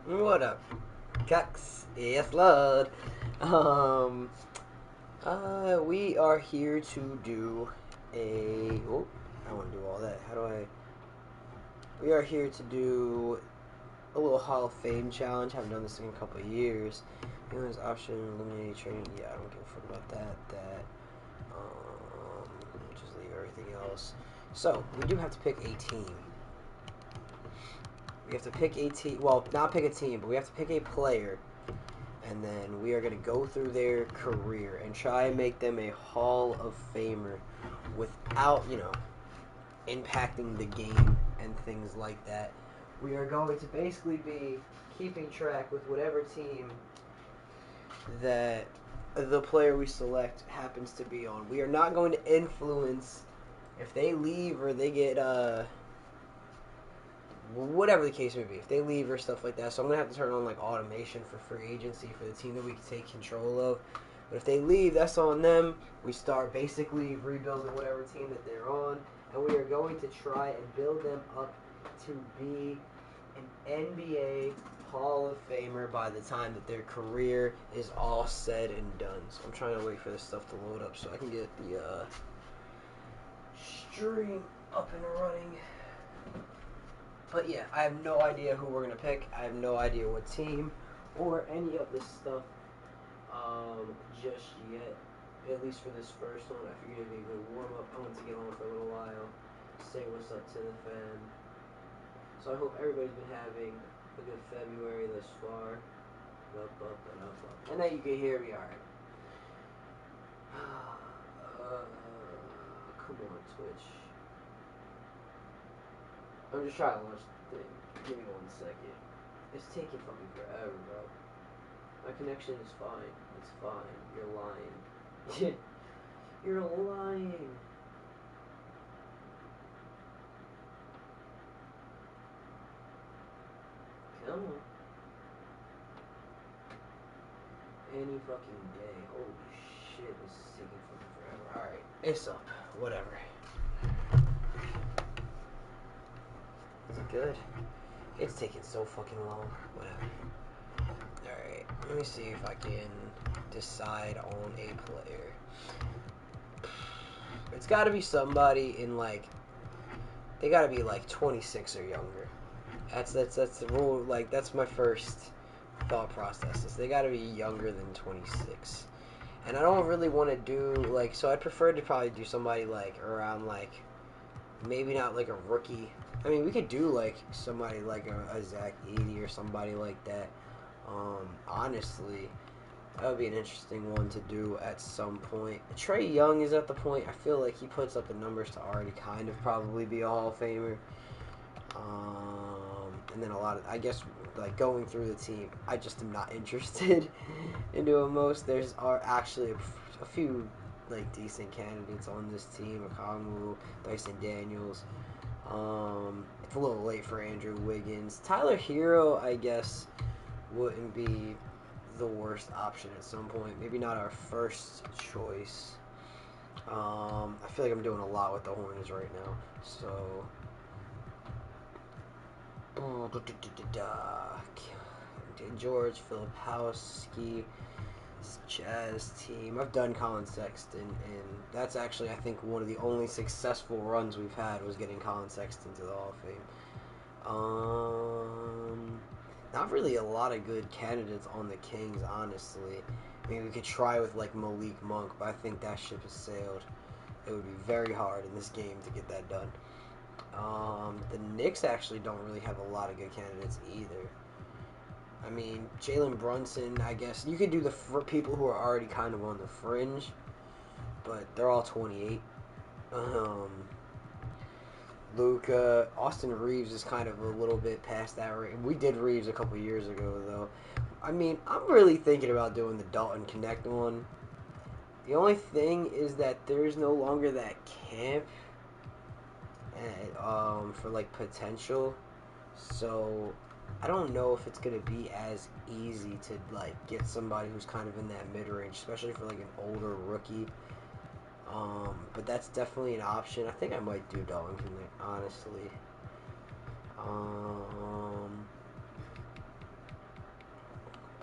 What up, Cucks? Yes, Lord. Um, we are here to do a. Oh, I want to do all that. How do I? We are here to do a little Hall of Fame challenge. Haven't done this in a couple of years. Anyone's option eliminating training. Yeah, I don't give a fuck about that. Just leave everything else. So we do have to pick a team. We have to pick a team. Well, not pick a team, but we have to pick a player, and then we are going to go through their career and try and make them a Hall of Famer without, impacting the game and things like that. We are going to basically be keeping track with whatever team that the player we select happens to be on. We are not going to influence if they leave or they get whatever the case may be, if they leave or stuff like that. So I'm gonna have to turn on like automation for free agency for the team that we can take control of. But if they leave, that's on them. We start basically rebuilding whatever team that they're on, and we are going to try and build them up to be an NBA Hall of Famer by the time that their career is all said and done. So I'm trying to wait for this stuff to load up so I can get the stream up and running. But yeah, I have no idea who we're gonna pick. I have no idea what team or any of this stuff just yet. At least for this first one, I figured it'd be a good warm up. I want to get on for a little while, say what's up to the fam. So I hope everybody's been having a good February thus far. And that you can hear me alright. Come on, Twitch. I'm just trying to launch the thing. Give me 1 second. It's taking fucking forever, bro. My connection is fine. It's fine. You're lying. You're lying. Come on. Any fucking day. Holy shit, this is taking fucking forever. Alright, it's up. Whatever. Is it good? It's taking so fucking long. Whatever. Alright, let me see if I can decide on a player. It's gotta be somebody in like, they gotta be like 26 or younger. That's the rule. Like, that's my first thought process. Is they gotta be younger than 26. And I don't really want to do like, so I prefer to probably do somebody like around like, maybe not like a rookie. I mean, we could do like somebody like a Zach 80 or somebody like that. Honestly, that would be an interesting one to do at some point. Trey Young is at the point. I feel like he puts up the numbers to already kind of probably be a Hall of Famer. And then a lot of, I guess, like going through the team, I just am not interested in doing most. There's are actually a few like decent candidates on this team: Okongwu, Dyson Daniels. It's a little late for Andrew Wiggins. Tyler Hero, I guess, wouldn't be the worst option at some point. Maybe not our first choice. I feel like I'm doing a lot with the Hornets right now, so. George Filipowski, Jazz team. I've done Colin Sexton, and that's actually, I think, one of the only successful runs we've had was getting Colin Sexton to the Hall of Fame. Not really a lot of good candidates on the Kings, honestly. I mean, we could try with like Malik Monk, but I think that ship has sailed. It would be very hard in this game to get that done. The Knicks actually don't really have a lot of good candidates either. I mean, Jalen Brunson, I guess. You could do the people who are already kind of on the fringe, but they're all 28. Luka, Austin Reeves is kind of a little bit past that rate. We did Reeves a couple years ago, though. I mean, I'm really thinking about doing the Dalton Connect one. The only thing is that there's no longer that camp for like potential, so I don't know if it's gonna be as easy to like get somebody who's kind of in that mid range, especially for like an older rookie. But that's definitely an option. I think I might do Darlington there, honestly. Um,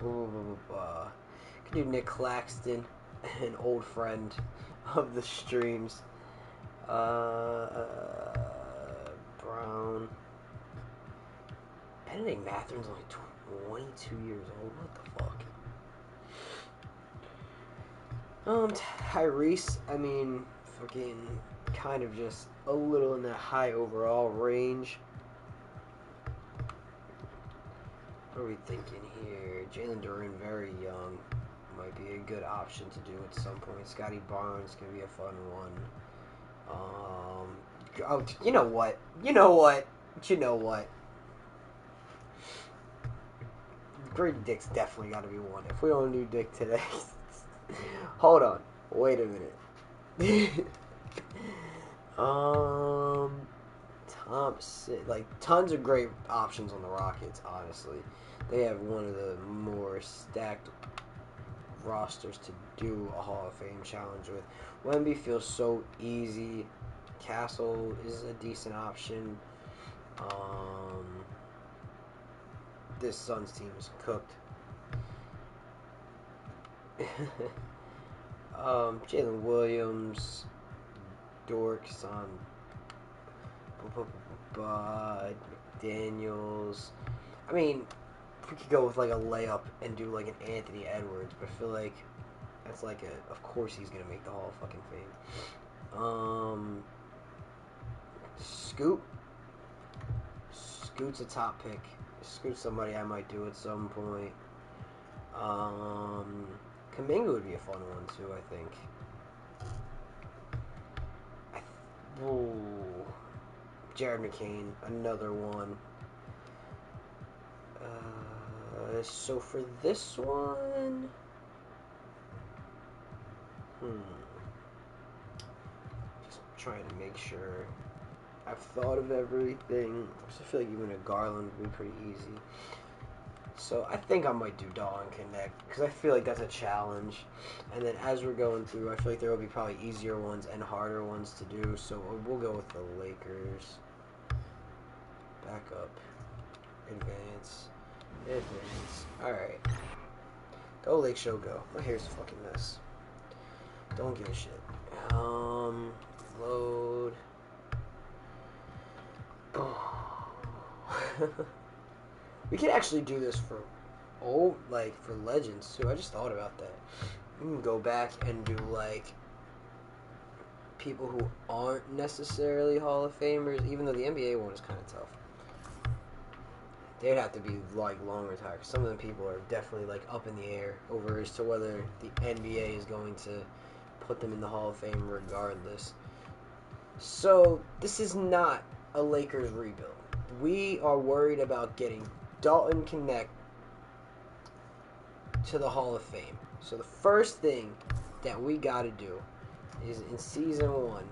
Could do Nick Claxton, an old friend of the streams. Brown. Benedict Matherin's only 22 years old. What the fuck? Tyrese, I mean, fucking kind of just a little in that high overall range. What are we thinking here? Jalen Duren, very young. Might be a good option to do at some point. Scotty Barnes could be a fun one. Oh, you know what? Grady Dick's definitely got to be one. If we don't do Dick today, hold on. Wait a minute. Thompson, like tons of great options on the Rockets. Honestly, they have one of the more stacked rosters to do a Hall of Fame challenge with. Wemby feels so easy. Castle is a decent option. This Suns team is cooked. Jalen Williams, Dorks on McDaniels. I mean, we could go with like a layup and do like an Anthony Edwards, but I feel like that's like a. Of course, he's gonna make the Hall of fucking Fame. Scoot. Scoot's a top pick. Scoot's somebody I might do at some point. Kuminga would be a fun one too, I think. Jared McCain, another one. So for this one, just trying to make sure I've thought of everything. I feel like even a Garland would be pretty easy. So I think I might do Dalton Knetch because I feel like that's a challenge. And then as we're going through, I feel like there will be probably easier ones and harder ones to do. So we'll go with the Lakers. Back up. Advance. Alright. Go Lake Show, go. My hair's a fucking mess. Don't give a shit. Load. We could actually do this for for Legends too. I just thought about that. We can go back and do like people who aren't necessarily Hall of Famers, even though the NBA one is kind of tough. They'd have to be like long retired. Some of the people are definitely like up in the air over as to whether the NBA is going to put them in the Hall of Fame regardless. So this is not a Lakers rebuild. We are worried about getting Dalton Knetch to the Hall of Fame. So the first thing that we got to do is in season 1,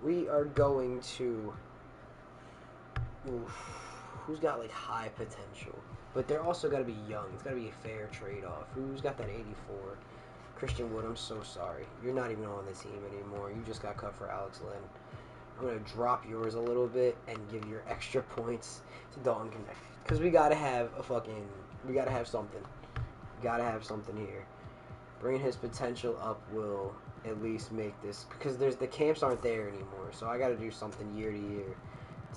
we are going to. Who's got like high potential, but they're also got to be young. It's got to be a fair trade-off. Who's got that 84? Christian Wood, I'm so sorry. You're not even on the team anymore. You just got cut for Alex Len. I'm going to drop yours a little bit and give your extra points to Dalton Knetch. Because we got to have something. We got to have something here. Bringing his potential up will at least make this, because the camps aren't there anymore. So I got to do something year to year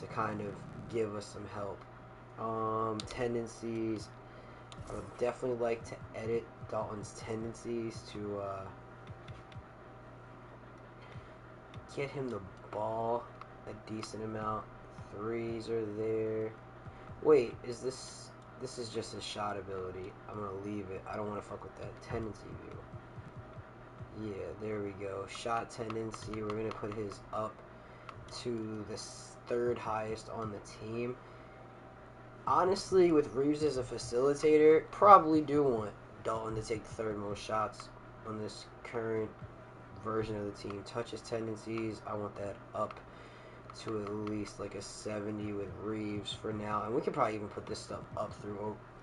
to kind of give us some help. Tendencies. I would definitely like to edit Dalton's tendencies to get him the ball a decent amount. Threes are there. Wait, is this is just his shot ability? I'm gonna leave it. I don't want to fuck with that tendency view. Yeah, there we go. Shot tendency. We're gonna put his up to the third highest on the team. Honestly, with Reeves as a facilitator, probably do want Dalton to take the third most shots on this current version of the team. Touches tendencies, I want that up to at least like a 70 with Reeves for now. And we can probably even put this stuff up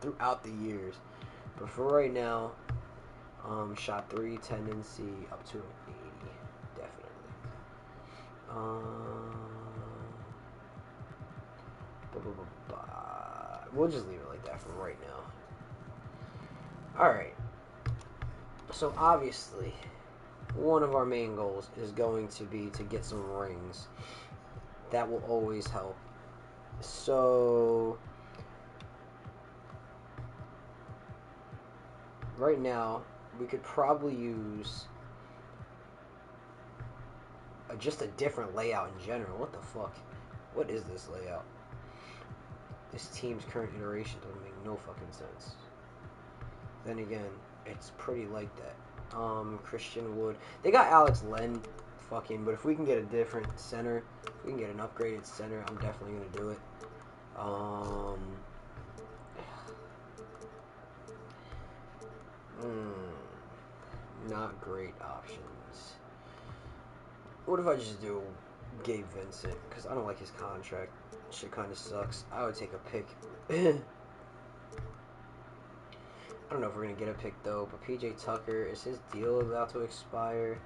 throughout the years. But for right now, shot 3 tendency up to an 80, definitely. We'll just leave it like that for right now. Alright. So, obviously, one of our main goals is going to be to get some rings. That will always help. So, right now, we could probably use just a different layout in general. What the fuck? What is this layout? This team's current iteration doesn't make no fucking sense. Then again, it's pretty like that. Christian Wood. They got Alex Len fucking, but if we can get a different center, if we can get an upgraded center, I'm definitely gonna do it. Not great options. What if I just do Gabe Vincent? Because I don't like his contract. Shit kind of sucks. I would take a pick. I don't know if we're going to get a pick, though. But PJ Tucker, is his deal about to expire?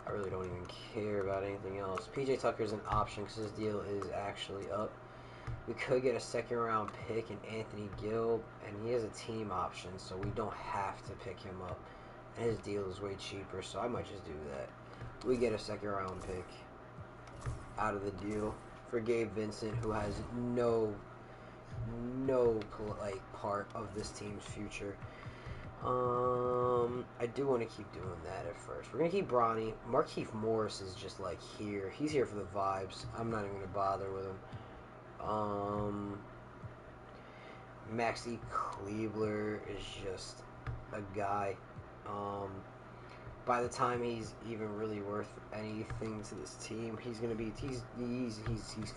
I really don't even care about anything else. PJ Tucker's an option because his deal is actually up. We could get a second-round pick in Anthony Gill, and he has a team option, so we don't have to pick him up. And his deal is way cheaper, so I might just do that. We get a second-round pick out of the deal for Gabe Vincent, who has no like part of this team's future. I do want to keep doing that at first. We're gonna keep Bronny. Markieff Morris is just like here. He's here for the vibes. I'm not even gonna bother with him. Maxi Kleebler is just a guy. By the time he's even really worth anything to this team, he's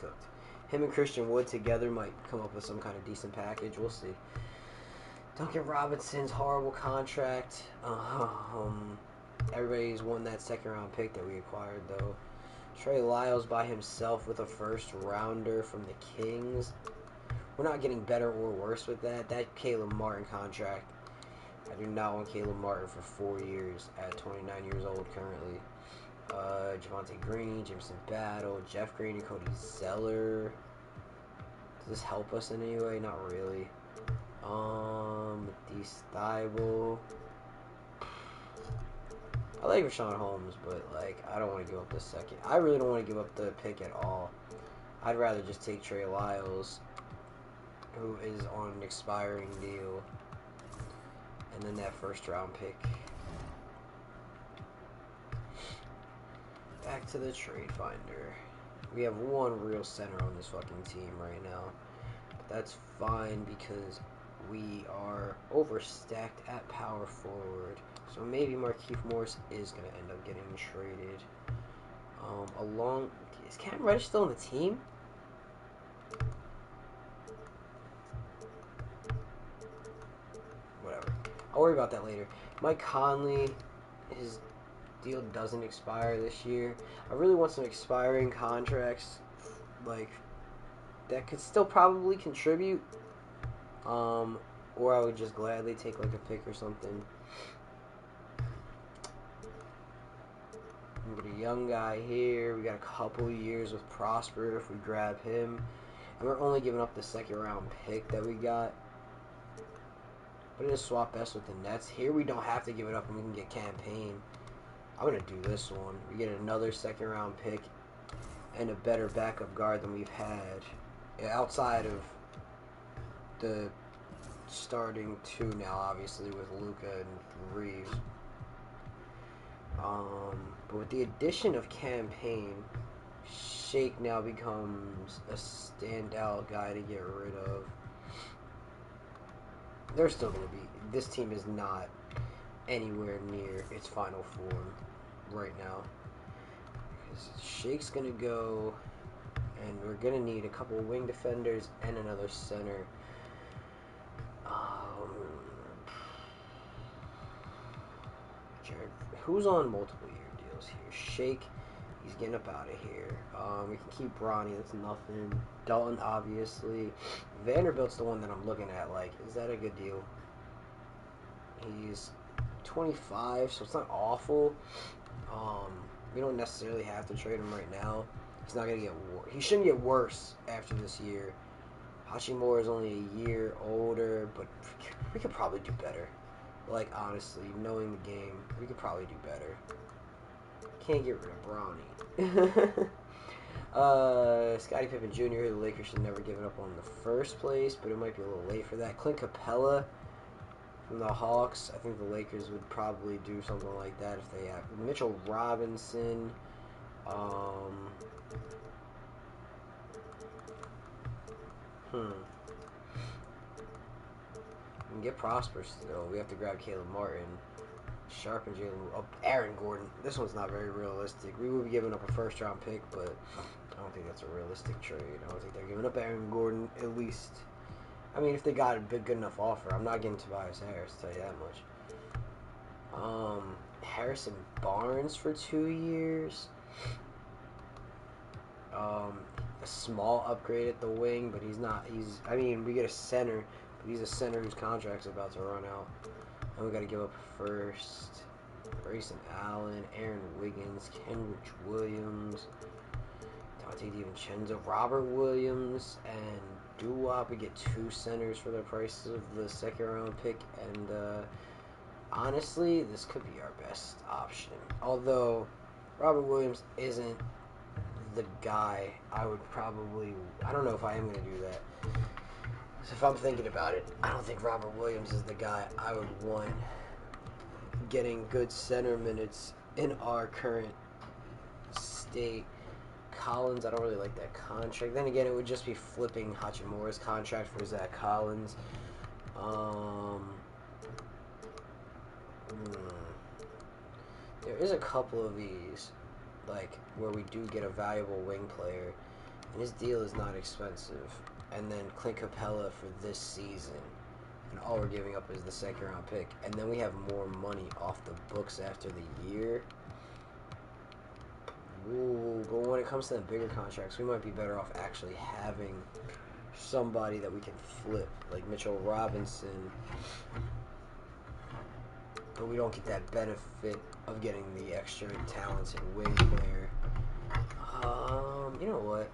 cooked. Him and Christian Wood together might come up with some kind of decent package. We'll see. Duncan Robinson's horrible contract. Everybody's won that second round pick that we acquired, though. Trey Lyles by himself with a first rounder from the Kings. We're not getting better or worse with that. That Caleb Martin contract, I do not want Caleb Martin for 4 years at 29 years old currently. Javonte Green, Jameson Battle, Jeff Green, and Cody Zeller. Does this help us in any way? Not really. Matisse Thybulle. I like Rashawn Holmes, but like I don't want to give up the second. I really don't want to give up the pick at all. I'd rather just take Trey Lyles, who is on an expiring deal, and then that first round pick. Back to the trade finder. We have one real center on this fucking team right now. But that's fine because we are overstacked at power forward. So maybe Markieff Morris is going to end up getting traded. Is Cam Reddish still on the team? Whatever. I'll worry about that later. Mike Conley, his deal doesn't expire this year. I really want some expiring contracts, like, that could still probably contribute. Or I would just gladly take like a pick or something. We got a young guy here. We got a couple years with Prosper if we grab him. And we're only giving up the second round pick that we got. But it is swap best with the Nets. Here we don't have to give it up and we can get campaign. I'm going to do this one. We get another second round pick and a better backup guard than we've had. Outside of the starting two now, obviously, with Luka and Reeves. But with the addition of campaign, Shake now becomes a standout guy to get rid of. They're still going to be... This team is not anywhere near its final form right now. Because Shake's going to go, and we're going to need a couple wing defenders and another center. Jared, who's on multiple year deals here? Shake, he's getting up out of here. We can keep Bronny, that's nothing. Dalton, obviously. Vanderbilt's the one that I'm looking at. Like, is that a good deal? He's 25, so it's not awful. We don't necessarily have to trade him right now. He's not gonna get he shouldn't get worse after this year. Hachimura is only a year older, but we could probably do better. Like, honestly, knowing the game, we could probably do better. Can't get rid of Bronny. Scottie Pippen Jr., who the Lakers should never given up on in the first place, but it might be a little late for that. Clint Capella from the Hawks. I think the Lakers would probably do something like that if they have. Mitchell Robinson. We can get Prosper still. We have to grab Caleb Martin. Sharp and Jalen. Oh, Aaron Gordon. This one's not very realistic. We would be giving up a first-round pick, but I don't think that's a realistic trade. I don't think they're giving up Aaron Gordon, at least. I mean, if they got a good enough offer, I'm not getting Tobias Harris, I'll tell you that much. Harrison Barnes for 2 years. A small upgrade at the wing, but he's not. I mean, we get a center, but he's a center whose contract's about to run out. And we got to give up first. Grayson Allen, Aaron Wiggins, Kenrich Williams, Dante DiVincenzo, Robert Williams, and Doo-Wop. We get 2 centers for the price of the second-round pick. And honestly, this could be our best option. Although Robert Williams isn't the guy I would probably. I don't know if I am going to do that. So if I'm thinking about it, I don't think Robert Williams is the guy I would want getting good center minutes in our current state. Collins, I don't really like that contract. Then again, it would just be flipping Hachimura's contract for Zach Collins. There is a couple of these, like, where we do get a valuable wing player, and his deal is not expensive. And then Clint Capella for this season, and all we're giving up is the second-round pick. And then we have more money off the books after the year. Ooh, but when it comes to the bigger contracts, we might be better off actually having somebody that we can flip, like Mitchell Robinson. But we don't get that benefit of getting the extra talented wing player. You know what?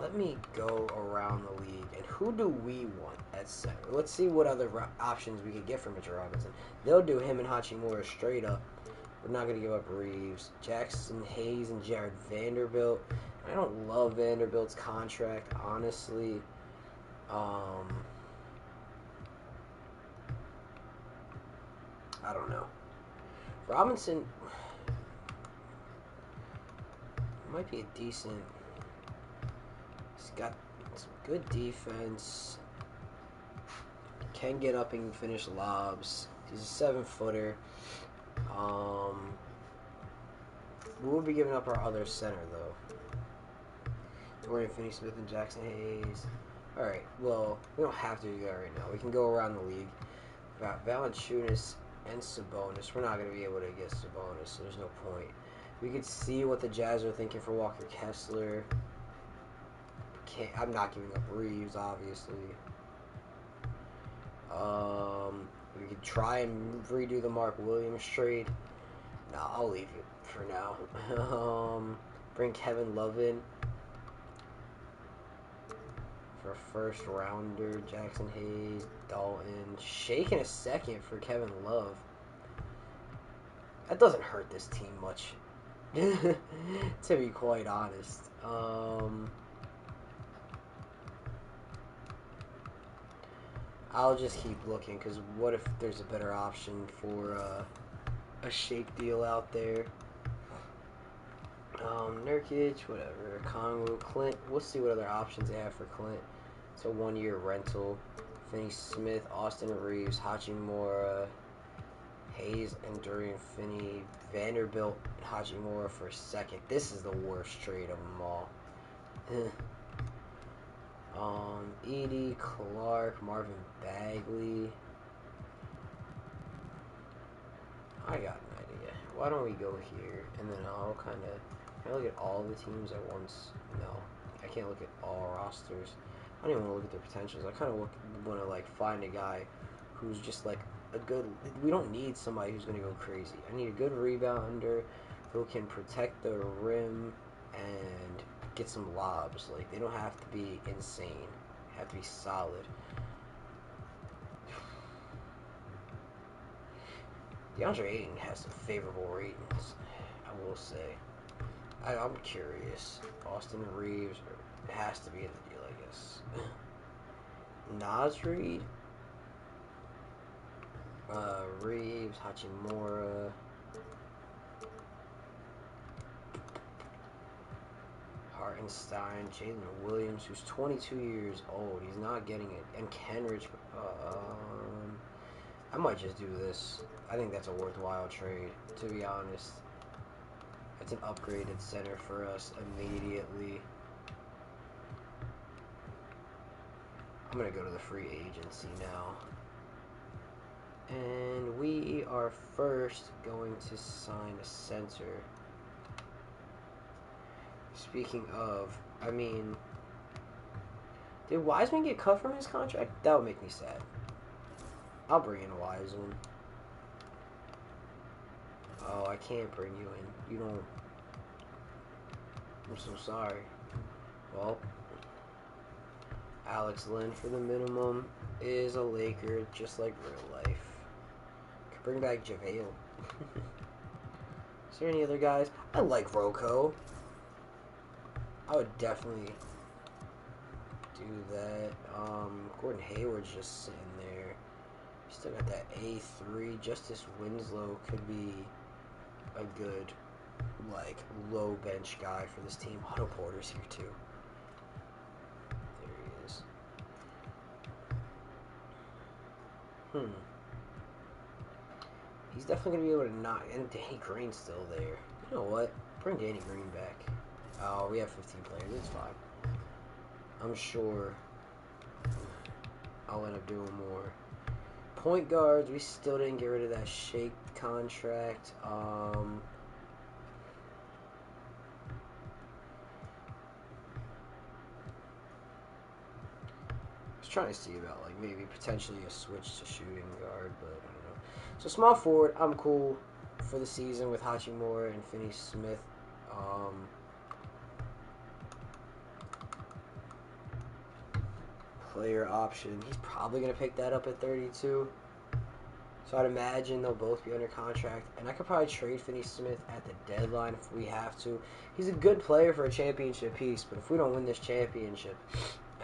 Let me go around the league. And who do we want at center? Let's see what other options we could get for Mitchell Robinson. They'll do him and Hachimura straight up. We're not going to give up Reeves. Jackson Hayes and Jared Vanderbilt. I don't love Vanderbilt's contract, honestly. I don't know. Robinson might be a decent. He's got some good defense. Can get up and finish lobs. He's a 7-footer. We will be giving up our other center though. Dorian Finney-Smith and Jackson Hayes. All right. Well, we don't have to do that right now. We can go around the league. We've got Valanciunas and Sabonis. We're not going to be able to get Sabonis, so there's no point. We could see what the Jazz are thinking for Walker Kessler. I'm not giving up Reeves, obviously. We could try and redo the Mark Williams trade. No, I'll leave it for now. Bring Kevin Love in for a first rounder. Jackson Hayes, Dalton, shaking a second for Kevin Love. That doesn't hurt this team much, to be quite honest. I'll just keep looking, because what if there's a better option for a shake deal out there? Nurkic, whatever. Congo, Clint. We'll see what other options they have for Clint. It's a 1-year rental. Finney-Smith, Austin Reeves, Hachimura, Hayes and Dorian Finney, Vanderbilt, Hachimura for a second. This is the worst trade of them all. Edie, Clark, Marvin Bagley. I got an idea. Why don't we go here, and then I'll kind of... Can I look at all the teams at once? No. I can't look at all rosters. I don't even want to look at their potentials. I kind of want to, like, find a guy who's just, like, a good... We don't need somebody who's going to go crazy. I need a good rebounder who can protect the rim and get some lobs. Like, they don't have to be insane. have to be solid. DeAndre Ayton has some favorable ratings, I will say. I'm curious. Austin Reeves has to be in the deal, I guess. Nas Reed, Reeves, Hachimura, Hartenstein, Jalen Williams, who's 22 years old. He's not getting it. And Kenrich. I might just do this. I think that's a worthwhile trade, to be honest. It's an upgraded center for us immediately. I'm going to go to the free agency now. And we are first going to sign a center. Speaking of, I mean, did Wiseman get cut from his contract? That would make me sad. I'll bring in Wiseman. Oh, I can't bring you in. You don't. I'm so sorry. Well, Alex Len for the minimum is a Laker, just like real life. Could bring back JaVale. Is there any other guys? I like Rocco. I would definitely do that. Gordon Hayward's just sitting there. Still got that A3. Justice Winslow could be a good, like, low bench guy for this team. Otto Porter's here too. There he is. He's definitely gonna be able to knock. And Danny Green's still there. You know what? Bring Danny Green back. Oh, we have 15 players. It's fine. I'm sure I'll end up doing more. Point guards, we still didn't get rid of that Shake contract. I was trying to see about like maybe potentially a switch to shooting guard, but I don't know. So small forward, I'm cool for the season with Hachimura and Finney Smith. Player option, he's probably going to pick that up at 32. So I'd imagine they'll both be under contract. And I could probably trade Finney Smith at the deadline if we have to. He's a good player for a championship piece, but if we don't win this championship,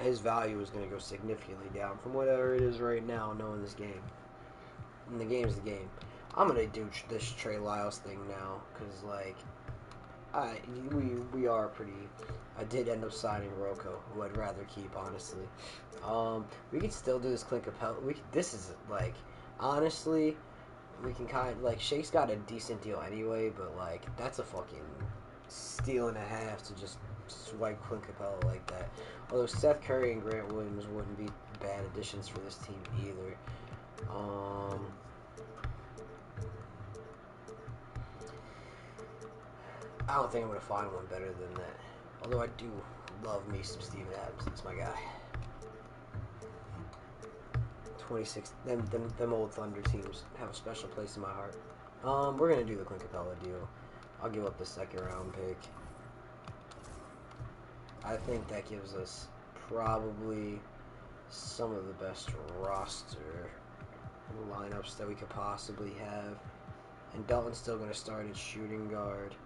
his value is going to go significantly down from whatever it is right now, knowing this game. And the game's the game. I'm going to do this Trey Lyles thing now, because, like, we are pretty. I did end up signing Rocco, who I'd rather keep, honestly. We could still do this Clint Capella. This is like, honestly, we can kind of like Shake's got a decent deal anyway, but like that's a fucking steal and a half to just swipe Clint Capella like that. Although Seth Curry and Grant Williams wouldn't be bad additions for this team either. I don't think I'm going to find one better than that. Although I do love me some Steven Adams. That's my guy. 26. Them old Thunder teams have a special place in my heart. We're going to do the Clint Capella deal. I'll give up the second round pick. I think that gives us probably some of the best roster lineups that we could possibly have. And Dalton's still going to start at shooting guard.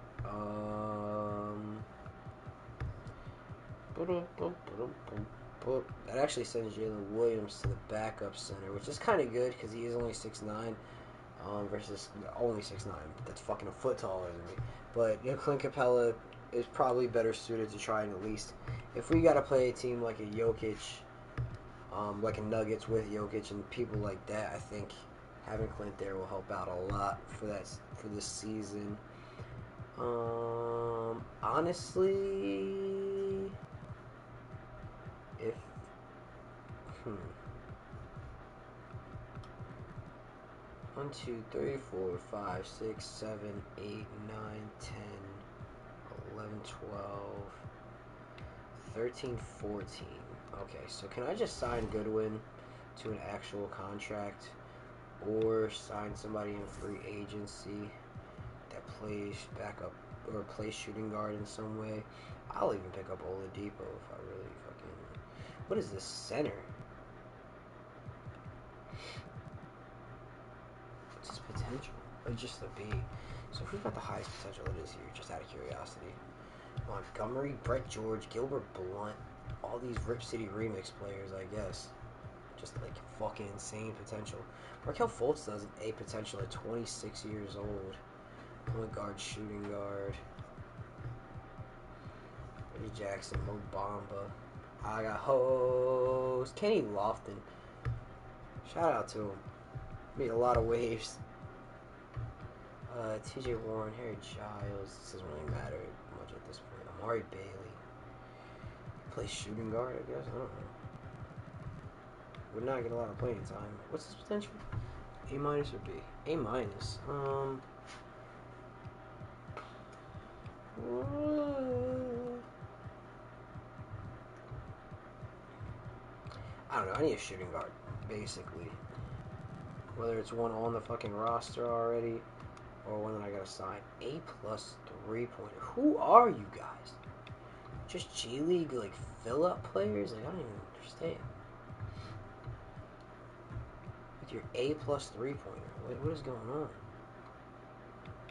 That actually sends Jalen Williams to the backup center, which is kind of good because he is only 6'9", versus only 6'9". That's fucking a foot taller than me. But you know, Clint Capella is probably better suited to try and at least, if we got to play a team like a Jokic, like a Nuggets with Jokic and people like that, I think having Clint there will help out a lot for this season. Honestly, if 1, 2, 3, 4, 5, 6, 7, 8, 9, 10, 11, 12, 13, 14. Okay, so can I just sign Goodwin to an actual contract or sign somebody in free agency that plays backup or plays shooting guard in some way? I'll even pick up Oladipo if I really fucking... What is this center? What's his potential? Or just a B? So who's got the highest potential it is here, just out of curiosity? Montgomery, Brett George, Gilbert Blunt, all these Rip City Remix players, I guess. Just like fucking insane potential. Markelle Fultz does a potential at 26 years old. Point guard, shooting guard. Eddie Jackson, Mo Bamba. I got host. Kenny Lofton. Shout out to him. Made a lot of waves. TJ Warren, Harry Giles. This doesn't really matter much at this point. Amari Bailey. Plays shooting guard, I guess. I don't know. Would not get a lot of playing time. What's his potential? A minus or B? A minus. I don't know. I need a shooting guard, basically. Whether it's one on the fucking roster already or one that I gotta sign. A plus 3-pointer. Who are you guys? Just G League like fill up players? Like I don't even understand. With your A plus 3-pointer. What is going on?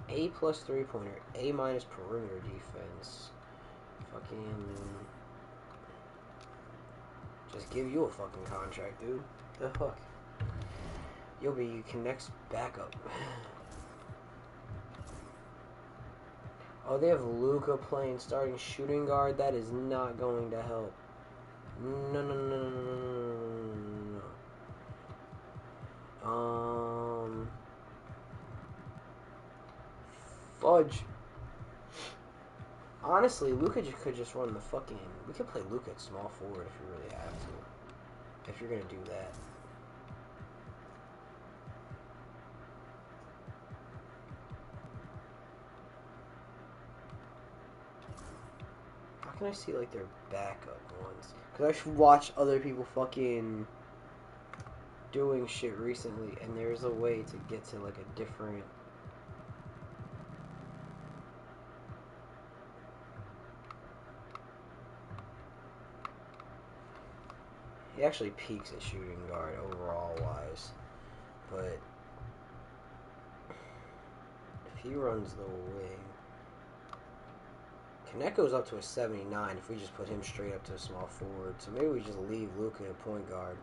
A plus 3-pointer. A minus perimeter defense. Fucking. Just give you a fucking contract, dude. The fuck? You'll be Connect's backup. Oh, they have Luka playing starting shooting guard. That is not going to help. No, no, no, no, no, no, no. Fudge. Honestly, Luka could just run the fucking. We could play Luka at small forward if we really have to. If you're gonna do that. How can I see like their backup ones? Because I should watch other people fucking doing shit recently, and there's a way to get to like a different. He actually peaks at shooting guard overall wise, but if he runs the wing, Connect goes up to a 79 if we just put him straight up to a small forward. So maybe we just leave Luka at point guard.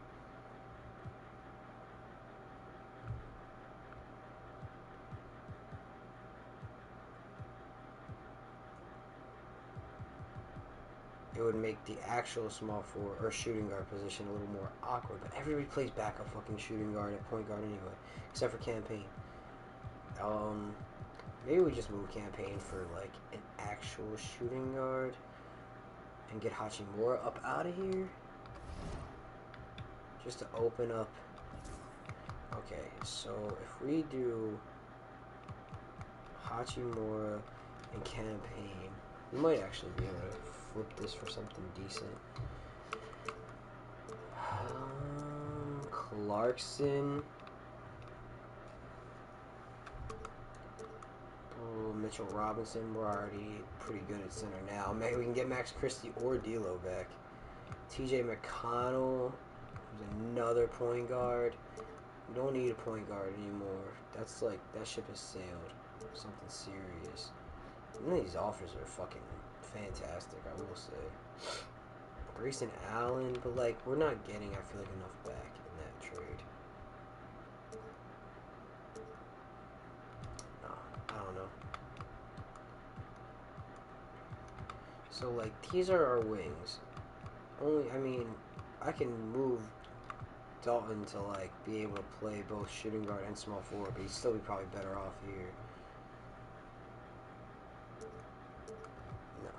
It would make the actual small forward or shooting guard position a little more awkward. But everybody plays backup fucking shooting guard at point guard anyway, except for Campaign. Maybe we just move Campaign for like an actual shooting guard and get Hachimura up out of here, just to open up. Okay, so if we do Hachimura and Campaign, we might actually be able to flip this for something decent. Clarkson. Oh, Mitchell Robinson. We're already pretty good at center now. Maybe we can get Max Christie or D'Lo back. TJ McConnell. Who's another point guard. We don't need a point guard anymore. That's like, that ship has sailed. Something serious. None of these offers are fucking fantastic, I will say. Grayson Allen, but like, we're not getting, I feel like, enough back in that trade. No, I don't know. So like, these are our wings. Only, I mean, I can move Dalton to like be able to play both shooting guard and small forward, but he'd still be probably better off here. No.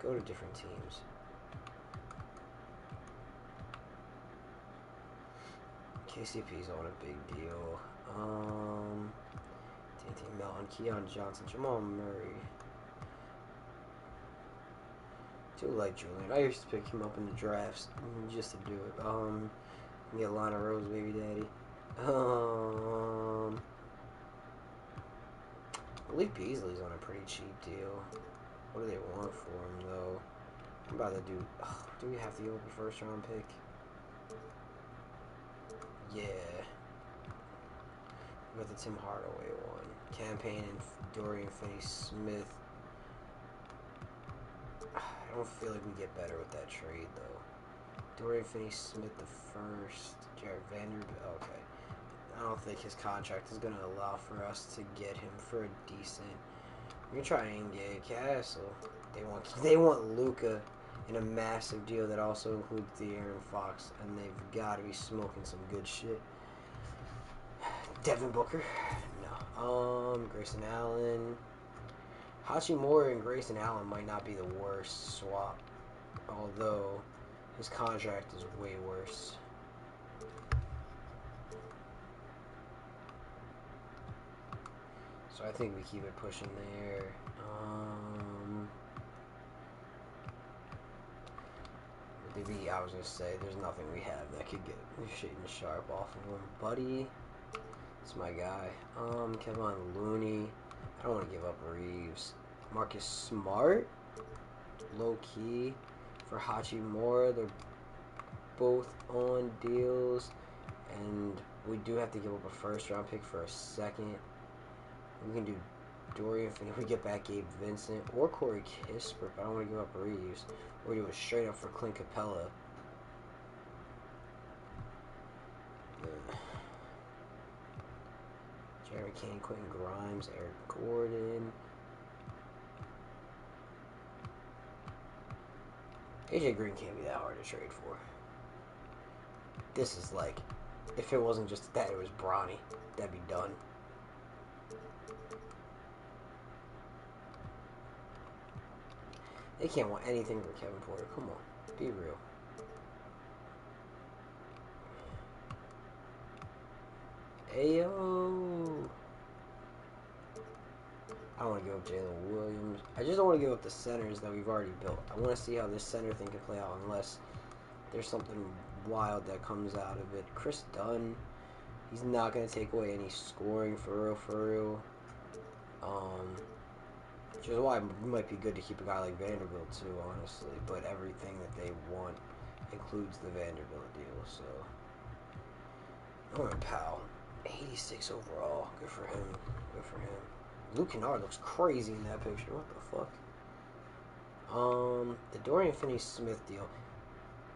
Go to different teams. KCP's on a big deal. T.T. Melton, Keon Johnson, Jamal Murray. Too like Julian. I used to pick him up in the drafts just to do it. Get Lana Rose, baby daddy. Malik Beasley's on a pretty cheap deal. What do they want for him though? I'm about to do. Oh, do we have to give up a first round pick? Yeah. We got the Tim Hardaway one. Campaign and Dorian Finney-Smith. I don't feel like we get better with that trade, though. Dorian Finney-Smith the first. Jared Vanderbilt. Okay. I don't think his contract is going to allow for us to get him for a decent. We can try and get Castle. They want Luka in a massive deal that also includes De'Aaron Fox, and they've got to be smoking some good shit. Devin Booker, no. Grayson Allen, Hachimura and Grayson Allen might not be the worst swap, although his contract is way worse. So I think we keep it pushing there. I was gonna say there's nothing we have that could get Shaden Sharp off of him. Buddy, it's my guy. Kevon Looney. I don't want to give up Reeves. Marcus Smart, low key for Hachimura. They're both on deals, and we do have to give up a first round pick for a second. We can do Dorian Finney. We get back Gabe Vincent or Corey Kispert, but I don't want to give up Reeves. Or do it straight up for Clint Capella. Jeremy Kane, Quentin Grimes, Eric Gordon. AJ Green can't be that hard to trade for. This is like, if it wasn't just that it was Bronny, that'd be done. They can't want anything for Kevin Porter. Come on, be real. Ayo. I don't want to give up Jalen Williams. I just don't want to give up the centers that we've already built. I want to see how this center thing can play out unless there's something wild that comes out of it. Chris Dunn, he's not going to take away any scoring for real. Which is why it might be good to keep a guy like Vanderbilt too, honestly. But everything that they want includes the Vanderbilt deal, so. Norman Powell, 86 overall. Good for him. Good for him. Luke Kennard looks crazy in that picture. What the fuck? The Dorian Finney-Smith deal.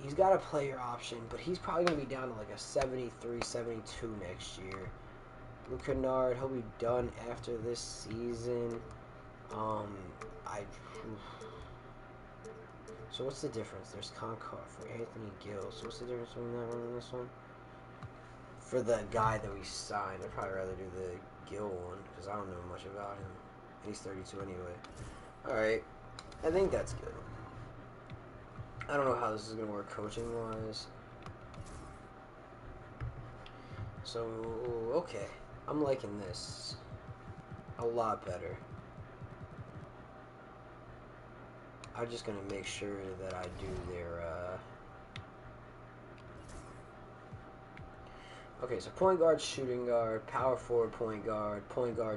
He's got a player option, but he's probably going to be down to like a 73, 72 next year. Luke Kennard, he'll be done after this season. So what's the difference? There's Concord for Anthony Gill. So what's the difference between that one and this one? For the guy that we signed, I'd probably rather do the Gill one because I don't know much about him. And he's 32 anyway. Alright. I think that's good. I don't know how this is going to work coaching-wise. So, okay. I'm liking this a lot better. I'm just going to make sure that I do their, Okay, so point guard, shooting guard, power forward, point guard,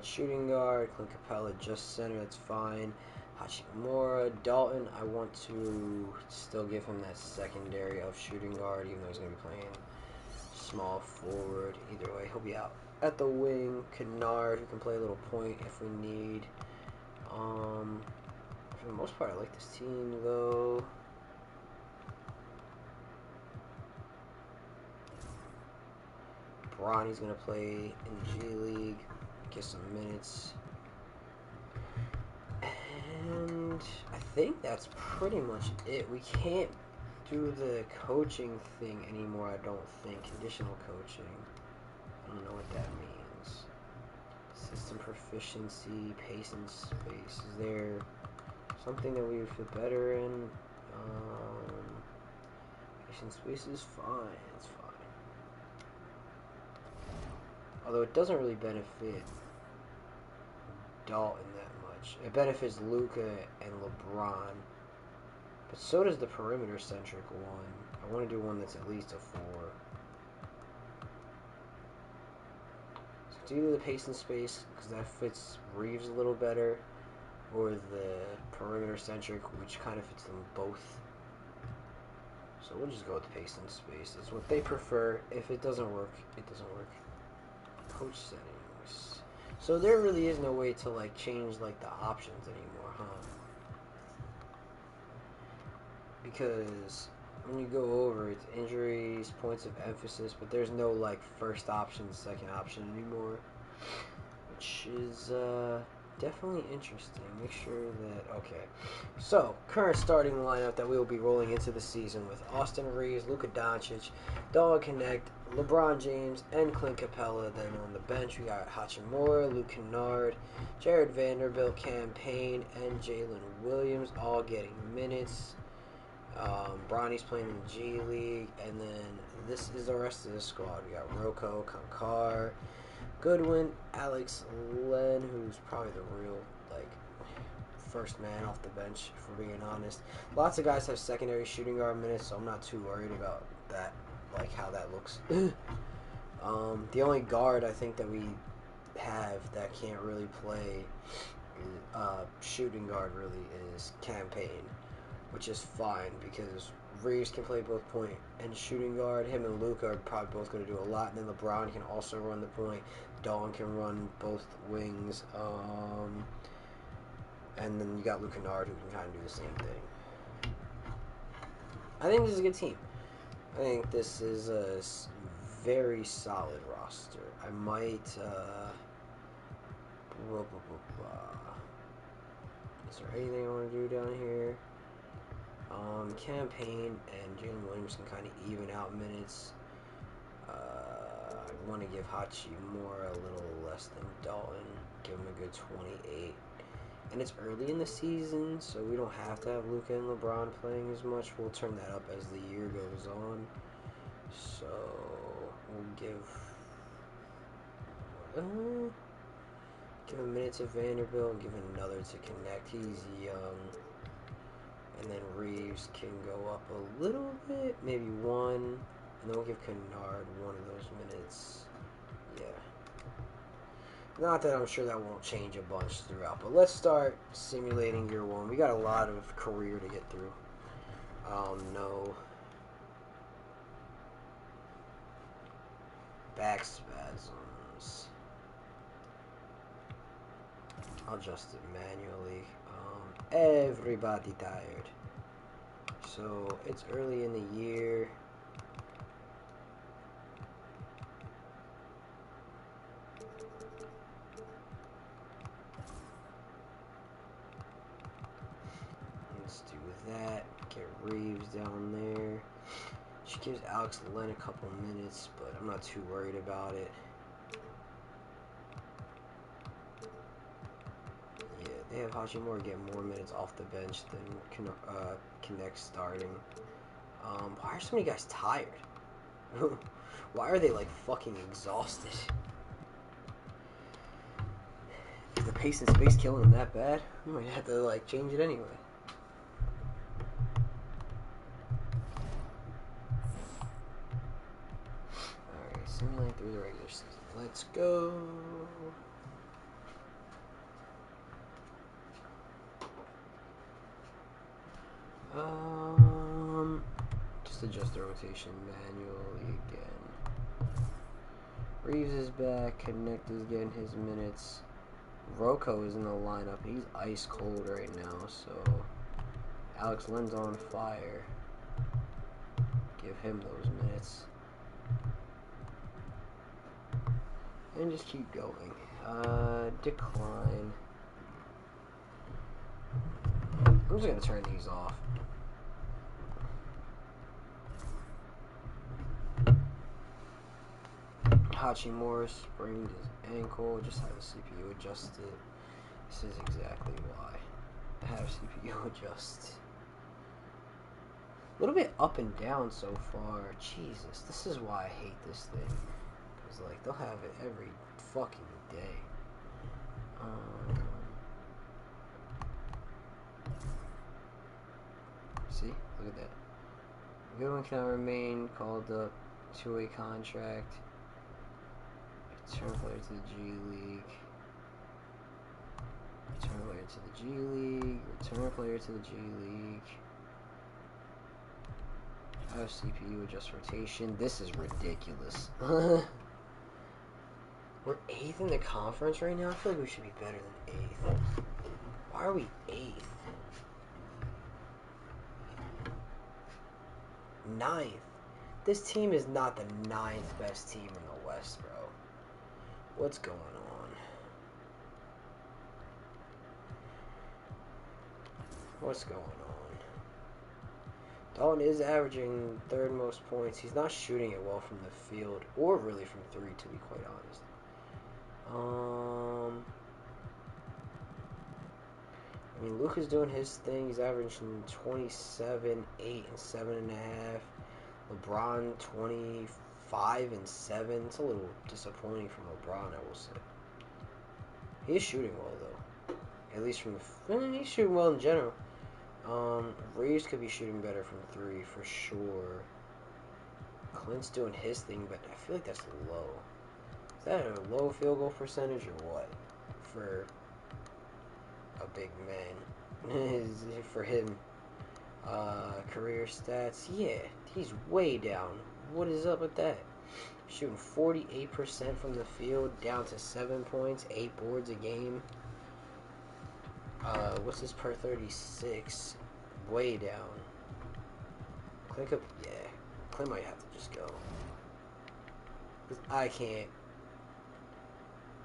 shooting guard, Clint Capella, just center, that's fine. Hachimura, Dalton, I want to still give him that secondary of shooting guard, even though he's going to be playing small forward. Either way, he'll be out at the wing. Kennard, who can play a little point if we need. For the most part, I like this team, though. Bronny's going to play in the G League, get some minutes. And I think that's pretty much it. We can't do the coaching thing anymore, I don't think. Conditional coaching. I don't know what that means. System proficiency, pace and space. Is there something that we would feel better in? Pace and space is fine. It's fine. Although it doesn't really benefit Dalton that much. It benefits Luka and LeBron. But so does the perimeter-centric one. I want to do one that's at least a 4. So it's either the pace and space, because that fits Reeves a little better, or the perimeter-centric, which kind of fits them both So we'll just go with pace and space. It's what they prefer. If it doesn't work, it doesn't work. Coach settings. So there really is no way to like change like the options anymore, huh? Because when you go over, it's injuries, points of emphasis, but there's no like first option, second option anymore, which is definitely interesting. Make sure that okay. So current starting lineup that we will be rolling into the season with Austin Reeves, Luka Doncic, Dalton Knetch, LeBron James, and Clint Capella. Then on the bench we got Hachimura, Luke Kennard, Jared Vanderbilt, Cam Payne, and Jalen Williams, all getting minutes. Bronny's playing in the G League, and then this is the rest of the squad. We got Rocco, Kankar, Goodwin, Alex Len, who's probably the real like first man off the bench, if we're being honest. Lots of guys have secondary shooting guard minutes, so I'm not too worried about that, like how that looks. The only guard I think that we have that can't really play shooting guard really is Cam Payne, which is fine because Reeves can play both point and shooting guard. Him and Luka are probably both going to do a lot. And then LeBron can also run the point. Dalton can run both wings. And then you got Luke Kennard who can kind of do the same thing. I think this is a good team. I think this is a very solid roster. I might... Is there anything I want to do down here? Cam Payne and Jalen Williams can kind of even out minutes. I want to give Hachimura a little less than Dalton. Give him a good 28. And it's early in the season, so we don't have to have Luka and LeBron playing as much. We'll turn that up as the year goes on. So we'll give a minute to Vanderbilt, give another to Connect. He's young. And then Reeves can go up a little bit, maybe one. And then we'll give Kennard one of those minutes. Yeah. Not that I'm sure that won't change a bunch throughout, but let's start simulating year one. We got a lot of career to get through. No. Back spasms. I'll adjust it manually. Everybody tired. So it's early in the year. Let's do that. Get Reeves down there. She gives Alex Len a couple minutes, but I'm not too worried about it. They have Hachimura get more minutes off the bench than Connect starting. Why are so many guys tired? Why are they like fucking exhausted? Is the pace and space killing them that bad? We might have to like change it anyway. Alright, simulate through the regular season. Let's go. Just adjust the rotation manually again. Reeves is back. Connect is getting his minutes. Rocco is in the lineup. He's ice cold right now, so Alex Len's on fire. Give him those minutes. And just keep going. Decline. I'm just gonna turn these off. Hachimura sprained his ankle. Just have the CPU adjusted. This is exactly why I have CPU adjust. A little bit up and down so far. Jesus, this is why I hate this thing. Because like they'll have it every fucking day. See, look at that. Goodwin cannot remain called up. Two-way contract. Return player to the G League. Return player to the G League. Return player to the G League. CPU adjust rotation. This is ridiculous. We're 8th in the conference right now. I feel like we should be better than 8th. Why are we 8th? 9th. This team is not the 9th best team in the West, bro. What's going on? What's going on? Dalton is averaging 3rd most points. He's not shooting it well from the field or really from 3, to be quite honest. I mean, Luka's doing his thing. He's averaging 27, 8, and 7.5. LeBron 25 and 7. It's a little disappointing from LeBron, I will say. He is shooting well though, at least from the. He's shooting well in general. Reeves could be shooting better from 3 for sure. Clint's doing his thing, but I feel like that's low. Is that a low field goal percentage or what? For a big man. For him. Career stats. Yeah, he's way down. What is up with that? Shooting 48% from the field, down to 7 points, 8 boards a game. What's his per 36? Way down. Clint up, yeah. Clint might have to just go. Because I can't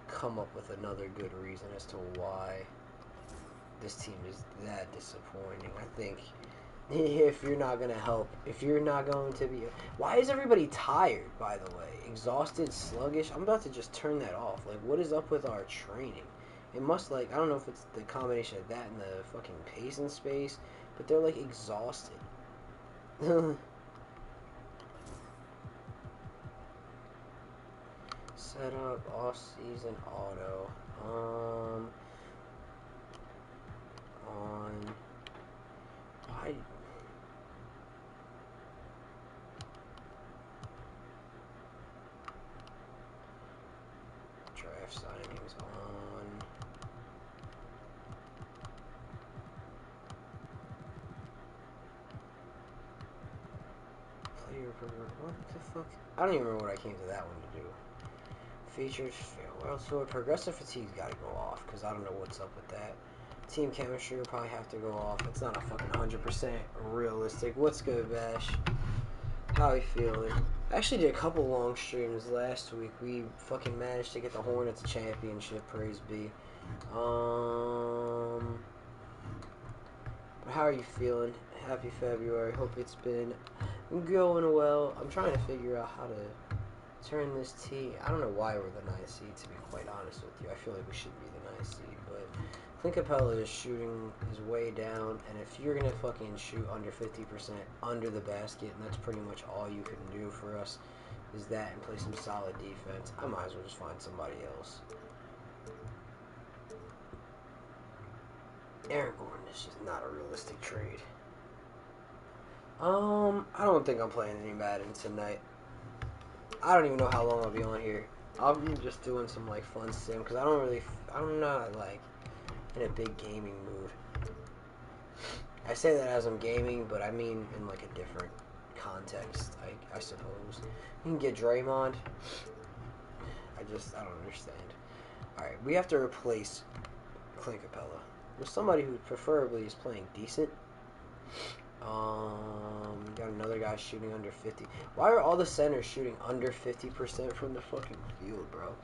come up with another good reason as to why this team is that disappointing. I think if you're not going to help, if you're not going to be... Why is everybody tired, by the way? Exhausted, sluggish? I'm about to just turn that off. Like, what is up with our training? It must, like, I don't know if it's the combination of that and the fucking pace and space, but they're, like, exhausted. Set up, off-season auto. On... Why... Draft signings on. Player program. What the fuck? I don't even remember what I came to that one to do. Features farewell tour. Progressive fatigue's gotta go off because I don't know what's up with that. Team chemistry will probably have to go off. It's not a fucking 100% realistic. What's good, Bash? How you feeling? I actually did a couple long streams last week. We fucking managed to get the Hornets a championship. Praise be. But how are you feeling? Happy February. Hope it's been going well. I'm trying to figure out how to turn this team. I don't know why we're the 9th seed, to be quite honest with you. I feel like we should be the 9th seed, but Clint Capella is shooting his way down, and if you're going to fucking shoot under 50% under the basket, and that's pretty much all you can do for us, is that and play some solid defense, I might as well just find somebody else. Aaron Gordon is just not a realistic trade. I don't think I'm playing any Madden tonight. I don't even know how long I'll be on here. I'll be just doing some, like, fun sim, because I'm not, like, in a big gaming mood. I say that as I'm gaming, but I mean in, like, a different context, I suppose. You can get Draymond. I don't understand. Alright, we have to replace Clint Capella with somebody who preferably is playing decent. Got another guy shooting under 50. Why are all the centers shooting under 50% from the fucking field, bro?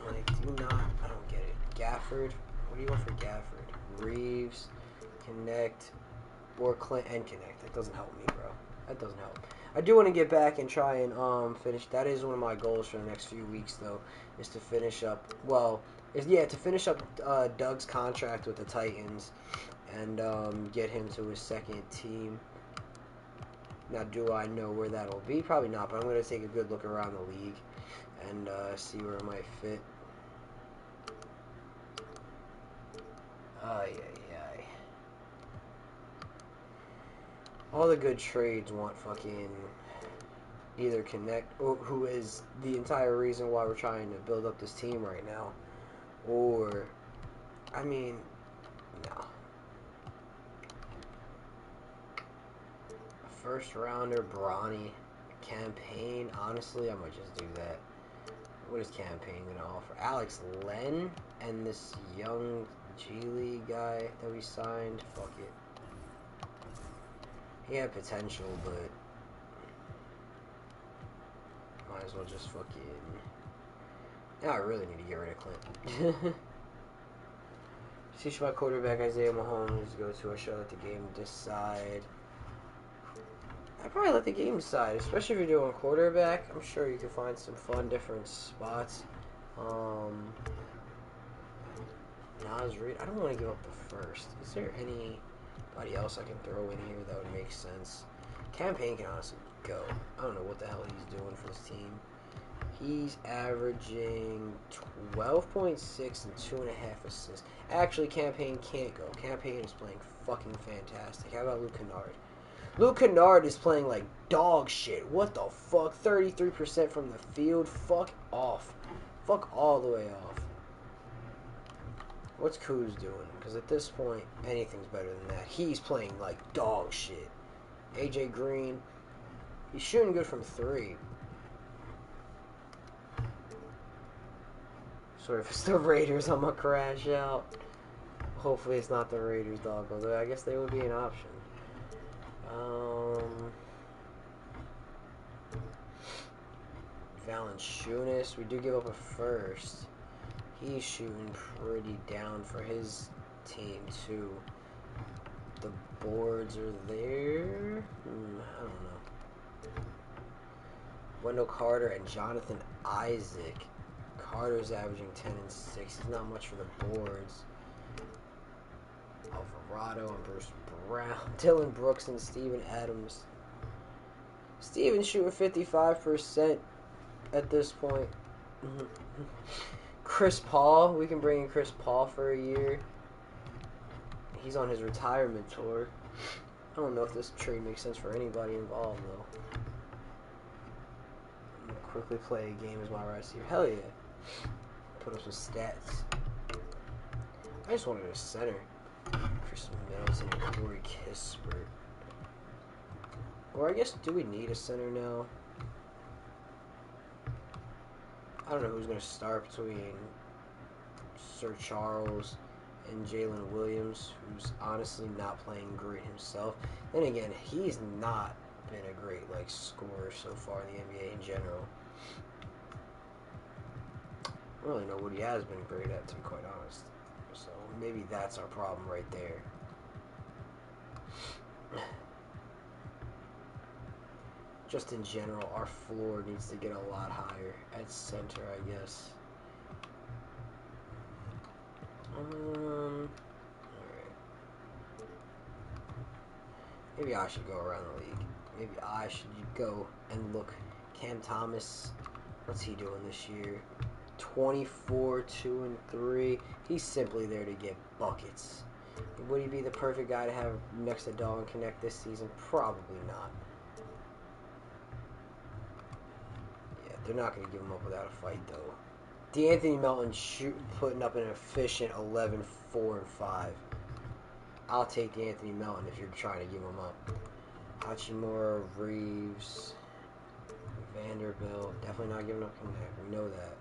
Like, I don't get it. Gafford? What do you want for Gafford? Reeves, Connect, or Clint and Connect. That doesn't help me, bro. That doesn't help. I do want to get back and try and finish. That is one of my goals for the next few weeks, though, is to finish up. Well, to finish up Doug's contract with the Titans and get him to his second team. Now, do I know where that'll be? Probably not, but I'm going to take a good look around the league and see where it might fit. Ay. All the good trades want fucking either Connect, who is the entire reason why we're trying to build up this team right now, or, I mean, no. First rounder, Bronny. Campaign, honestly, I might just do that. What is Campaign going to offer? Alex Len and this young G League guy that we signed. Fuck it. He had potential, but might as well just fucking... Now I really need to get rid of Clint. See my quarterback Isaiah Mahomes go to. I should let the game decide. I'd probably let the game decide, especially if you're doing quarterback. I'm sure you can find some fun, different spots. Nas Reed. I don't want to give up the first. Is there anybody else I can throw in here that would make sense? Campaign can honestly go. I don't know what the hell he's doing for this team. He's averaging 12.6 and 2.5 assists. Actually, Campaign can't go. Campaign is playing fucking fantastic. How about Luke Kennard? Luke Kennard is playing like dog shit. What the fuck? 33% from the field. Fuck off. Fuck all the way off. What's Kuz doing? Because at this point, anything's better than that. He's playing like dog shit. AJ Green, he's shooting good from 3. So if it's the Raiders, I'm gonna crash out. Hopefully it's not the Raiders, dog. Although I guess they would be an option. Valanciunas, we do give up a first. He's shooting pretty down for his team too. The boards are there. I don't know. Wendell Carter and Jonathan Isaac. Carter's averaging 10 and 6. He's not much for the boards. Alvarado and Bruce Brown. Dylan Brooks and Steven Adams. Steven's shooting 55% at this point. Chris Paul. We can bring in Chris Paul for a year. He's on his retirement tour. I don't know if this trade makes sense for anybody involved, though. I'm going to quickly play a game as my right receiver. Hell yeah. Put up some stats. I just wanted a center. Chris Middleton and Corey Kispert. Or I guess, do we need a center now? I don't know who's going to start between Sir Charles and Jalen Williams, who's honestly not playing great himself. Then again, he's not been a great scorer so far in the NBA in general. I don't really know what he has been great at, to be quite honest. So maybe that's our problem right there. Just in general, our floor needs to get a lot higher at center, I guess. Alright. Maybe I should go around the league. Maybe I should go and look. Cam Thomas, what's he doing this year? 24, 2 and 3. He's simply there to get buckets. Would he be the perfect guy to have next to Dalton Knetch this season? Probably not. Yeah, they're not going to give him up without a fight, though. DeAnthony Melton putting up an efficient 11, 4, and 5. I'll take DeAnthony Melton if you're trying to give him up. Hachimura, Reeves, Vanderbilt. Definitely not giving up Knetch. We know that.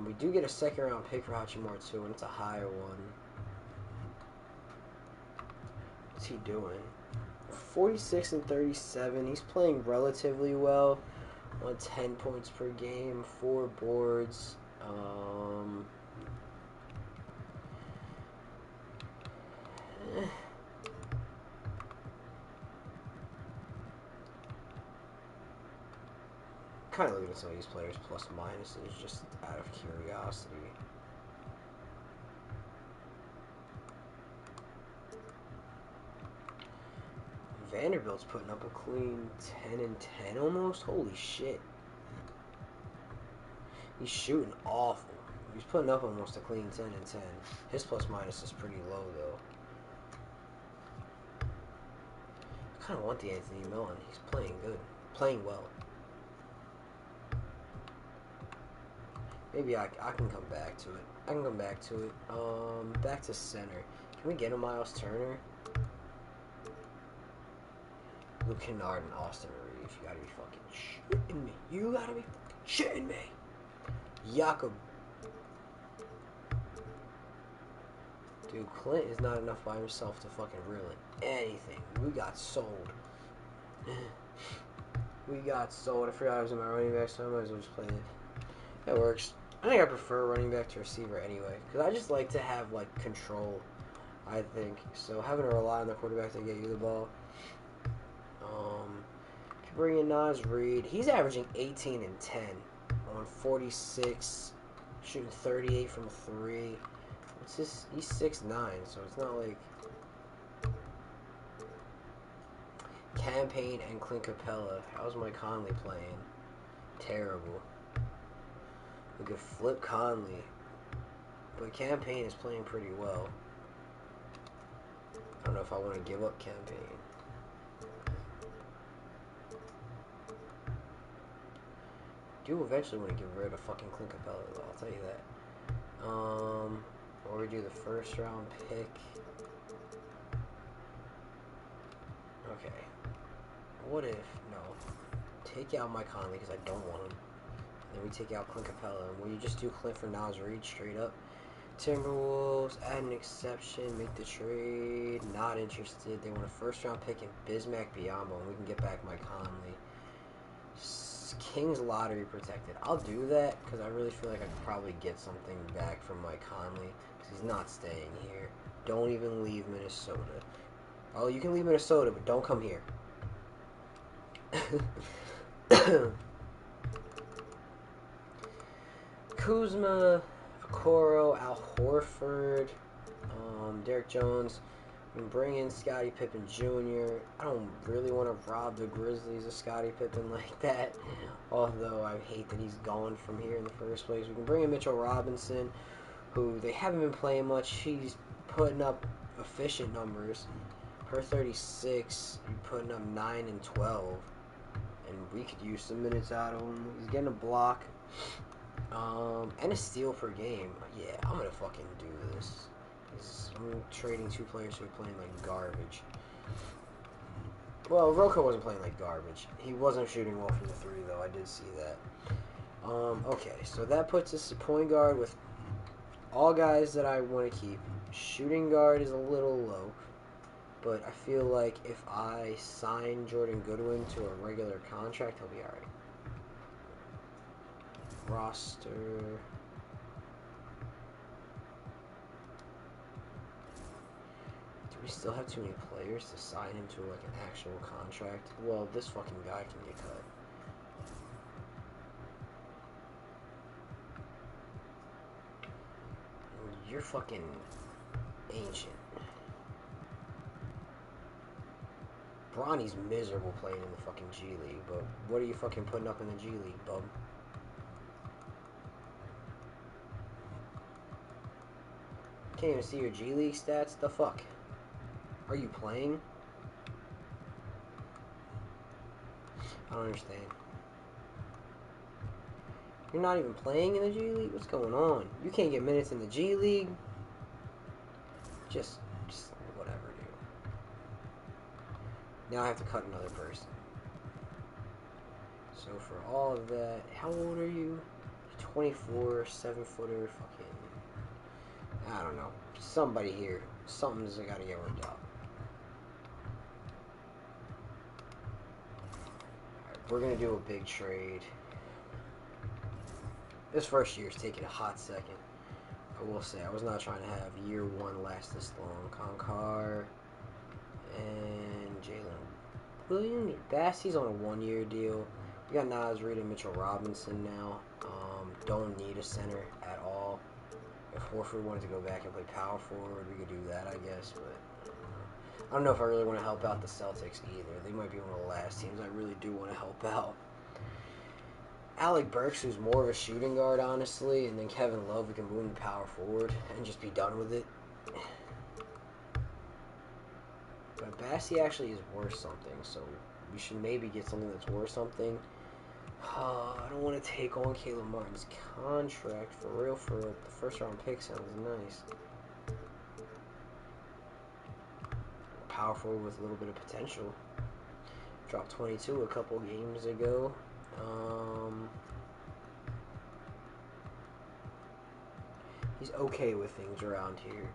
We do get a second round pick for Hachimura too, and it's a higher one. What's he doing? 46 and 37. He's playing relatively well. On 10 points per game, 4 boards. Kind of looking at some of these players plus minuses just out of curiosity. Vanderbilt's putting up a clean 10 and 10 almost. Holy shit. He's shooting awful. He's putting up almost a clean 10 and 10. His plus minus is pretty low though. I kind of want the Anthony Melton. He's playing good. Playing well. Maybe I can come back to it. I can come back to it. Back to center. Can we get a Miles Turner? Luke Kennard and Austin Reeves. You gotta be fucking shitting me. You gotta be fucking shitting me. Jakob. Dude, Clint is not enough by himself to fucking reel in anything. We got sold. We got sold. I forgot I was in my running back, so I might as well just play it. That works. I think I prefer running back to receiver anyway, because I just like to have, like, control, I think. So having to rely on the quarterback to get you the ball. If you bring in Nas Reed, he's averaging 18 and 10 on 46, shooting 38 from 3. What's this? He's 6'9", so it's not like... Campaign and Clint Capella. How's Mike Conley playing? Terrible. We could flip Conley, but Campaign is playing pretty well. I don't know if I want to give up Campaign. Do eventually want to get rid of fucking Clint Capella, though, I'll tell you that. Or we do the first round pick. Okay. What if, no, take out Mike Conley because I don't want him. And then we take out Clint Capella. And will you just do Clint for Nas Reed straight up? Timberwolves, add an exception, make the trade. Not interested. They want a first round pick and Bismack Biyombo, and we can get back Mike Conley. Kings lottery protected. I'll do that because I really feel like I could probably get something back from Mike Conley because he's not staying here. Don't even leave Minnesota. Oh, you can leave Minnesota, but don't come here. Kuzma, Okoro, Al Horford, Derek Jones. We can bring in Scottie Pippen Jr. I don't really want to rob the Grizzlies of Scottie Pippen like that, although I hate that he's gone from here in the first place. We can bring in Mitchell Robinson, who they haven't been playing much. He's putting up efficient numbers. Per 36, he's putting up 9 and 12. And we could use some minutes out of him. He's getting a block. And a steal per game. Yeah, I'm going to fucking do this. I'm trading 2 players who are playing like garbage. Well, Rocco wasn't playing like garbage. He wasn't shooting well from the 3, though. I did see that. Okay, so that puts us at point guard with all guys that I want to keep. Shooting guard is a little low. But I feel like if I sign Jordan Goodwin to a regular contract, he'll be alright. Roster. Do we still have too many players to sign him to like an actual contract? Well, this fucking guy can get cut. You're fucking ancient. Bronny's miserable playing in the fucking G League, but what are you fucking putting up in the G League, bub? Can't even see your G League stats? The fuck? Are you playing? I don't understand. You're not even playing in the G League? What's going on? You can't get minutes in the G League? Just whatever, dude. Now I have to cut another person. So for all of that, how old are you? 24, 7-footer, fucking... I don't know. Somebody here. Something's gotta get worked out. Alright, we're gonna do a big trade. This first year's taking a hot second. I will say, I was not trying to have year 1 last this long. Concar and Jalen Williams. Bassey's on a 1-year deal. We got Nas Reed and Mitchell Robinson now. Don't need a center at all. If Horford wanted to go back and play power forward, we could do that, I guess. But I don't know if I really want to help out the Celtics either. They might be one of the last teams I really do want to help out. Alec Burks, who's more of a shooting guard, honestly, and then Kevin Love, we can move him to power forward and just be done with it. But Bassey actually is worth something, so we should maybe get something that's worth something. I don't want to take on Caleb Martin's contract for real. The first round pick sounds nice. Power forward with a little bit of potential. Dropped 22 a couple games ago. He's okay with things around here.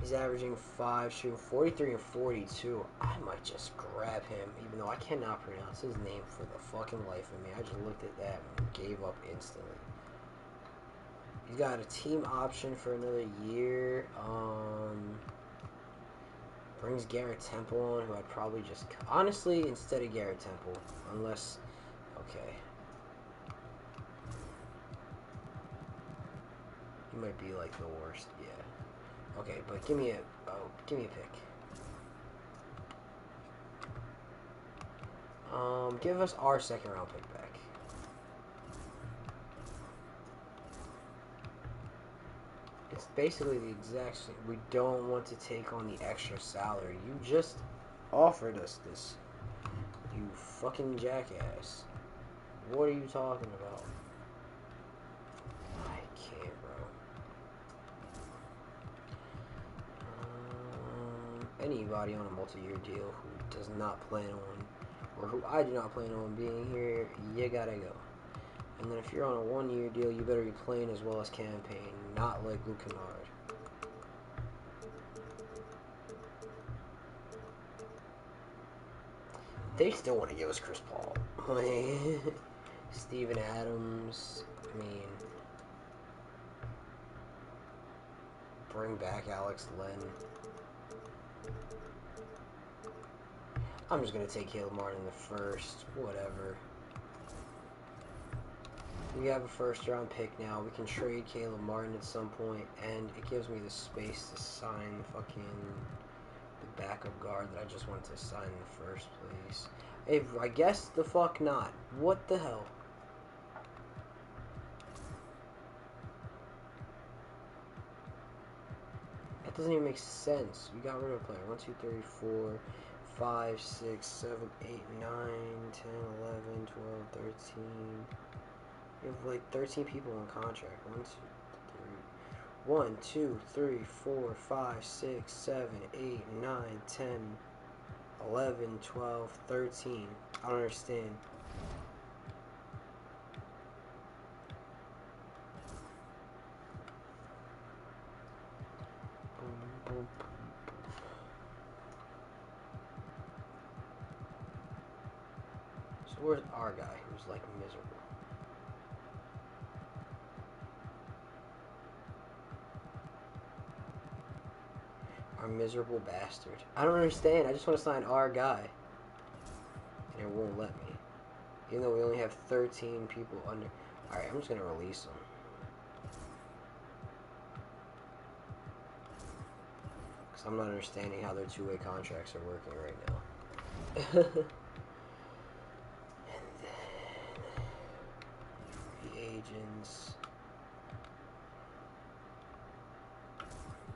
He's averaging 5, shooting 43 and 42. I might just grab him, even though I cannot pronounce his name for the fucking life of me. I just looked at that and gave up instantly. He's got a team option for another year. Brings Garrett Temple on, who I'd probably just... Honestly, instead of Garrett Temple. Unless... Okay. He might be, like, the worst. Yeah. Okay, but give me a... Oh, give me a pick. Give us our second round pick back. It's basically the exact same. We don't want to take on the extra salary. You just offered us this. You fucking jackass. What are you talking about? I can't, bro. Anybody on a multi-year deal who does not plan on, or who I do not plan on being here, you gotta go. And then if you're on a one-year deal, you better be playing as well as campaign, not like Luke Kennard. They still want to give us Chris Paul. Steven Adams. I mean, bring back Alex Len. I'm just going to take Caleb Martin in the first. Whatever. We have a first-round pick now. We can trade Caleb Martin at some point, and it gives me the space to sign the backup guard that I just wanted to sign in the first place. If I guess the fuck not. What the hell? That doesn't even make sense. We got rid of a player. 1, 2, 3, 4, 5, 6, 7, 8, 9, 10, 11, 12, 13. We have like 13 people on contract. 1, 2, 3, 4, 5, 6, 7, 8, 9, 10, 11, 12, 13. I don't understand. So where's our guy who's like miserable? Our miserable bastard. I don't understand. I just want to sign our guy. And it won't let me. Even though we only have 13 people under. Alright, I'm just going to release them. Because I'm not understanding how their two-way contracts are working right now. And then... free agents...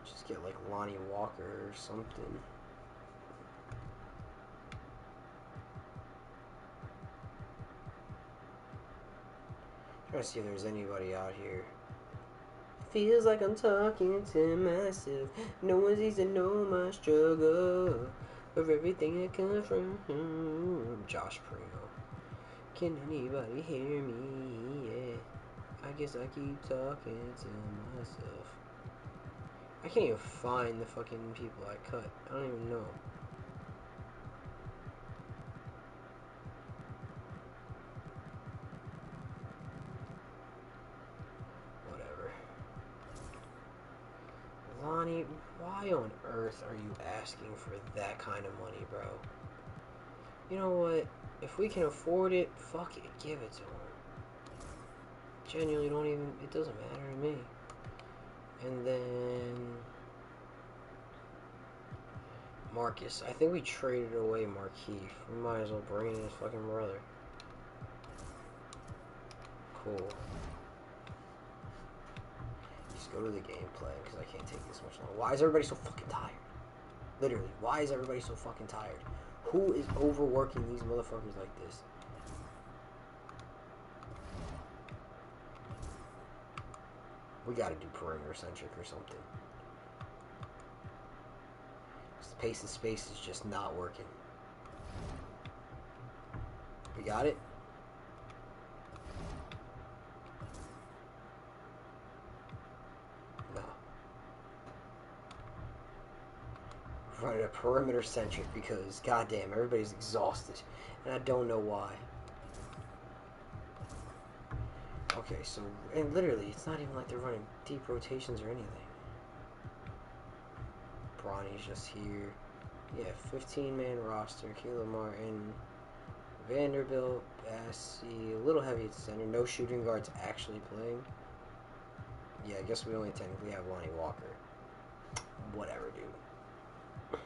Just get like Lonnie Walker or something. Trying to see if there's anybody out here. Feels like I'm talking to myself. No one seems to know my struggle of everything that comes from Josh Primo. Can anybody hear me? Yeah. I guess I keep talking to myself. I can't even find the fucking people I cut. I don't even know. Lonnie, why on earth are you asking for that kind of money, bro? You know what? If we can afford it, fuck it, give it to him. Genuinely don't even, it doesn't matter to me. And then... Marcus. I think we traded away Markeith. We might as well bring in his fucking brother. Cool. Just go to the gameplay, because I can't take this much longer. Why is everybody so fucking tired? Literally, why is everybody so fucking tired? Who is overworking these motherfuckers like this? We gotta do perimeter-centric or something. The pace and space is just not working. We got it. No. Running a perimeter centric because, goddamn, everybody's exhausted. And I don't know why. Okay, so, and literally, it's not even like they're running deep rotations or anything. Bronny's just here. Yeah, 15-man roster. Caleb Martin, Vanderbilt, Bassey, a little heavy at center. No shooting guards actually playing. Yeah, I guess we only technically have Lonnie Walker. Whatever, dude.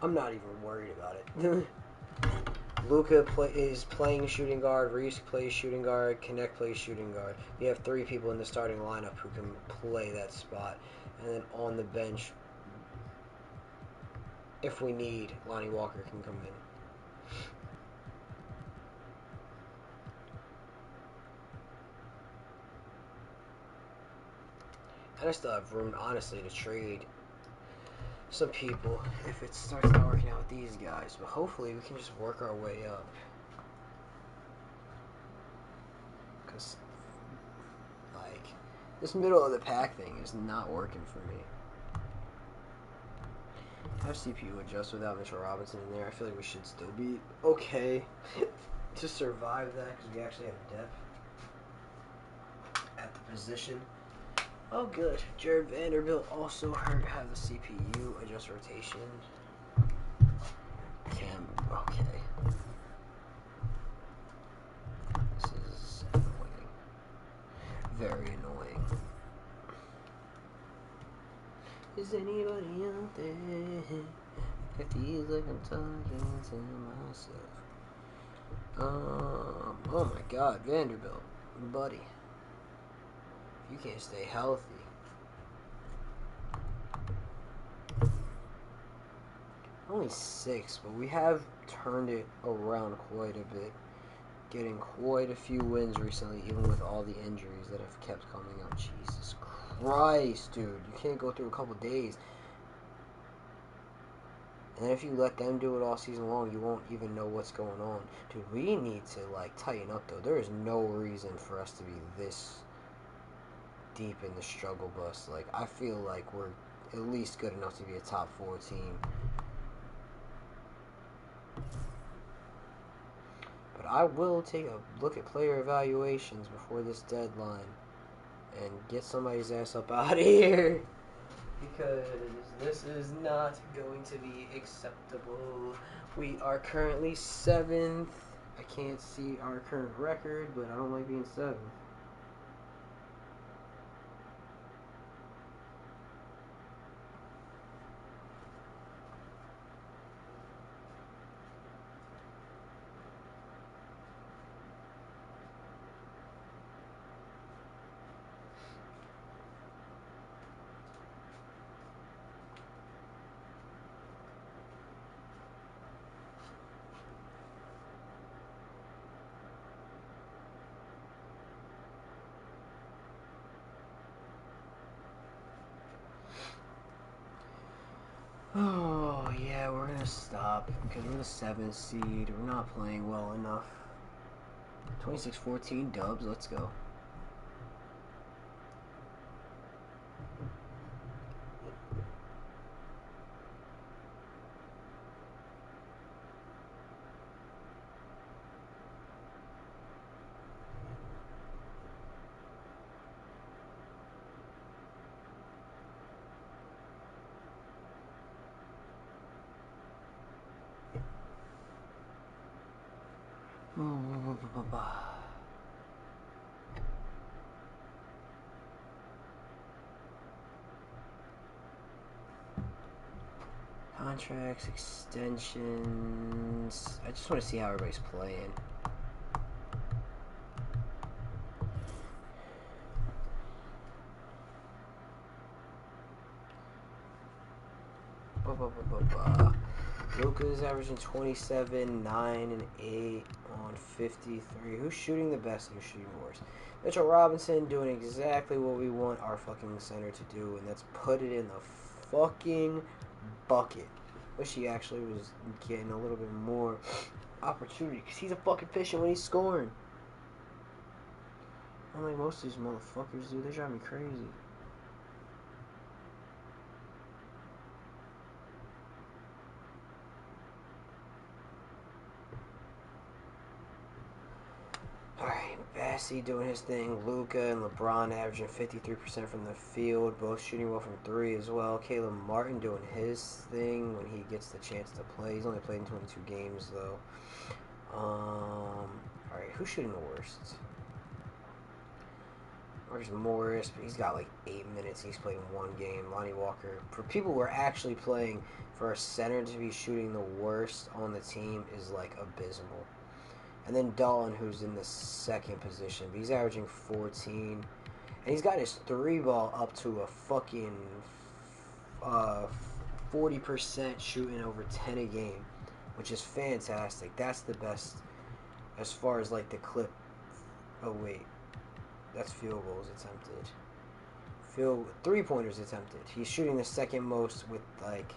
I'm not even worried about it. Luka is playing shooting guard. Reese plays shooting guard. Connect plays shooting guard. We have 3 people in the starting lineup who can play that spot. And then on the bench, if we need, Lonnie Walker can come in. And I still have room, honestly, to trade some people if it starts not working out with these guys. But hopefully we can just work our way up. Because, like, this middle of the pack thing is not working for me. I have CPU adjust without Mitchell Robinson in there. I feel like we should still be okay to survive that because we actually have depth at the position. Oh, good. Jared Vanderbilt also hurt. Have the CPU adjust rotation. Cam, okay. This is annoying. Very annoying. Is anybody out there? It feels like I'm talking to myself. Oh my God, Vanderbilt, buddy. You can't stay healthy. Only 6, but we have turned it around quite a bit. Getting quite a few wins recently, even with all the injuries that have kept coming up. Jesus Christ, dude. You can't go through a couple days. And then if you let them do it all season long, you won't even know what's going on. Dude, we need to, like, tighten up, though. There is no reason for us to be this deep in the struggle bus. Like, I feel like we're at least good enough to be a top 4 team. But I will take a look at player evaluations before this deadline and get somebody's ass up out of here. Because this is not going to be acceptable. We are currently 7th. I can't see our current record, but I don't like being 7th. Oh, yeah, we're going to stop because we're the 7th seed. We're not playing well enough. 26-14 dubs, let's go. Contracts, extensions. I just want to see how everybody's playing. Luka's averaging 27, 9, and 8 on 53. Who's shooting the best and who's shooting worse? Mitchell Robinson doing exactly what we want our fucking center to do, and that's put it in the fucking bucket. Wish he actually was getting a little bit more opportunity because he's a fucking efficient when he's scoring. Unlike most of these motherfuckers, dude, they drive me crazy. Alright, Bassie doing his thing. Luka and LeBron averaging 53% from the field, both shooting well from 3 as well. Caleb Martin doing his thing when he gets the chance to play. He's only played in 22 games, though. Alright, who's shooting the worst? Marcus Morris, but he's got like 8 minutes. He's played in 1 game. Lonnie Walker. For people who are actually playing, for a center to be shooting the worst on the team is like abysmal. And then Dalton, who's in the 2nd position, but he's averaging 14. And he's got his 3 ball up to a fucking 40% shooting over 10 a game, which is fantastic. That's the best as far as like the clip. Oh, wait. That's field goals attempted. 3-pointers attempted. He's shooting the 2nd most with, like,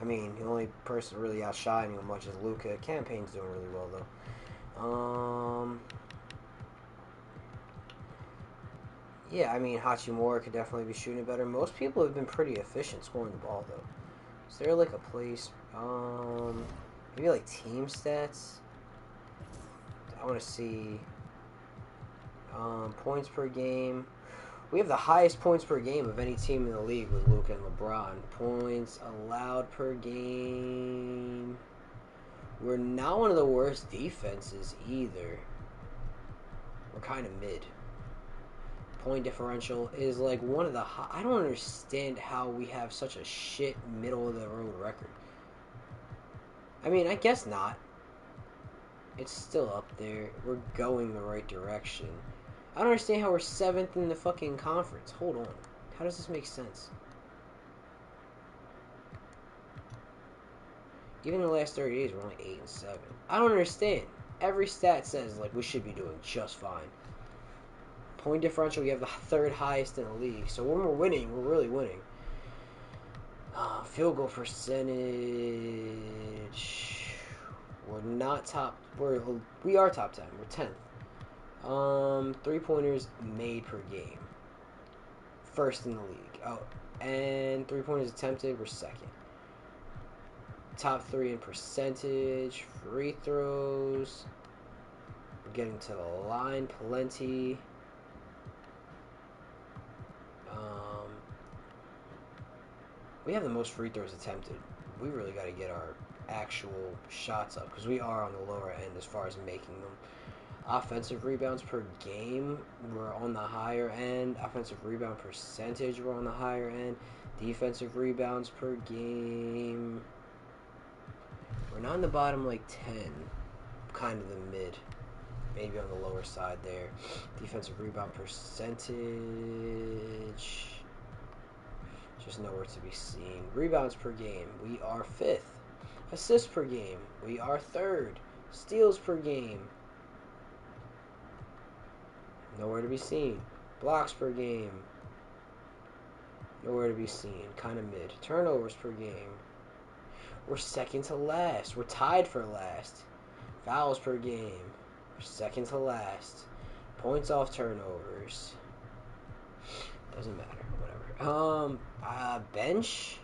I mean, the only person really outshining him much is Luka. Campaign's doing really well, though. Yeah, I mean, Hachimura could definitely be shooting better. Most people have been pretty efficient scoring the ball, though. Is there, like, a place, maybe, like, team stats? I want to see, points per game. We have the highest points per game of any team in the league with Luka and LeBron. Points allowed per game. We're not one of the worst defenses either. We're kind of mid. Point differential is like one of the high. I don't understand how we have such a shit middle of the road record. I mean, I guess not. It's still up there. We're going the right direction. I don't understand how we're 7th in the fucking conference. Hold on. How does this make sense? Even in the last 30 days, we're only 8 and 7. I don't understand. Every stat says like we should be doing just fine. Point differential, we have the 3rd highest in the league. So when we're winning, we're really winning. Field goal percentage. We're not top. We are top 10. We're 10th. 3-pointers made per game. 1st in the league. Oh, and 3-pointers attempted, we're 2nd. Top 3 in percentage. Free throws. We're getting to the line plenty. We have the most free throws attempted. We really got to get our actual shots up because we are on the lower end as far as making them. Offensive rebounds per game, we're on the higher end. Offensive rebound percentage, we're on the higher end. Defensive rebounds per game, we're not in the bottom like 10, kind of the mid, maybe on the lower side there. Defensive rebound percentage, just nowhere to be seen. Rebounds per game, we are 5th. Assists per game, we are 3rd. Steals per game, nowhere to be seen. Blocks per game, nowhere to be seen. Kind of mid. Turnovers per game, we're 2nd to last. We're tied for last. Fouls per game, we're 2nd to last. Points off turnovers, doesn't matter. Whatever. Bench,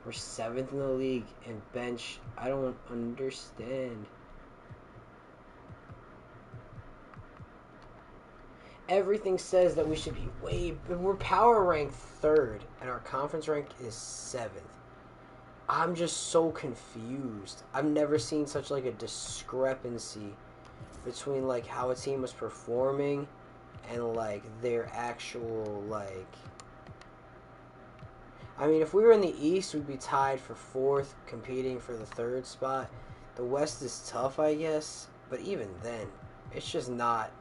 we're 7th in the league. And bench, I don't understand. Everything says that we should be we're power ranked 3rd, and our conference rank is 7th. I'm just so confused. I've never seen such like a discrepancy between like how a team was performing and like their actual like. I mean, if we were in the East, we'd be tied for 4th, competing for the 3rd spot. The West is tough, I guess, but even then, it's just not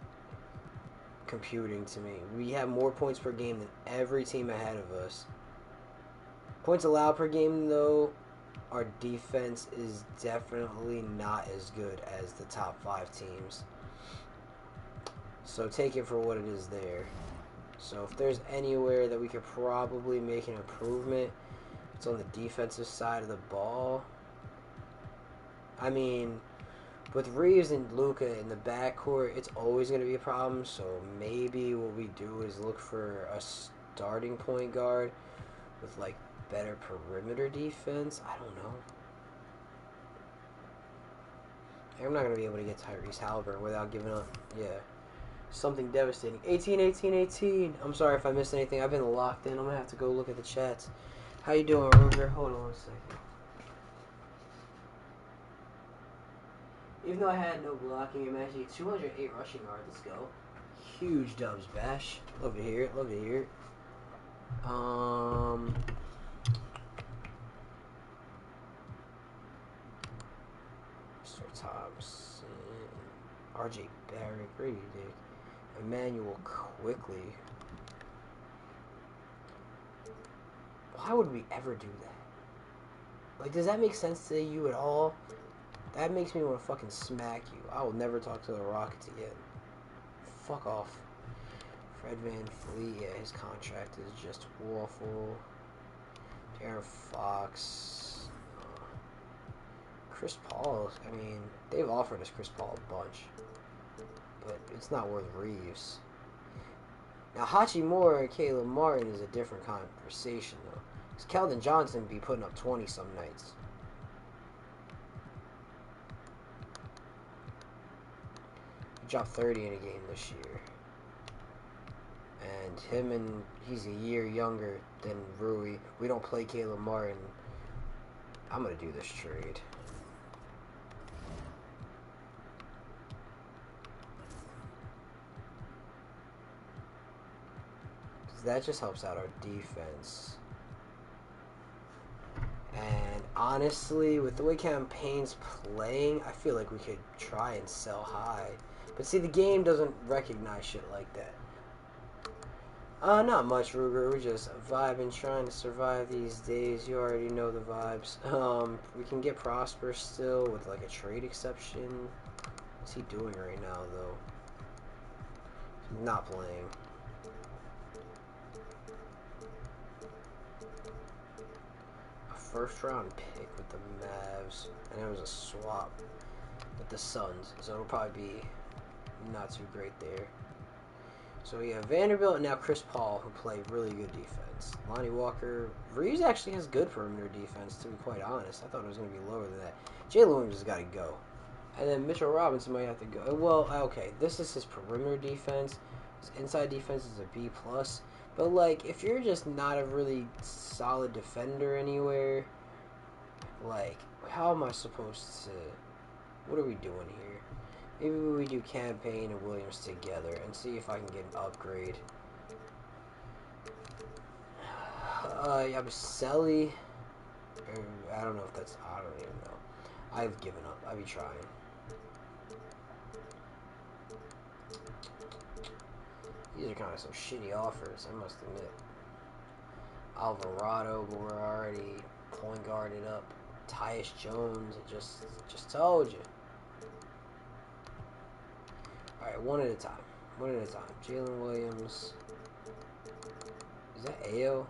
computing to me. We have more points per game than every team ahead of us. Points allowed per game, though, our defense is definitely not as good as the top 5 teams. So take it for what it is there. So if there's anywhere that we could probably make an improvement, it's on the defensive side of the ball. I mean, with Reeves and Luka in the backcourt, it's always going to be a problem. So maybe what we do is look for a starting point guard with like better perimeter defense. I don't know. I'm not going to be able to get Tyrese Halliburton without giving up. Yeah. Something devastating. 18, 18, 18. I'm sorry if I missed anything. I've been locked in. I'm going to have to go look at the chats. How you doing, Ruger? Hold on a second. Even though I had no blocking, I'm actually 208 rushing yards. Let's go. Huge dubs, Bash. Love to hear it. Love to hear it. Mr. Thompson. RJ Barrett. Brady Dick. Emmanuel Quickly. Why would we ever do that? Like, does that make sense to you at all? That makes me want to fucking smack you. I will never talk to the Rockets again. Fuck off. Fred Van Fleet, yeah, his contract is just awful. Darren Fox. Chris Paul, I mean, they've offered us Chris Paul a bunch. But it's not worth Reeves. Now, Hachimura and Caleb Martin is a different conversation, though. Because Keldon Johnson be putting up 20 some nights. He dropped 30 in a game this year. And he's a year younger than Rui. We don't play Caleb Martin. I'm going to do this trade. Because that just helps out our defense. And honestly, with the way campaign's playing, I feel like we could try and sell high. But see, the game doesn't recognize shit like that. Not much, Ruger. We're just vibing, trying to survive these days. You already know the vibes. We can get Prosper still with like a trade exception. What's he doing right now, though? He's not playing. A first-round pick with the Mavs, and it was a swap with the Suns, so it'll probably be not too great there. So yeah, Vanderbilt and now Chris Paul, who play really good defense. Lonnie Walker. Reeves actually has good perimeter defense, to be quite honest. I thought it was going to be lower than that. Jalen Williams has got to go. And then Mitchell Robinson might have to go. Well, okay, this is his perimeter defense. His inside defense is a B+. But, like, if you're just not a really solid defender anywhere, like, how am I supposed to... What are we doing here? Maybe we do Campaign and Williams together and see if I can get an upgrade. Yabusele. I don't know if that's... I don't even know. I've given up. I'll be trying. These are kind of some shitty offers, I must admit. Alvarado, but we're already point guarded up. Tyus Jones, I just told you. Alright, one at a time. One at a time. Jalen Williams. Is that Ayo?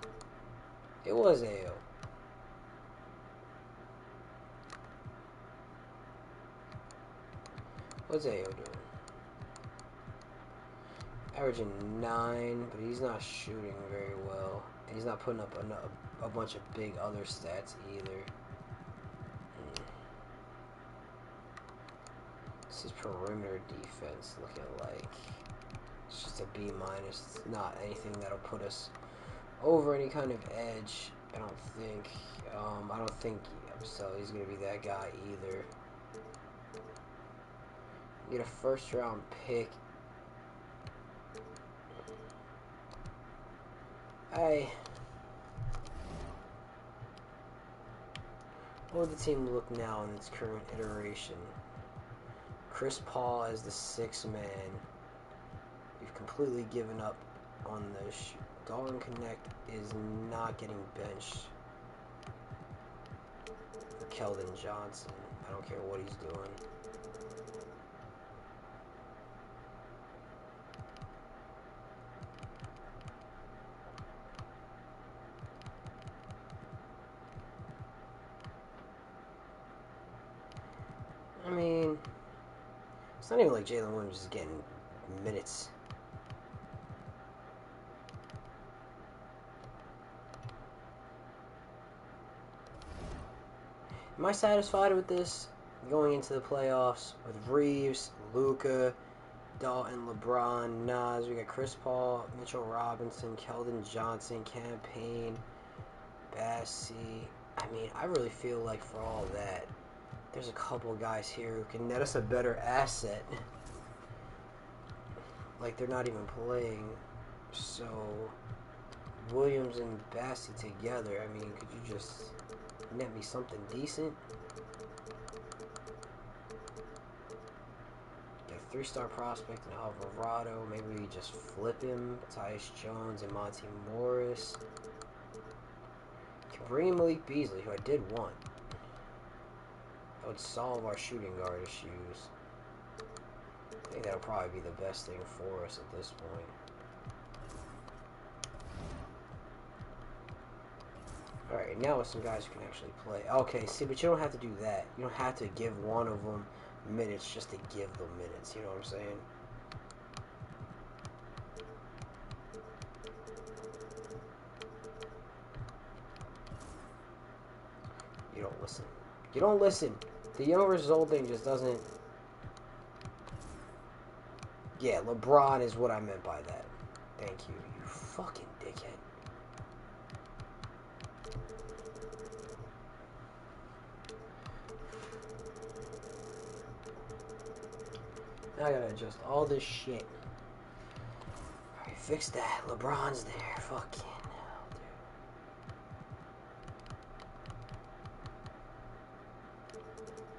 It was Ayo. What's Ayo doing? Averaging 9, but he's not shooting very well. And he's not putting up a bunch of big other stats either. This is perimeter defense looking like. It's just a B-. It's not anything that'll put us over any kind of edge. I don't think. I don't think Yabusele's going to be that guy either. Get a first-round pick. What would the team look now in its current iteration? Chris Paul as the 6th man. We've completely given up on this. Dalton Knetch is not getting benched for Keldon Johnson. I don't care what he's doing. not even like Jalen Williams is getting minutes. Am I satisfied with this going into the playoffs with Reeves, Luka, Dalton, LeBron, Nas? We got Chris Paul, Mitchell Robinson, Keldon Johnson, Cam Payne, Bassie. I mean, I really feel like for all that, there's a couple guys here who can net us a better asset. Like, they're not even playing. So, Williams and Bassie together, I mean, could you just net me something decent? Get a 3-star prospect in Alvarado. Maybe we just flip him. Tyus Jones and Monty Morris. Can bring in Malik Beasley, who I did want. That would solve our shooting guard issues. I think that'll probably be the best thing for us at this point. Alright, now with some guys who can actually play. Okay, see, but you don't have to do that. You don't have to give one of them minutes just to give them minutes. You know what I'm saying? You don't listen. You don't listen. The young result thing just doesn't... Yeah, LeBron is what I meant by that. Thank you, you fucking dickhead. Now I gotta adjust all this shit. Alright, fix that. LeBron's there. Fucking hell, dude.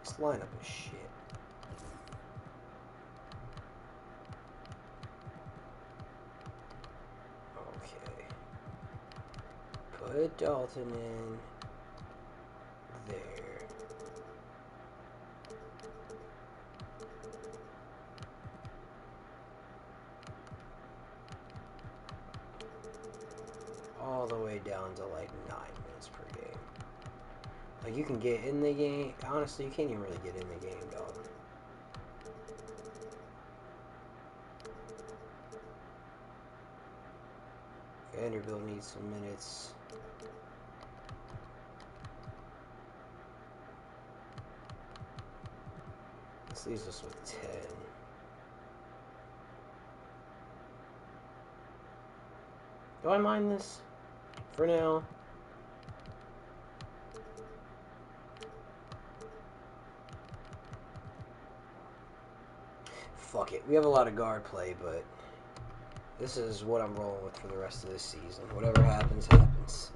This lineup is shit. Okay. Put Dalton in there. All the way down to like 9 minutes per game. Like, you can get in the game. Honestly, you can't even really get in the game, dog. Vanderbilt needs some minutes. This leaves us with 10. Do I mind this? For now. Fuck it. We have a lot of guard play, but this is what I'm rolling with for the rest of this season. Whatever happens, happens.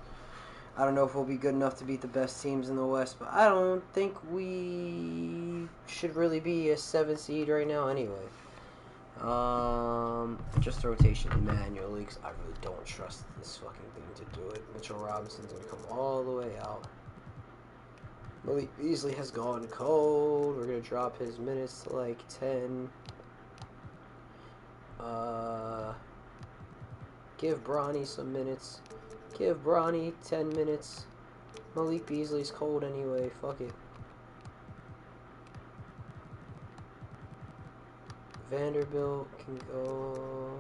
I don't know if we'll be good enough to beat the best teams in the West, but I don't think we should really be a 7 seed right now anyway. Just rotation manually, because I really don't trust this fucking thing to do it. Mitchell Robinson's going to come all the way out. Malik Beasley has gone cold. We're going to drop his minutes to like 10. Give Bronny some minutes. Give Bronny 10 minutes. Malik Beasley's cold anyway. Fuck it. Vanderbilt can go.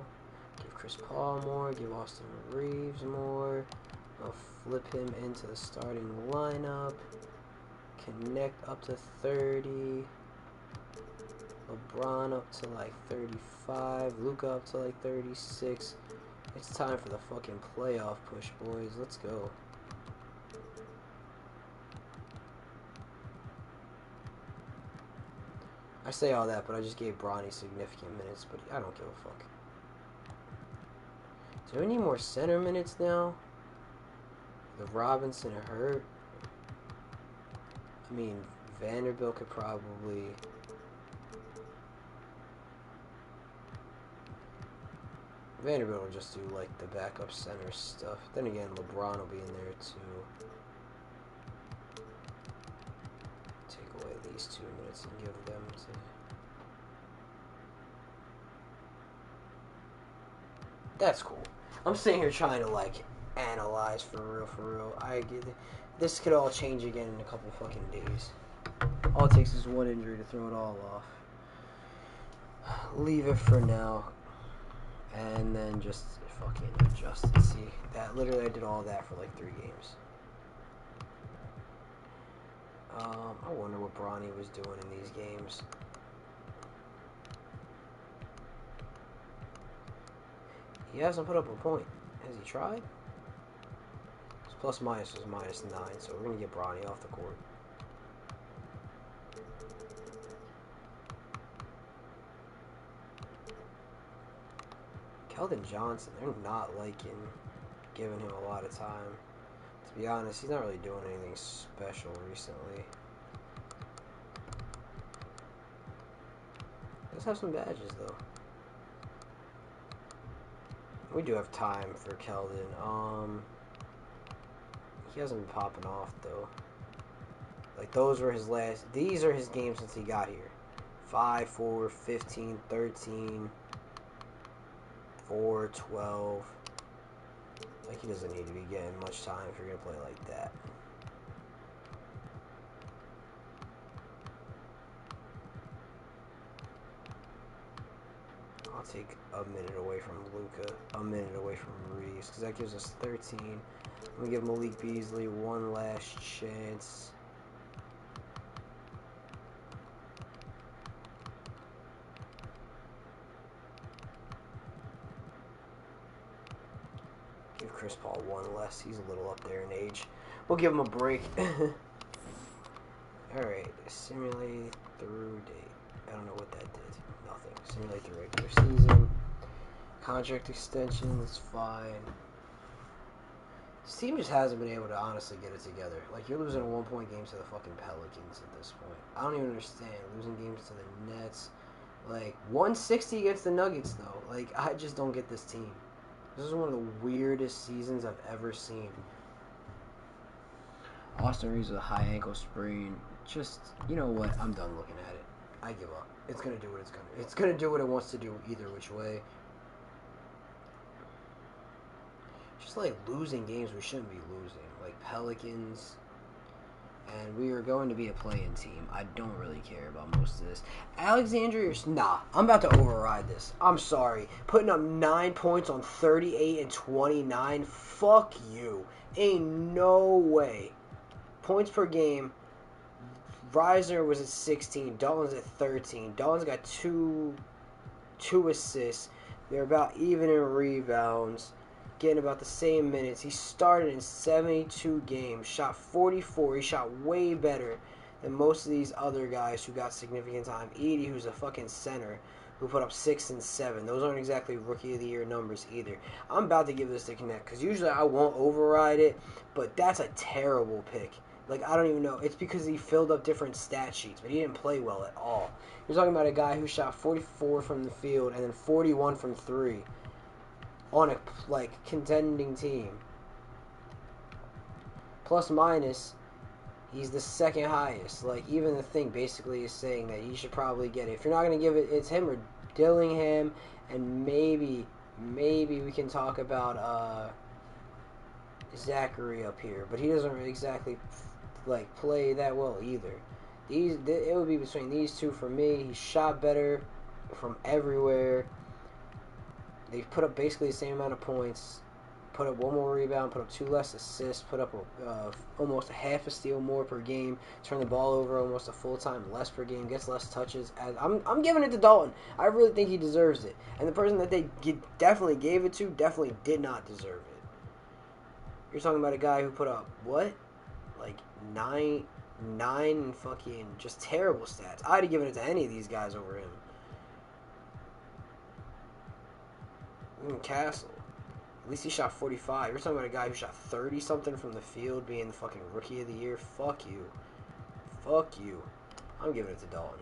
Give Chris Paul more. Give Austin Reeves more. I'll flip him into the starting lineup. Connect up to 30. LeBron up to like 35. Luka up to like 36. It's time for the fucking playoff push, boys. Let's go. I say all that, but I just gave Bronny significant minutes, but I don't give a fuck. Do we need more center minutes now? The Robinson hurt. I mean, Vanderbilt could probably... Vanderbilt will just do, like, the backup center stuff. Then again, LeBron will be in there, too. Take away these 2 minutes and give them to... That's cool. I'm sitting here trying to, like, analyze for real. I get it. This could all change again in a couple fucking days. All it takes is one injury to throw it all off. leave it for now, and then just fucking adjust it. See, that literally I did all that for like 3 games. I wonder what Bronny was doing in these games. He hasn't put up a point. Has he tried? His plus minus was -9, so we're gonna get Bronny off the court. Keldon Johnson, they're not liking giving him a lot of time. To be honest, he's not really doing anything special recently. Let's have some badges though. We do have time for Keldon. He hasn't been popping off though. Like those were his last. These are his games since he got here. 5, 4, 15, 13, 4, 12. Like he doesn't need to be getting much time if you're gonna play like that. I'll take a minute away from Luka, a minute away from Reeves, because that gives us 13. We give Malik Beasley one last chance. Give Chris Paul one less. He's a little up there in age. We'll give him a break. Alright, simulate through date. I don't know what that did. Nothing. Simulate the regular season. Contract extension is fine. This team just hasn't been able to honestly get it together. Like, you're losing a 1-point game to the fucking Pelicans at this point. I don't even understand. Losing games to the Nets. Like, 160 against the Nuggets, though. Like, I just don't get this team. This is one of the weirdest seasons I've ever seen. Austin Reeves with a high ankle sprain. Just, you know what? I'm done looking at it. I give up. It's gonna do what it's gonna. It's gonna do what it wants to do either which way. Just like losing games we shouldn't be losing, like Pelicans. And we are going to be a play-in team. I don't really care about most of this. Alexandria, nah. I'm about to override this. I'm sorry. Putting up 9 points on 38 and 29. Fuck you. Ain't no way. Points per game. Reisner was at 16. Dalton's at 13. Dalton's got two assists. They're about even in rebounds. Getting about the same minutes. He started in 72 games, shot 44. He shot way better than most of these other guys who got significant time. Edey, who's a fucking center, who put up 6 and 7. Those aren't exactly Rookie of the Year numbers either. I'm about to give this to Connect because usually I won't override it, but that's a terrible pick. Like, I don't even know. It's because he filled up different stat sheets, but he didn't play well at all. You're talking about a guy who shot 44 from the field and then 41 from 3. On a contending team. Plus minus, he's the second highest. Like, even the thing basically is saying that he should probably get it. If you're not gonna give it, it's him or Dillingham, and maybe we can talk about Zachary up here, but he doesn't really exactly play that well either. It would be between these two for me. He shot better from everywhere. They put up basically the same amount of points, put up 1 more rebound, put up 2 less assists, put up almost a half a steal more per game, turn the ball over almost a full time less per game, gets less touches. I'm giving it to Dalton. I really think he deserves it. And the person that they definitely gave it to definitely did not deserve it. You're talking about a guy who put up, what? Like, 9 fucking just terrible stats. I'd have given it to any of these guys over him. Castle. At least he shot 45. You're talking about a guy who shot 30-something from the field being the fucking Rookie of the Year. Fuck you. Fuck you. I'm giving it to Dalton.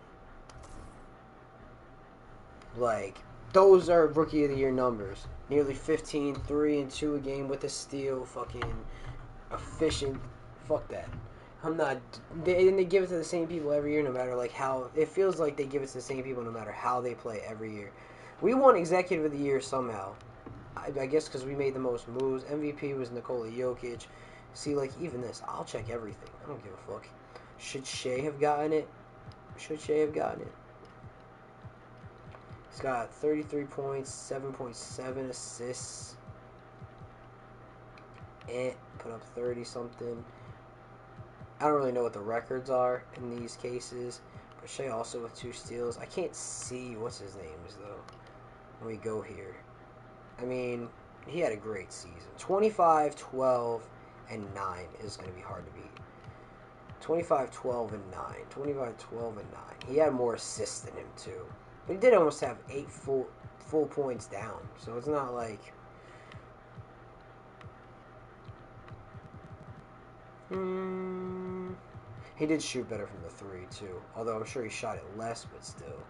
Like, those are Rookie of the Year numbers. Nearly 15, 3 and 2 a game with a steal. Fucking efficient. Fuck that. I'm not. They give it to the same people every year, no matter how. It feels like they give it to the same people no matter how they play every year. We won Executive of the Year somehow. I guess because we made the most moves. MVP was Nikola Jokic. See, even this, I'll check everything. I don't give a fuck. Should Shea have gotten it? He's got 33 points, 7.7 assists, and put up 30 something. I don't really know what the records are in these cases, but Shea also with 2 steals. I can't see what's his name is though. When we go here, I mean, he had a great season. 25, 12, and 9 is going to be hard to beat. 25, 12, and 9. 25, 12, and 9. He had more assists than him too, but he did almost have 8 full points down. So it's not like. He did shoot better from the 3 too, although I'm sure he shot it less, but still.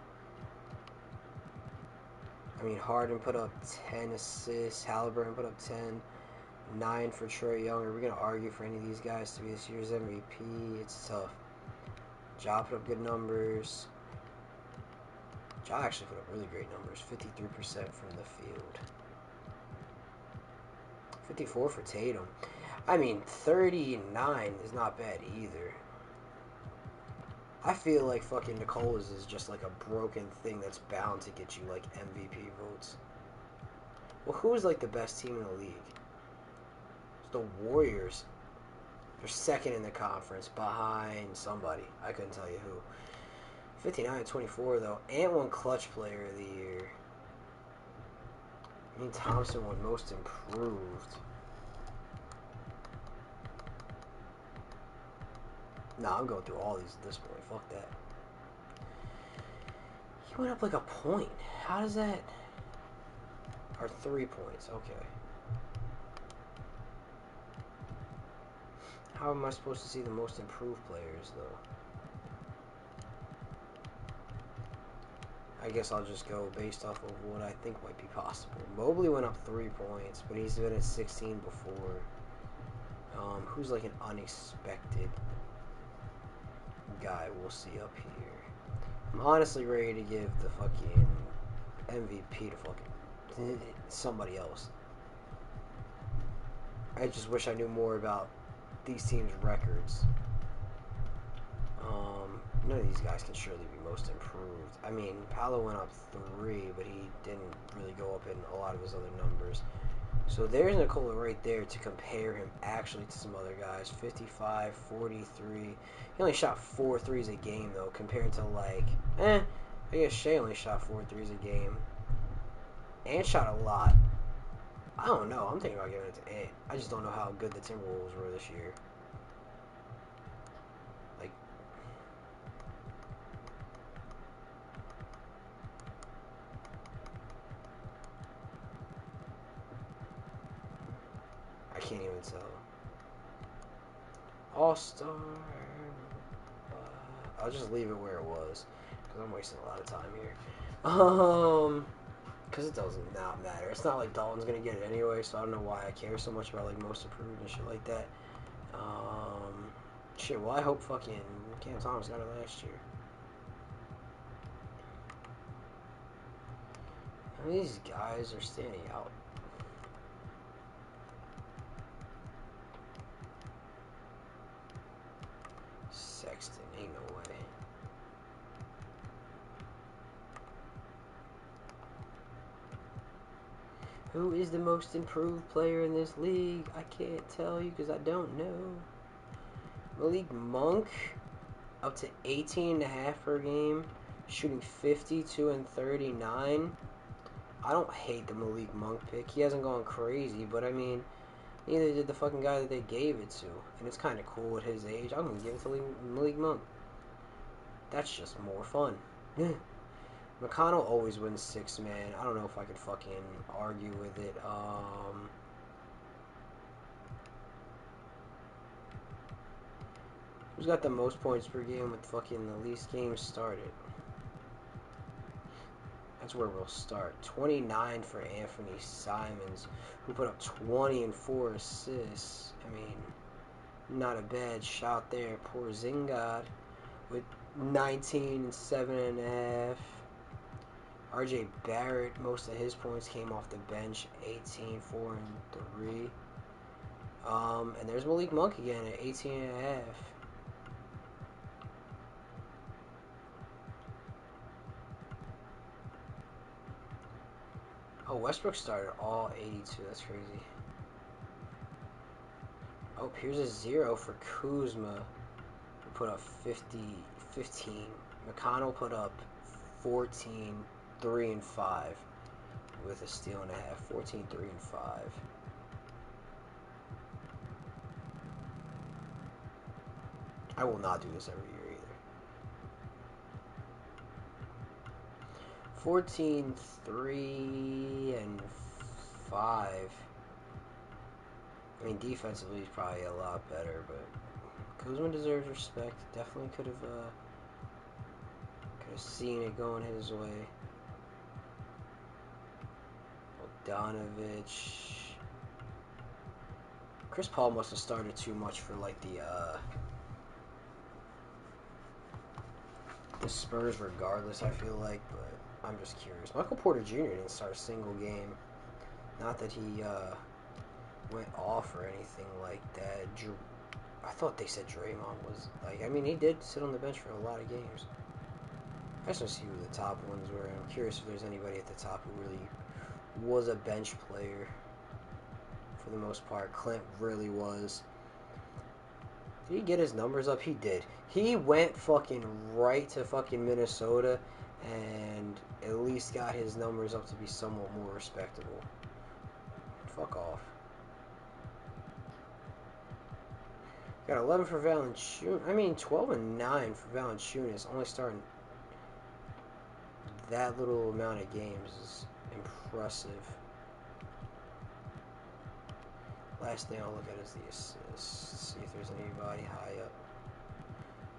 I mean, Harden put up 10 assists, Halliburton put up 10, 9 for Trae Young. Are we going to argue for any of these guys to be this year's MVP? It's tough. Ja put up good numbers. Ja actually put up really great numbers, 53% from the field. 54 for Tatum. I mean, 39 is not bad either. I feel like fucking Nicola's is just like a broken thing that's bound to get you like MVP votes. Well, who's like the best team in the league? It's the Warriors. They're second in the conference behind somebody. I couldn't tell you who. 59-24 though. Ant won Clutch Player of the Year. I mean, Thompson won Most Improved. Nah, I'm going through all these at this point. Fuck that. He went up like a point. How does that... Or 3 points. Okay. How am I supposed to see the most improved players, though? I guess I'll just go based off of what I think might be possible. Mobley went up 3 points, but he's been at 16 before. Who's like an unexpected guy we'll see up here? I'm honestly ready to give the fucking MVP to fucking somebody else. I just wish I knew more about these teams' records. None of these guys can surely be most improved. I mean, Paolo went up 3, but he didn't really go up in a lot of his other numbers. So there's Nikola right there to compare him actually to some other guys. 55, 43. He only shot 4 threes a game, though, compared to, like, I guess Shea only shot 4 threes a game. Ant shot a lot. I don't know. I'm thinking about giving it to Ant. I just don't know how good the Timberwolves were this year. Like, I can't even tell. All-Star. I'll just leave it where it was, because I'm wasting a lot of time here. Because it doesn't not matter. It's not like Dalton's going to get it anyway, so I don't know why I care so much about, like, most improved and shit like that. Shit, well, I hope fucking Cam Thomas got it last year. I mean, these guys are standing out. Sexton, ain't no way. Who is the most improved player in this league? I can't tell you because I don't know. Malik Monk, up to 18.5 per game, shooting 52 and 39. I don't hate the Malik Monk pick. He hasn't gone crazy, but I mean, neither did the fucking guy that they gave it to. And it's kind of cool at his age. I'm going to give it to Malik Monk. That's just more fun. McConnell always wins 6 man. I don't know if I could fucking argue with it. Who's got the most points per game with fucking the least games started? That's where we'll start. 29 for Anthony Simons, who put up 20 and 4 assists. I mean, not a bad shot there. Poor Zingard with 19 and 7.5. RJ Barrett, most of his points came off the bench. 18, 4, and 3. And there's Malik Monk again at 18.5. Oh, Westbrook started all 82. That's crazy. Oh, here's a 0 for Kuzma, who put up 15. McConnell put up 14, 3 and 5 with a steal and a half. 14, 3 and 5. I will not do this every year either. 14, 3 and 5. I mean, defensively, he's probably a lot better, but Kuzma deserves respect. Definitely could have seen it going his way. Bogdanovich. Chris Paul must have started too much for like the Spurs, regardless. I feel like, but I'm just curious. Michael Porter Jr. didn't start a single game. Not that he went off or anything like that. I thought they said Draymond was like. I mean, he did sit on the bench for a lot of games. I just want to see who the top ones were. I'm curious if there's anybody at the top who really was a bench player for the most part. Clint really was. Did he get his numbers up? He did. He went fucking right to fucking Minnesota and at least got his numbers up to be somewhat more respectable. Fuck off. Got 11 for Valanciunas. I mean, 12 and 9 for Valanciunas. Only starting that little amount of games is impressive. Last thing I'll look at is the assists. See if there's anybody high up.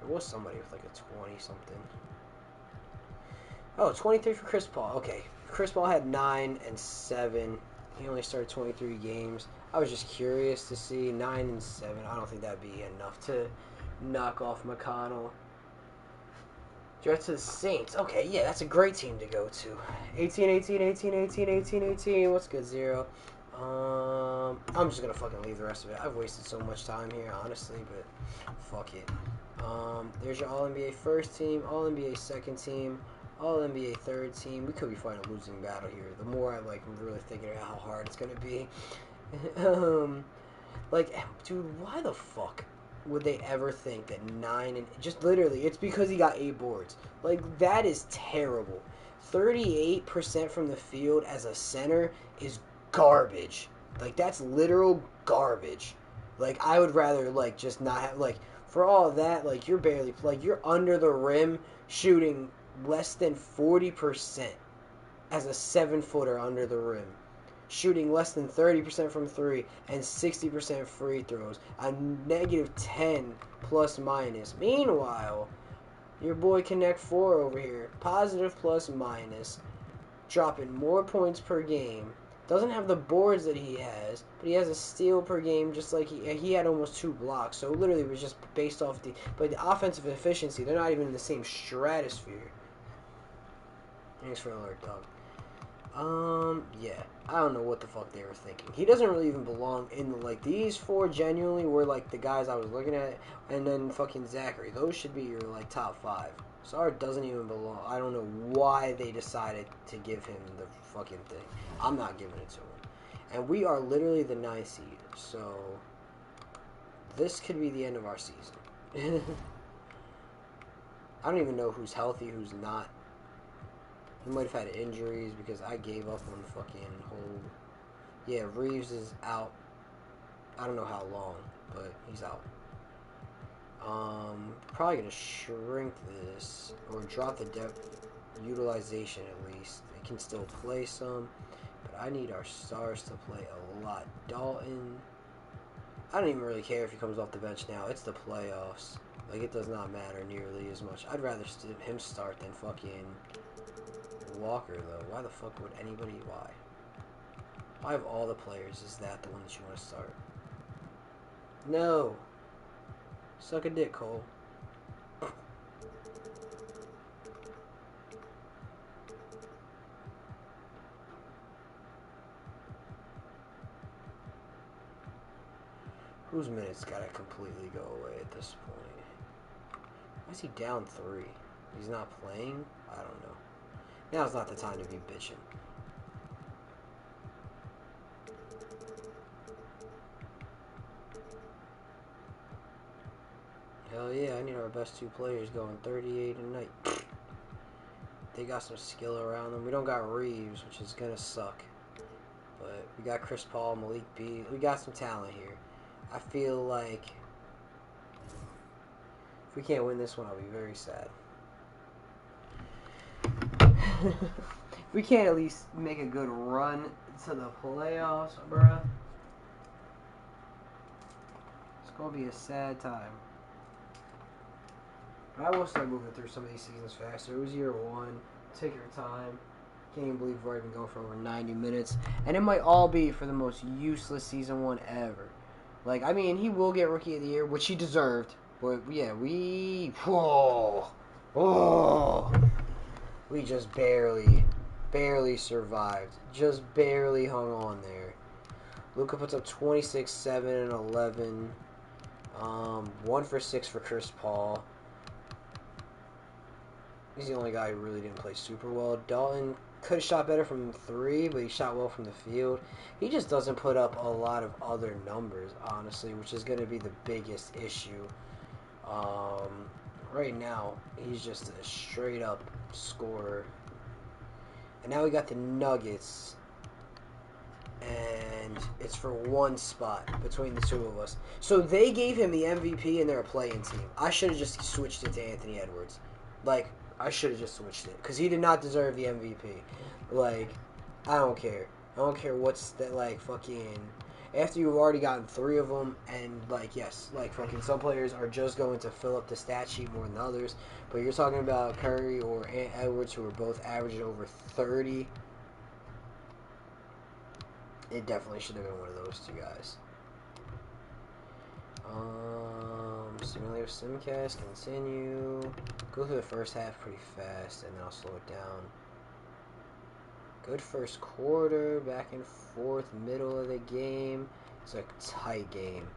There was somebody with like a 20-something. Oh, 23 for Chris Paul. Okay. Chris Paul had 9 and 7. He only started 23 games. I was just curious to see 9 and 7. I don't think that'd be enough to knock off McConnell. Jets to the Saints. Okay, yeah, that's a great team to go to. 18, 18, 18, 18, 18, 18. What's good, 0? I'm just gonna fucking leave the rest of it. I've wasted so much time here, honestly, but fuck it. There's your All-NBA first team, All-NBA second team, All-NBA third team. We could be fighting a losing battle here. The more I like, I'm really thinking about how hard it's gonna be. Like, dude, why the fuck would they ever think that 9 and just literally? It's because he got 8 boards. Like, that is terrible. 38% from the field as a center is garbage. Like, that's literal garbage. Like, I would rather like just not have like for all of that. Like, you're barely like you're under the rim shooting less than 40% as a 7-footer under the rim, shooting less than 30% from 3 and 60% free throws, a negative 10 plus minus. Meanwhile, your boy Connect 4 over here, positive plus minus, dropping more points per game. Doesn't have the boards that he has, but he has a steal per game, just like he had almost 2 blocks. So literally, it was just based off but the offensive efficiency. They're not even in the same stratosphere. Thanks for the alert, dog. Yeah. I don't know what the fuck they were thinking. He doesn't really even belong in the, like, these 4 genuinely were, like, the guys I was looking at, and then fucking Zachary. Those should be your, like, top 5. Sarr doesn't even belong. I don't know why they decided to give him the fucking thing. I'm not giving it to him. And we are literally the 9th seed, so this could be the end of our season. I don't even know who's healthy, who's not. He might have had injuries because I gave up on the fucking whole. Yeah, Reeves is out. I don't know how long, but he's out. Probably gonna shrink this or drop the depth utilization at least. They can still play some, but I need our stars to play a lot. Dalton. I don't even really care if he comes off the bench now. It's the playoffs. Like, it does not matter nearly as much. I'd rather him start than fucking Walker, though. Why the fuck would anybody? Why? Why of all the players is that the one that you want to start? No. Suck a dick, Cole. Whose minutes gotta completely go away at this point? Why is he down 3? He's not playing? I don't know. Now's not the time to be bitching. Hell yeah, I need our best 2 players going 38 a night. They got some skill around them. We don't got Reeves, which is gonna suck. But we got Chris Paul, Malik B. We got some talent here. I feel like if we can't win this one, I'll be very sad. If we can't at least make a good run to the playoffs, bruh, it's gonna be a sad time. But I will start moving through some of these seasons faster. It was year 1. Take your time. Can't even believe we're even going for over 90 minutes. And it might all be for the most useless season 1 ever. Like, I mean, he will get Rookie of the Year, which he deserved. But, yeah, we just barely survived. Just barely hung on there. Luka puts up 26, 7, and 11. 1 for 6 for Chris Paul. He's the only guy who really didn't play super well. Dalton could have shot better from 3, but he shot well from the field. He just doesn't put up a lot of other numbers, honestly, which is going to be the biggest issue. Right now, he's just a straight-up scorer. And now we got the Nuggets, and it's for 1 spot between the 2 of us. So they gave him the MVP, and they're a play-in team. I should have just switched it to Anthony Edwards. Like, I should have just switched it because he did not deserve the MVP. Like, I don't care. I don't care what's that, like, fucking. After you've already gotten 3 of them, and, like, yes, like, fucking some players are just going to fill up the stat sheet more than others. But you're talking about Curry or Edwards, who are both averaging over 30. It definitely should have been one of those 2 guys. Simulator Simcast, continue. Go through the first half pretty fast, and then I'll slow it down. Good first quarter, back and forth, middle of the game. It's a tight game.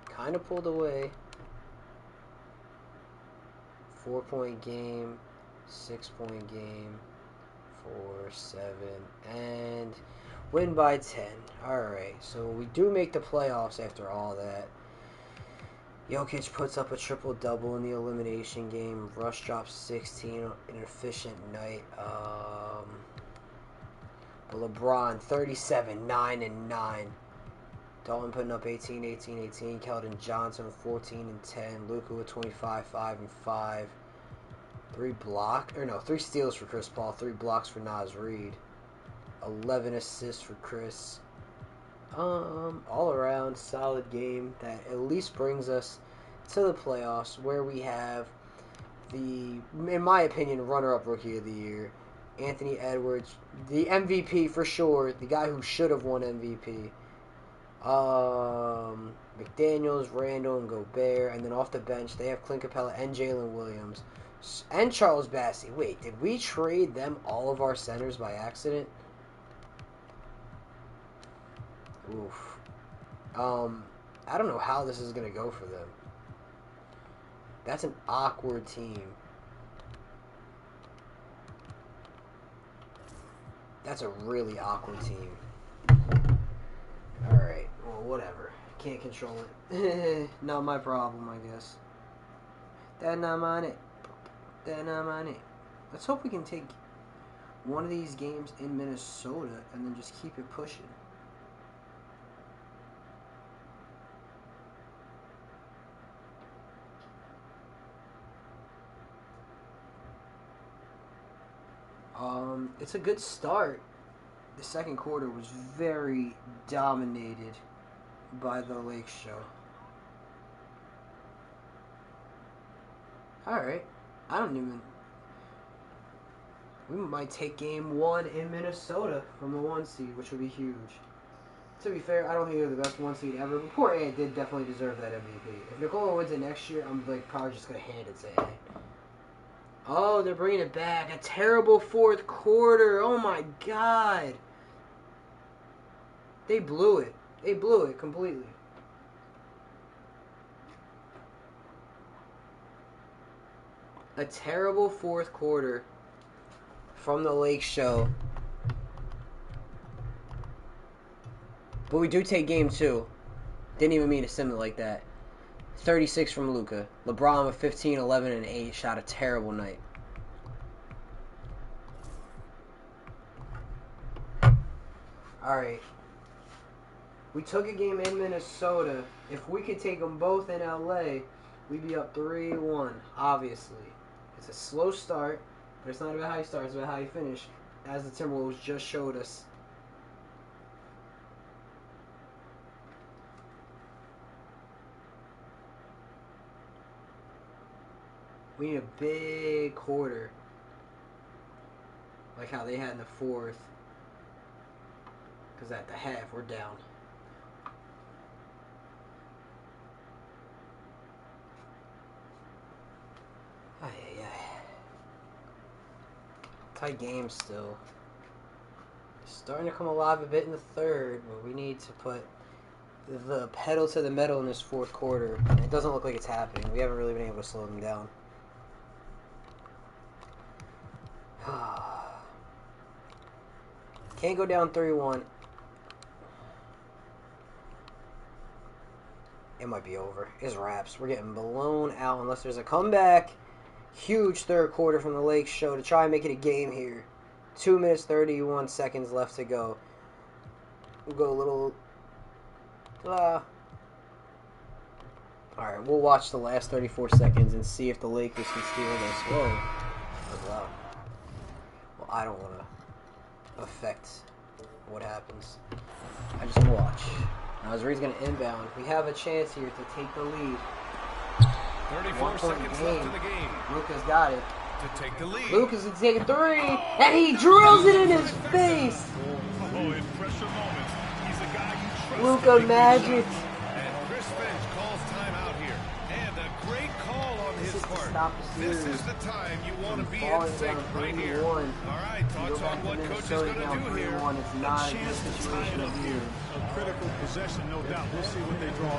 Kind of pulled away. 4-point game, 6-point game, 4, 7, and win by 10. Alright, so we do make the playoffs after all that. Jokic puts up a triple-double in the elimination game. Rush drops 16, an efficient night. But LeBron, 37, 9, and 9. Dalton putting up 18, 18, 18. Keldon Johnson with 14 and 10. Luka with 25, 5, and 5. 3 steals for Chris Paul. 3 blocks for Naz Reid. 11 assists for Chris. All around solid game that at least brings us to the playoffs, where we have the, in my opinion, runner-up Rookie of the Year, Anthony Edwards, the MVP for sure, the guy who should have won MVP. McDaniels, Randall, and Gobert, and then off the bench they have Clint Capella and Jalen Williams and Charles Bassey. Wait, did we trade them all of our centers by accident? Oof. I don't know how this is gonna go for them. That's an awkward team. That's a really awkward team. Alright, well, whatever. Can't control it. Not my problem, I guess. That's not mine. That's not mine. Let's hope we can take one of these games in Minnesota and then just keep it pushing. It's a good start. The second quarter was very dominated by the Lake Show. Alright. I don't even... We might take game 1 in Minnesota from the 1 seed, which would be huge. To be fair, I don't think they're the best 1 seed ever, but poor Ant did definitely deserve that MVP. If Nikola wins it next year, I'm probably just going to hand it to Ant. Oh, they're bringing it back. A terrible fourth quarter. Oh, my God. They blew it. They blew it completely. A terrible fourth quarter from the Lake Show. But we do take game 2. Didn't even mean to sim it like that. 36 from Luka. LeBron with 15, 11, and 8. Shot a terrible night. Alright. We took a game in Minnesota. If we could take them both in LA, we'd be up 3-1, obviously. It's a slow start, but it's not about how you start, it's about how you finish, as the Timberwolves just showed us. We need a big quarter, like how they had in the fourth, because at the half, we're down. Tight game still. Starting to come alive a bit in the third, but we need to put the pedal to the metal in this fourth quarter. And it doesn't look like it's happening. We haven't really been able to slow them down. Can't go down 3-1. It might be over. It's wraps. We're getting blown out unless there's a comeback. Huge third quarter from the Lakes show to try and make it a game here. 2 minutes, 31 seconds left to go. We'll go a little... Alright, we'll watch the last 34 seconds and see if the Lakers can steal this. Whoa. That was loud. Well, I don't want to affect what happens. I just want to watch. Now, Azri's going to inbound. We have a chance here to take the lead. 34 seconds left in the game. Luka's got it. To take the lead. Luka's going to take a 3, and he drills it in his face. Oh, in pressure moments, he's a guy you trust. Luka magic. And Chris Finch calls timeout here. And a great call on his part. This is the time you want to be in sync right here. All right, thoughts on what coach is going to do here. It's not a good situation of you. A critical possession, no doubt. We'll see what they draw.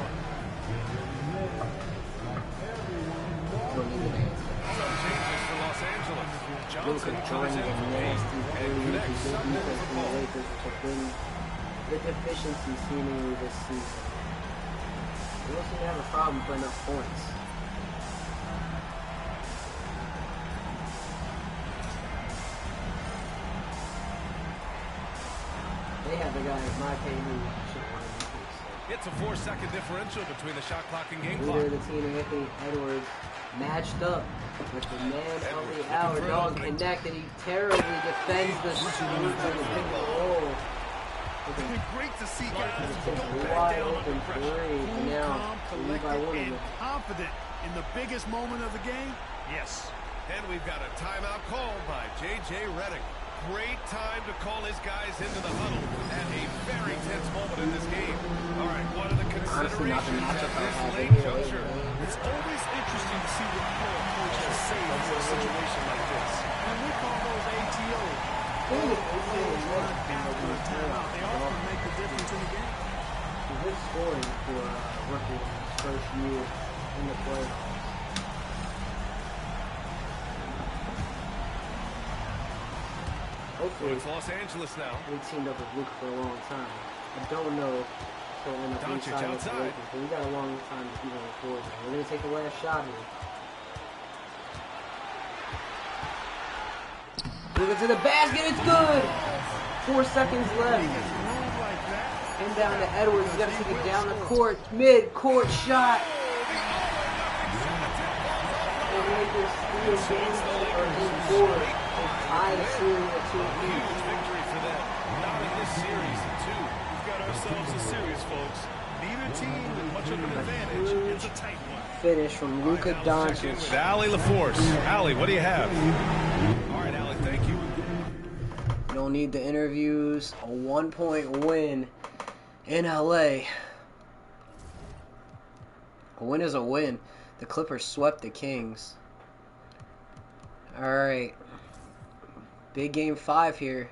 Changes for Los Angeles. Johnson comes in from 8 and connects Sutton with the ball. The deficiency seemingly this season. We don't seem to have a problem putting up points. They have the guy, in my opinion, who should want to increase. It's a 4-second differential between the shot clock and game clock. Leader of the team, Anthony Edwards, matched up with the man of the hour. Dalton Knetch, and he terribly defends the screen for the pick and roll. It's great to see guys Wide open three. And now, lead by one of them. Confident in the biggest moment of the game? Yes. And we've got a timeout called by J.J. Redick. Great time to call his guys into the huddle at a very tense moment in this game. All right, what are the considerations at this late juncture? It's always interesting to see what a coach has to say in a situation like this. And we call those ATO. They often make the difference in the game. He's good scoring for rookie first year in the playoffs. Hopefully, it's Los Angeles now. We teamed up with Luka for a long time. I don't know if he'll end up inside of the Lakers, but we got a long time to keep on the floor. We're going to take the last shot here. Luka to the basket, it's good! 4 seconds left. And down to Edwards, he's got to take it down the court. Mid-court shot. The Lakers steal game 4. Tie the series at 2 apiece. Huge victory for them. Not in this series, too. We've got ourselves a series, folks. Neither team with much of an advantage. It's a tight one. Finish from Luka Doncic. Allie LaForce. Allie, what do you have? All right, Allie, thank you. You don't need the interviews. A 1-point win in LA. A win is a win. The Clippers swept the Kings. Alright. Big game 5 here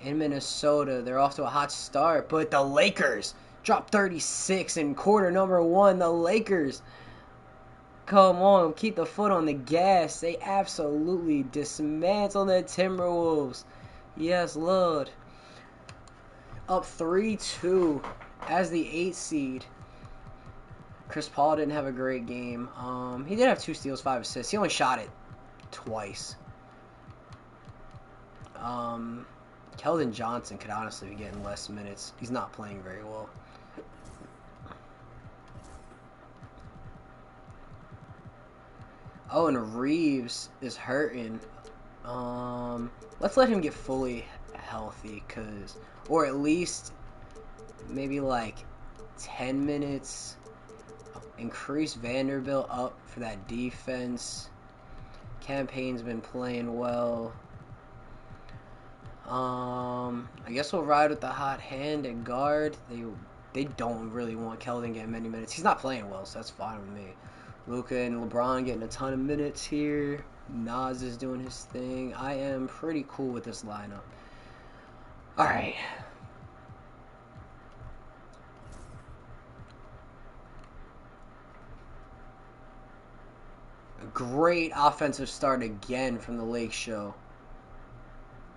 in Minnesota. They're off to a hot start, but the Lakers dropped 36 in quarter number 1. The Lakers, come on, keep the foot on the gas. They absolutely dismantled the Timberwolves. Yes, Lord. up 3-2 as the 8 seed. Chris Paul didn't have a great game. He did have 2 steals, 5 assists. He only shot it twice. Keldon Johnson could honestly be getting less minutes. He's not playing very well. Oh, and Reeves is hurting. Let's let him get fully healthy, or at least maybe like 10 minutes. Increase Vanderbilt up for that defense. Campaign's been playing well. I guess we'll ride with the hot hand at guard. They don't really want Keldon getting many minutes. He's not playing well, so that's fine with me. Luka and LeBron getting a ton of minutes here. Nas is doing his thing. I am pretty cool with this lineup. Alright. A great offensive start again from the Lake Show.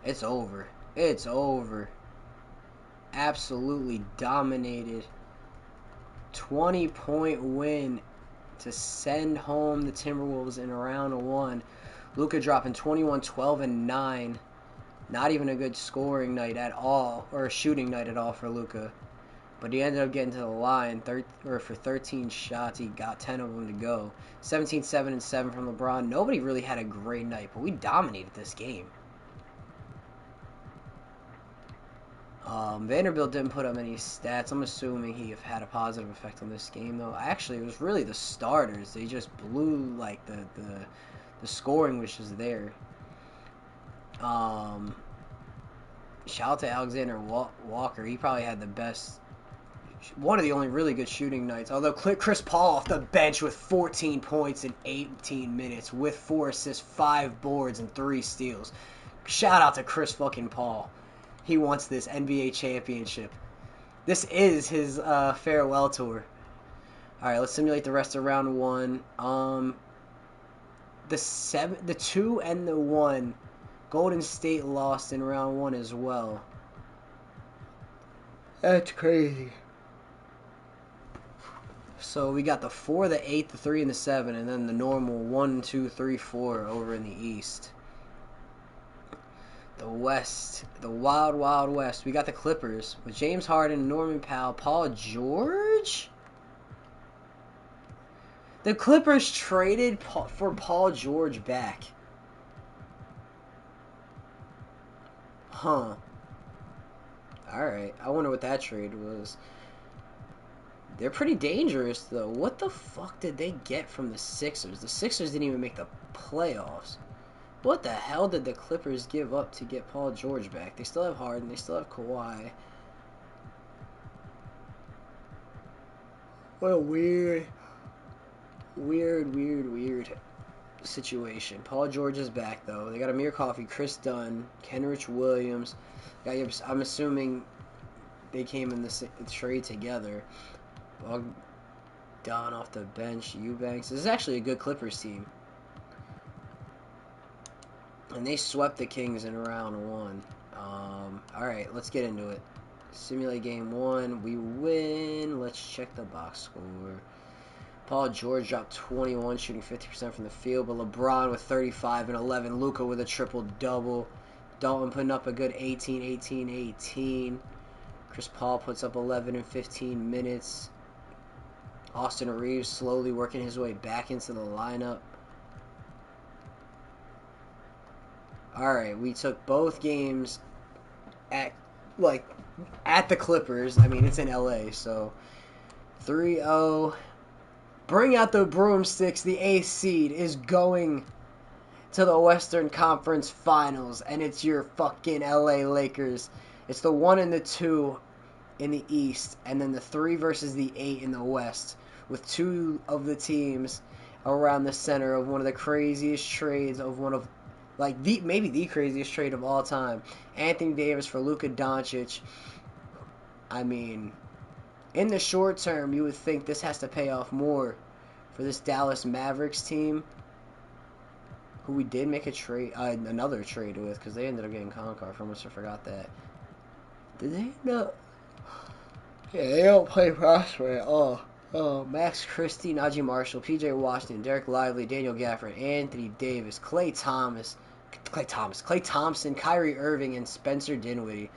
It's over. It's over. Absolutely dominated. 20-point win to send home the Timberwolves in round 1. Luka dropping 21, 12, and 9. Not even a good scoring night at all, or a shooting night at all for Luka. But he ended up getting to the line for 13 shots. He got 10 of them to go. 17, 7, and 7 from LeBron. Nobody really had a great night, but we dominated this game. Vanderbilt didn't put up any stats. I'm assuming he had a positive effect on this game, though. Actually, it was really the starters. They just blew, like, the scoring was just there. Shout out to Alexander Walker. He probably had the best, one of the only really good shooting nights. Although Chris Paul off the bench with 14 points in 18 minutes with 4 assists, 5 boards, and 3 steals. Shout out to Chris fucking Paul. He wants this NBA championship. This is his farewell tour. Alright, let's simulate the rest of round 1. The 2 and the 1. Golden State lost in round 1 as well. That's crazy. So we got the 4, the 8, the 3, and the 7, and then the normal 1, 2, 3, 4 over in the East. The West, the Wild Wild West. We got the Clippers with James Harden, Norman Powell, Paul George. The Clippers traded for Paul George back. Huh. Alright, I wonder what that trade was. They're pretty dangerous, though. What the fuck did they get from the Sixers? The Sixers didn't even make the playoffs. What the hell did the Clippers give up to get Paul George back? They still have Harden. They still have Kawhi. What a weird situation. Paul George is back, though. They got Amir Coffey, Chris Dunn, Kenrich Williams. I'm assuming they came in the trade together. Bogdan off the bench. Eubanks. This is actually a good Clippers team. And they swept the Kings in round 1. Alright, let's get into it. Simulate game 1. We win. Let's check the box score. Paul George dropped 21, shooting 50% from the field. But LeBron with 35 and 11. Luka with a triple-double. Dalton putting up a good 18, 18, 18. Chris Paul puts up 11 in 15 minutes. Austin Reeves slowly working his way back into the lineup. Alright, we took both games at the Clippers. I mean, it's in LA, so 3-0. Bring out the broomsticks. The 8th seed is going to the Western Conference Finals, and it's your fucking LA Lakers. It's the 1 and the 2 in the East, and then the 3 versus the 8 in the West, with 2 of the teams around the center of one of the craziest trades of one of maybe the craziest trade of all time. Anthony Davis for Luka Doncic. I mean, in the short term, you would think this has to pay off more for this Dallas Mavericks team, who we did make a trade, another trade with, because they ended up getting Concar from us. I forgot that. Did they not? Yeah, they don't play Prosper at all. Oh, Max Christie, Najee Marshall, P.J. Washington, Derek Lively, Daniel Gafford, Anthony Davis, Clay Thompson, Kyrie Irving, and Spencer Dinwiddie.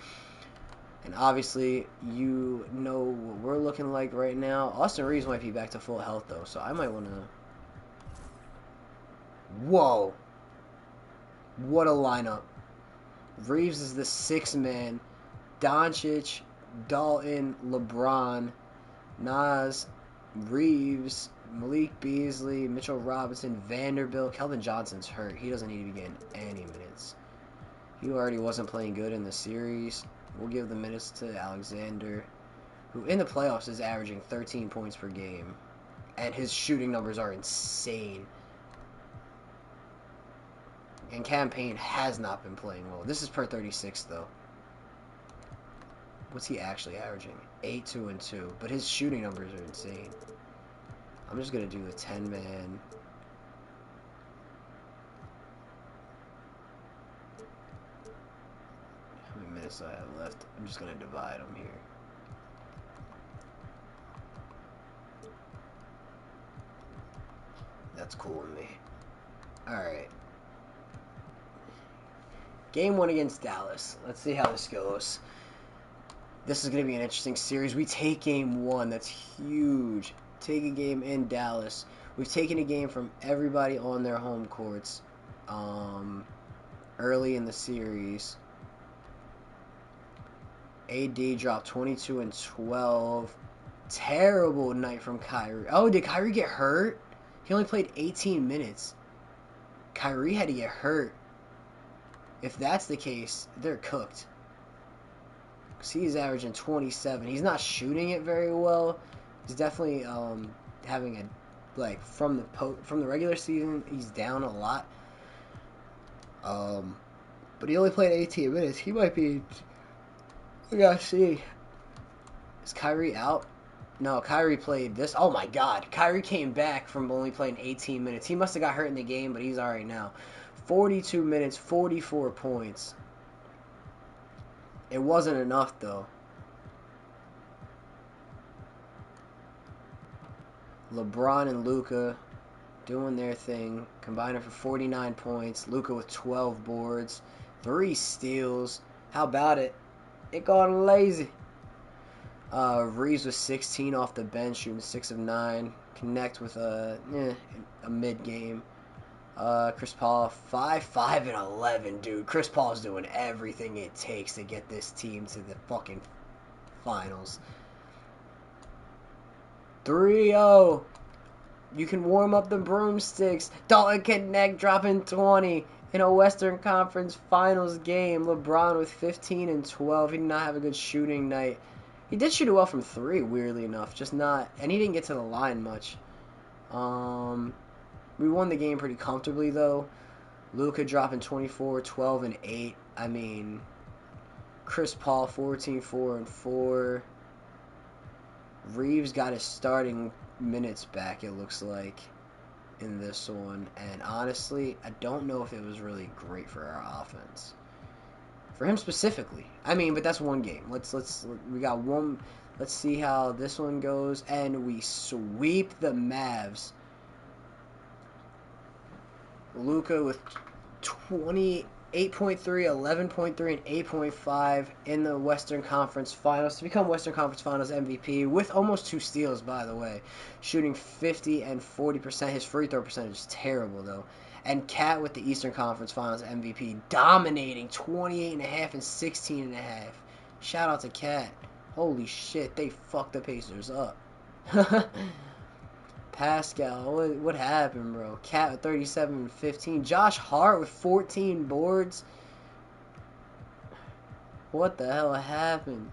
And obviously, you know what we're looking like right now. Austin Reeves might be back to full health, though, so I might want to... Whoa. What a lineup. Reeves is the sixth man. Doncic, Dalton, LeBron, Nas, Reeves, Malik Beasley, Mitchell Robinson, Vanderbilt. Kelvin Johnson's hurt. He doesn't need to be getting any minutes. He already wasn't playing good in the series. We'll give the minutes to Alexander, who in the playoffs is averaging 13 points per game. And his shooting numbers are insane. And Campaign has not been playing well. This is per 36, though. What's he actually averaging? 8, 2, and 2. But his shooting numbers are insane. I'm just going to do a 10-man. How many minutes do I have left? I'm just going to divide them here. That's cool with me. Alright. Game 1 against Dallas. Let's see how this goes. This is going to be an interesting series. We take game 1. That's huge. Take a game in Dallas. We've taken a game from everybody on their home courts early in the series. AD dropped 22 and 12. Terrible night from Kyrie. Oh, did Kyrie get hurt? He only played 18 minutes. Kyrie had to get hurt. If that's the case, they're cooked. Because he's averaging 27. He's not shooting it very well. He's definitely having a, like, from the regular season, he's down a lot. But he only played 18 minutes. He might be... We gotta see. Is Kyrie out? No, Kyrie played this. Oh my god. Kyrie came back from only playing 18 minutes. He must have got hurt in the game, but he's alright now. 42 minutes, 44 points. It wasn't enough, though. LeBron and Luka doing their thing. Combining for 49 points. Luka with 12 boards. 3 steals. How about it? It gone lazy. Reeves was 16 off the bench, shooting 6 of 9. Connect with a mid-game. Chris Paul, 5 and 11, dude. Chris Paul's doing everything it takes to get this team to the fucking finals. 3-0. You can warm up the broomsticks. Dalton Knetch dropping 20 in a Western Conference Finals game. LeBron with 15 and 12. He did not have a good shooting night. He did shoot it well from 3, weirdly enough. Just not... And he didn't get to the line much. We won the game pretty comfortably, though. Luka dropping 24, 12, and 8. I mean, Chris Paul, 14, 4, and 4. Reeves got his starting minutes back, it looks like, in this one. And honestly, I don't know if it was really great for our offense. For him specifically. I mean, but that's one game. We got one. Let's see how this one goes. And we sweep the Mavs. Luka with 28.3, 11.3, and 8.5 in the Western Conference Finals to become Western Conference Finals MVP with almost 2 steals, by the way. Shooting 50 and 40%. His free throw percentage is terrible, though. And Cat with the Eastern Conference Finals MVP, dominating 28.5 and 16.5. Shout out to Cat. Holy shit, they fucked the Pacers up. Pascal, what happened, bro? Cat with 37 and 15. Josh Hart with 14 boards. What the hell happened?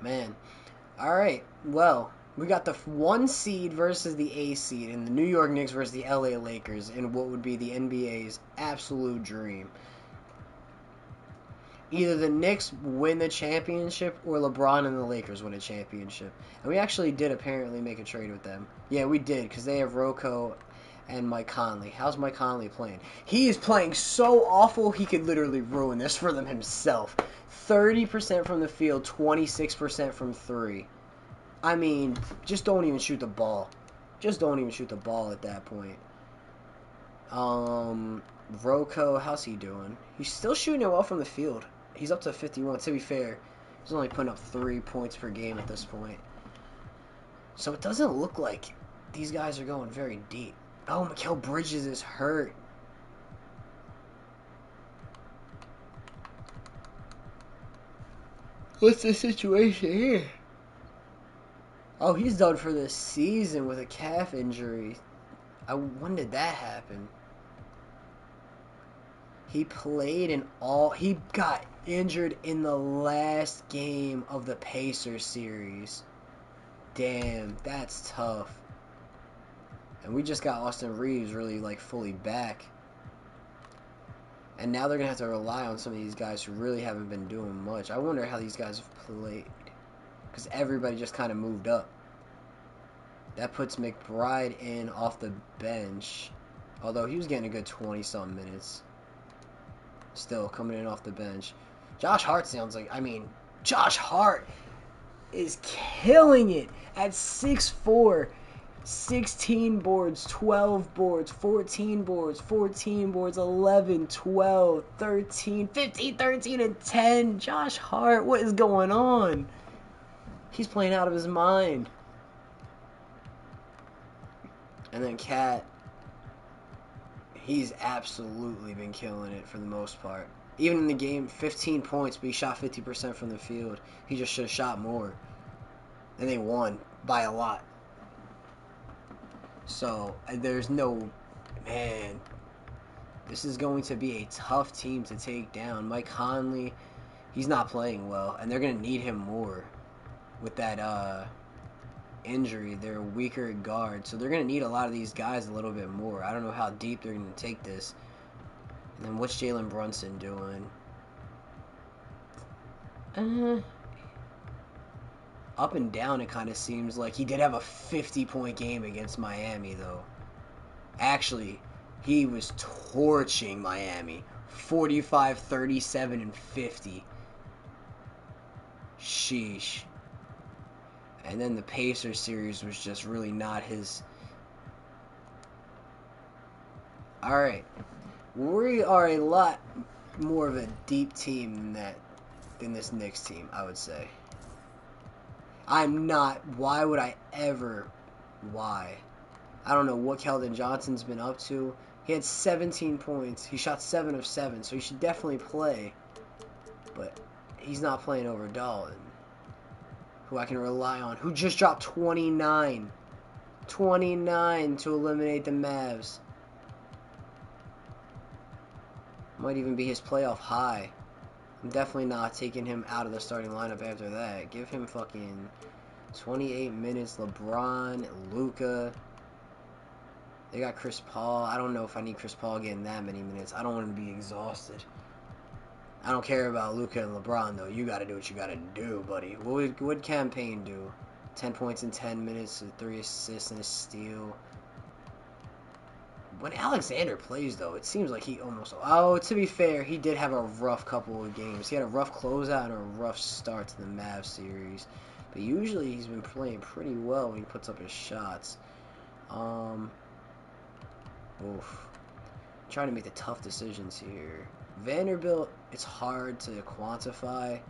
Man. Alright, well, we got the 1 seed versus the A seed, and the New York Knicks versus the LA Lakers in what would be the NBA's absolute dream. Either the Knicks win the championship or LeBron and the Lakers win a championship. And we actually did apparently make a trade with them. Yeah, we did, because they have Rocco and Mike Conley. How's Mike Conley playing? He is playing so awful, he could literally ruin this for them himself. 30% from the field, 26% from 3. I mean, just don't even shoot the ball. Just don't even shoot the ball at that point. Rocco, how's he doing? He's still shooting it well from the field. He's up to 51. To be fair, he's only putting up 3 points per game at this point. So it doesn't look like these guys are going very deep. Oh, Mikal Bridges is hurt. What's the situation here? Oh, he's done for the season with a calf injury. When did that happen? He played in all... He got injured in the last game of the Pacers series. Damn, that's tough. And we just got Austin Reeves really, like, fully back. And now they're going to have to rely on some of these guys who really haven't been doing much. I wonder how these guys have played. Because everybody just kind of moved up. That puts McBride in off the bench. Although he was getting a good 20-something minutes. Still coming in off the bench. Josh Hart sounds like... I mean, Josh Hart is killing it at 6'4". 16 boards, 12 boards, 14 boards, 14 boards, 11, 12, 13, 15, 13, and 10. Josh Hart, what is going on? He's playing out of his mind. And then Cat, he's absolutely been killing it for the most part. Even in the game, 15 points, but he shot 50% from the field. He just should have shot more. And they won by a lot. So, there's no... Man, this is going to be a tough team to take down. Mike Conley, he's not playing well, and they're going to need him more with that injury. They're a weaker guard, so they're going to need a lot of these guys a little bit more. I don't know how deep they're going to take this. And then what's Jalen Brunson doing? Up and down, it kind of seems like. He did have a 50-point game against Miami, though. Actually, he was torching Miami. 45, 37, and 50. Sheesh. And then the Pacers series was just really not his... Alright. We are a lot more of a deep team than this Knicks team, I would say. I'm not. Why would I ever? Why? I don't know what Keldon Johnson's been up to. He had 17 points. He shot 7 of 7, so he should definitely play. But he's not playing over Dalton, who I can rely on, who just dropped 29. 29 to eliminate the Mavs. Might even be his playoff high. I'm definitely not taking him out of the starting lineup after that. Give him fucking 28 minutes. LeBron, Luka. They got Chris Paul. I don't know if I need Chris Paul getting that many minutes. I don't want him to be exhausted. I don't care about Luka and LeBron, though. You got to do what you got to do, buddy. What would Campaign do? 10 points in 10 minutes, 3 assists and a steal. When Alexander plays, though, it seems like he almost... Oh, to be fair, he did have a rough couple of games. He had a rough closeout and a rough start to the Mavs series. But usually he's been playing pretty well when he puts up his shots. Trying to make the tough decisions here. Vanderbilt, it's hard to quantify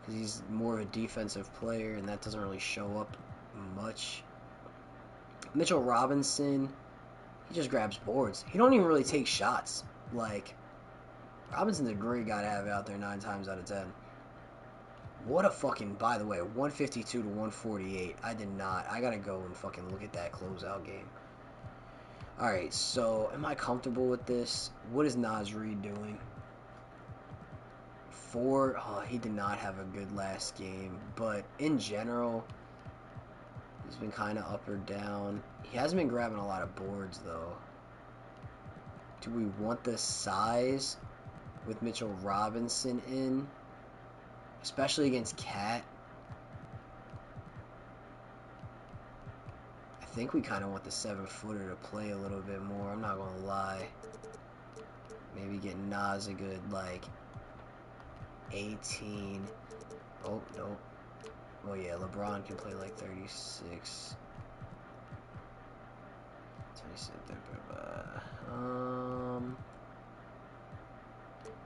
because he's more of a defensive player, and that doesn't really show up much. Mitchell Robinson... He just grabs boards. He don't even really take shots. Like, Robinson's a great guy to have out there 9 times out of 10. What a fucking, by the way, 152 to 148. I did not. I gotta go and fucking look at that closeout game. Alright, so, am I comfortable with this? What is Naz Reid doing? 4, oh, he did not have a good last game. But, in general... He's been kind of up or down. He hasn't been grabbing a lot of boards, though. Do we want the size with Mitchell Robinson in? Especially against Cat? I think we kind of want the 7-footer to play a little bit more. I'm not going to lie. Maybe get Nas a good, like, 18. Oh, no. Well, yeah, LeBron can play, like, 36. 26.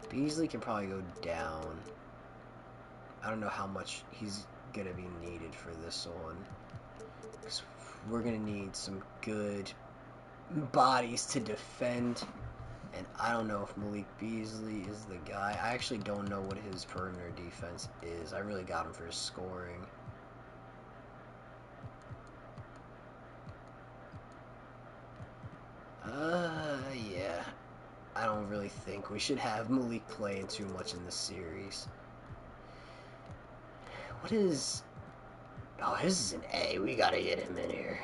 Beasley can probably go down. I don't know how much he's going to be needed for this one. Because we're going to need some good bodies to defend. And I don't know if Malik Beasley is the guy. I actually don't know what his perimeter defense is. I really got him for his scoring. Yeah. I don't really think we should have Malik playing too much in this series. What is... Oh, this is an A. We gotta get him in here.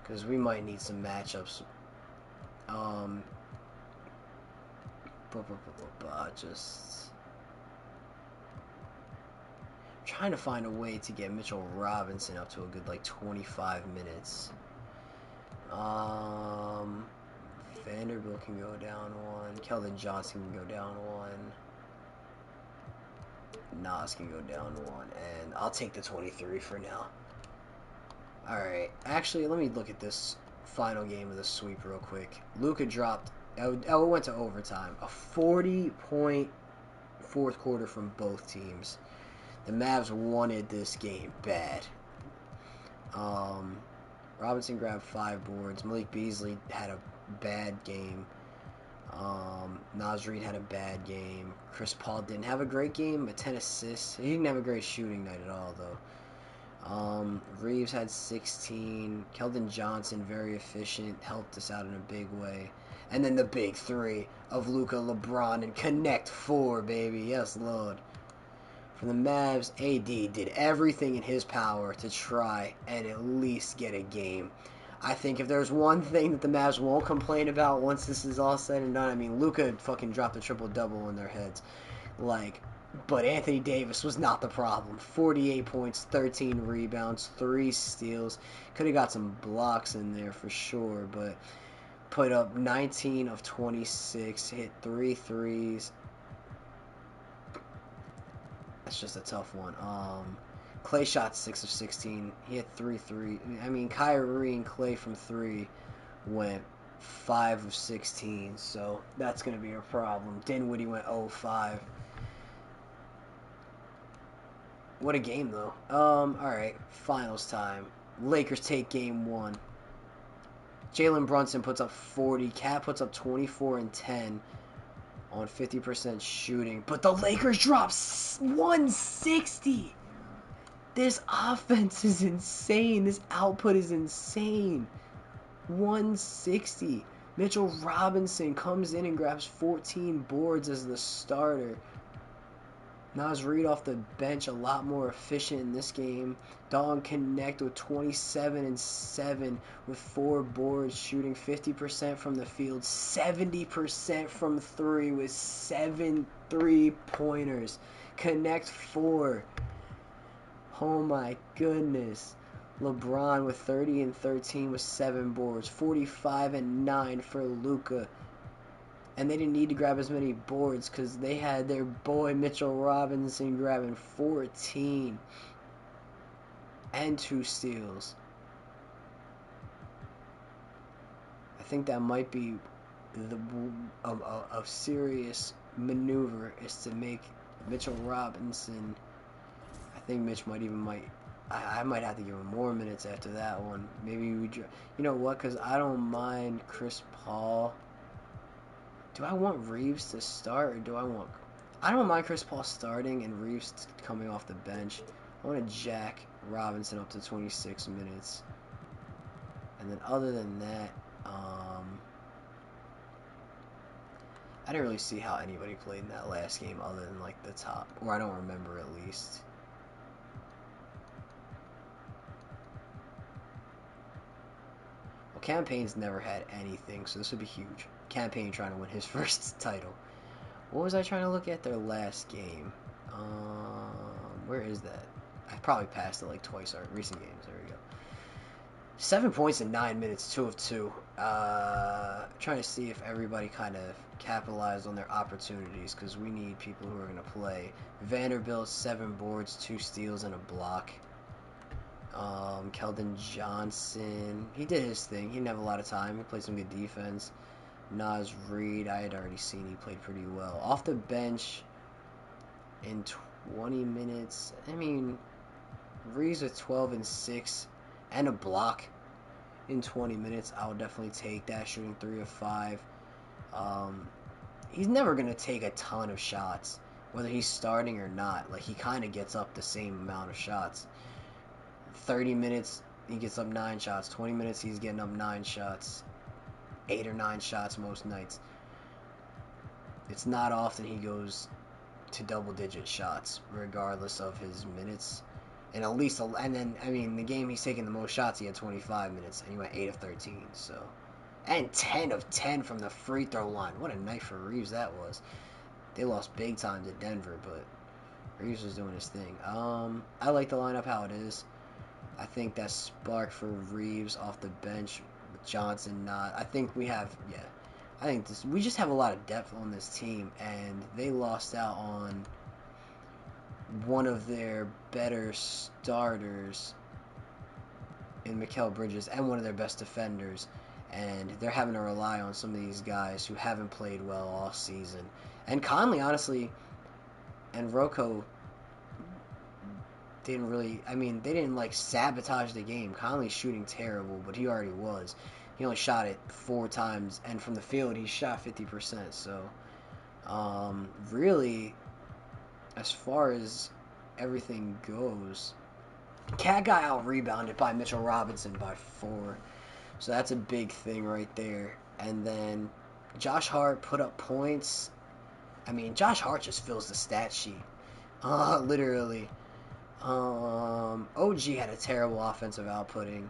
Because we might need some matchups. Just... trying to find a way to get Mitchell Robinson up to a good, like, 25 minutes. Vanderbilt can go down 1. Keldon Johnson can go down 1. Nas can go down 1. And I'll take the 23 for now. Alright. Actually, let me look at this final game of the sweep real quick. Luka dropped... Oh, it went to overtime. A 40-point fourth quarter from both teams. The Mavs wanted this game bad. Robinson grabbed 5 boards. Malik Beasley had a bad game. Naz Reid had a bad game. Chris Paul didn't have a great game, but 10 assists. He didn't have a great shooting night at all, though. Reeves had 16. Keldon Johnson, very efficient, helped us out in a big way. And then the big 3 of Luka, LeBron, and Connect 4, baby. Yes, Lord. For the Mavs, AD did everything in his power to try and at least get a game. I think if there's one thing that the Mavs won't complain about once this is all said and done, I mean, Luka fucking dropped a triple-double in their heads. Like, but Anthony Davis was not the problem. 48 points, 13 rebounds, 3 steals. Could have got some blocks in there for sure, but put up 19 of 26, hit 3 threes. That's just a tough one. Clay shot 6 of 16. He had 3 threes. I mean, Kyrie and Clay from 3 went 5 of 16, so that's going to be a problem. Dinwiddie went 0 of 5. What a game, though. Alright, finals time. Lakers take game 1. Jalen Brunson puts up 40. Cat puts up 24 and 10 on 50% shooting. But the Lakers drop 160. This offense is insane. This output is insane. 160. Mitchell Robinson comes in and grabs 14 boards as the starter. Nas Reid off the bench, a lot more efficient in this game. Dalton Knetch with 27 and 7 with 4 boards, shooting 50% from the field, 70% from 3 with 7 3-pointers. Knetch 4. Oh my goodness. LeBron with 30 and 13 with 7 boards, 45 and 9 for Luka. And they didn't need to grab as many boards because they had their boy Mitchell Robinson grabbing 14 and 2 steals. I think that might be a serious maneuver is to make Mitchell Robinson. I think Mitch I might have to give him more minutes after that one. Maybe you know what? Because I don't mind Chris Paul. Do I want Reeves to start, or I don't mind Chris Paul starting and Reeves coming off the bench. I want to jack Robinson up to 26 minutes. And then other than that, I didn't really see how anybody played in that last game other than, like, the top. Or I don't remember, at least. Well, Campaign's never had anything, so this would be huge. Campaign trying to win his first title. What was I trying to look at their last game? Where is that? I probably passed it like twice. Recent games. There we go. 7 points in 9 minutes, 2 of 2. Trying to see if everybody kind of capitalized on their opportunities because we need people who are going to play. Vanderbilt, 7 boards, 2 steals, and a block. Keldon Johnson, he did his thing. He didn't have a lot of time. He played some good defense. Naz Reid, I had already seen he played pretty well. Off the bench in 20 minutes, I mean, Reeves with 12 and 6 and a block in 20 minutes. I'll definitely take that, shooting 3 of 5. He's never going to take a ton of shots, whether he's starting or not. Like, he kind of gets up the same amount of shots. 30 minutes, he gets up 9 shots. 20 minutes, he's getting up 9 shots. 8 or 9 shots most nights. It's not often he goes to double-digit shots, regardless of his minutes. And at least, and then, I mean, the game he's taking the most shots, he had 25 minutes, and he went 8 of 13, so. And 10 of 10 from the free throw line. What a night for Reeves that was. They lost big time to Denver, but Reeves was doing his thing. I like the lineup how it is. I think that spark for Reeves off the bench with Johnson not. I think we have, yeah. I think we just have a lot of depth on this team, and they lost out on one of their better starters in Mikal Bridges and one of their best defenders, and they're having to rely on some of these guys who haven't played well all season. And Conley, honestly, and Rocco didn't really, I mean, they didn't like sabotage the game. Conley's shooting terrible, but he already was. He only shot it 4 times, and from the field he shot 50%. So, really, as far as everything goes, Cat got out-rebounded by Mitchell Robinson by 4. So that's a big thing right there. And then Josh Hart put up points. I mean, Josh Hart just fills the stat sheet. Literally. OG had a terrible offensive outputting.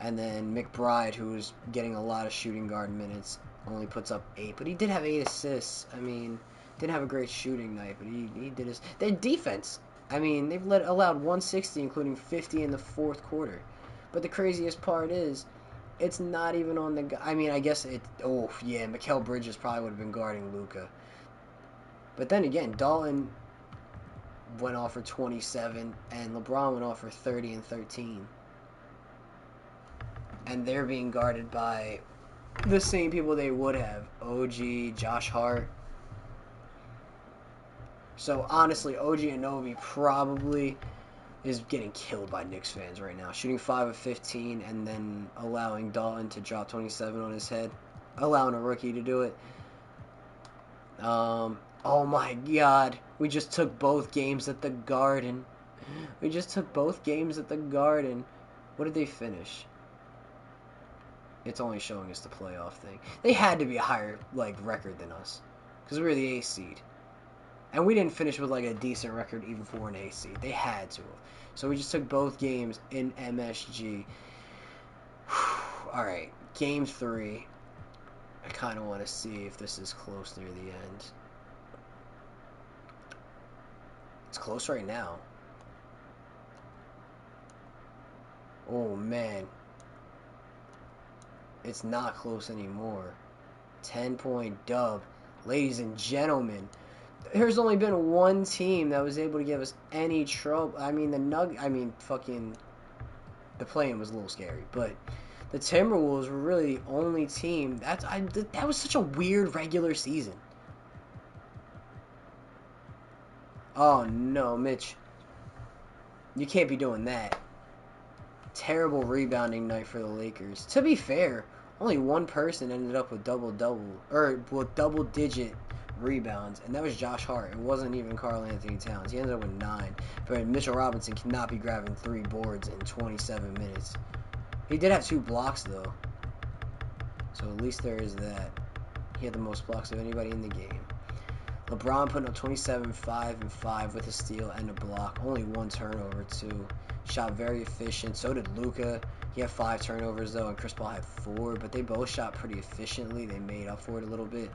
And then McBride, who was getting a lot of shooting guard minutes, only puts up 8. But he did have 8 assists. I mean, didn't have a great shooting night, but he did his... Their defense, I mean, they've allowed 160, including 50 in the 4th quarter. But the craziest part is, it's not even on the... I mean, I guess it... Oh, yeah, Mikal Bridges probably would have been guarding Luka. But then again, Dalton went off for 27, and LeBron went off for 30 and 13. And they're being guarded by the same people they would have. OG, Josh Hart. So, honestly, OG Anunoby probably is getting killed by Knicks fans right now. Shooting 5 of 15 and then allowing Dalton to drop 27 on his head. Allowing a rookie to do it. Oh my god. We just took both games at the Garden. We just took both games at the Garden. What did they finish? It's only showing us the playoff thing. They had to be a higher record than us. Because we were the 8th seed. And we didn't finish with a decent record even for an 8th seed. They had to. So we just took both games in MSG. Alright, game 3. I kind of want to see if this is close near the end. It's close right now. Oh, man. It's not close anymore. 10-point dub. Ladies and gentlemen, there's only been one team that was able to give us any trouble. I mean, the play-in was a little scary, but the Timberwolves were really the only team. That was such a weird regular season. Oh, no, Mitch. You can't be doing that. Terrible rebounding night for the Lakers. To be fair, only one person ended up with double-digit rebounds, and that was Josh Hart. It wasn't even Karl Anthony Towns. He ended up with 9. But Mitchell Robinson cannot be grabbing 3 boards in 27 minutes. He did have 2 blocks, though. So at least there is that. He had the most blocks of anybody in the game. LeBron putting up 27, 5, and 5 with a steal and a block. Only 1 turnover, too. Shot very efficient. So did Luka. He had 5 turnovers, though, and Chris Paul had 4. But they both shot pretty efficiently. They made up for it a little bit.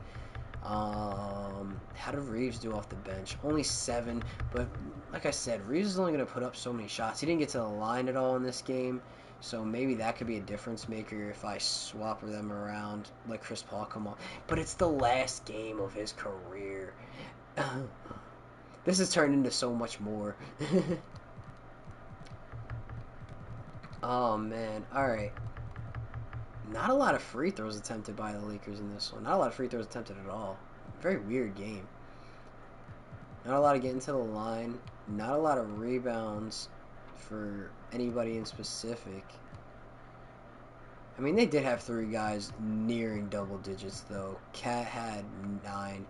How did Reeves do off the bench? Only 7. But, like I said, Reeves is only going to put up so many shots. He didn't get to the line at all in this game. So maybe that could be a difference maker if I swap them around, let Chris Paul come on. But it's the last game of his career. This has turned into so much more. Oh, man. All right. Not a lot of free throws attempted by the Lakers in this one. Not a lot of free throws attempted at all. Very weird game. Not a lot of getting to the line. Not a lot of rebounds for anybody in specific. I mean, they did have 3 guys nearing double digits, though. Cat had 9.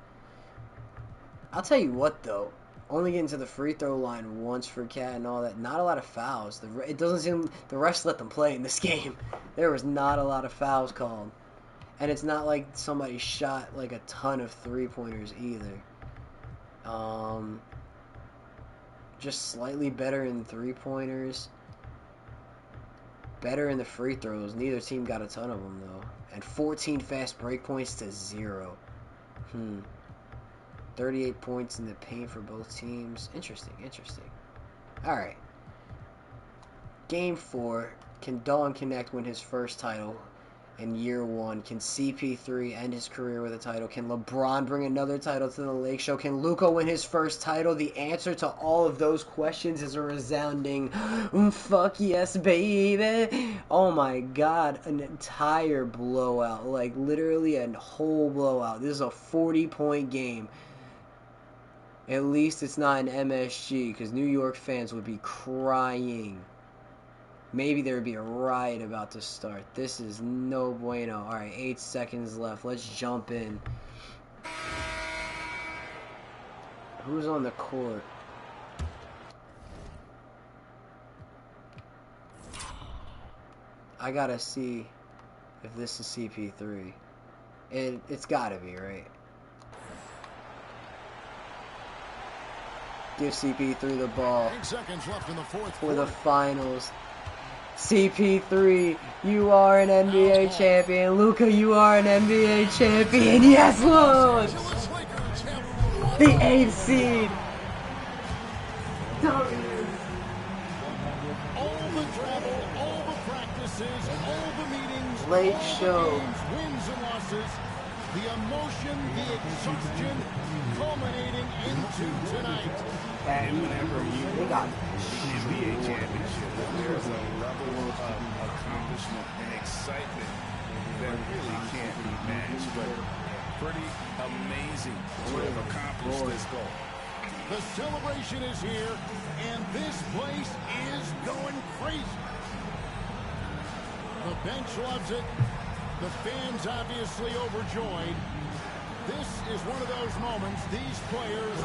I'll tell you what, though. Only getting to the free throw line once for Cat and all that. Not a lot of fouls. It doesn't seem the refs let them play in this game. There was not a lot of fouls called. And it's not like somebody shot like a ton of 3-pointers either. Just slightly better in 3-pointers. Better in the free throws. Neither team got a ton of them, though. And 14 fast break points to 0. 38 points in the paint for both teams. Interesting. Alright. Game 4. Can Dalton Knetch win his first title in year 1? Can CP3 end his career with a title? Can LeBron bring another title to the Lake Show? Can Luka win his first title? The answer to all of those questions is a resounding fuck yes, baby. Oh my god, an entire blowout. Like, literally a whole blowout. This is a 40-point game. At least it's not an MSG, because New York fans would be crying. Maybe there would be a riot about to start. This is no bueno. Alright, 8 seconds left. Let's jump in. Who's on the court? I gotta see if this is CP3. It's gotta be, right? Give CP3 the ball 8 seconds left in the fourth for the finals. CP3, you are an NBA champion. Luka, you are an NBA champion. Yes, Lord! The 8th seed. All the travel, all the practices, all the meetings, Late all show. the games, wins and losses, the emotion, the exhaustion, culminating into tonight. And they got NBA championship, there's a level of accomplishment and excitement that really can't be matched, but pretty amazing to have accomplished this goal. The celebration is here, and this place is going crazy. The bench loves it. The fans obviously overjoyed. This is one of those moments these players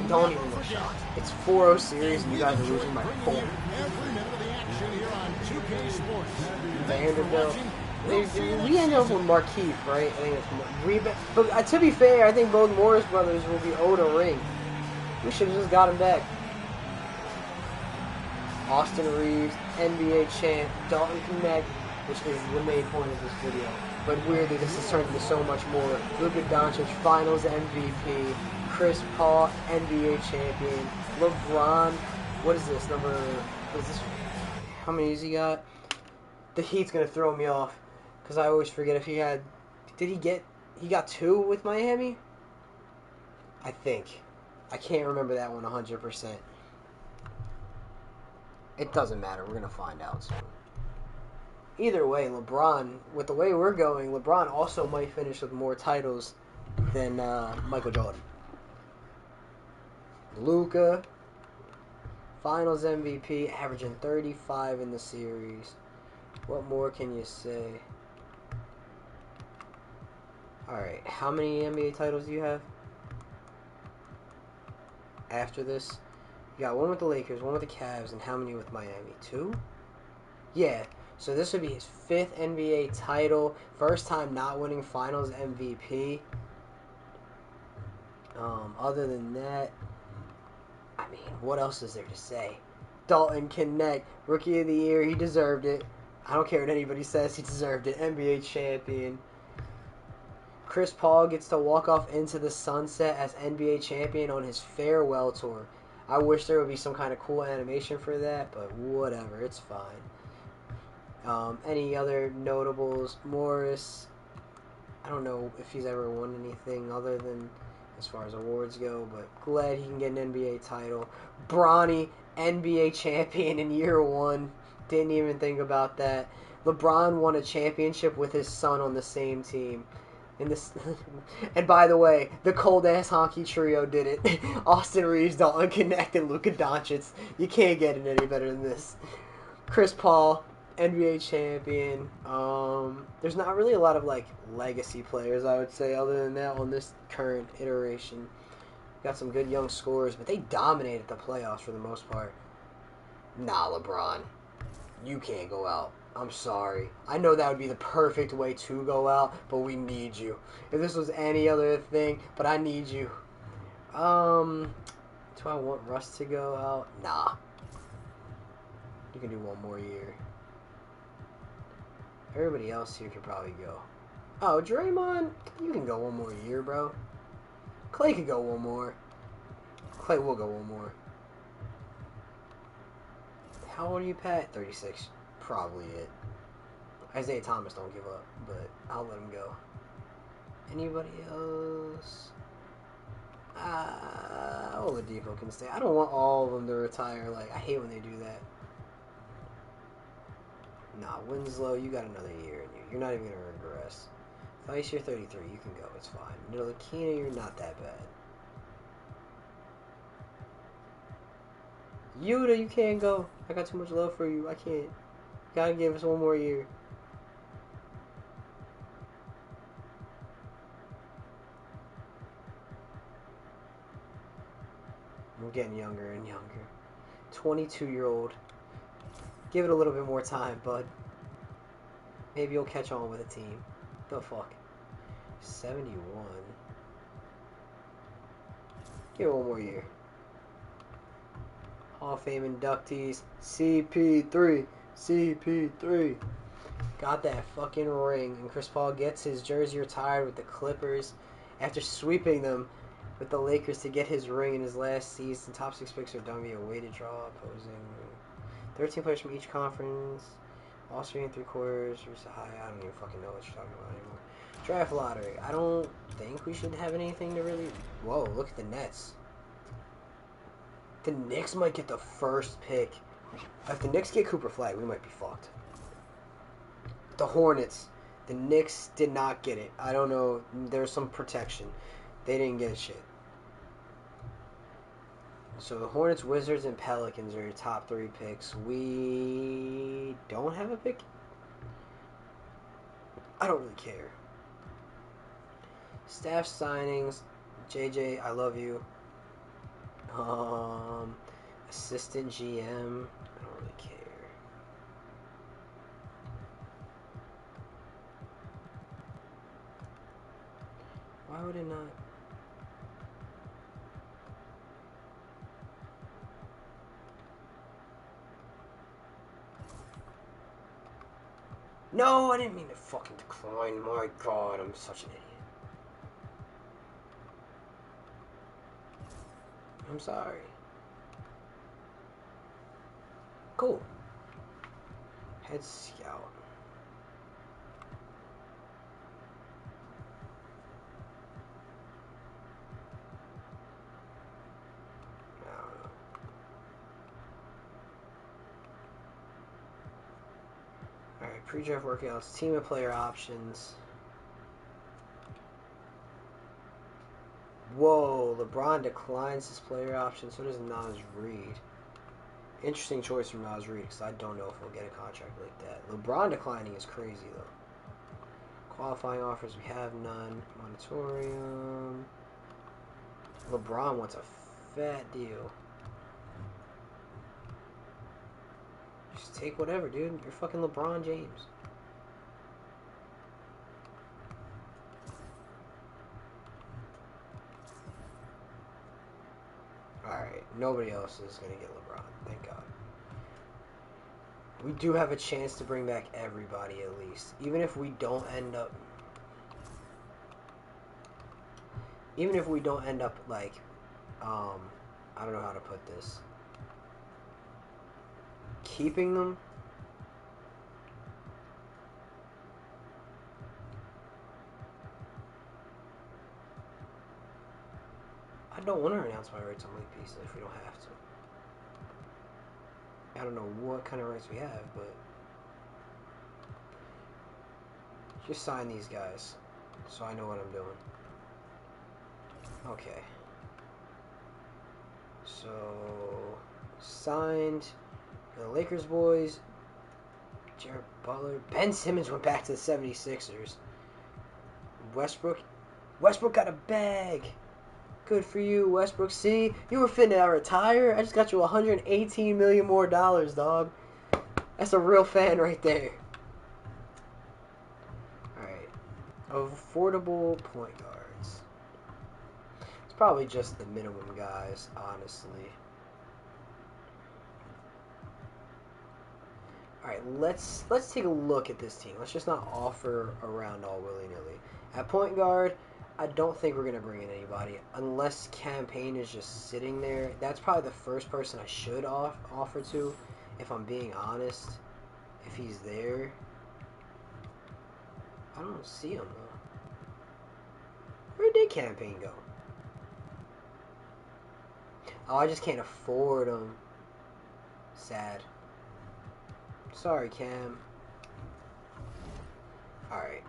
don't even look shocked. It's 4-0 series and you guys are losing by 4. Every minute of the action here on 2K Sports. Vanderbilt. We ended up with Markeith, right? I think it's but to be fair, I think both Morris brothers will be owed a ring. We should have just got him back. Austin Reeves, NBA champ, Dalton Knetch, which is the main point of this video. But weirdly, this has turned into so much more. Luka Doncic, Finals MVP. Chris Paul, NBA champion. LeBron, what is this? How many has he got? The Heat's going to throw me off. Because I always forget if he had... He got 2 with Miami? I think. I can't remember that one 100%. It doesn't matter. We're going to find out soon. Either way, LeBron, with the way we're going, LeBron also might finish with more titles than Michael Jordan. Luka, Finals MVP, averaging 35 in the series. What more can you say? Alright, how many NBA titles do you have? After this? You got 1 with the Lakers, 1 with the Cavs, and how many with Miami? 2? Yeah. So this would be his 5th NBA title. First time not winning Finals MVP. Other than that, I mean, what else is there to say? Dalton Knetch, Rookie of the Year. He deserved it. I don't care what anybody says. He deserved it. NBA champion. Chris Paul gets to walk off into the sunset as NBA champion on his farewell tour. I wish there would be some kind of cool animation for that, but whatever. It's fine. Any other notables? Morris. I don't know if he's ever won anything other than as far as awards go, but glad he can get an NBA title. Bronny, NBA champion in year 1. Didn't even think about that. LeBron won a championship with his son on the same team. And by the way, the cold ass hockey trio did it. Austin Reeves, Dalton Knetch, and Luka Doncic. You can't get it any better than this. Chris Paul, NBA champion. There's not really a lot of like legacy players, I would say, other than that on this current iteration. Got some good young scorers, but they dominated the playoffs for the most part. Nah, LeBron, you can't go out. I'm sorry. I know that would be the perfect way to go out, but we need you. If this was any other thing, but I need you. Do I want Russ to go out? Nah. You can do one more year. Everybody else here could probably go. Oh, Draymond, you can go one more year, bro. Clay could go one more. Clay will go one more. How old are you, Pat? 36. Probably it. Isaiah Thomas don't give up, but I'll let him go. Anybody else? Oladipo can stay. I don't want all of them to retire. Like, I hate when they do that. Nah, Winslow, you got another year in you. You're not even going to regress. Theis, you're 33. You can go. It's fine. Ntilikina, you're not that bad. Yuta, you can't go. I got too much love for you. I can't. You gotta give us one more year. I'm getting younger and younger. 22-year-old. Give it a little bit more time, bud. Maybe you'll catch on with a team. The fuck? 71. Give it one more year. Hall of Fame inductees. CP3. CP3. Got that fucking ring. And Chris Paul gets his jersey retired with the Clippers after sweeping them with the Lakers to get his ring in his last season. Top 6 picks are done via weighted draw, opposing 13 players from each conference. All 3 and 3/4. I don't even fucking know what you're talking about anymore. Draft lottery. I don't think we should have anything to really... Whoa, look at the Nets. The Knicks might get the first pick. If the Knicks get Cooper Flag, we might be fucked. The Hornets. The Knicks did not get it. I don't know. There's some protection. They didn't get shit. So the Hornets, Wizards, and Pelicans are your top 3 picks. We don't have a pick. I don't really care. Staff signings. JJ, I love you. Assistant GM. I don't really care. Why would it not? No, I didn't mean to fucking decline. My god, I'm such an idiot. I'm sorry. Cool. Head scout. I don't know. Alright, pre-draft workouts, team and player options. Whoa, LeBron declines his player option, so does Nas Reed. Interesting choice from Nas Reed, because I don't know if he'll get a contract like that. LeBron declining is crazy, though. Qualifying offers, we have none. Moratorium. LeBron wants a fat deal. Just take whatever, dude. You're fucking LeBron James. Alright, nobody else is going to get LeBron. Thank God. We do have a chance to bring back everybody at least. Even if we don't end up... Even if we don't end up, like... I don't know how to put this. Keeping them... I don't want to announce my rights on League Pizza if we don't have to. I don't know what kind of rights we have, but just sign these guys so I know what I'm doing. Okay. So, signed the Lakers boys. Jared Butler. Ben Simmons went back to the 76ers. Westbrook got a bag. Good for you, Westbrook. See, you were finna retire. I just got you $118 million more, dog. That's a real fan right there. Alright. Affordable point guards. It's probably just the minimum guys, honestly. Alright, let's take a look at this team. Let's just not offer around all willy-nilly. At point guard, I don't think we're going to bring in anybody unless Campaign is just sitting there. That's probably the first person I should offer to, if I'm being honest. If he's there. I don't see him, though. Where did Campaign go? Oh, I just can't afford him. Sad. Sorry, Cam. Alright.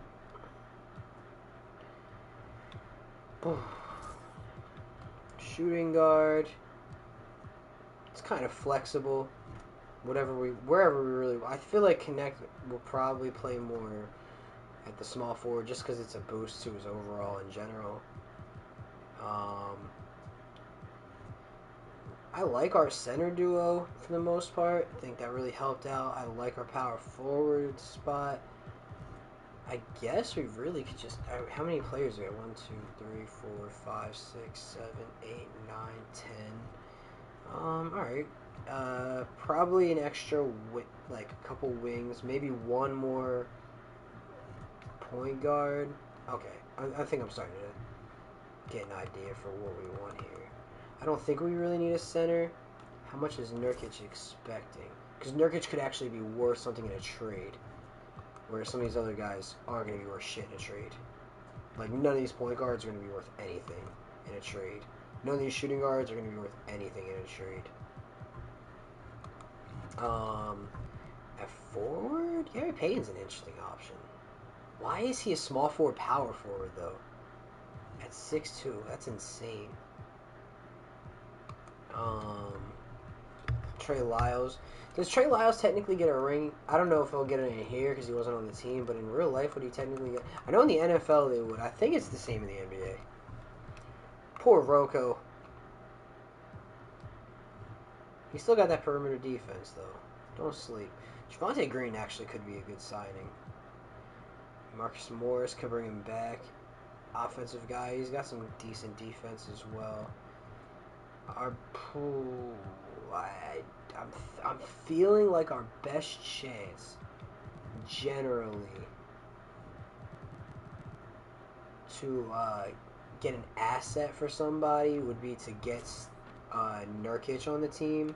Shooting guard. It's kind of flexible. Wherever we really. I feel like Connect will probably play more at the small forward just because it's a boost to his overall in general. I like our center duo for the most part. I think that really helped out. I like our power forward spot. I guess we really could just... How many players do we have? 1, 2, 3, 4, 5, 6, 7, 8, 9, 10. Alright. Probably an extra, like a couple wings. Maybe one more point guard. Okay. I think I'm starting to get an idea for what we want here. I don't think we really need a center. How much is Nurkic expecting? Because Nurkic could actually be worth something in a trade. Whereas some of these other guys aren't going to be worth shit in a trade. Like, none of these point guards are going to be worth anything in a trade. None of these shooting guards are going to be worth anything in a trade. At forward? Gary Payton's an interesting option. Why is he a small forward power forward, though? At 6'2", that's insane. Trey Lyles. Does Trey Lyles technically get a ring? I don't know if he'll get it in here because he wasn't on the team, but in real life, would he technically get... I know in the NFL they would. I think it's the same in the NBA. Poor Rocco. He still got that perimeter defense, though. Don't sleep. Javonte Green actually could be a good signing. Marcus Morris could bring him back. Offensive guy. He's got some decent defense as well. Our pool... I'm feeling like our best chance, generally, to get an asset for somebody would be to get Nurkic on the team.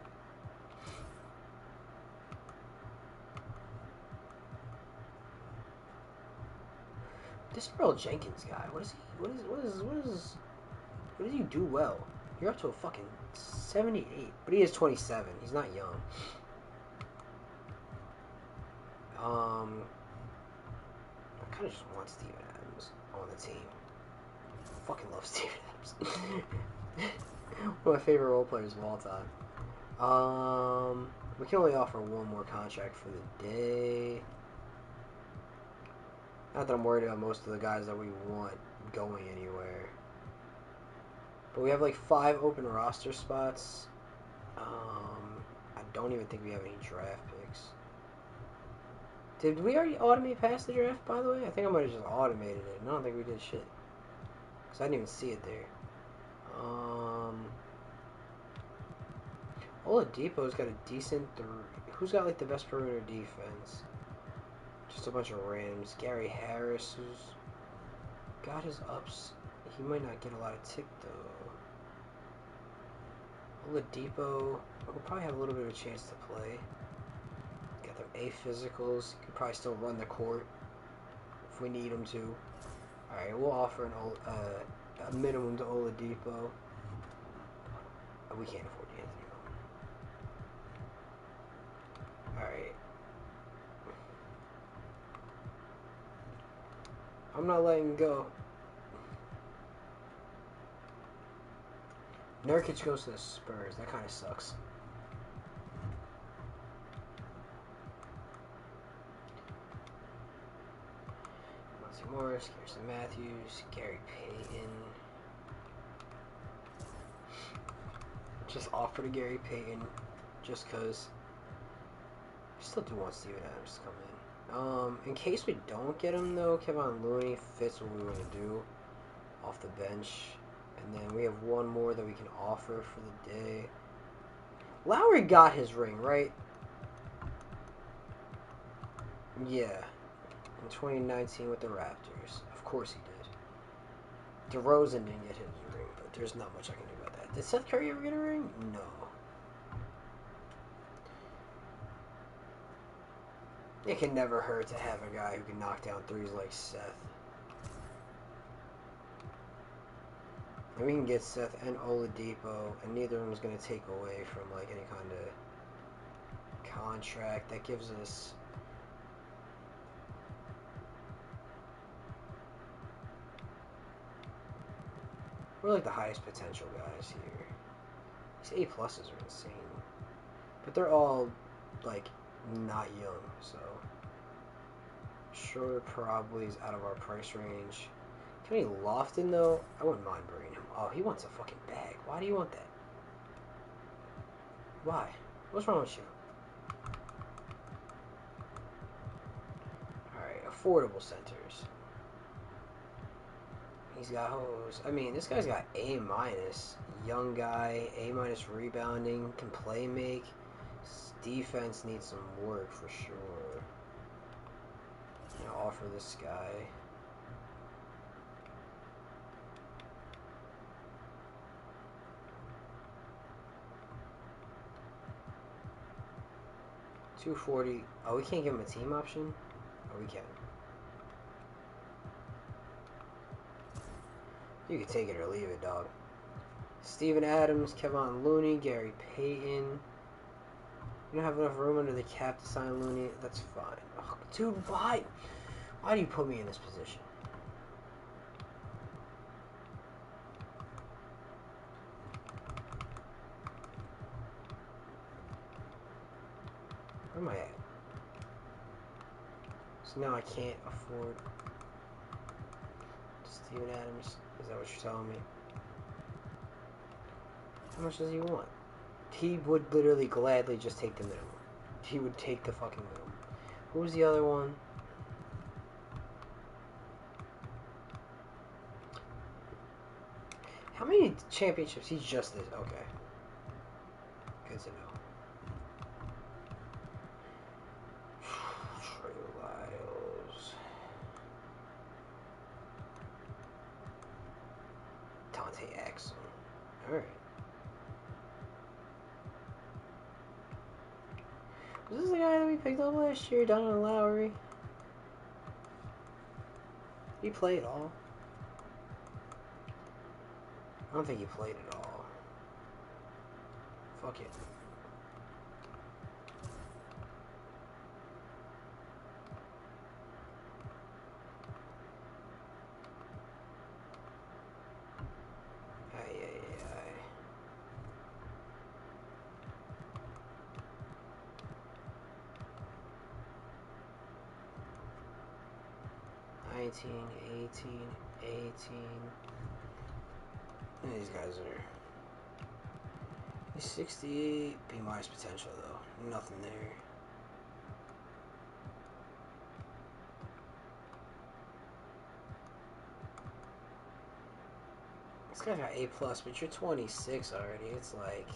This Earl Jenkins guy, what does he do well? You're up to a fucking 78, but he is 27. He's not young. I kind of just want Steven Adams on the team. I fucking love Steven Adams. One of my favorite role players of all time. We can only offer one more contract for the day. Not that I'm worried about most of the guys that we want going anywhere. But we have like 5 open roster spots. I don't even think we have any draft picks. Did we already automate past the draft, by the way? I think I might have just automated it. I don't think we did shit. Because I didn't even see it there. Oladipo's got a decent... Who's got like the best perimeter defense? Just a bunch of randoms. Gary Harris, who's got his ups. He might not get a lot of tick, though. Oladipo will probably have a little bit of a chance to play. Got them A physicals. He could probably still run the court if we need him to. Alright, we'll offer a minimum to Oladipo. We can't afford Anthony Melton. Alright. I'm not letting go. Nurkic goes to the Spurs. That kind of sucks. Monty Morris, Garrison Matthews, Gary Payton. Just offer to Gary Payton just because I still do want Steven Adams to come in. In case we don't get him, though, Kevon Looney fits what we want to do off the bench. And then we have one more that we can offer for the day. Lowry got his ring, right? Yeah. In 2019 with the Raptors. Of course he did. DeRozan didn't get his ring, but there's not much I can do about that. Did Seth Curry ever get a ring? No. It can never hurt to have a guy who can knock down threes like Seth. And we can get Seth and Oladipo, and neither of them is going to take away from like any kind of contract. That gives us we're like the highest potential guys here. These A pluses are insane, but they're all like not young, so sure probably is out of our price range. Kenny Lofton, though, I wouldn't mind bringing him. Oh, he wants a fucking bag. Why do you want that? Why? What's wrong with you? Alright, affordable centers. He's got hose. I mean, this guy's got A-. Young guy, A- rebounding, can play make. His defense needs some work for sure. I'll offer this guy. $240. Oh, we can't give him a team option? Oh, we can. You can take it or leave it, dog. Steven Adams, Kevon Looney, Gary Payton. You don't have enough room under the cap to sign Looney. That's fine. Oh, dude, why? Why do you put me in this position? Where am I at? So now I can't afford Steven Adams. Is that what you're telling me? How much does he want? He would literally gladly just take the minimum. He would take the fucking minimum. Who was the other one? How many championships? He's just this. Okay. Good to know. Trey Lyles. Dante Exum. Alright. Was this the guy that we picked up last year, Dalton Lowry? He played all. I don't think he played at all. Fuck it. Ay, ay, ay. $19, $18. These guys are. He's 68. B- potential though. Nothing there. This guy got A+, but you're 26 already. It's like,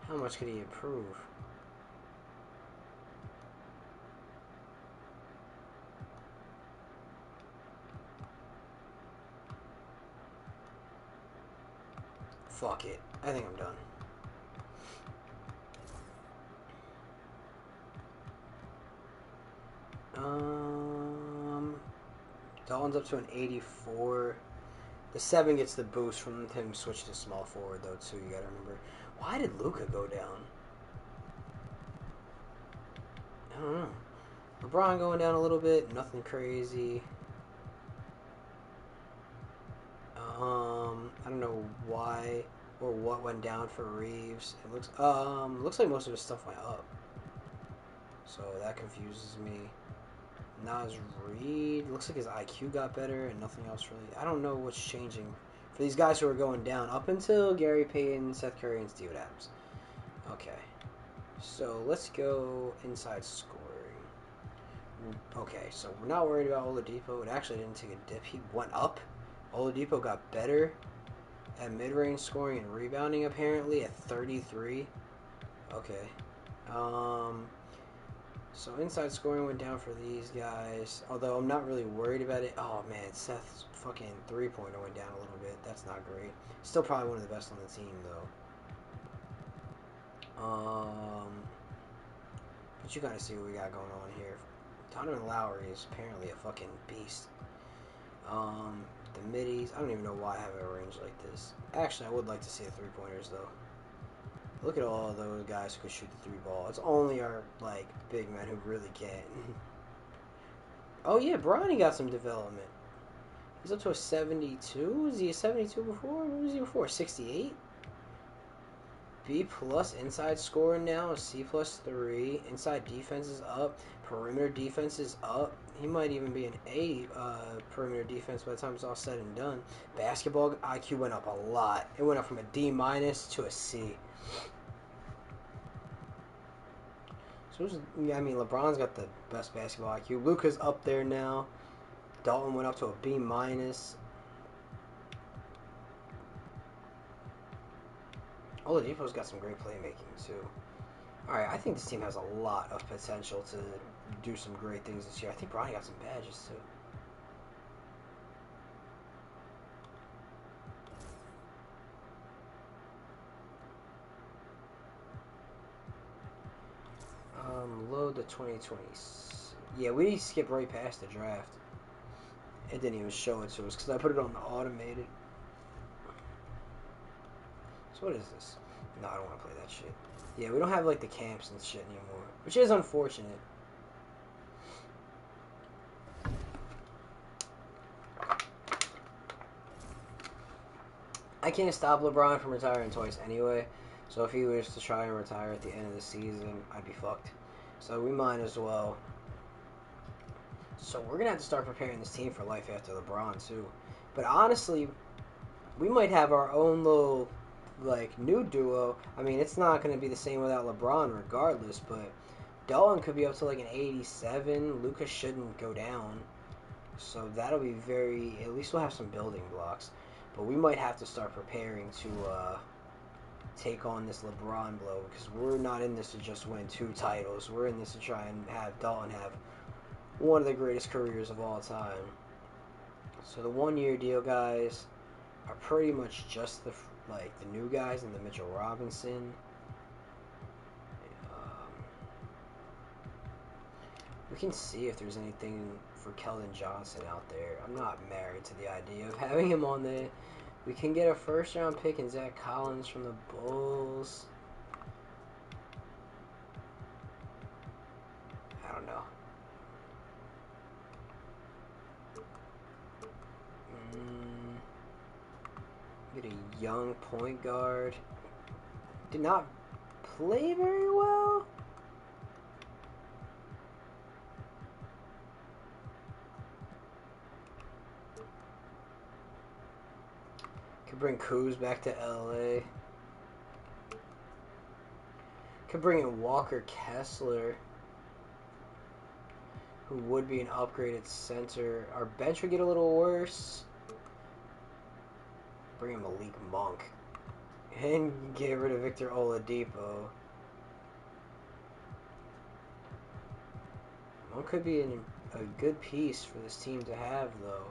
how much could he improve? Fuck it. I think I'm done. Dalton's up to an 84. The 7 gets the boost from him switching to small forward, though, too. You gotta remember. Why did Luka go down? I don't know. LeBron going down a little bit. Nothing crazy. I don't know why or what went down for Reeves. It looks like most of his stuff went up. So that confuses me. Nas Reed, looks like his IQ got better and nothing else really. I don't know what's changing for these guys who are going down up until Gary Payton, Seth Curry, and Steven Adams. Okay. So let's go inside scoring. Okay, so we're not worried about Oladipo. It actually didn't take a dip. He went up. Oladipo got better at mid-range scoring and rebounding, apparently, at 33. Okay. So inside scoring went down for these guys, although I'm not really worried about it. Oh, man, Seth's fucking three-pointer went down a little bit. That's not great. Still probably one of the best on the team, though. But you gotta see what we got going on here. Donovan Lowry is apparently a fucking beast. The middies, I don't even know why I have it arranged like this. Actually, I would like to see the three-pointers, though. Look at all those guys who could shoot the three ball. It's only our, like, big men who really can't. Oh, yeah, Bronny got some development. He's up to a 72. Was he a 72 before? What was he before? 68? B plus inside scoring now. C plus 3. Inside defense is up. Perimeter defense is up. He might even be an A perimeter defense by the time it's all said and done. Basketball IQ went up a lot. It went up from a D minus to a C. So I mean, LeBron's got the best basketball IQ. Luka's up there now. Dalton went up to a B minus. Oladipo's got some great playmaking too. All right, I think this team has a lot of potential to do some great things this year. I think Bronny got some badges too. Load the 2020s. Yeah, we skipped right past the draft. It didn't even show it to us because I put it on the automated. So what is this? No, I don't want to play that shit. Yeah, we don't have like the camps and shit anymore, which is unfortunate. I can't stop LeBron from retiring twice anyway, so if he was to try and retire at the end of the season, I'd be fucked. So we might as well. So we're going to have to start preparing this team for life after LeBron too. But honestly, we might have our own little, like, new duo. I mean, it's not going to be the same without LeBron regardless, but Dalton could be up to like an 87. Luka shouldn't go down. So that'll be very, at least we'll have some building blocks. But we might have to start preparing to take on this LeBron blow, because we're not in this to just win 2 titles. We're in this to try and have Dalton have one of the greatest careers of all time. So the 1-year deal guys are pretty much just the new guys and the Mitchell Robinson. We can see if there's anything for Keldon Johnson out there. I'm not married to the idea of having him on there. We can get a first-round pick in Zach Collins from the Bulls. I don't know. Get a young point guard. Did not play very well. Could bring Kuz back to LA. Could bring in Walker Kessler, who would be an upgraded center. Our bench would get a little worse. Bring in Malik Monk. And get rid of Victor Oladipo. Monk could be a good piece for this team to have, though.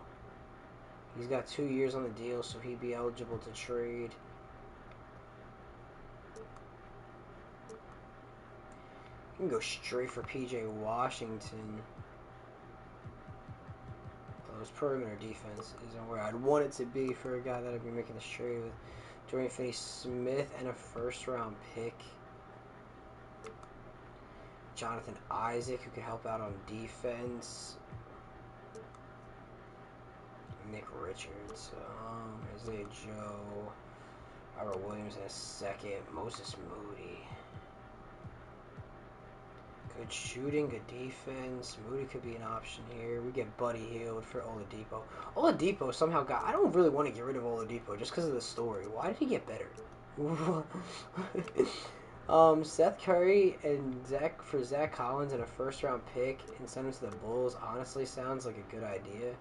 He's got 2 years on the deal, so he'd be eligible to trade. You can go straight for PJ Washington. His perimeter defense isn't where I'd want it to be for a guy that I'd be making this trade with. Dorian Finney-Smith and a first-round pick. Jonathan Isaac, who could help out on defense. Nick Richards, Isaiah Joe, Robert Williams in a second, Moses Moody. Good shooting, good defense. Moody could be an option here. We get Buddy Hield for Oladipo. Oladipo somehow got... I don't really want to get rid of Oladipo just because of the story. Why did he get better? Seth Curry and Zach Collins and a first-round pick and send him to the Bulls honestly sounds like a good idea.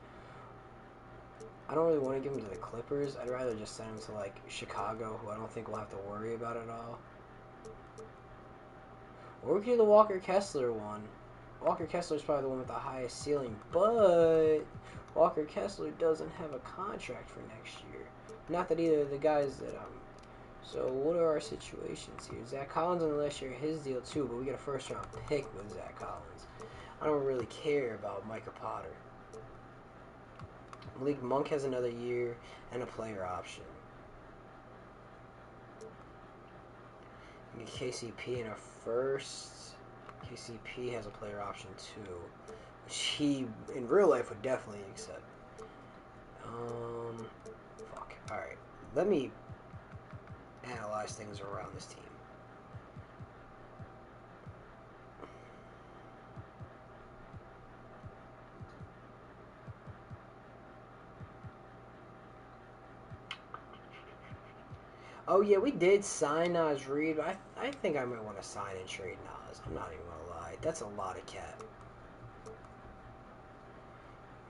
I don't really want to give him to the Clippers. I'd rather just send him to, like, Chicago, who I don't think we'll have to worry about at all. Or we could do the Walker Kessler one. Walker Kessler is probably the one with the highest ceiling, but Walker Kessler doesn't have a contract for next year. Not that either of the guys that So what are our situations here? Zach Collins on the last year, his deal too, but we get a first-round pick with Zach Collins. I don't really care about Micah Potter. Malik Monk has another year and a player option. We get KCP in a first. KCP has a player option too, which he in real life would definitely accept. Fuck. All right, let me analyze things around this team. Oh, yeah, we did sign Nas Reed. I think I might want to sign and trade Nas. I'm not even going to lie. That's a lot of cap.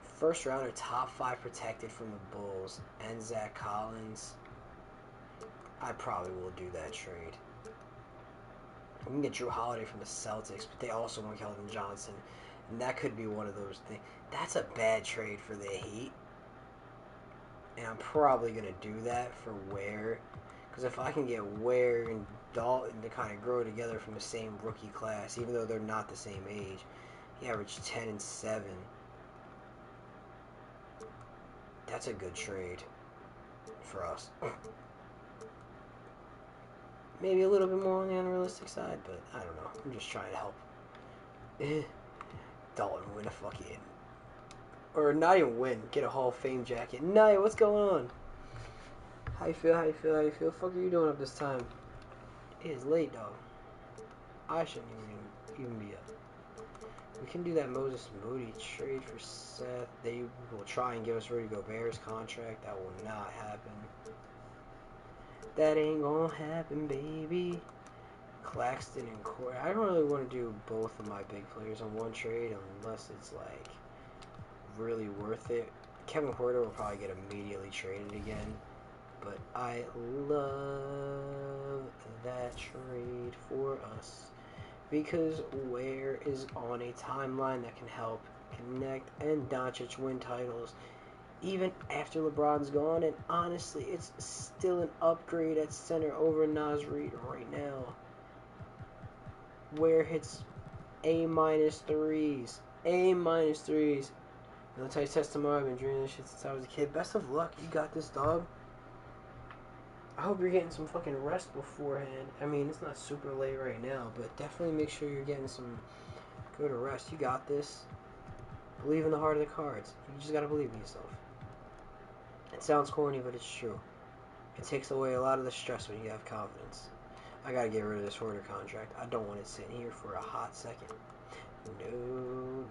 First rounder, top 5 protected from the Bulls, and Zach Collins. I probably will do that trade. We can get Drew Holiday from the Celtics, but they also want Keldon Johnson. And that could be one of those things. That's a bad trade for the Heat. And I'm probably going to do that for Ware. Because if I can get Ware and Dalton to kind of grow together from the same rookie class, even though they're not the same age, he averaged 10 and 7. That's a good trade for us. Maybe a little bit more on the unrealistic side, but I don't know. I'm just trying to help Dalton win a fucking... Or not even win. Get a Hall of Fame jacket. Nia, what's going on? How you feel? How you feel? How you feel? The fuck are you doing up this time? It is late, dog. I shouldn't even be up. We can do that Moses Moody trade for Seth. They will try and give us Rudy Gobert's contract. That will not happen. That ain't gonna happen, baby. Claxton and Corey. I don't really want to do both of my big players on one trade unless it's like really worth it. Kevin Porter will probably get immediately traded again. But I love that trade for us because Ware is on a timeline that can help connect and Doncic win titles even after LeBron's gone. And honestly, it's still an upgrade at center over Nas Reed right now. Ware hits A-minus threes. A-minus threes. And I'll tell you, test tomorrow. I've been dreaming this shit since I was a kid. Best of luck. You got this, dog. I hope you're getting some fucking rest beforehand. I mean, it's not super late right now, but definitely make sure you're getting some good rest. You got this. Believe in the heart of the cards. You just gotta believe in yourself. It sounds corny, but it's true. It takes away a lot of the stress when you have confidence. I gotta get rid of this Hoarder contract. I don't want it sitting here for a hot second.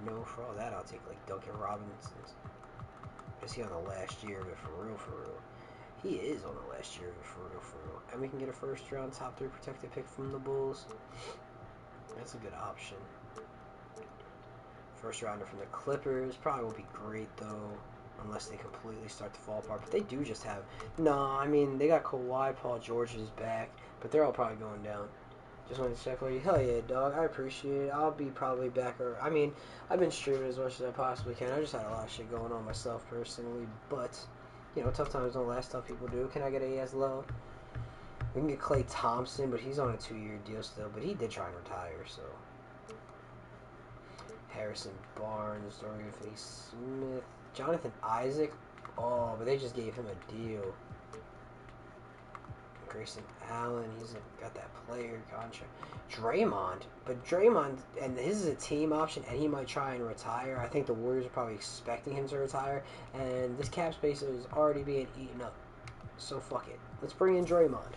No, for all that, I'll take, like, Duncan Robinson's. Is he on the last year of it for real, for real? He is on the last year of it for real, for real. And we can get a first-round top 3 protected pick from the Bulls. That's a good option. First rounder from the Clippers. Probably won't be great, though, unless they completely start to fall apart. But they do just have... No, I mean, they got Kawhi, Paul George is back, but they're all probably going down. Just wanted to check on you. Hell yeah, dog. I appreciate it. I'll be probably back. I mean, I've been streaming as much as I possibly can. I just had a lot of shit going on myself personally, but... You know, tough times don't last. Tough people do. Can I get AS low? We can get Klay Thompson, but he's on a 2-year deal still. But he did try and retire, so. Harrison Barnes, Dorian Finney-Smith, Jonathan Isaac. Oh, but they just gave him a deal. Grayson Allen, he's got that player contract. Draymond, but Draymond, and his is a team option, and he might try and retire. I think the Warriors are probably expecting him to retire, and this cap space is already being eaten up. So fuck it. Let's bring in Draymond.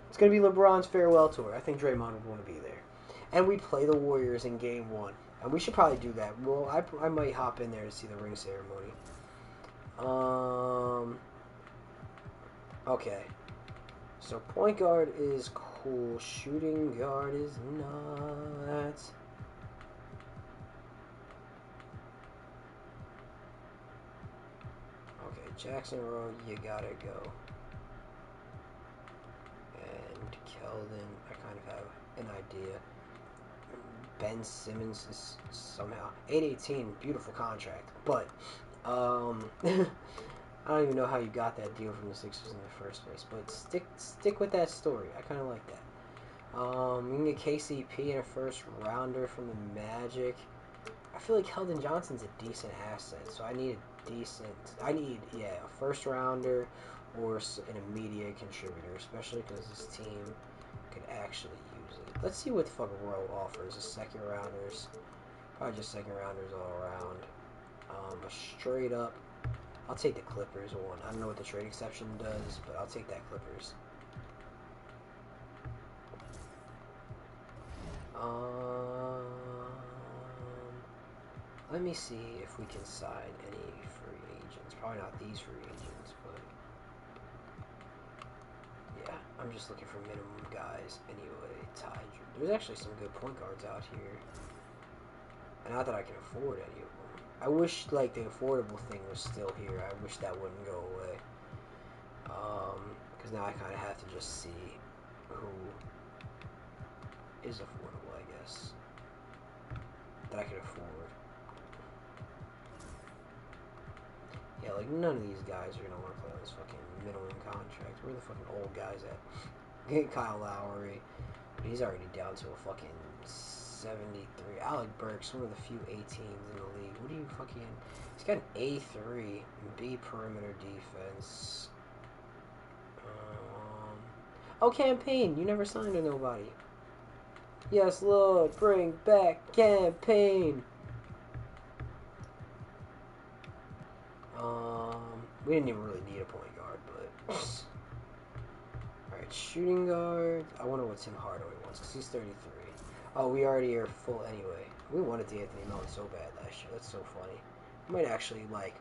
It's going to be LeBron's farewell tour. I think Draymond would want to be there. And we play the Warriors in Game 1. And we should probably do that. Well, I might hop in there to see the ring ceremony. Okay. So point guard is cool. Shooting guard is not. Okay, Jackson Rowe, you gotta go. And Keldon, I kind of have an idea. Ben Simmons is somehow 818, beautiful contract, but I don't even know how you got that deal from the Sixers in the first place. But stick with that story. I kind of like that. We can get KCP and a first rounder from the Magic. I feel like Keldon Johnson's a decent asset, so I need a first rounder or an immediate contributor, especially because this team could actually use it. Let's see what the fuck Rowe offers. A second rounders, probably just second rounders all around. But straight up, I'll take the Clippers one. I don't know what the trade exception does, but I'll take that Clippers. Let me see if we can sign any free agents. Probably not these free agents, but yeah, I'm just looking for minimum guys anyway. There's actually some good point guards out here. And not that I can afford any of them. I wish like the affordable thing was still here. I wish that wouldn't go away. Because now I kind of have to just see who is affordable, I guess, that I can afford. Yeah, like none of these guys are gonna want to play on this fucking minimum contract. Where are the fucking old guys at? Get Kyle Lowry, but he's already down to a fucking 73. Alec Burks, one of the few 18s in the league. What do you fucking? He's got an A3, B perimeter defense. Oh, campaign. You never signed to nobody. Yes, Lord, bring back campaign. We didn't even really need a point guard, but alright, shooting guard. I wonder what Tim Hardaway wants, because he's 33. Oh, we already are full anyway. We wanted D'Anthony Melton so bad last year. That's so funny. We might actually, like,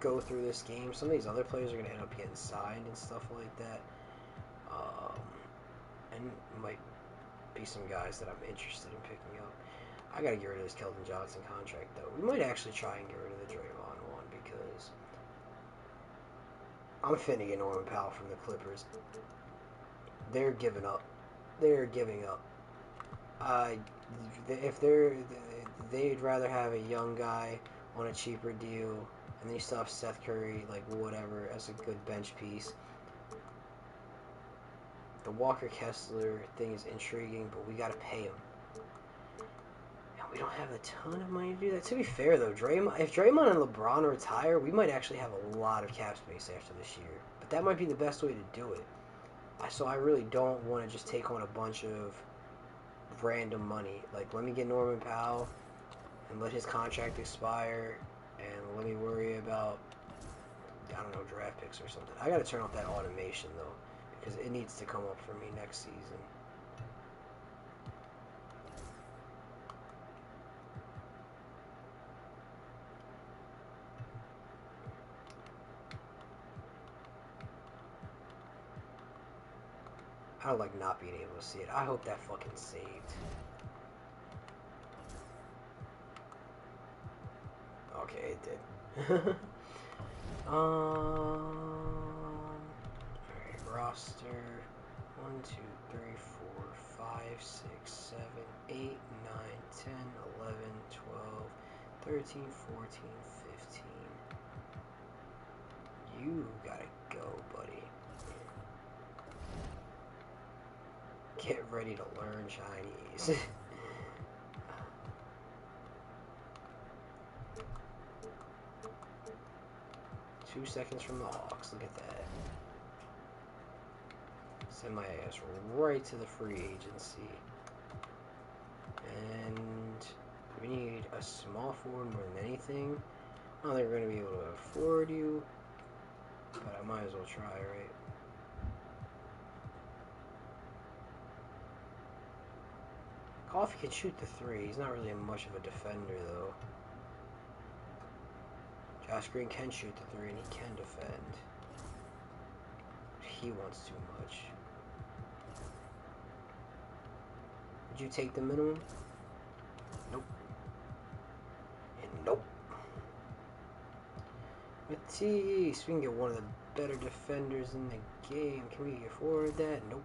go through this game. Some of these other players are going to end up getting signed and stuff like that. And might be some guys that I'm interested in picking up. I got to get rid of this Keldon Johnson contract, though. We might actually try and get rid of the Draymond one, because I'm finna get Norman Powell from the Clippers. They're giving up. They're giving up. If they'd rather have a young guy on a cheaper deal, and then you still have Seth Curry, like whatever, as a good bench piece. The Walker Kessler thing is intriguing, but we gotta pay him. And we don't have a ton of money to do that. To be fair, though, if Draymond and LeBron retire, we might actually have a lot of cap space after this year. But that might be the best way to do it. So I really don't want to just take on a bunch of random money. Like, let me get Norman Powell and let his contract expire, and let me worry about, I don't know, draft picks or something. I gotta turn off that automation, though, because it needs to come up for me next season. I don't like not being able to see it. I hope that fucking saved. Okay, it did. Alright, roster. 1, 2, 3, 4, 5, 6, 7, 8, 9, 10, 11, 12, 13, 14, 15. You gotta go, buddy. Get ready to learn Chinese. 2 seconds from the Hawks. Look at that. Send my ass right to the free agency. And we need a small forward more than anything. I don't think we're going to be able to afford you, but I might as well try, right? Coffee can shoot the three. He's not really much of a defender, though. Josh Green can shoot the three, and he can defend. But he wants too much. Did you take the minimum? Nope. And nope. Matisse, we can get one of the better defenders in the game. Can we afford that? Nope.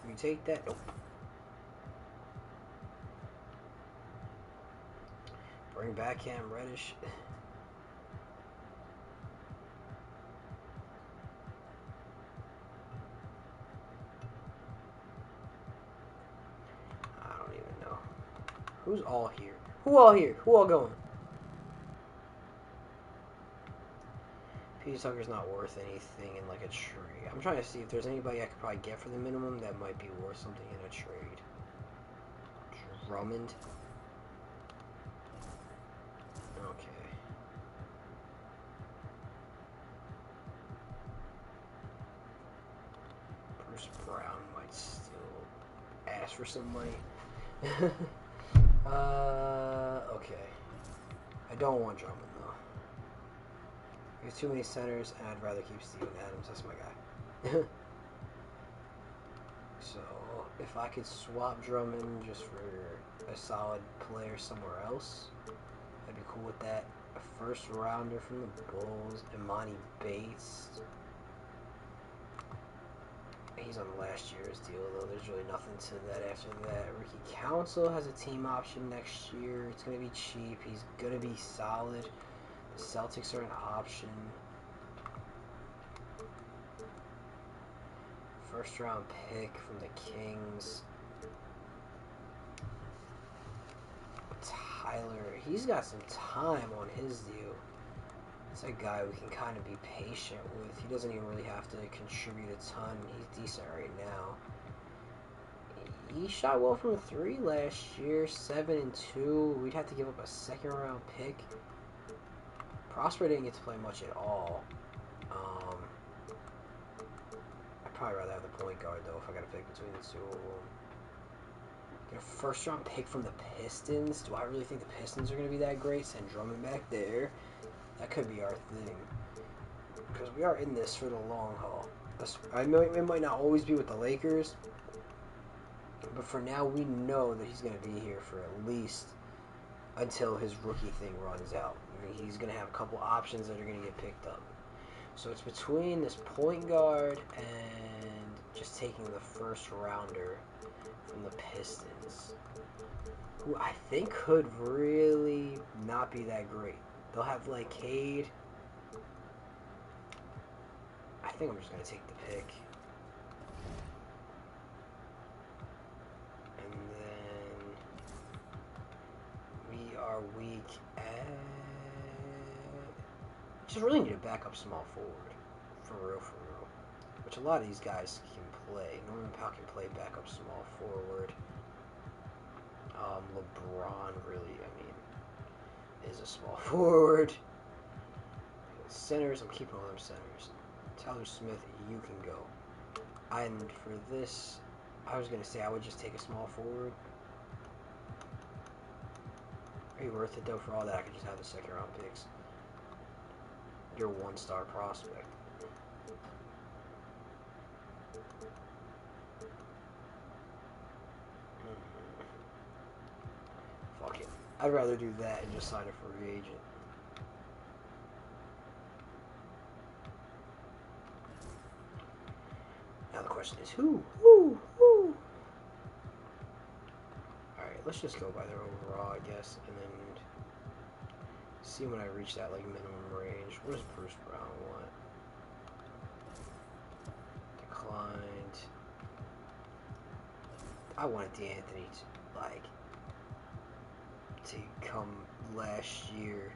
Can we take that? Nope. Bring back Cam Reddish. I don't even know. Who's all here? Who all here? Who all going? P.J. Tucker's not worth anything in like a trade. I'm trying to see if there's anybody I could probably get for the minimum that might be worth something in a trade. Drummond. Okay. Bruce Brown might still ask for some money. Okay. I don't want Drummond though. There's too many centers, and I'd rather keep Steven Adams. That's my guy. So, if I could swap Drummond just for a solid player somewhere else, I'd be cool with that. A first rounder from the Bulls, Imani Bates. He's on last year's deal, though. There's really nothing to that after that. Ricky Council has a team option next year. It's going to be cheap. He's going to be solid. The Celtics are an option. First round pick from the Kings. Tyler, he's got some time on his deal. It's a guy we can kind of be patient with. He doesn't even really have to contribute a ton. He's decent right now. He shot well from 3 last year, 7-2. We'd have to give up a second round pick. Prosper didn't get to play much at all. I'd probably rather have the point guard though if I got to pick between the two of them. Get a first round pick from the Pistons. Do I really think the Pistons are going to be that great? Send Drummond back there. That could be our thing. Because we are in this for the long haul. It might not always be with the Lakers. But for now, we know that he's going to be here for at least until his rookie thing runs out. I mean, he's going to have a couple options that are going to get picked up. So it's between this point guard and just taking the first rounder from the Pistons, who I think could really not be that great. They'll have like Cade. I think I'm just going to take the pick. And then we are weak at... Just really need a backup small forward. For real, for real. Which a lot of these guys can play. Norman Powell can play backup small forward. LeBron really, I mean, is a small forward. Centers, I'm keeping all them centers. Tyler Smith, you can go. And for this, I was going to say I would just take a small forward. Are you worth it though? For all that, I could just have the second round picks. Your 1-star prospect. Fuck it. I'd rather do that and just sign a free agent. Now the question is who? Who? Alright, let's just go by their overall, I guess, and then see when I reach that like minimum range. What does Bruce Brown want? Declined. I wanted D'Anthony to come last year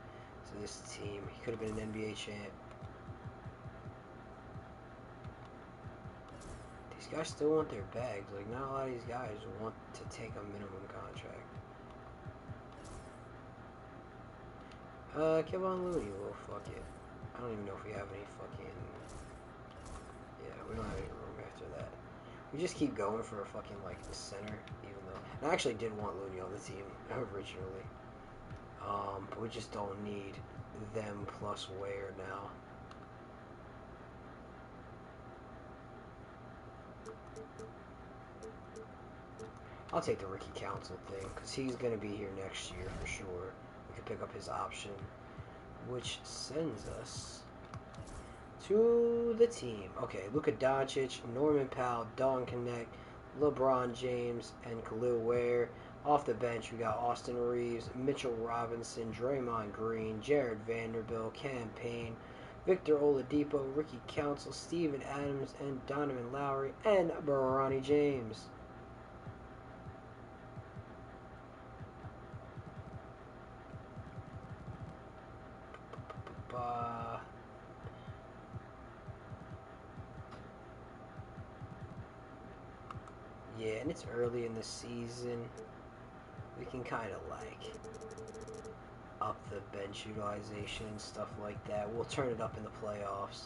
to this team. He could have been an NBA champ. These guys still want their bags. Like, not a lot of these guys want to take a minimum contract. Kevon Looney, well, fuck it. I don't even know if we have any fucking... Yeah, we don't have any room after that. We just keep going for a fucking, like, center, even though... And I actually did want Looney on the team originally. But we just don't need them plus Ware now. I'll take the Ricky Council thing, because he's going to be here next year for sure. We could pick up his option, which sends us to the team. Okay, Luka Doncic, Norman Powell, Dalton Knetch, LeBron James, and Khalil Ware. Off the bench, we got Austin Reeves, Mitchell Robinson, Draymond Green, Jared Vanderbilt, Cam Payne, Victor Oladipo, Ricky Council, Steven Adams, and Donovan Lowry, and Bronny James. Yeah, and it's early in the season. We can kind of like up the bench utilization and stuff like that. We'll turn it up in the playoffs.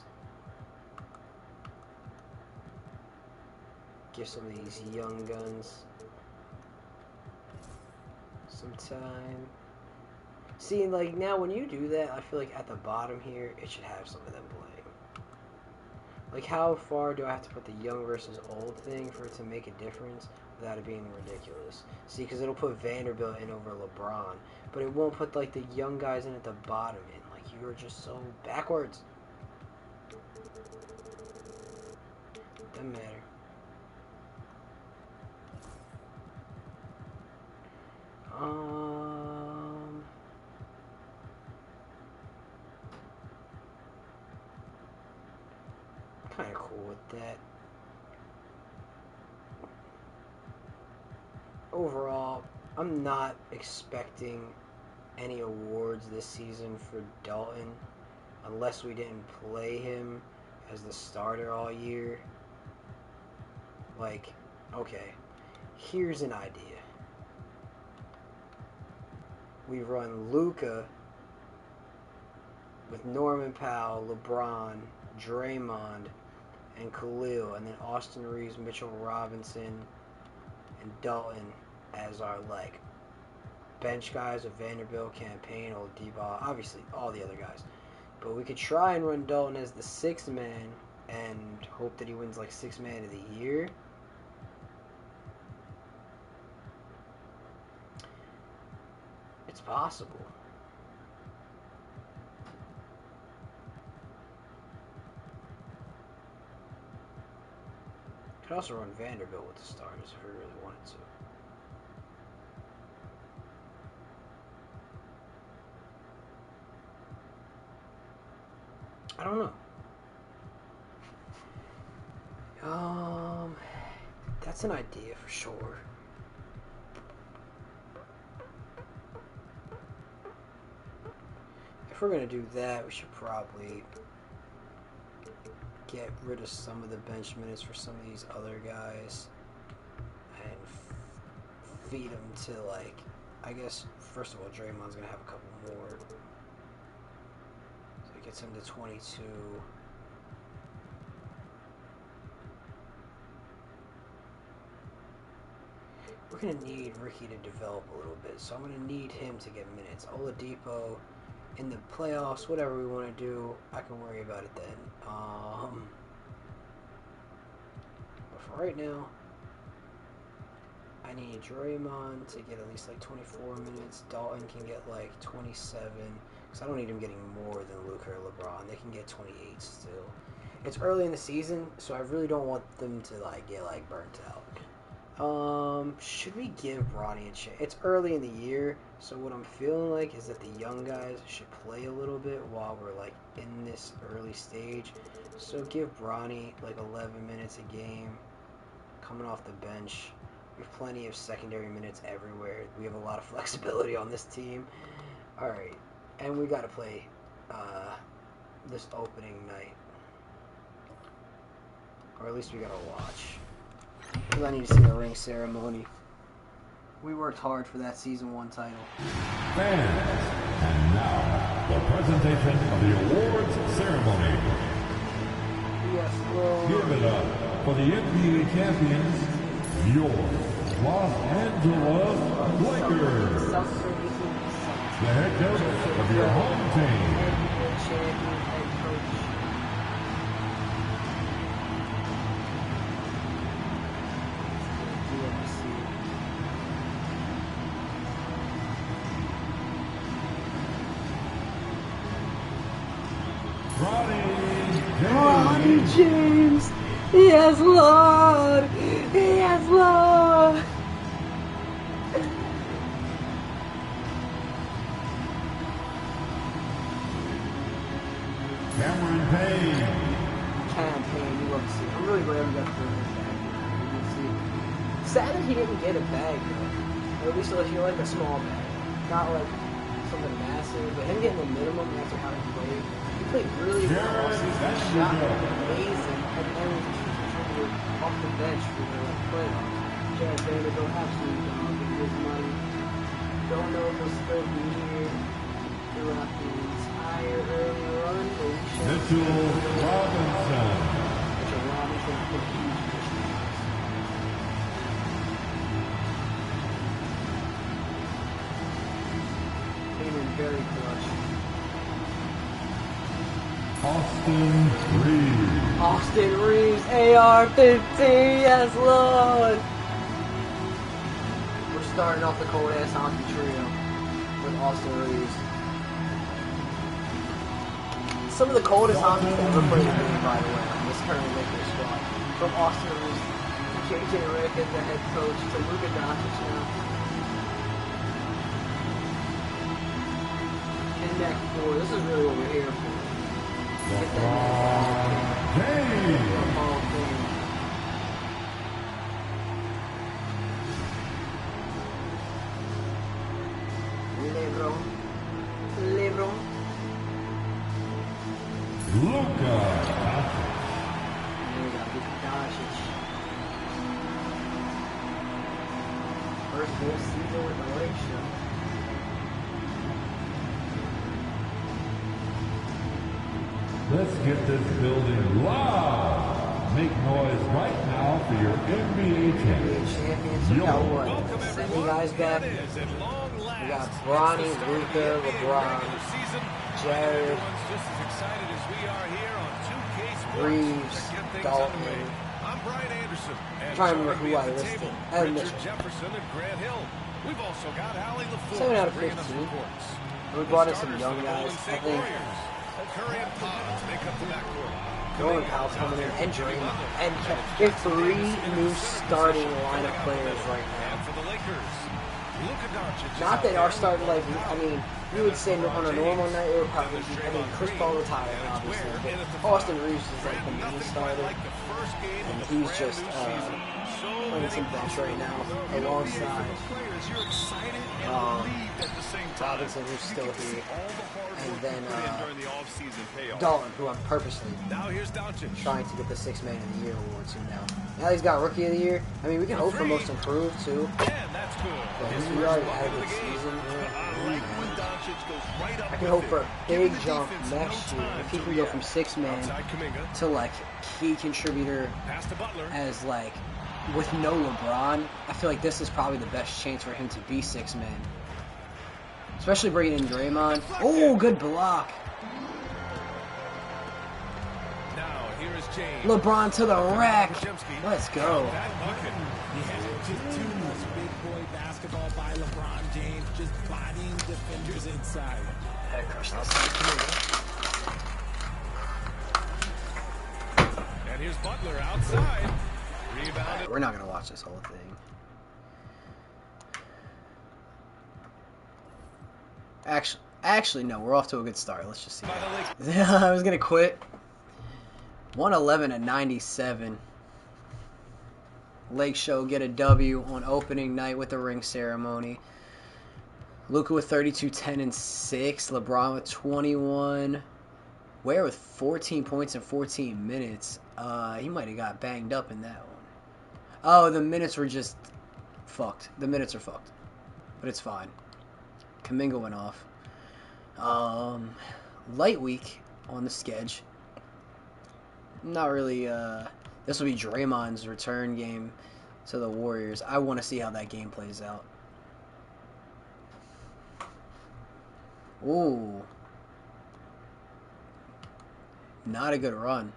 Give some of these young guns some time. See, like, now when you do that, I feel like at the bottom here, it should have some of them playing. Like, how far do I have to put the young versus old thing for it to make a difference without it being ridiculous? See, because it'll put Vanderbilt in over LeBron, but it won't put, like, the young guys in at the bottom in. Like, you're just so backwards. Doesn't matter. Kind of cool with that. Overall, I'm not expecting any awards this season for Dalton unless we didn't play him as the starter all year. Like, okay, here's an idea. We run Luka with Norman Powell, LeBron, Draymond, and Khalil, and then Austin Reeves, Mitchell Robinson, and Dalton as our, like, bench guys with Vanderbilt, Cam Payne, Oladipo, obviously all the other guys. But we could try and run Dalton as the sixth man and hope that he wins, like, sixth man of the year. It's possible. Could also run Vanderbilt with the starters if we really wanted to. I don't know. That's an idea for sure. If we're gonna do that, we should probably get rid of some of the bench minutes for some of these other guys and feed them to, like, I guess, first of all, Draymond's gonna have a couple more. So it gets him to 22. We're going to need Ricky to develop a little bit, so I'm going to need him to get minutes. Oladipo in the playoffs, whatever we want to do, I can worry about it then. But for right now, I need Draymond to get at least like 24 minutes. Dalton can get like 27, because I don't need him getting more than Luka or LeBron. They can get 28 still. It's early in the season, so I really don't want them to like get like burnt out. Should we give Bronny a chance? It's early in the year, so what I'm feeling like is that the young guys should play a little bit while we're like in this early stage. So give Bronny like 11 minutes a game, coming off the bench. We have plenty of secondary minutes everywhere. We have a lot of flexibility on this team. All right, and we got to play this opening night, or at least we got to watch. Because I need to see the ring ceremony. We worked hard for that Season 1 title. Fans, and now the presentation of the awards ceremony. Yes, Lord. Give it up for the NBA champions, your Los Angeles Lakers. The head coach of your home team. NBA champion, head coach. Ronnie James. Yes, Lord. Yes, Lord. Cameron Payne. Cameron Payne, you love to see. I'm really glad we got through this bag. You see. Sad that he didn't get a bag though. Or at least like, like a small bag, not like something massive. But him getting the minimum after how he played. He played really well all season. He shot amazing. And then was a key contributor off the bench for the playoffs. Jared Vanderbilt absolutely dominated his money. Don't know if he'll still be here throughout the entire early run, but we should. Mitchell Robinson. Mitchell Robinson put a huge push on us. Came in very clutch. Austin Reeves. Austin Reeves, AR-15, yes, Lord! We're starting off the cold-ass hockey trio with Austin Reeves. Some of the coldest hockey to ever play the game, by the way, on this current Lakers squad. From Austin Reeves to JJ Redick as the head coach to Luka Doncic now. And next four, this is really what we're here for. LeBron James. LeBron. Luka Doncic. There we go, Luka Doncic. First full season with the Lakers show. Let's get this building loud. Make noise right now for your NBA champions. Champions. We got what? 70 guys back. We got Bronny, Luka, LeBron, Jared, Reeves, Dalton. I'm trying to remember who I listed. Adam Mitchell. 7 out of 15. We brought in some young guys, I think. Norman Powell's coming in, and Draymond. And we have 3 new starting lineup players right now. Not that our starting, like, I mean, you would say on a normal night, it would probably be, I mean, Chris Paul retired, obviously, but Austin Reeves is like the main starter, and he's just playing some bench right now, alongside Robinson, who's still here, and then Dalton, who I'm purposely trying to get the 6th Man of the Year award to now. Now he's got Rookie of the Year. I mean, we can hope for Most Improved, too. But he already had a good season. I can hope for a big jump next year if he can go from 6th man to like key contributor as like with no LeBron. I feel like this is probably the best chance for him to be 6th man, especially bringing in Draymond. Oh, good block. LeBron to the rack. Let's go. Just too much big boy basketball by LeBron James, just bodying defenders inside. And here's Butler outside. Rebounded. We're not gonna watch this whole thing. Actually, no. We're off to a good start. Let's just see. I was gonna quit. 111-97. Lake Show get a W on opening night with the ring ceremony. Luka with 32, 10, and 6. LeBron with 21. Ware with 14 points in 14 minutes. He might have got banged up in that one. Oh, the minutes were just fucked. The minutes are fucked. But it's fine. Kuminga went off. Light week on the sketch. Not really, this will be Draymond's return game to the Warriors. I want to see how that game plays out. Ooh. Not a good run.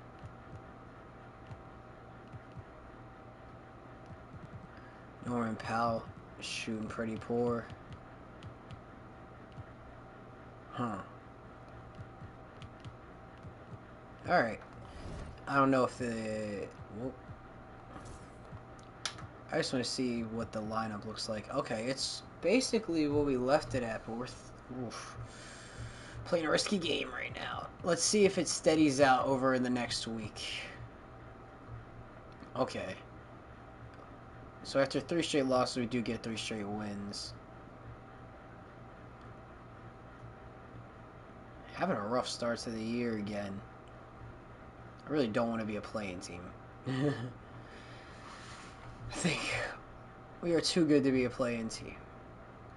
Norman Powell is shooting pretty poor. Huh. Alright. I don't know if the... Whoop. I just want to see what the lineup looks like. Okay, it's basically what we left it at, but we're playing a risky game right now. Let's see if it steadies out over the next week. Okay. So after 3 straight losses, we do get 3 straight wins. Having a rough start to the year again. I really don't want to be a playing team. I think we are too good to be a playing team.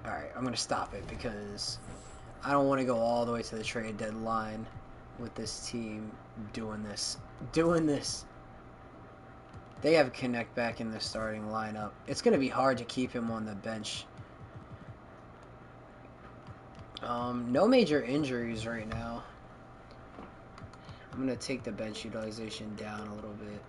Alright, I'm going to stop it because I don't want to go all the way to the trade deadline with this team doing this. They have Connect back in the starting lineup. It's going to be hard to keep him on the bench. No major injuries right now. I'm going to take the bench utilization down a little bit.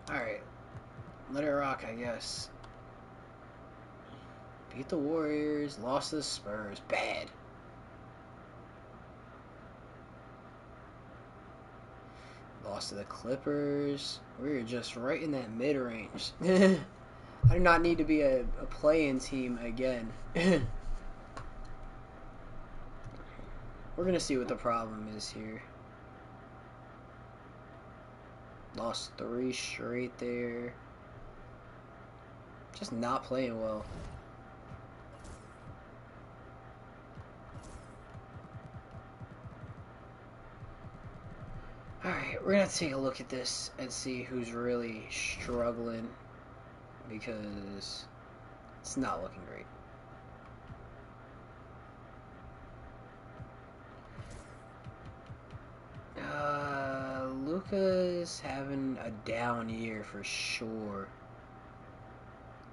Alright. Let it rock, I guess. Beat the Warriors. Lost to the Spurs. Bad. Lost to the Clippers. We're just right in that mid-range. I do not need to be a play-in team again. We're going to see what the problem is here. Lost 3 straight there. Just not playing well. Alright, we're going to take a look at this and see who's really struggling, because it's not looking great. Luka's having a down year for sure.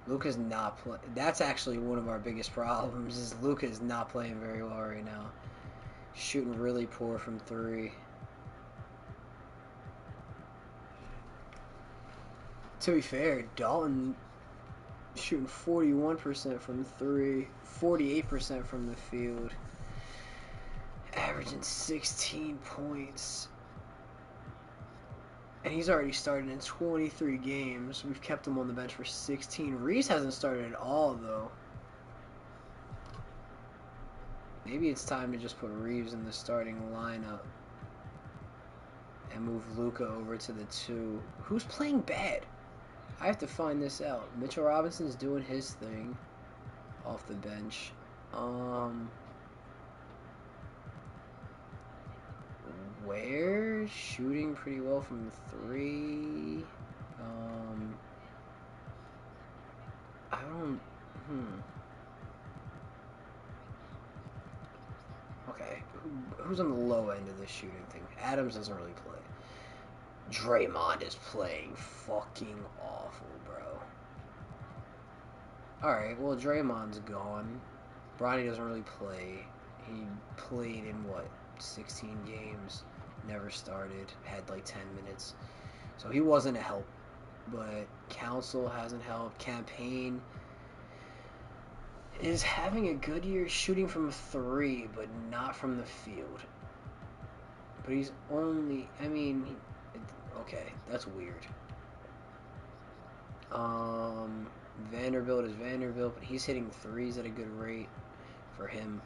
Luka's not playing. That's actually one of our biggest problems, is Luka's not playing very well right now. Shooting really poor from 3. To be fair, Dalton shooting 41% from 3, 48% from the field, averaging 16 points. And he's already started in 23 games. We've kept him on the bench for 16. Reese hasn't started at all, though. Maybe it's time to just put Reeves in the starting lineup and move Luka over to the 2. Who's playing bad? I have to find this out. Mitchell Robinson's doing his thing off the bench. Where shooting pretty well from 3. I don't. Okay, who's on the low end of this shooting thing? Adams doesn't really play. Draymond is playing fucking awful, bro. Alright, well, Draymond's gone. Bronny doesn't really play. He played in, what, 16 games. Never started. Had like 10 minutes. So he wasn't a help. But Council hasn't helped. Campaign is having a good year shooting from 3, but not from the field. But he's only... I mean... Okay, that's weird. Vanderbilt is Vanderbilt, but he's hitting 3s at a good rate for him.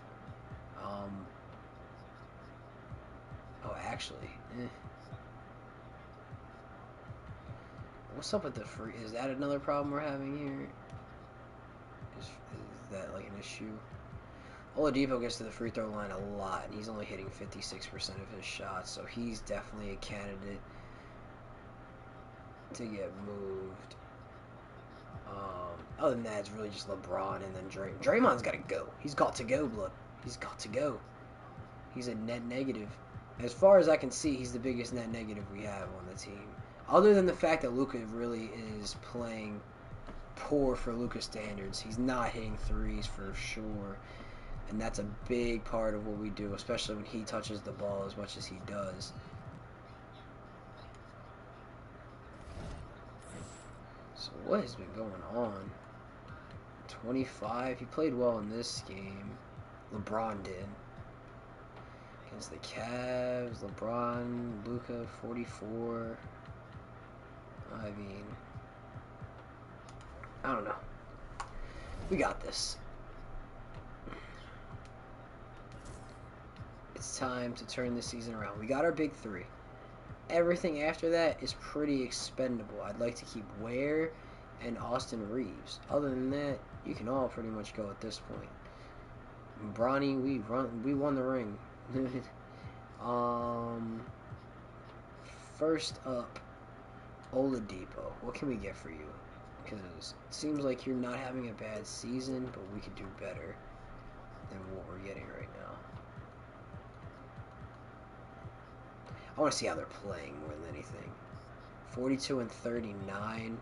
Oh, actually, what's up with the free? Is that another problem we're having here? Is that like an issue. Oladipo gets to the free throw line a lot, and he's only hitting 56% of his shots, so he's definitely a candidate to get moved. Other than that, it's really just LeBron and then Draymond's got to go. He's got to go, blood. He's got to go. He's a net negative. As far as I can see, he's the biggest net negative we have on the team. Other than the fact that Luka really is playing poor for Luka standards. He's not hitting threes for sure. And that's a big part of what we do, especially when he touches the ball as much as he does. So what has been going on? 25. He played well in this game. LeBron did. Against the Cavs, LeBron, Luka, 44. I mean, I don't know. We got this. It's time to turn this season around. We got our big three. Everything after that is pretty expendable. I'd like to keep Ware and Austin Reeves. Other than that, you can all pretty much go at this point. Bronny, we won the ring. First up, Oladipo. What can we get for you? Because it seems like you're not having a bad season, but we could do better than what we're getting right now. I want to see how they're playing more than anything. 42 and 39,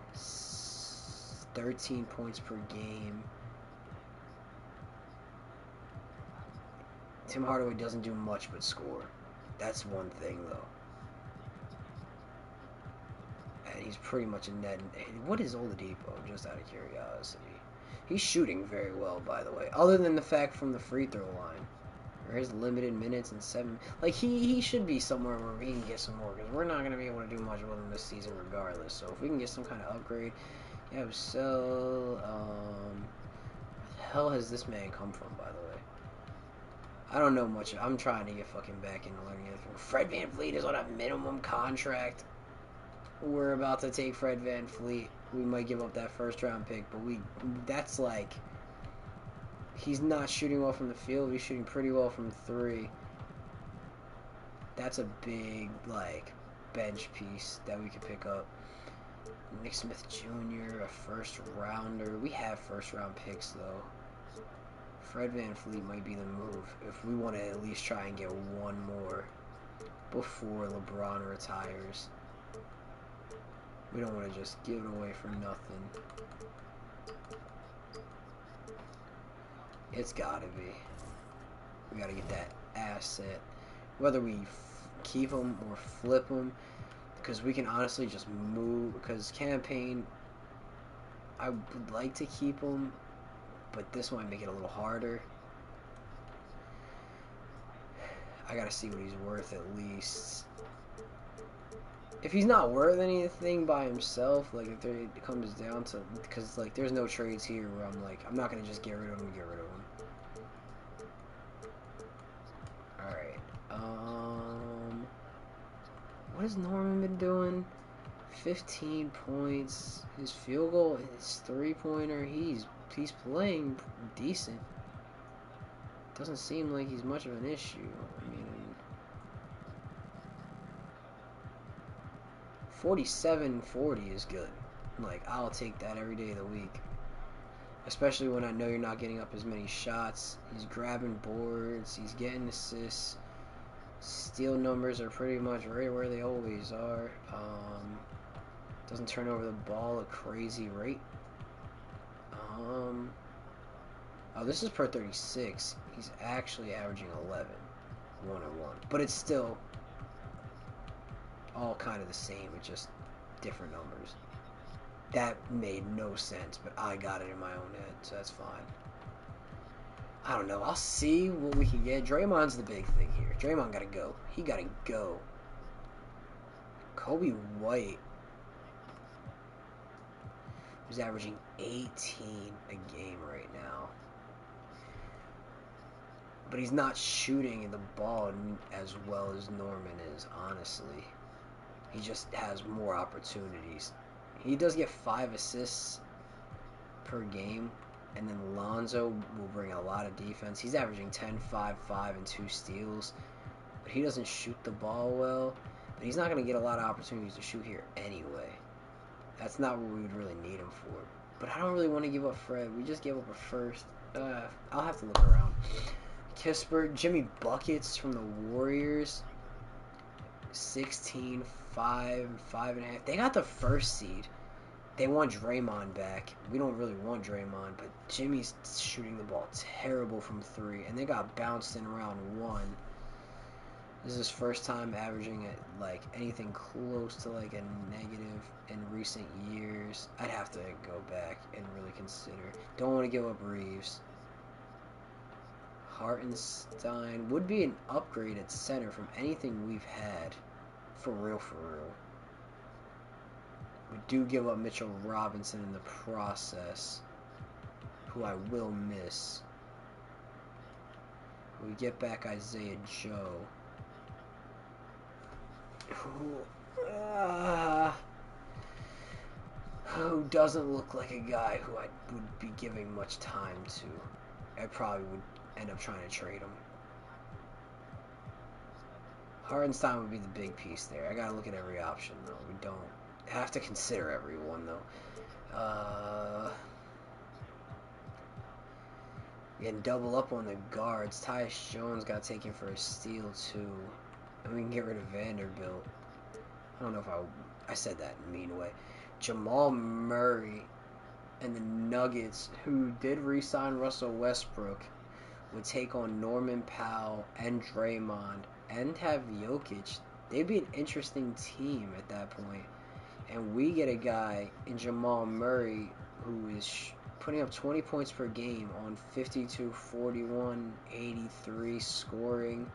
13 points per game. Tim Hardaway doesn't do much but score. That's one thing, though. And he's pretty much a net. What is Oladipo? Just out of curiosity. He's shooting very well, by the way. Other than the fact from the free throw line. Or his limited minutes and 7. Like, he should be somewhere where we can get some more. Because we're not going to be able to do much with him this season regardless. So if we can get some kind of upgrade. Yeah, so... where the hell has this man come from, by the way? I don't know much. I'm trying to get fucking back into learning anything. Fred VanVleet is on a minimum contract. We're about to take Fred VanVleet. We might give up that first round pick, but that's like, he's not shooting well from the field. He's shooting pretty well from 3. That's a big, like, bench piece that we could pick up. Nick Smith Jr., a first rounder. We have first round picks though. Fred VanVleet might be the move if we want to at least try and get one more before LeBron retires. We don't want to just give it away for nothing. It's gotta be. We gotta get that asset. Whether we keep him or flip him, because we can honestly just move. Because campaign, I would like to keep him, but this might make it a little harder. I gotta see what he's worth at least. If he's not worth anything by himself, like if it comes down to, because like there's no trades here where I'm like, I'm not gonna just get rid of him and get rid of him. Alright. What has Norman been doing? 15 points. His field goal, his 3-pointer, he's playing decent. Doesn't seem like he's much of an issue. I mean, 47-40 is good. Like, I'll take that every day of the week. Especially when I know you're not getting up as many shots. He's grabbing boards. He's getting assists. Steal numbers are pretty much right where they always are. Doesn't turn over the ball at a crazy rate. Oh, this is per 36. He's actually averaging 11. 1-1. But it's still all kind of the same. It's just different numbers. That made no sense, but I got it in my own head, so that's fine. I don't know. I'll see what we can get. Draymond's the big thing here. Draymond gotta go. He gotta go. Kobe White is averaging 18 a game right now. But he's not shooting the ball as well as Norman is, honestly. He just has more opportunities. He does get 5 assists per game, And then Lonzo will bring a lot of defense. He's averaging 10, 5, 5, and 2 steals. But he doesn't shoot the ball well. But he's not going to get a lot of opportunities to shoot here anyway. That's not what we would really need him for. But I don't really want to give up Fred. We just gave up a first. I'll have to look around. Kispert, Jimmy Buckets from the Warriors. 16, 5, 5.5. They got the first seed. They want Draymond back. We don't really want Draymond, but Jimmy's shooting the ball terrible from 3, and they got bounced in round 1. This is his first time averaging at like anything close to like a negative in recent years. I'd have to go back and really consider. Don't want to give up Reeves. Hartenstein would be an upgrade at center from anything we've had. For real, for real. We do give up Mitchell Robinson in the process, who I will miss. We get back Isaiah Joe, who doesn't look like a guy who I would be giving much time to. I probably would end up trying to trade him. Hartenstein would be the big piece there. I gotta look at every option, though. We don't have to consider everyone, though. We can double up on the guards. Tyus Jones got taken for a steal, too. And we can get rid of Vanderbilt. I don't know if I said that in a mean way. Jamal Murray and the Nuggets, who did re-sign Russell Westbrook, would take on Norman Powell and Draymond and have Jokic. They'd be an interesting team at that point. And we get a guy in Jamal Murray who is putting up 20 points per game on 52, 41, 83 scoring.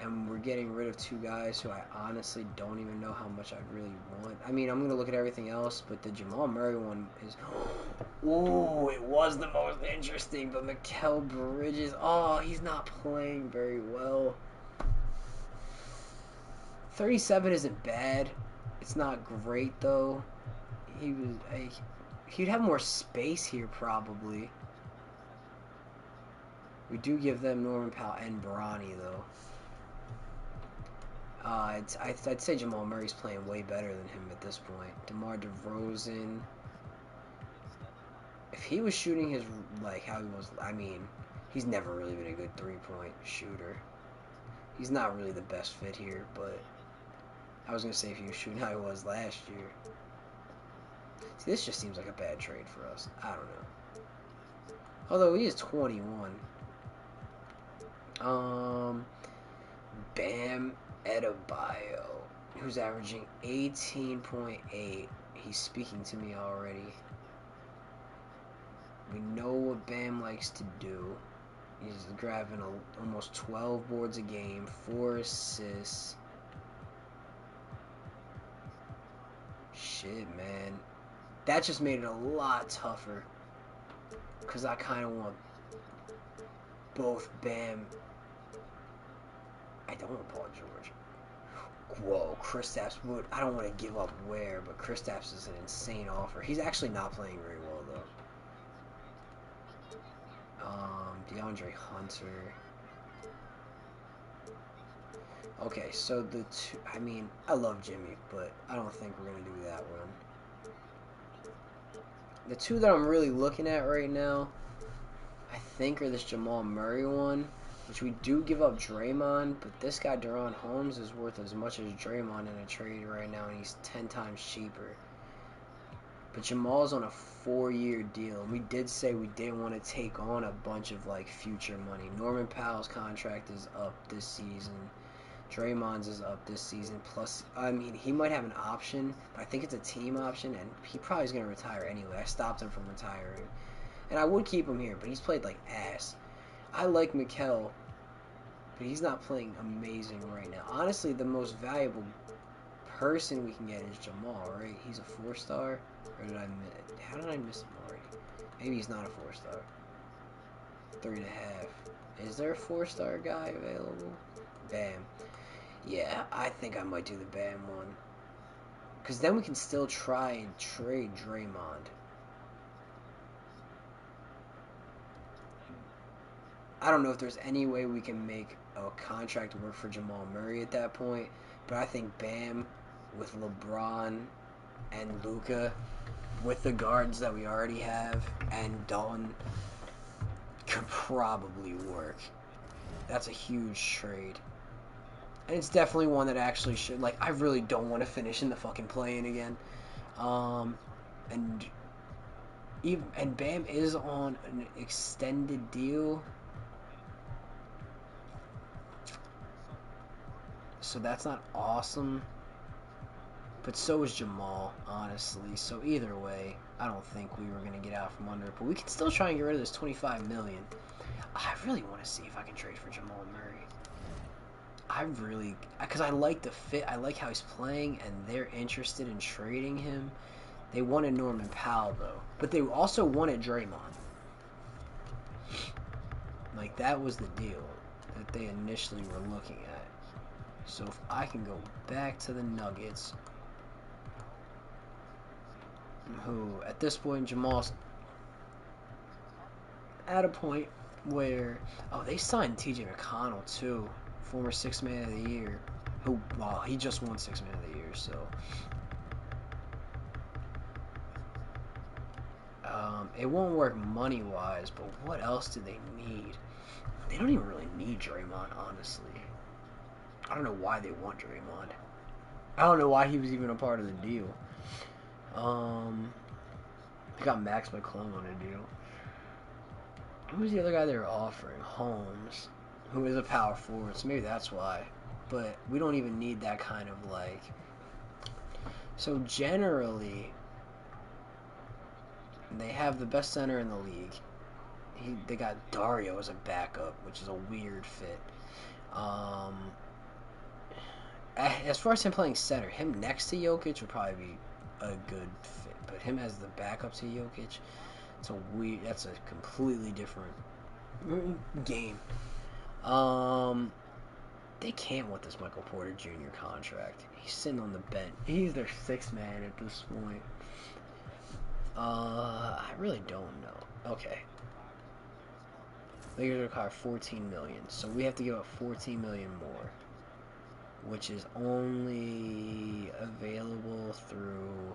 And we're getting rid of 2 guys who I honestly don't even know how much I really want. I mean, I'm going to look at everything else, but the Jamal Murray one is... Ooh, it was the most interesting, but Mikal Bridges... Oh, he's not playing very well. 37 isn't bad. It's not great, though. He'd have more space here, probably. We do give them Norman Powell and Bronny, though. I'd say Jamal Murray's playing way better than him at this point. DeMar DeRozan. If he was shooting his, like, how he was... I mean, he's never really been a good three-point shooter. He's not really the best fit here, but... I was going to say if he was shooting how he was last year. See, this just seems like a bad trade for us. I don't know. Although he is 21. Bam Adebayo, who's averaging 18.8. He's speaking to me already. We know what Bam likes to do. He's grabbing almost 12 boards a game, 4 assists. Shit, man. That just made it a lot tougher. Because I kind of want both Bam. I don't want Paul George. Whoa, Kristaps would. I don't want to give up Ware, but Kristaps is an insane offer. He's actually not playing very well, though. DeAndre Hunter. Okay, so the two... I mean, I love Jimmy, but I don't think we're going to do that one. The 2 that I'm really looking at right now, I think, are this Jamal Murray one, which we do give up Draymond, but this guy, Deron Holmes, is worth as much as Draymond in a trade right now, and he's 10 times cheaper. But Jamal's on a 4-year deal, and we did say we didn't want to take on a bunch of, like, future money. Norman Powell's contract is up this season. Draymond's is up this season. Plus, I mean, he might have an option, but I think it's a team option, and he probably is going to retire anyway. I stopped him from retiring. And I would keep him here, but he's played like ass. I like Mikal, but he's not playing amazing right now. Honestly, the most valuable person we can get is Jamal, right? He's a 4-star? Or did I miss? How did I miss him already? Maybe he's not a 4-star. 3.5. Is there a 4-star guy available? Bam. Yeah, I think I might do the Bam one. Because then we can still try and trade Draymond. I don't know if there's any way we can make a contract work for Jamal Murray at that point, but I think Bam with LeBron and Luka with the guards that we already have and Dalton could probably work. That's a huge trade. And it's definitely one that actually should, like, I really don't want to finish in the fucking play-in again. And Bam is on an extended deal. So that's not awesome. But so is Jamal, honestly. So either way, I don't think we were going to get out from under it. But we can still try and get rid of this $25 million. I really want to see if I can trade for Jamal Murray. Because I like the fit. I like how he's playing, and they're interested in trading him. They wanted Norman Powell, though. But they also wanted Draymond. Like, that was the deal that they initially were looking at. So if I can go back to the Nuggets, who at this point Jamal's at a point where they signed TJ McConnell too, former Sixth Man of the Year, who he just won Sixth Man of the Year, so it won't work money wise. But what else do they need? They don't even really need Draymond, honestly. I don't know why they want Draymond. I don't know why he was even a part of the deal. They got Max McClung on a deal. Who's the other guy they were offering? Holmes, who is a power forward, so maybe that's why. But we don't even need that kind of, like... So generally, they have the best center in the league. They got Dario as a backup, which is a weird fit. As far as him playing center, him next to Jokic would probably be a good fit. But him as the backup to Jokic, that's a completely different game. They can't want this Michael Porter Jr. contract. He's sitting on the bench. He's their sixth man at this point. I really don't know. Okay. Lakers require $14 million, so we have to give up $14 million more, which is only available through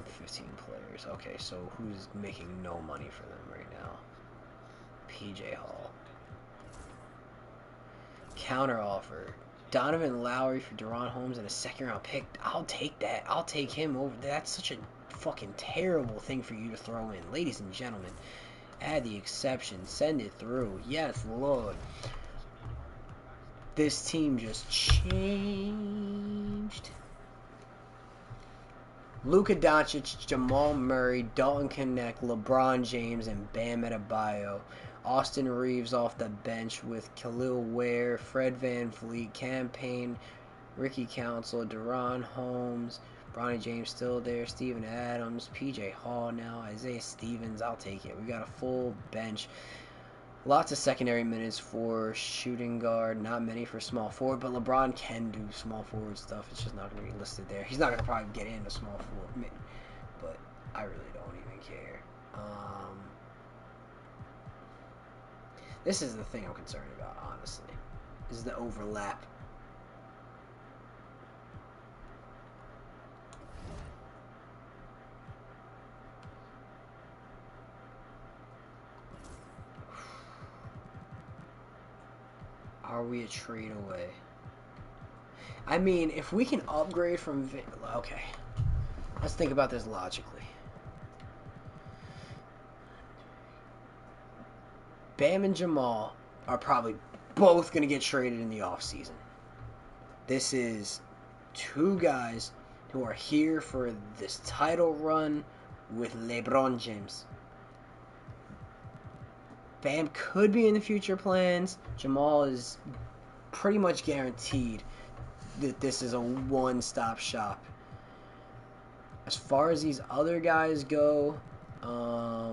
15 players. Okay, so who's making no money for them right now? PJ Hall. Counter offer. Donovan Lowry for Deron Holmes and a second-round pick. I'll take that. I'll take him over. That's such a fucking terrible thing for you to throw in. Ladies and gentlemen, add the exception. Send it through. Yes, Lord. This team just changed. Luka Doncic, Jamal Murray, Dalton Knetch, LeBron James, and Bam Adebayo. Austin Reeves off the bench with Khalil Ware, Fred VanVleet, Cam Payne, Ricky Council, Deron Holmes, Bronny James still there, Steven Adams, PJ Hall now, Isaiah Stevens. I'll take it. We got a full bench. Lots of secondary minutes for shooting guard, not many for small forward, but LeBron can do small forward stuff. It's just not going to be listed there. He's not going to probably get into small forward, but I really don't even care. This is the thing I'm concerned about, honestly, is the overlap. Are we a trade away? I mean, if we can upgrade from... Okay. Let's think about this logically. Bam and Jamal are probably both going to get traded in the offseason. This is two guys who are here for this title run with LeBron James. Bam could be in the future plans. Jamal is pretty much guaranteed that this is a one-stop shop. As far as these other guys go, I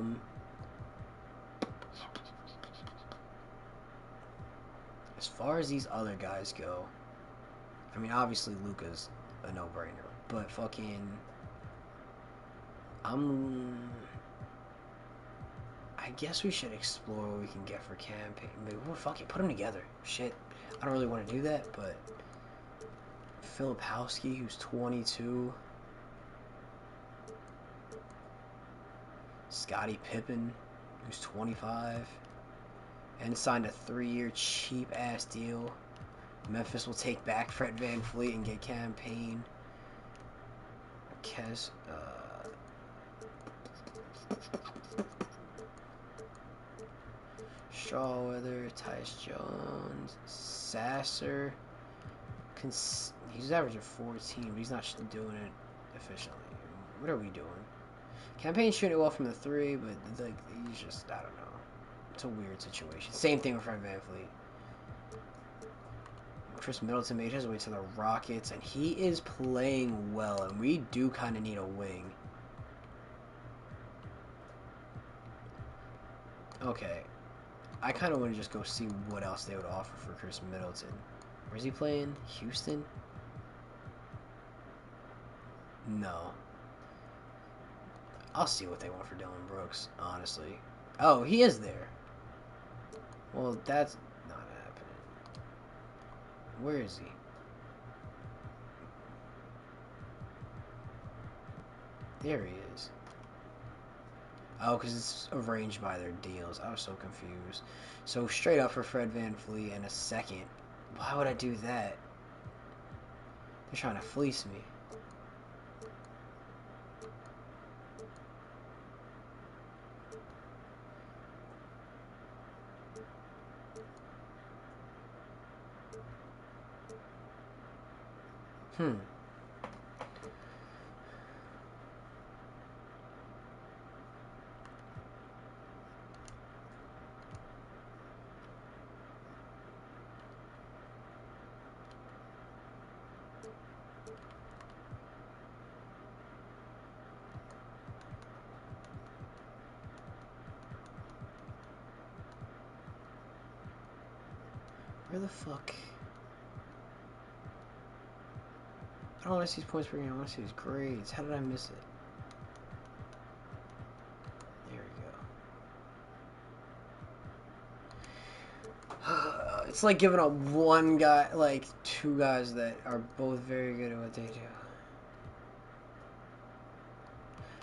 mean, obviously Luka's a no-brainer, but fucking I guess we should explore what we can get for campaign. Maybe we'll fuck it, put them together. Shit, I don't really want to do that, but Filipowski, who's 22, Scottie Pippen, who's 25, and signed a 3-year cheap ass deal. Memphis will take back Fred VanVleet and get campaign. Shawweather, Tyus Jones, Sasser. He's averaging 14, but he's not doing it efficiently. What are we doing? Campaign's shooting well from the 3, but like he's just, I don't know. It's a weird situation. Same thing with Fred VanVleet. Chris Middleton made his way to the Rockets, and he is playing well, and we do kind of need a wing. Okay. I kind of want to just go see what else they would offer for Chris Middleton. Where's he playing? Houston? No. I'll see what they want for Dylan Brooks, honestly. Oh, he is there. Well, that's not happening. Where is he? There he is. Oh, because it's arranged by their deals. I was so confused. So straight up for Fred VanVleet in a second. Why would I do that? They're trying to fleece me. Where the fuck? I don't want to see his points per game. I want to see his grades. How did I miss it? There we go. It's like giving up one guy, like 2 guys that are both very good at what they do.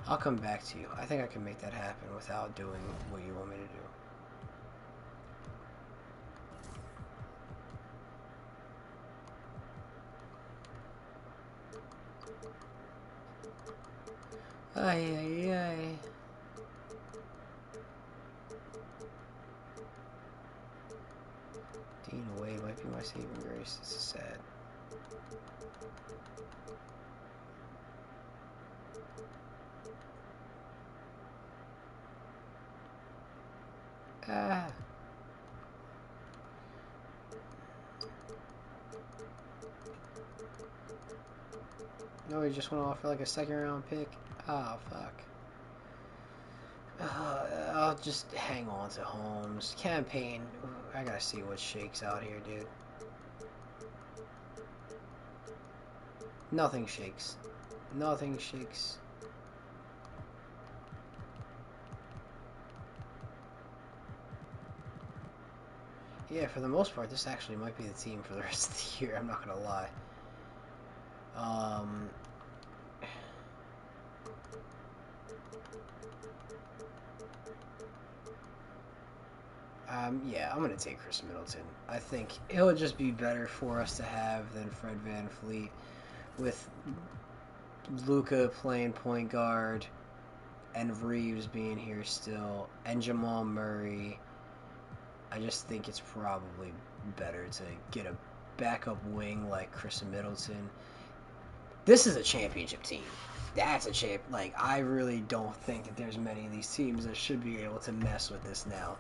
I'll come back to you. I think I can make that happen without doing what you want me to do. Ay, ay, ay. Dean Wade might be my saving grace. This is sad. Ah. No, he just went off for like a 2nd round pick. Oh, fuck. I'll just hang on to Holmes. Campaign. I gotta see what shakes out here, dude. Nothing shakes. Nothing shakes. Yeah, for the most part, this actually might be the team for the rest of the year. I'm not gonna lie. Yeah, I'm going to take Chris Middleton. I think it'll just be better for us to have than Fred VanVleet, with Luka playing point guard and Reeves being here still and Jamal Murray. I just think it's probably better to get a backup wing like Chris Middleton. This is a championship team. That's a champ. Like, I really don't think that there's many of these teams that should be able to mess with this now.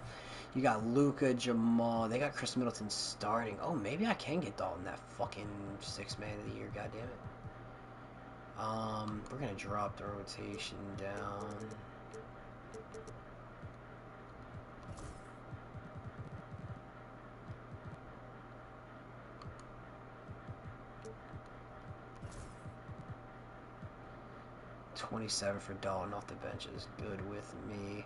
You got Luka, Jamal. They got Chris Middleton starting. Oh, maybe I can get Dalton that fucking 6th man of the year. God damn it. We're gonna drop the rotation down. 27 for Dalton off the bench is good with me.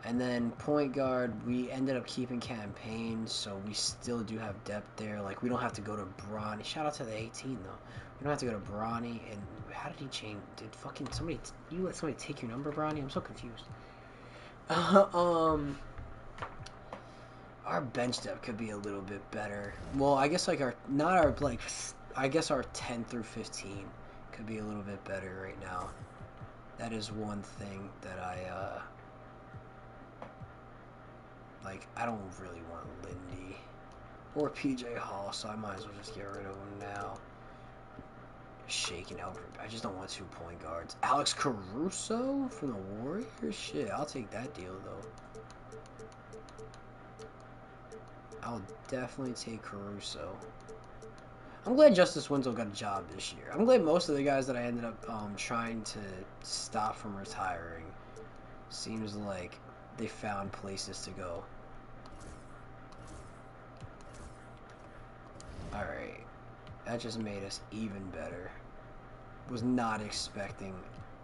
And then point guard, we ended up keeping Campaign, so we still do have depth there. Like, we don't have to go to Bronny. Shout out to the 18, though. We don't have to go to Bronny. And how did he change? Did fucking somebody... You let somebody take your number, Bronny? I'm so confused. Our bench depth could be a little bit better. Well, I guess, like, I guess our 10 through 15 could be a little bit better right now. That is one thing that I don't really want Lindy or PJ Hall, so I might as well just get rid of him now. Shaking out. I just don't want 2 point guards. Alex Caruso from the Warriors? Shit, I'll take that deal, though. I'll definitely take Caruso. I'm glad Justice Winslow got a job this year. I'm glad most of the guys that I ended up trying to stop from retiring seems like they found places to go. Alright. That just made us even better. Was not expecting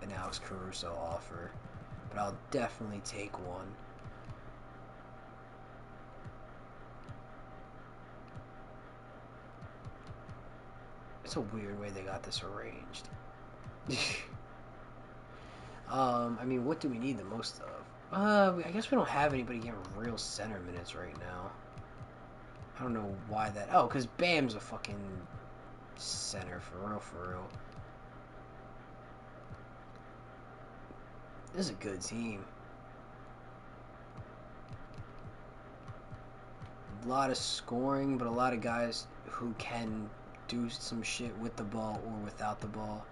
an Alex Caruso offer, but I'll definitely take one. It's a weird way they got this arranged. I mean, what do we need the most of? I guess we don't have anybody getting real center minutes right now. I don't know why that... Oh, because Bam's a fucking center, for real. This is a good team. A lot of scoring, but a lot of guys who can do some shit with the ball or without the ball.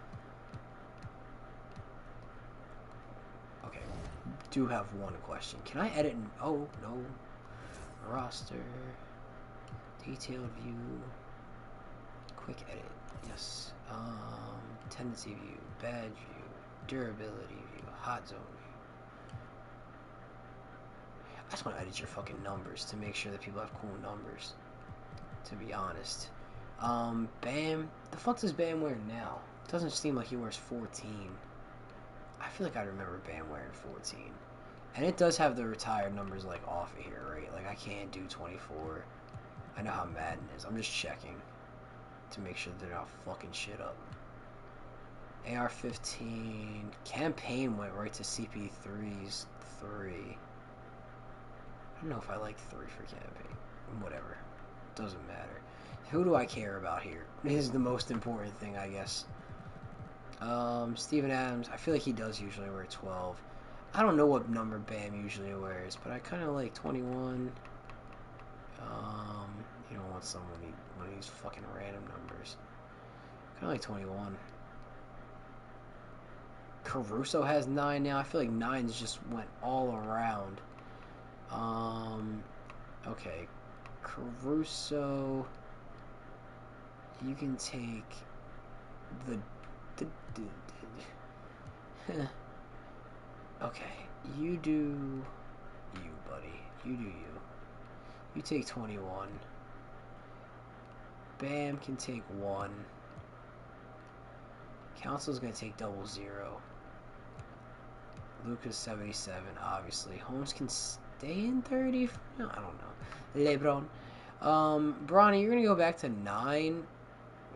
Okay, do have one question. Can I edit? Oh, no. Roster. Detailed view. Quick edit. Yes. Tendency view. Badge view. Durability view. Hot zone view. I just want to edit your fucking numbers to make sure that people have cool numbers. To be honest. Bam. The fuck does Bam wear now? It doesn't seem like he wears 14. I feel like I remember Bam wearing 14. And it does have the retired numbers, like, off of here, right? Like, I can't do 24. I know how Madden is. I'm just checking to make sure they're not fucking shit up. AR-15. Campaign went right to CP3's 3. I don't know if I like 3 for Campaign. Whatever. Doesn't matter. Who do I care about here? This is the most important thing, I guess. Steven Adams. I feel like he does usually wear 12. I don't know what number Bam usually wears, but I kind of like 21. You don't want one of these fucking random numbers. Kind of like 21. Caruso has 9 now. I feel like 9s just went all around. Okay. Caruso. You can take the okay. You do you, buddy. You do you. You take 21. Bam can take 1. Council's gonna take 00. Lucas 77, obviously. Holmes can stay in 30. No, I don't know. LeBron. Bronny, you're gonna go back to 9.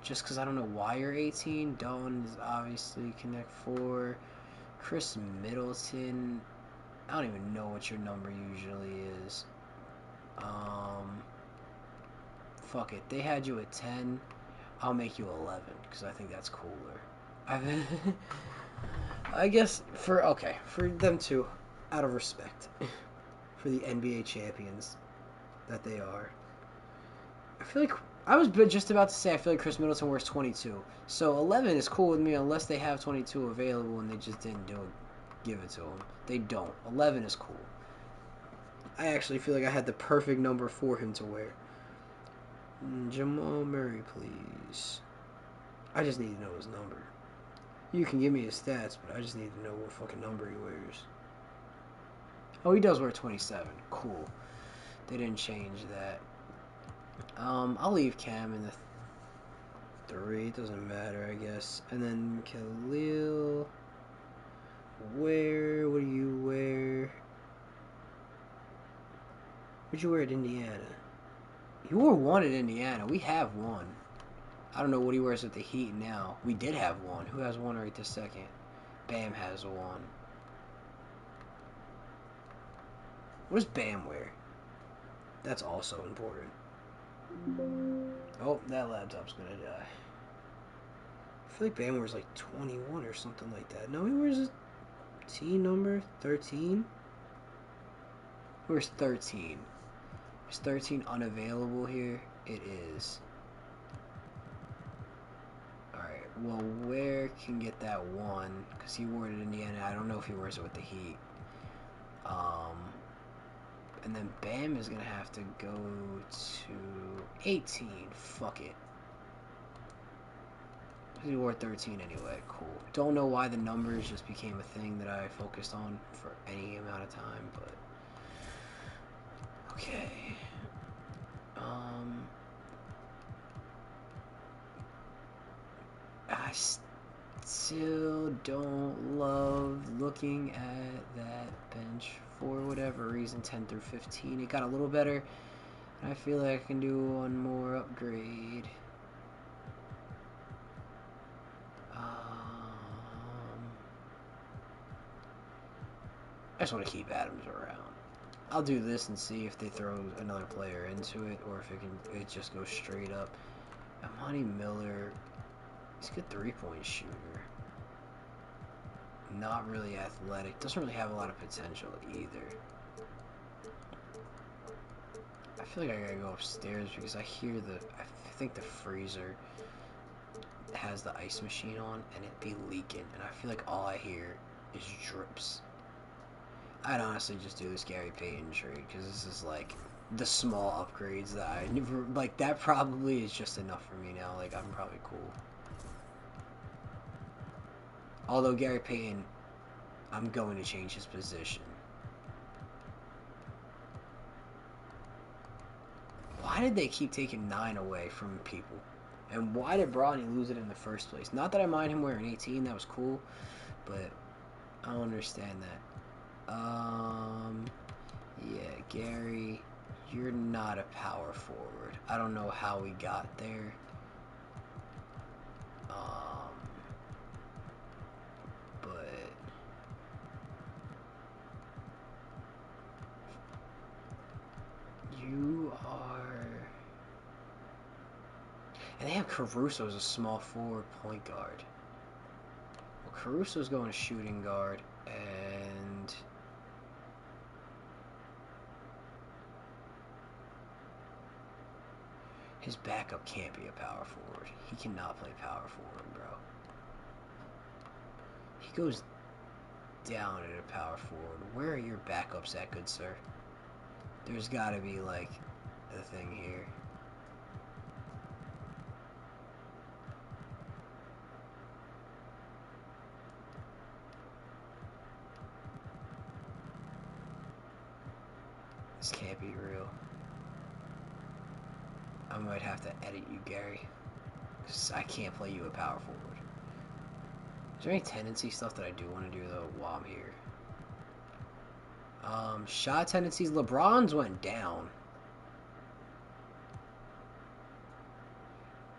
Just because I don't know why you're 18. Dawn is obviously Connect 4. Chris Middleton. I don't even know what your number usually is. Fuck it. They had you at 10. I'll make you 11 because I think that's cooler. I guess for them two, out of respect for the NBA champions that they are. I feel like I was just about to say I feel like Chris Middleton wears 22. So 11 is cool with me unless they have 22 available and they just didn't give it to him. They don't. 11 is cool. I actually feel like I had the perfect number for him to wear. Jamal Murray, please. I just need to know his number. You can give me his stats, but I just need to know what fucking number he wears. Oh, he does wear 27. Cool. They didn't change that. I'll leave Cam in the 3. It doesn't matter, I guess. And then Khalil. Where would you wear? What'd you wear at Indiana? You wore one at Indiana. We have one. I don't know what he wears at the Heat now. We did have one. Who has one right this second? Bam has one. What does Bam wear? That's also important. Oh, that laptop's gonna die. I feel like Bam wears like 21 or something like that. No, he wears a team number 13. He wears 13. Is 13 unavailable here? It is. Alright, well, where can get that one? Because he wore it in Indiana. I don't know if he wears it with the Heat. And then Bam is going to have to go to 18. Fuck it. He wore 13 anyway. Cool. Don't know why the numbers just became a thing that I focused on for any amount of time, but... Okay. I still don't love looking at that bench for whatever reason. 10 through 15. It got a little better. And I feel like I can do one more upgrade. I just want to keep Adams around. I'll do this and see if they throw another player into it, or if it just goes straight up. Amani Miller, he's a good three-point shooter. Not really athletic. Doesn't really have a lot of potential either. I feel like I gotta go upstairs because I hear I think the freezer has the ice machine on and it be leaking, and I feel like all I hear is drips. I'd honestly just do this Gary Payton trade because this is like the small upgrades that I never like. That probably is just enough for me now. Like, I'm probably cool. Although Gary Payton, I'm going to change his position. Why did they keep taking 9 away from people? And why did Bronny lose it in the first place? Not that I mind him wearing 18, that was cool, but I don't understand that. Yeah, Gary, you're not a power forward. I don't know how we got there. But you are... And they have Caruso as a small forward point guard. Well, Caruso's going to shooting guard, and... his backup can't be a power forward. He cannot play power forward, bro. He goes down at a power forward. Where are your backups at, good sir? There's gotta be, like, a thing here. This can't be real. I might have to edit you, Gary. Because I can't play you a power forward. Is there any tendency stuff that I do want to do, though, while I'm here? Shot tendencies. LeBron's went down.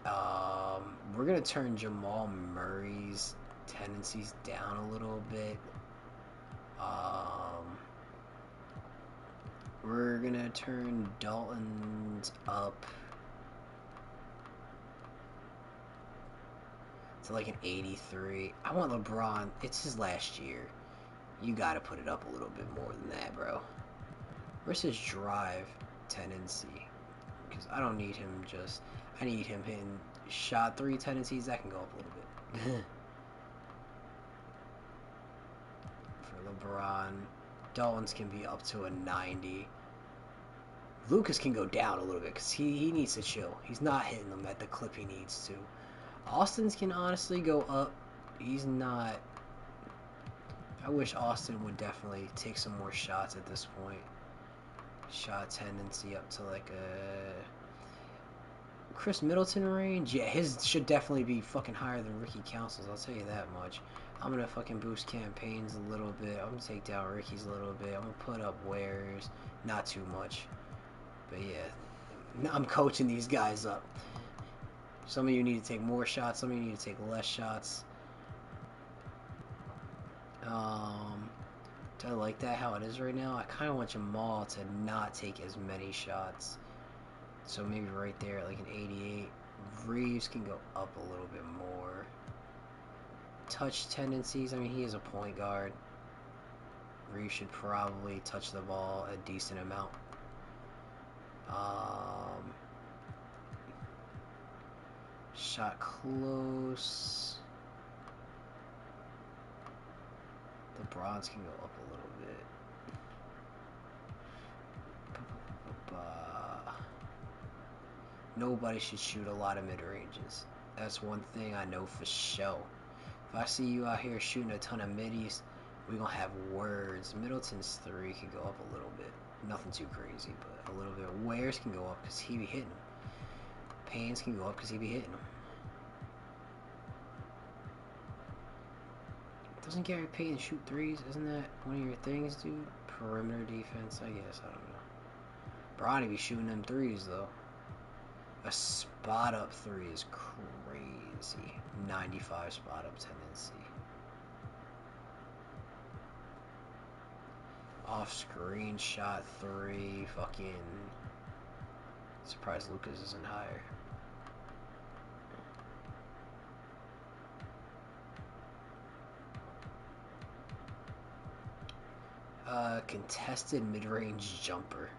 We're going to turn Jamal Murray's tendencies down a little bit. We're going to turn Dalton's up to like an 83. I want LeBron. It's his last year. You got to put it up a little bit more than that, bro. Where's his drive tendency? Because I don't need him just... I need him hitting shot 3 tendencies. That can go up a little bit. For LeBron, Dalton's can be up to a 90. Lucas can go down a little bit because he needs to chill. He's not hitting them at the clip he needs to. Austin's can honestly go up. He's not... I wish Austin would definitely take some more shots at this point. Shot tendency up to like a... Chris Middleton range? Yeah, his should definitely be fucking higher than Ricky Council's, I'll tell you that much. I'm gonna fucking boost campaigns a little bit. I'm gonna take down Ricky's a little bit. I'm gonna put up wares, not too much, but yeah, I'm coaching these guys up. Some of you need to take more shots. Some of you need to take less shots. Do I like that how it is right now? I kind of want Jamal to not take as many shots. So maybe right there, like an 88. Reeves can go up a little bit more. Touch tendencies. I mean, he is a point guard. Reeves should probably touch the ball a decent amount. Shot close. The bronze can go up a little bit. Nobody should shoot a lot of mid-ranges. That's one thing I know for sure. If I see you out here shooting a ton of middies, we're going to have words. Middleton's 3 can go up a little bit. Nothing too crazy, but a little bit. Wares can go up because he be hitting them. Paynes can go up because he be hitting them. Doesn't Gary Payton shoot threes? Isn't that one of your things, dude? Perimeter defense, I guess. I don't know. Bronny be shooting them threes, though. A spot up 3 is crazy. 95 spot up tendency. Off screen shot 3. Fucking. Surprised Lucas isn't higher. Contested mid-range jumper.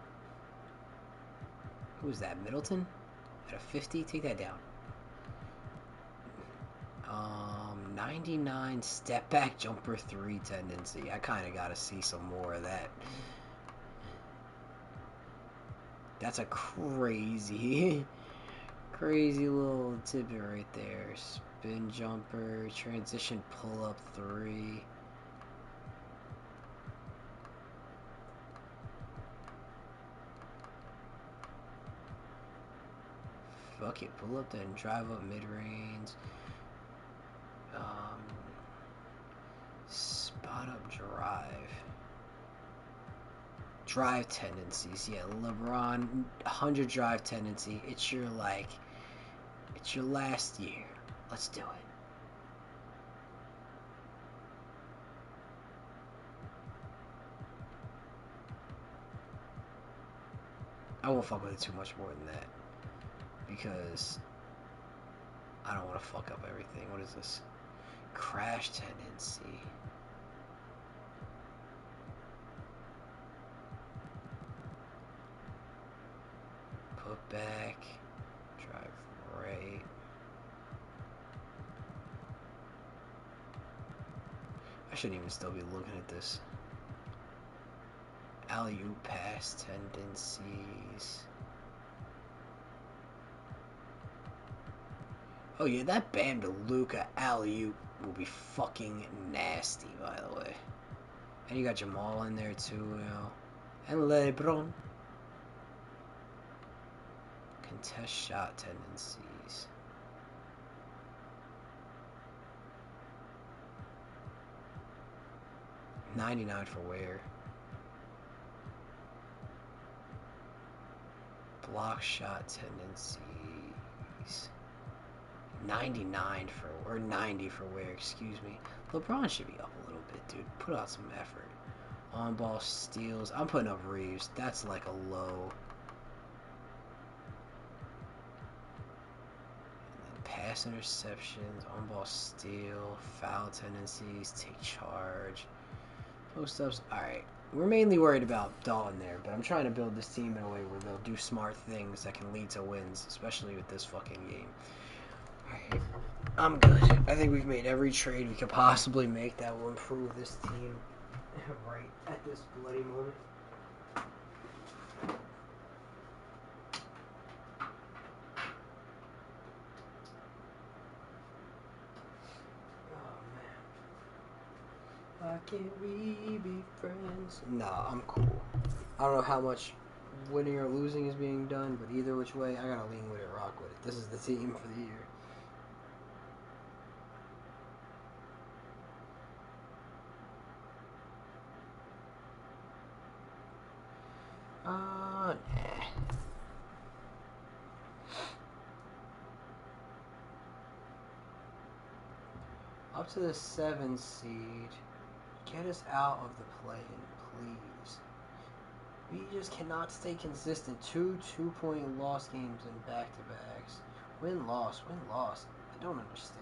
Who is that? Middleton? At a 50? Take that down. 99 step back jumper 3 tendency. I kind of got to see some more of that. That's a crazy little tidbit right there. Spin jumper, transition pull up 3. Fuck it, pull up then drive up mid range. Spot up drive tendencies. Yeah, LeBron 100 drive tendency. It's your last year. Let's do it. I won't fuck with it too much more than that because I don't want to fuck up everything. What is this? Crash tendency. Put back. Drive right. I shouldn't even still be looking at this. Alley-oop pass tendencies. Oh yeah, that Bam to Luka alley-oop will be fucking nasty, by the way. And you got Jamal in there too, you know. And LeBron. Contest shot tendencies. $99 for Ware. Block shot tendencies. 99 for, or 90 for Ware, excuse me. LeBron should be up a little bit, dude. Put out some effort. On ball steals. I'm putting up Reeves. That's like a low. And then pass interceptions. On ball steal. Foul tendencies. Take charge. Post ups. Alright. We're mainly worried about Dalton there, but I'm trying to build this team in a way where they'll do smart things that can lead to wins, especially with this fucking game. Alright. I'm good. I think we've made every trade we could possibly make that will improve this team right at this bloody moment. Oh man. Why can't we be friends? Nah, I'm cool. I don't know how much winning or losing is being done, but either which way, I gotta lean with it, rock with it. This is the team for the year. up to the 7 seed. Get us out of the play-in, please. We just cannot stay consistent. 2 2-point loss games in back-to-backs. Win-loss, win-loss. I don't understand.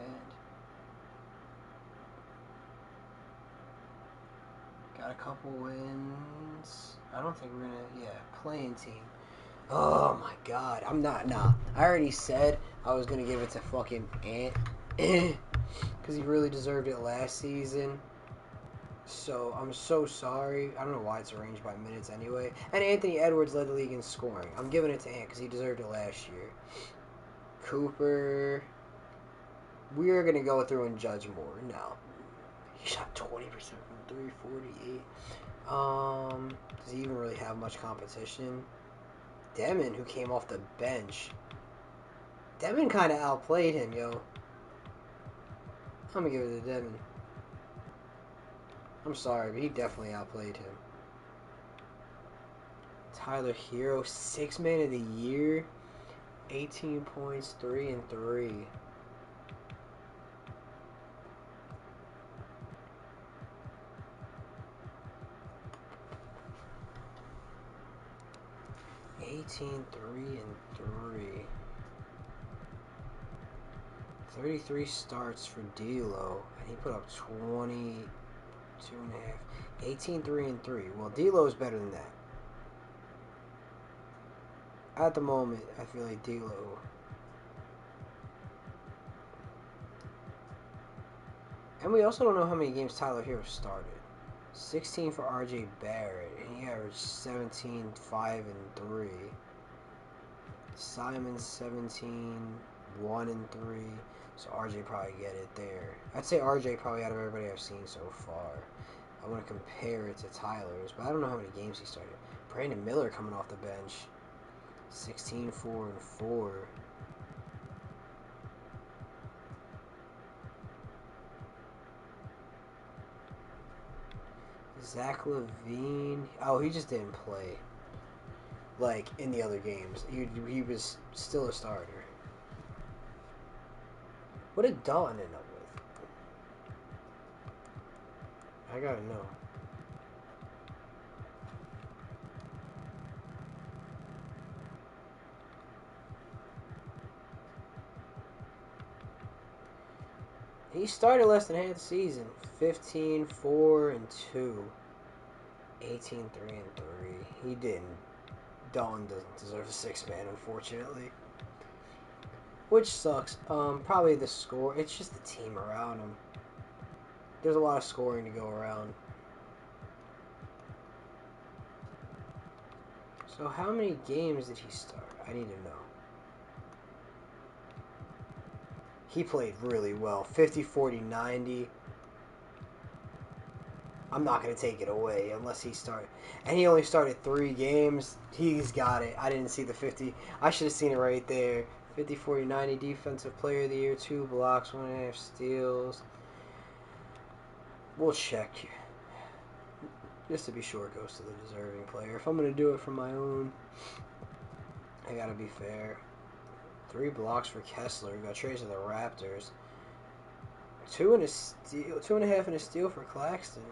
Got a couple wins. I don't think we're gonna, play-in team. Oh my god, I'm not, I already said I was gonna give it to fucking Ant. Because he really deserved it last season. So, I'm so sorry. I don't know why it's arranged by minutes anyway. And Anthony Edwards led the league in scoring. I'm giving it to Ant because he deserved it last year. Cooper. We're going to go through and judge more. No. He shot 20% from 348. Does he even really have much competition? Demon, who came off the bench. Demon kind of outplayed him, yo. I'm going to give it to Demon. I'm sorry, but he definitely outplayed him. Tyler Hero, 6th man of the year. 18 points, 3 and 3. $18, 3 and 3. 33 starts for D'Lo, and he put up 22.5. 18, 3 and 3. Well, D'Lo is better than that. At the moment, I feel like D'Lo. And we also don't know how many games Tyler Hero started. 16 for RJ Barrett, and he averaged 17, 5 and 3. Simon 17, 1 and 3. So RJ probably get it there. I'd say RJ probably out of everybody I've seen so far. I want to compare it to Tyler's, but I don't know how many games he started. Brandon Miller coming off the bench. 16, 4 and 4. Zach LaVine. Oh, he just didn't play. Like, in the other games. He was still a starter. What did Dalton end up with? I gotta know. He started less than half the season. 15, 4 and 2. 18, 3 and 3. He didn't. Dalton doesn't deserve a 6th man, unfortunately. Which sucks. Probably the score. It's just the team around him. There's a lot of scoring to go around. So how many games did he start? I need to know. He played really well. 50, 40, 90. I'm not going to take it away unless he started. And he only started 3 games. He's got it. I didn't see the 50. I should have seen it right there. 50, 40, 90. Defensive player of the year. 2 blocks. 1.5 steals. We'll check. Just to be sure it goes to the deserving player. If I'm going to do it for my own, I got to be fair. 3 blocks for Kessler. Got trades to the Raptors. 2 and a steal. 2.5 and a steal for Claxton.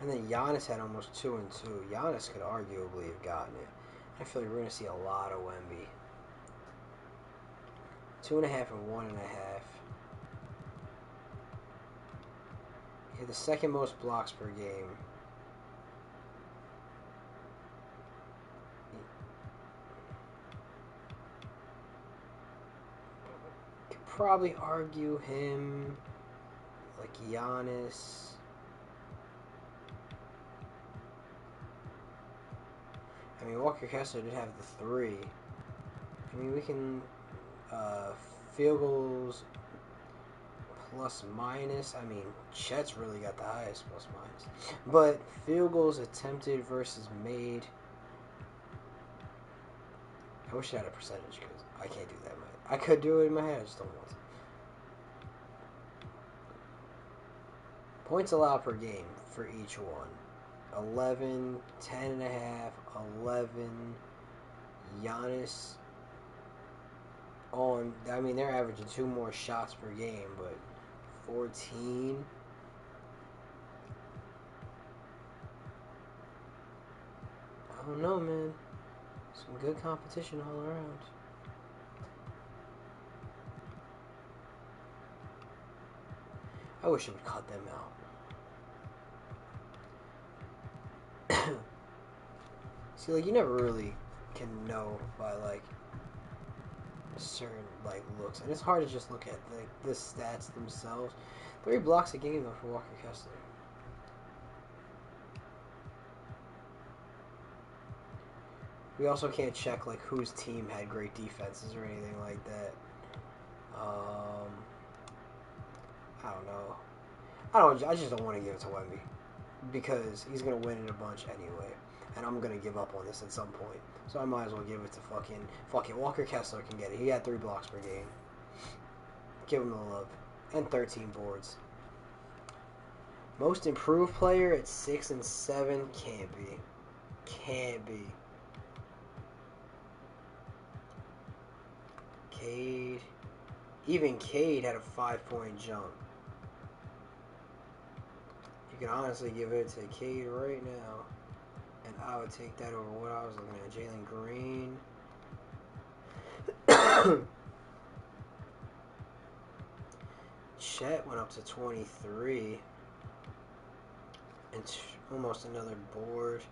And then Giannis had almost 2 and 2. Giannis could arguably have gotten it. I feel like we're going to see a lot of Wemby. 2.5 and 1.5. He had the 2nd most blocks per game. Could probably argue him like Giannis. I mean, Walker Kessler did have the 3. I mean, we can field goals plus minus. I mean, Chet's really got the highest plus minus. But field goals attempted versus made. I wish I had a percentage because I can't do that in my head. I could do it in my head, I just don't want to. Points allowed per game for each one. 11, 10.5, 11. Giannis I mean, they're averaging 2 more shots per game, but 14. I don't know, man. Some good competition all around. I wish it would cut them out. See, like, you never really can know by, like, certain, like, looks. And it's hard to just look at, like, the stats themselves. 3 blocks a game, though, for Walker Kessler. We also can't check, like, whose team had great defenses or anything like that. I don't know. I just don't want to give it to Wemby. Because he's going to win in a bunch anyway. And I'm going to give up on this at some point. So I might as well give it to fuck it. Walker Kessler can get it. He had 3 blocks per game. Give him the love. And 13 boards. Most improved player at 6 and 7 can't be. Can't be. Cade. Even Cade had a 5-point jump. You can honestly give it to Cade right now. And I would take that over what I was looking at. Jalen Green. Chet went up to 23. And almost another board.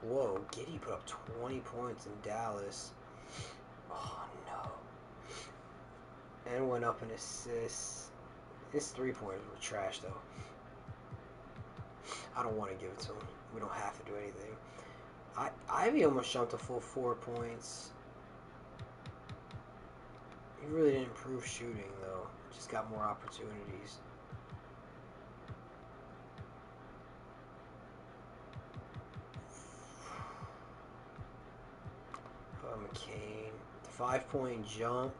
Whoa, Giddey put up 20 points in Dallas. Oh, no. And went up in assists. His 3-pointers were trash, though. I don't want to give it to him. We don't have to do anything. Ivy almost jumped a full 4 points. He really didn't improve shooting, though. Just got more opportunities. McCain. 5-point jump.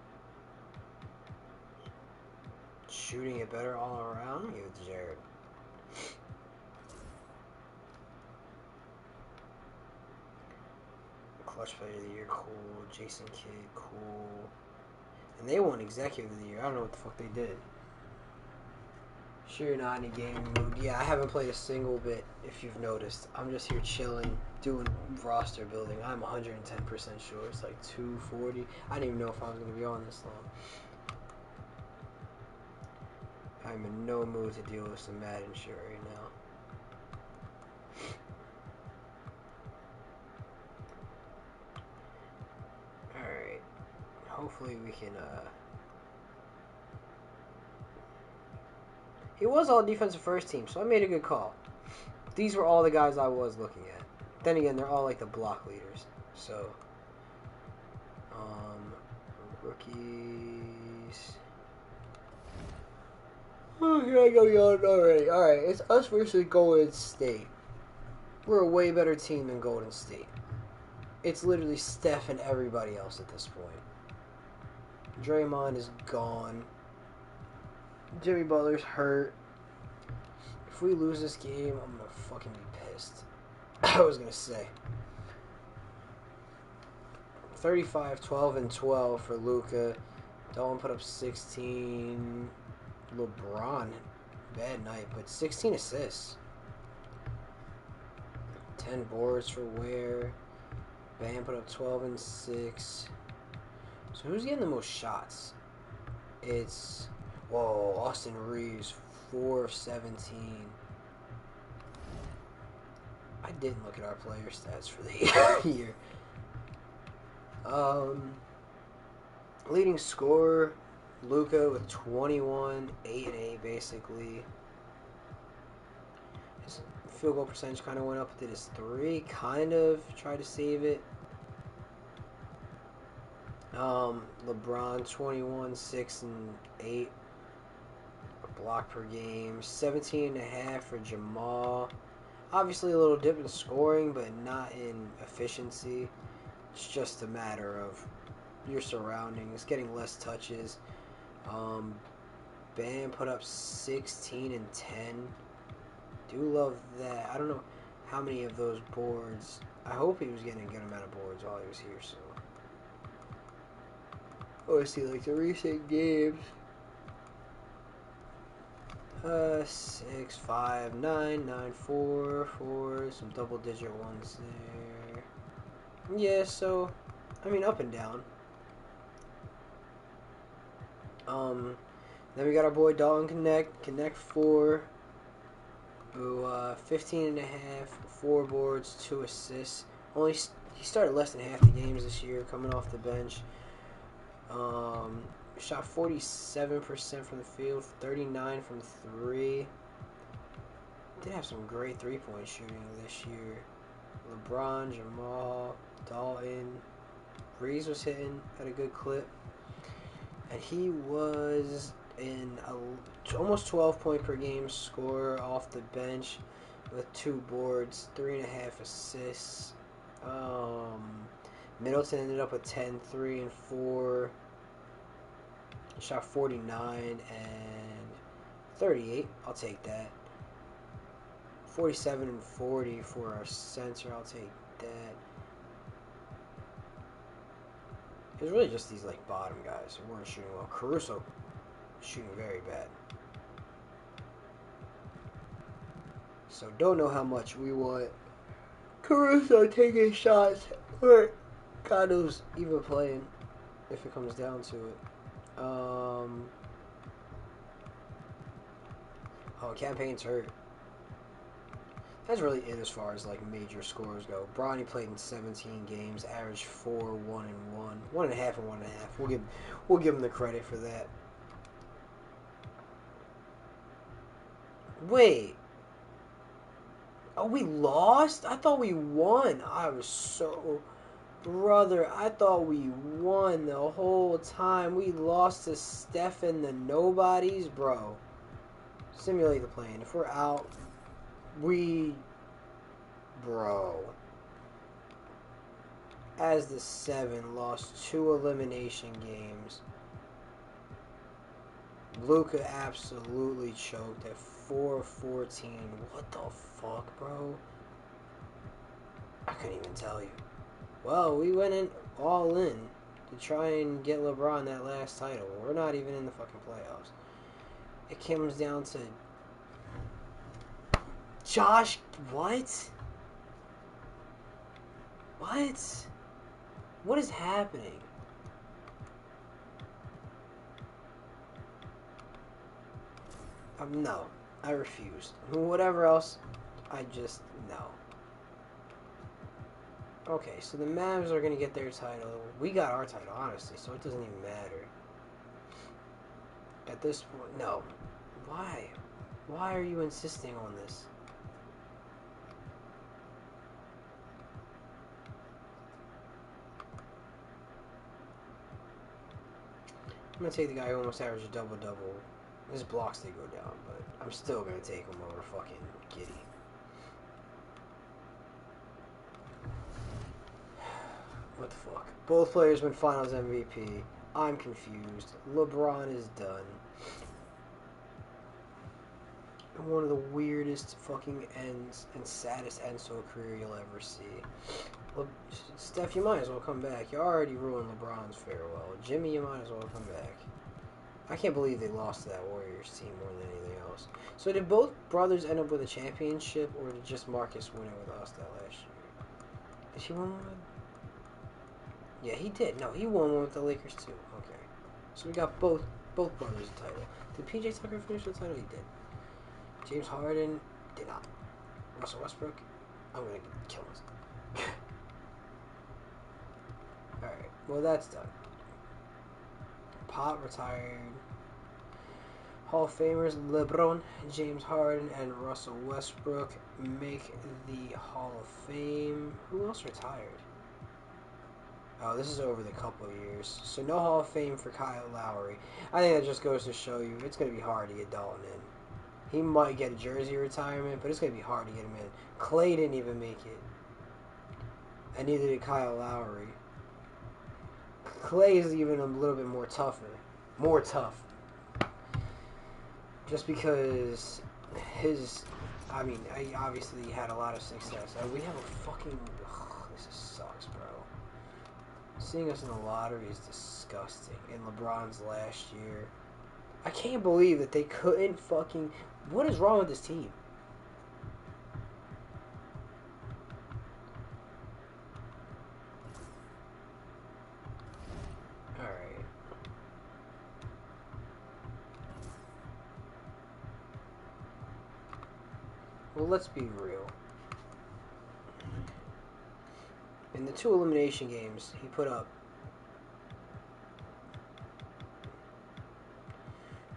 Shooting it better all around. Give it to Jared. Clutch Player of the Year, cool. Jason Kidd, cool. And they won Executive of the Year. I don't know what the fuck they did. Sure, you're not in a gaming mood. Yeah, I haven't played a single bit, if you've noticed. I'm just here chilling, doing roster building. I'm 110% sure. It's like 240. I didn't even know if I was going to be on this long. I'm in no mood to deal with some Madden shit right now. Alright. Hopefully we can, He was all defensive first team, so I made a good call. These were all the guys I was looking at. Then again, they're all like the block leaders. So, rookies. Oh, here I go yawn already. Alright, it's us versus Golden State. We're a way better team than Golden State. It's literally Steph and everybody else at this point. Draymond is gone. Jimmy Butler's hurt. If we lose this game, I'm gonna fucking be pissed. I was gonna say 35, 12, and 12 for Luka. Dalton put up 16. LeBron, bad night, but 16 assists. 10 boards for Ware. Bam put up 12 and 6. So who's getting the most shots? It's Austin Reeves, 4 of 17. I didn't look at our player stats for the year. Leading scorer, Luka with 21, 8 and 8 basically. His field goal percentage kind of went up. Did his 3 kind of try to save it. LeBron 21, 6 and 8. A block per game. 17.5 for Jamal. Obviously a little dip in scoring, but not in efficiency. It's just a matter of your surroundings, getting less touches. Bam put up 16 and 10. do love that. I don't know how many of those boards. I hope he was getting a good amount of boards while he was here. So, oh, see, like the recent games. 6, 5, 9, 9, 4, 4, some double-digit ones there. Yeah, so, I mean, up and down. Then we got our boy Dalton Knetch 4, who 15 and a half, 4 boards, 2 assists. He started less than half the games this year, coming off the bench. Shot 47% from the field, 39 from 3. Did have some great 3-point shooting this year. LeBron, Jamal, Dalton, Breeze was hitting at a good clip, and he was in almost 12 point per game score off the bench with 2 boards, 3.5 assists. Middleton ended up with 10, 3, and 4. Shot 49 and 38. I'll take that. 47 and 40 for our center. I'll take that. It was really just these like bottom guys who weren't shooting well. Caruso shooting very bad. So don't know how much we want Caruso taking shots or God knows even playing if it comes down to it. Oh, Campaign's hurt. That's really it as far as like major scores go. Bronny played in 17 games, averaged 4, 1 and 1, 1.5 and 1.5. We'll give him the credit for that. Wait. Oh, we lost? I thought we won. I was so... Brother, I thought we won the whole time. We lost to Steph and the nobodies, bro. Simulate the plane. If we're out, bro. As the 7 lost 2 elimination games. Luka absolutely choked at 4-14. What the fuck, bro? I couldn't even tell you. Well, we went in all in to try and get LeBron that last title. We're not even in the fucking playoffs. It comes down to Josh. What? What? What is happening? No. I refuse. Whatever else, I just, no. Okay, so the Mavs are going to get their title. We got our title, honestly, so it doesn't even matter. At this point, no. Why? Why are you insisting on this? I'm going to take the guy who almost averaged a double-double. His blocks did go down, but I'm still going to take him over fucking Giddy. What the fuck? Both players win Finals MVP. I'm confused. LeBron is done. One of the weirdest fucking ends and saddest ends to a career you'll ever see. Steph, you might as well come back. You already ruined LeBron's farewell. Jimmy, you might as well come back. I can't believe they lost to that Warriors team more than anything else. So did both brothers end up with a championship, or did just Marcus win it with us that last year? Did he win one? Yeah, he did. No, he won one with the Lakers too. Okay. So we got both brothers a title. Did PJ Tucker finish the title? He did. James Harden did not. Russell Westbrook, I'm gonna kill him. Alright, well that's done. Pop retired. Hall of Famers LeBron, James Harden, and Russell Westbrook make the Hall of Fame. Who else retired? Oh, this is over the couple of years. So no Hall of Fame for Kyle Lowry. I think that just goes to show you it's going to be hard to get Dalton in. He might get a jersey retirement, but it's going to be hard to get him in. Clay didn't even make it. And neither did Kyle Lowry. Clay is even a little bit more tougher. More tough. Just because his I mean, I obviously had a lot of success. We have a fucking... Ugh, this sucks, bro. Seeing us in the lottery is disgusting. In LeBron's last year. I can't believe that they couldn't fucking... What is wrong with this team? Alright. Well, let's be real. In the 2 elimination games, he put up...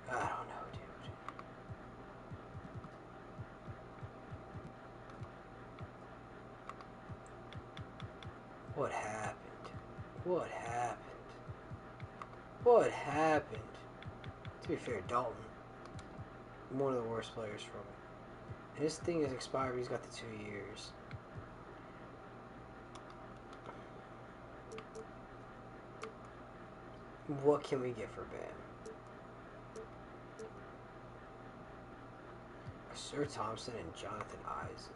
I don't know, dude. What happened? What happened? What happened? To be fair, Dalton, one of the worst players from it. And this thing is expired. He's got the 2 years. What can we get for Bam? Sir Thompson and Jonathan Isaac.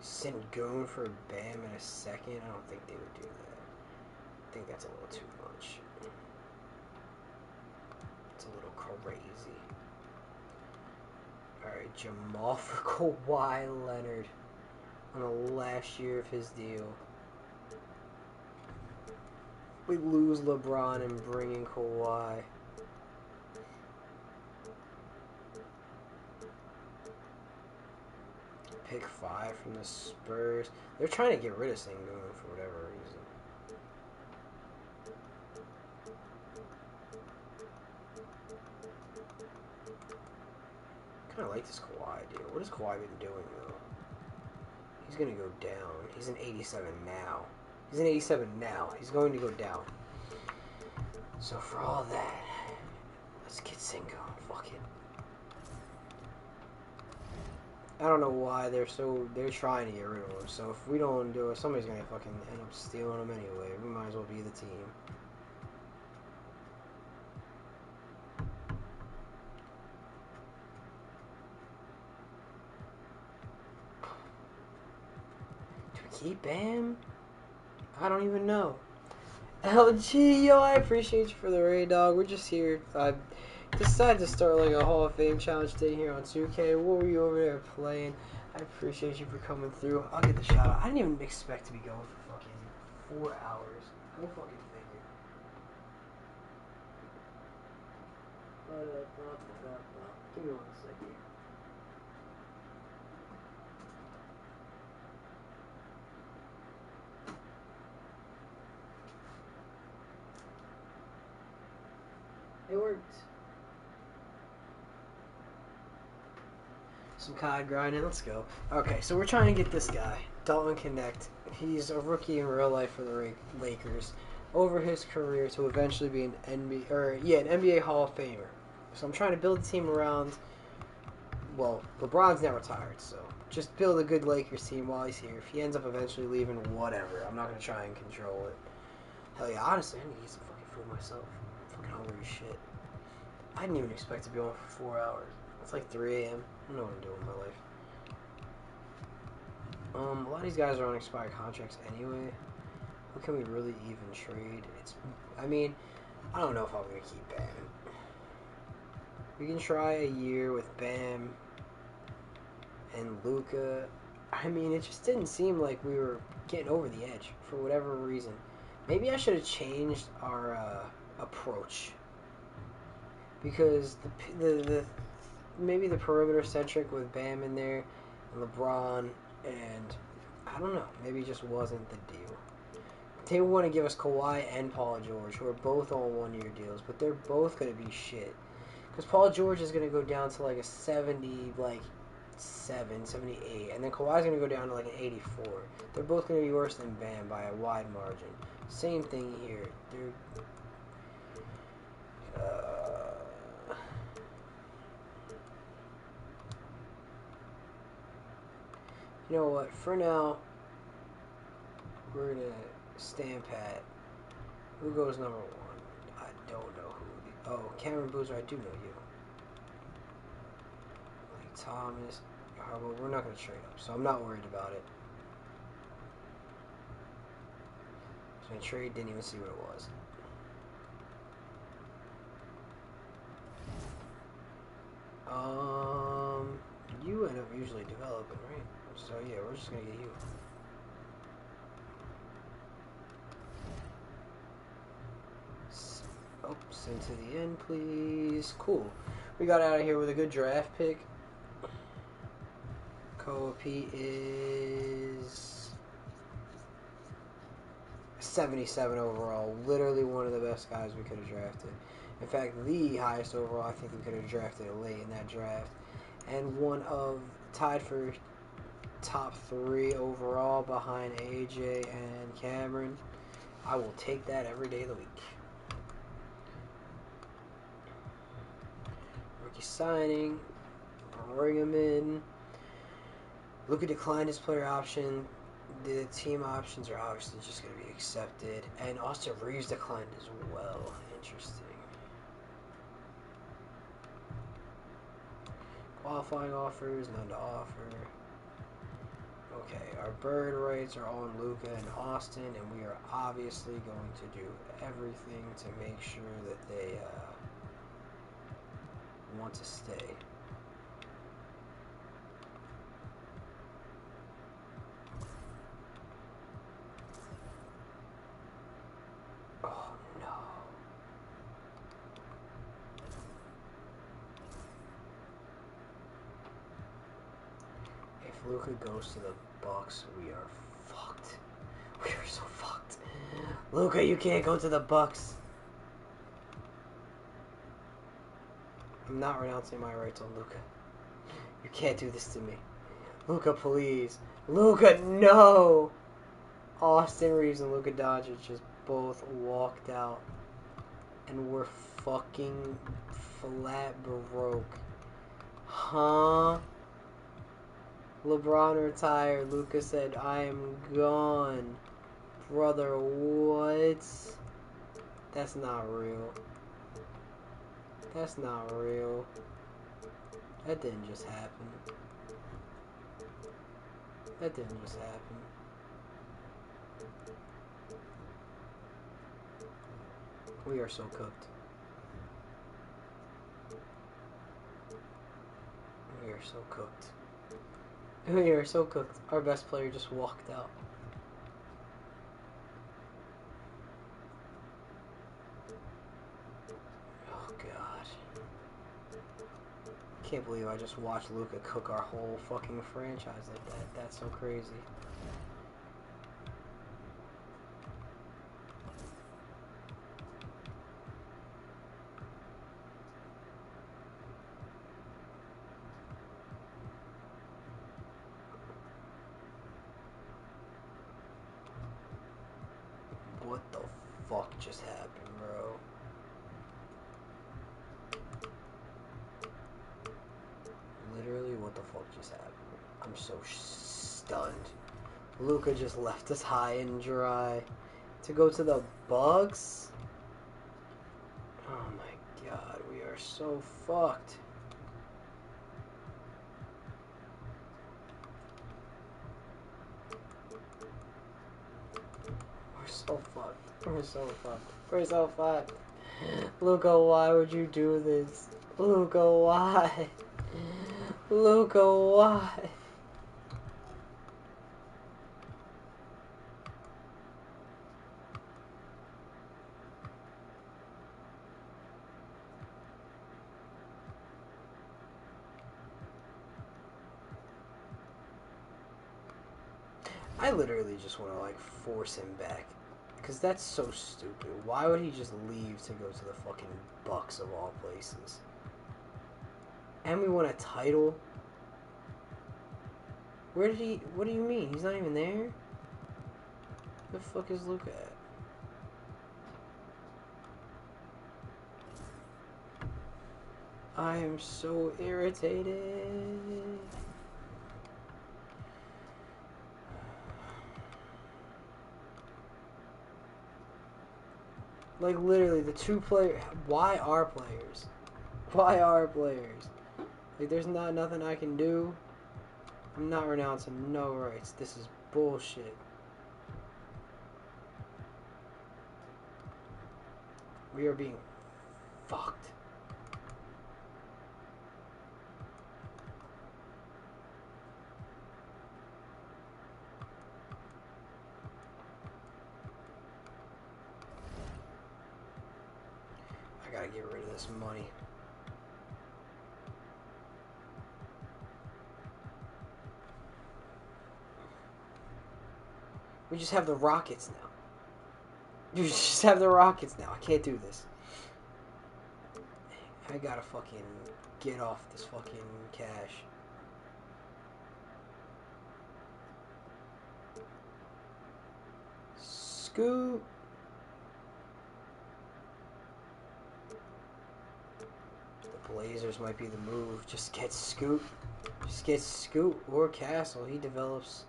Sengun for Bam in a second? I don't think they would do that. I think that's a little too much. It's a little crazy. Alright, Jamal for Kawhi Leonard on the last year of his deal. We lose LeBron and bring in Kawhi. Pick 5 from the Spurs. They're trying to get rid of Sengun for whatever reason. I kind of like this Kawhi deal. What has Kawhi been doing, though? He's going to go down. He's an 87 now. He's an 87 now. He's going to go down. So for all that, let's get Sengun. Fuck it. I don't know why they're trying to get rid of him. So if we don't do it, somebody's going to fucking end up stealing him anyway. We might as well be the team. Keep Bam? I don't even know. LG, yo, I appreciate you for the raid, dog. We're just here. I decided to start like a Hall of Fame challenge thing here on 2K. What were you over there playing? I appreciate you for coming through. I'll get the shout out. I didn't even expect to be going for fucking 4 hours. Go fucking figure. Give me 1 second. It worked. Some COD grinding, let's go. Okay, so we're trying to get this guy, Dalton Knetch. He's a rookie in real life for the Lakers. Over his career to eventually be an NBA Hall of Famer. So I'm trying to build a team around. Well, LeBron's now retired, so just build a good Lakers team while he's here. If he ends up eventually leaving, whatever. I'm not gonna try and control it. Hell yeah, honestly, I need to eat some fucking food myself. I'm fucking hungry as shit. I didn't even expect to be on for 4 hours. It's like 3 a.m. I don't know what I'm doing with my life. A lot of these guys are on expired contracts anyway. Who can we really even trade? I mean, I don't know if I'm going to keep Bam. We can try a year with Bam and Luka. I mean, it just didn't seem like we were getting over the edge for whatever reason. Maybe I should have changed our approach. Because maybe the perimeter centric with Bam in there and LeBron, and I don't know, maybe it just wasn't the deal. They want to give us Kawhi and Paul George, who are both on 1-year deals, but they're both going to be shit. Because Paul George is going to go down to like a 78, and then Kawhi's going to go down to like an 84. They're both going to be worse than Bam by a wide margin. Same thing here. You know what? For now, we're gonna stand pat. Who goes number 1? I don't know who. Oh, Cameron Boozer, I do know you. Lee Thomas. Well, we're not gonna trade up, so I'm not worried about it. So I trade, didn't even see what it was. You end up usually developing, right? So yeah, we're just gonna get you. Oh, send to the end, please. Cool. We got out of here with a good draft pick. Co-op is 77 overall. Literally one of the best guys we could have drafted. In fact, the highest overall I think we could have drafted late in that draft. And one of tied for top 3 overall behind AJ and Cameron. I will take that every day of the week. Rookie signing. Bring him in. Luka declined his player option. The team options are obviously just going to be accepted. And Austin Reeves declined as well. Interesting. Qualifying offers, none to offer. Okay, our bird rights are on Luka and Austin, and we are obviously going to do everything to make sure that they want to stay. Oh no. If Luka goes to the Bucks, we are fucked. We are so fucked. Luka, you can't go to the Bucks. I'm not renouncing my rights on Luka. You can't do this to me. Luka, please. Luka, no! Austin Reeves and Luka Doncic just both walked out. And we're fucking flat broke. Huh? LeBron retired. Luka said, I am gone. Brother, what? That's not real. That's not real. That didn't just happen. That didn't just happen. We are so cooked. We are so cooked. We are so cooked. Our best player just walked out. Oh god. Can't believe I just watched Luka cook our whole fucking franchise like that. That's so crazy. What the fuck just happened, bro? Literally, what the fuck just happened? I'm so stunned. Luka just left us high and dry to go to the Bucks. Oh my god, we are so fucked. We're so fucked. We're so fucked. We're so fucked. Luka, why would you do this? Luka, why? Luka, why? I literally just want to like force him back. Because that's so stupid. Why would he just leave to go to the fucking Bucks of all places? And we won a title? Where did he... What do you mean? He's not even there? The fuck is Luka at? I am so irritated. Like, literally, the two players... Why are players? Why are players? Like, there's nothing I can do. I'm not renouncing no rights. This is bullshit. We are being fucked. I gotta get rid of this money. We just have the Rockets now. You just have the Rockets now. I can't do this. I gotta fucking get off this fucking cash. Scoot. The Blazers might be the move. Just get Scoot. Just get Scoot or Castle. He develops.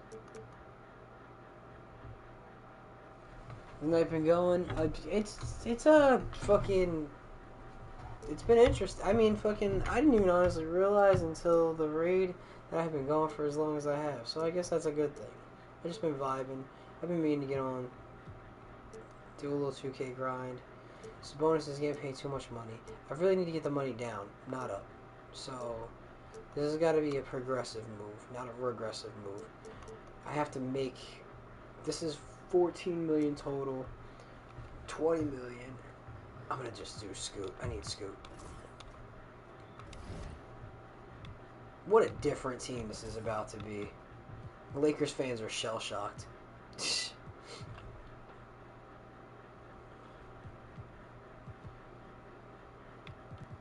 The night been going. It's a fucking. It's been interesting. I mean, fucking. I didn't even honestly realize until the raid that I've been going for as long as I have. So I guess that's a good thing. I've just been vibing. I've been meaning to get on. Do a little 2K grind. Sabonis is getting paid too much money. I really need to get the money down, not up. So this has got to be a progressive move, not a regressive move. I have to make. This is 14 million total. 20 million. I'm gonna just do Scoot. I need Scoot. What a different team this is about to be. The Lakers fans are shell shocked.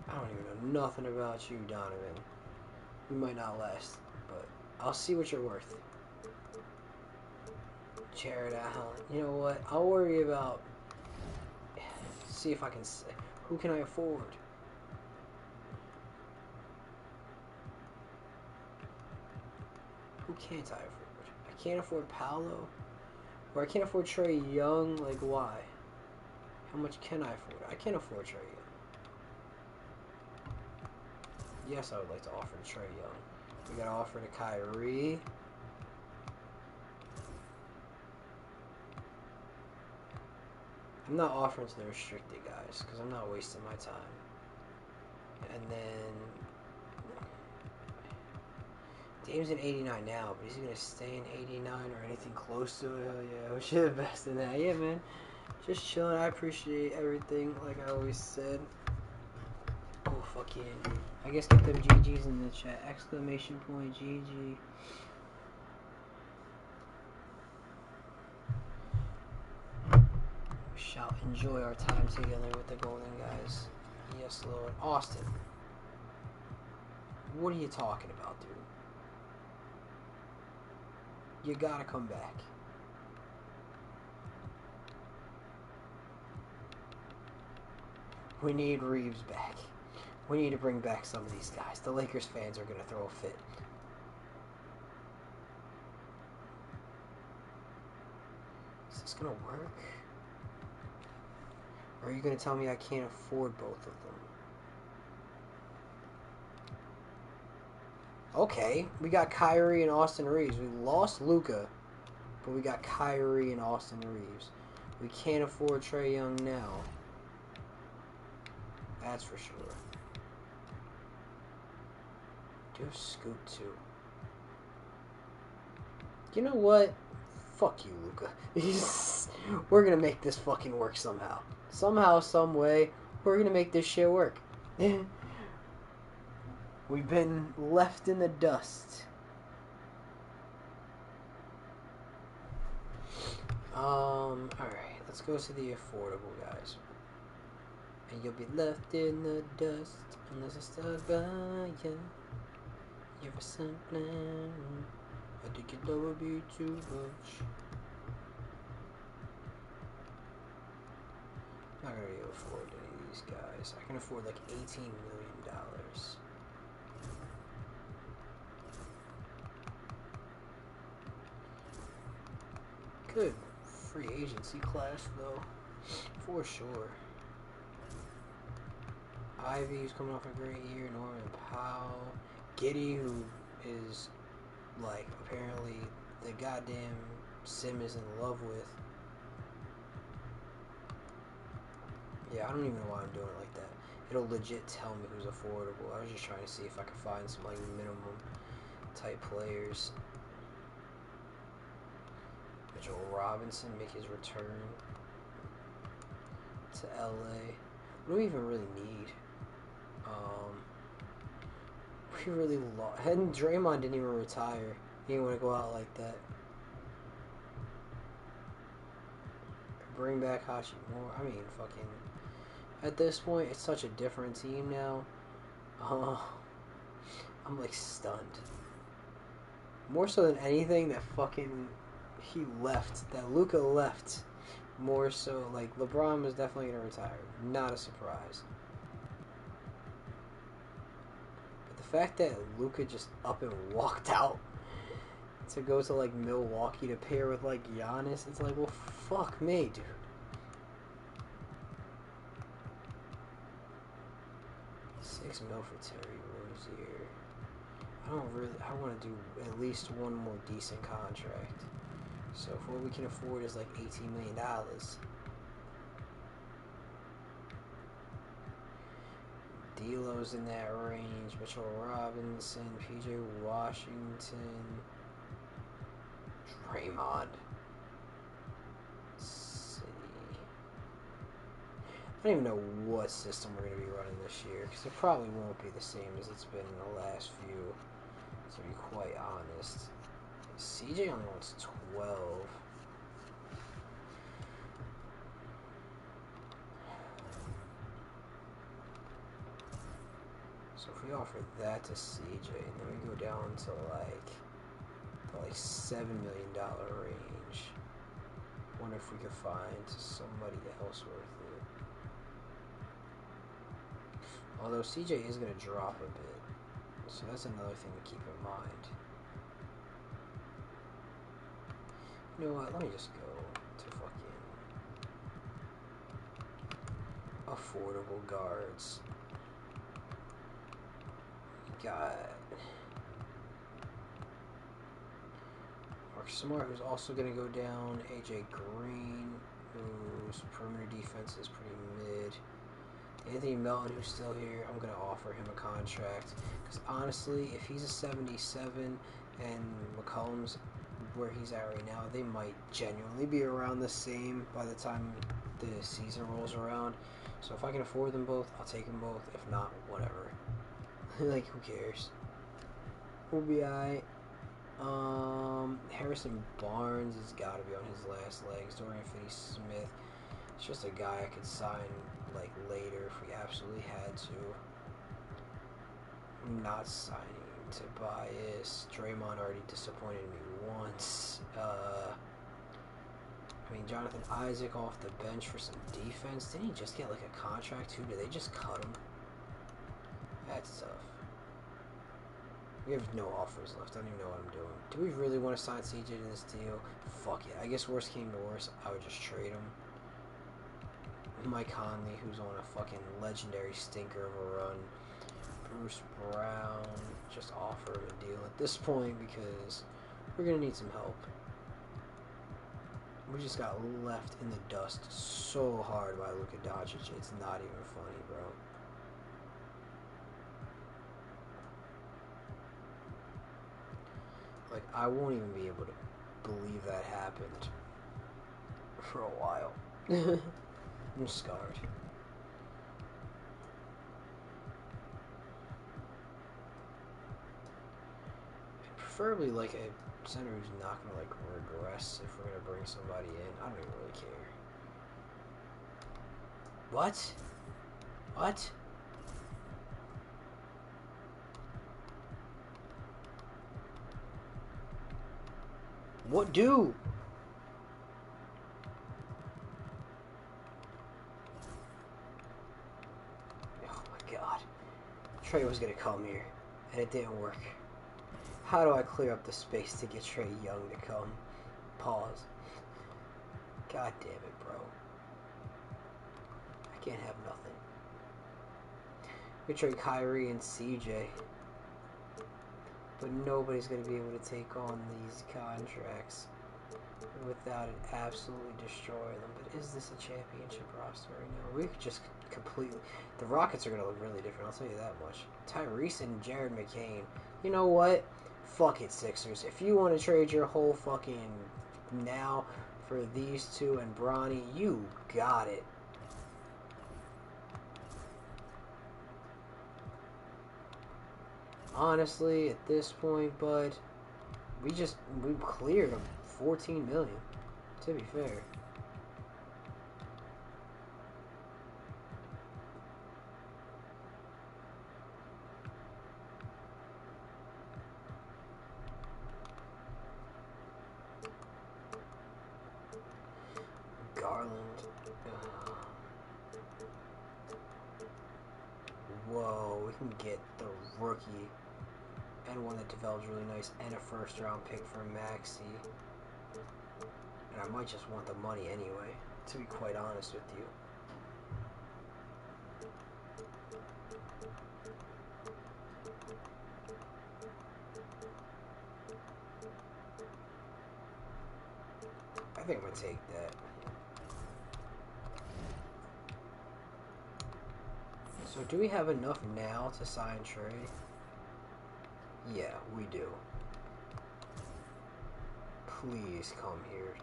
I don't even know nothing about you, Donovan. You might not last, but I'll see what you're worth. Jared Allen. You know what? I'll worry about. See if I can. Who can I afford? Who can't I afford? I can't afford Paolo. Or I can't afford Trae Young. Like, why? How much can I afford? I can't afford Trae Young. Yes, I would like to offer to Trae Young. We gotta offer to Kyrie. I'm not offering to the restricted guys because I'm not wasting my time. And then Dame's in 89 now, but he's gonna stay in 89 or anything close to it. Hell yeah, we should invest in that. Yeah, man. Just chilling. I appreciate everything, like I always said. Oh, fuck yeah, dude. I guess get them GGs in the chat. Exclamation point GG. We shall enjoy our time together with the Golden Guys. Yes, Lord. Austin. What are you talking about, dude? You gotta come back. We need Reeves back. We need to bring back some of these guys. The Lakers fans are going to throw a fit. Is this going to work? Or are you going to tell me I can't afford both of them? Okay, we got Kyrie and Austin Reeves. We lost Luka, but we got Kyrie and Austin Reeves. We can't afford Trae Young now. That's for sure. Do Scoot too. You know what? Fuck you, Luka. We're gonna make this fucking work somehow. Somehow, some way, we're gonna make this shit work. We've been left in the dust. Alright, let's go to the affordable guys. And you'll be left in the dust unless I stuck by you. You're a something. I think your love would be too much. I'm not gonna be able to afford any of these guys. I can afford like $18 million. Good free agency class though. For sure. Ivy, who's coming off a great year. Norman Powell. Giddy, who is, like, apparently the goddamn Sim is in love with. Yeah, I don't even know why I'm doing it like that. It'll legit tell me who's affordable. I was just trying to see if I could find some, like, minimum type players. Mitchell Robinson make his return to LA. What do we even really need? We really lost. And Draymond didn't even retire. He didn't want to go out like that. Bring back Hachimura. I mean, fucking. At this point, it's such a different team now. I'm like stunned. More so than anything, that fucking he left. That Luka left. More so, like LeBron was definitely gonna retire. Not a surprise. But the fact that Luka just up and walked out to go to like Milwaukee to pair with like Giannis, it's like, well, fuck me, dude. $6 million for Terry Rozier. I want to do at least one more decent contract. So if what we can afford is like $18 million. D'Lo's in that range. Mitchell Robinson, PJ Washington, Draymond. Let's see. I don't even know what system we're going to be running this year, because it probably won't be the same as it's been in the last few, to be quite honest. CJ only wants 12. So if we offer that to CJ, and then we go down to like the $7 million range, wonder if we could find somebody else worth it. Although CJ is going to drop a bit, so that's another thing to keep in mind. You know what? Let me just go to fucking affordable guards. Got Mark Smart, who's also going to go down. AJ Green, whose perimeter defense is pretty mid. Anthony Melton, who's still here, I'm going to offer him a contract. Because honestly, if he's a 77 and McCollum's where he's at right now, they might genuinely be around the same by the time the season rolls around. So if I can afford them both, I'll take them both. If not, whatever. Like, who cares? We'll be alright. Harrison Barnes has got to be on his last legs. Dorian Finney-Smith. It's just a guy I could sign like later if we absolutely had to. I'm not signing Tobias. Draymond already disappointed me once. I mean, Jonathan Isaac off the bench for some defense. Didn't he just get like a contract too? Did they just cut him? That's tough. We have no offers left. I don't even know what I'm doing. Do we really want to sign CJ to this deal? Fuck it. I guess worst came to worst, I would just trade him. Mike Conley, who's on a fucking legendary stinker of a run. Bruce Brown, just offer him a deal at this point because we're going to need some help. We just got left in the dust so hard by Luka Doncic. It's not even funny, bro. Like, I won't even be able to believe that happened for a while. I'm scarred. Preferably like a center who's not going to like regress if we're going to bring somebody in. I don't even really care. What? What? What do? Oh my god. Trey was going to come here, and it didn't work. How do I clear up the space to get Trey Young to come? Pause. God damn it, bro. Can't have nothing. We trade Kyrie and CJ. But nobody's going to be able to take on these contracts without it absolutely destroying them. But is this a championship roster right now? We could just completely... The Rockets are going to look really different, I'll tell you that much. Tyrese and Jared McCain. You know what? Fuck it, Sixers. If you want to trade your whole fucking now for these two and Bronny, you got it. Honestly, at this point, bud, we cleared them $14 million, to be fair. Garland. Whoa, we can get the rookie and one that develops really nice and a first-round pick for Maxey. And I might just want the money anyway, to be quite honest with you. I think I'm going to take that. So do we have enough now to sign Trey? Yeah, we do. Please come here.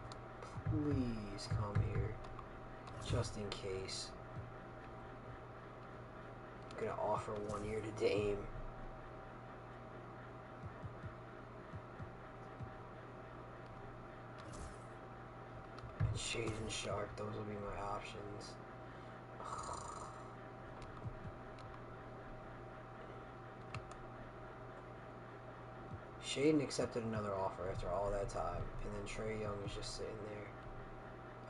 Please come here. Just in case. I'm going to offer 1 year to Dame. And Shade and Sharp, those will be my options. Shaden accepted another offer after all that time, and then Trae Young is just sitting there.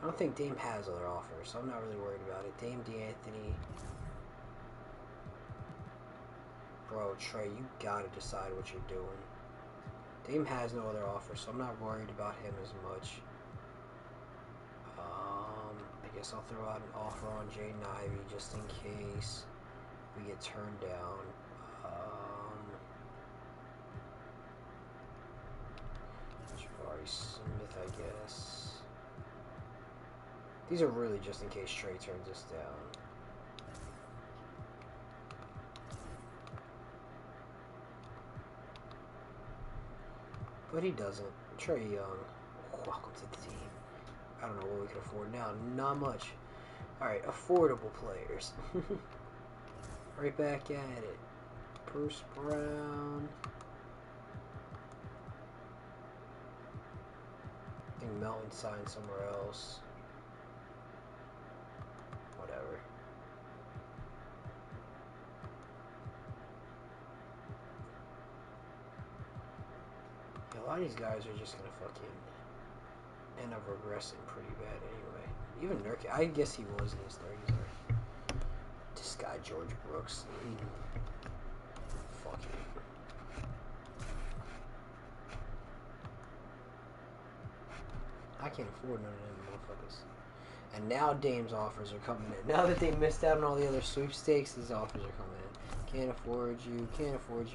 I don't think Dame has other offers, so I'm not really worried about it. Dame DeAnthony. Bro, Trae, you gotta decide what you're doing. Dame has no other offers, so I'm not worried about him as much. I guess I'll throw out an offer on Jaden Ivey just in case we get turned down. Smith, I guess. These are really just in case Trey turns us down. But he doesn't. Trae Young, welcome to the team. I don't know what we can afford now. Not much. Alright, affordable players. Right back at it. Bruce Brown. I think Melton signed somewhere else. Whatever. Yeah, a lot of these guys are just gonna fucking end up regressing pretty bad anyway. Even Nurkic, I guess he was in his 30s. Right? This guy, George Brooks. Fuck it. I can't afford none of them motherfuckers. And now Dame's offers are coming in. Now that they missed out on all the other sweepstakes, his offers are coming in. Can't afford you,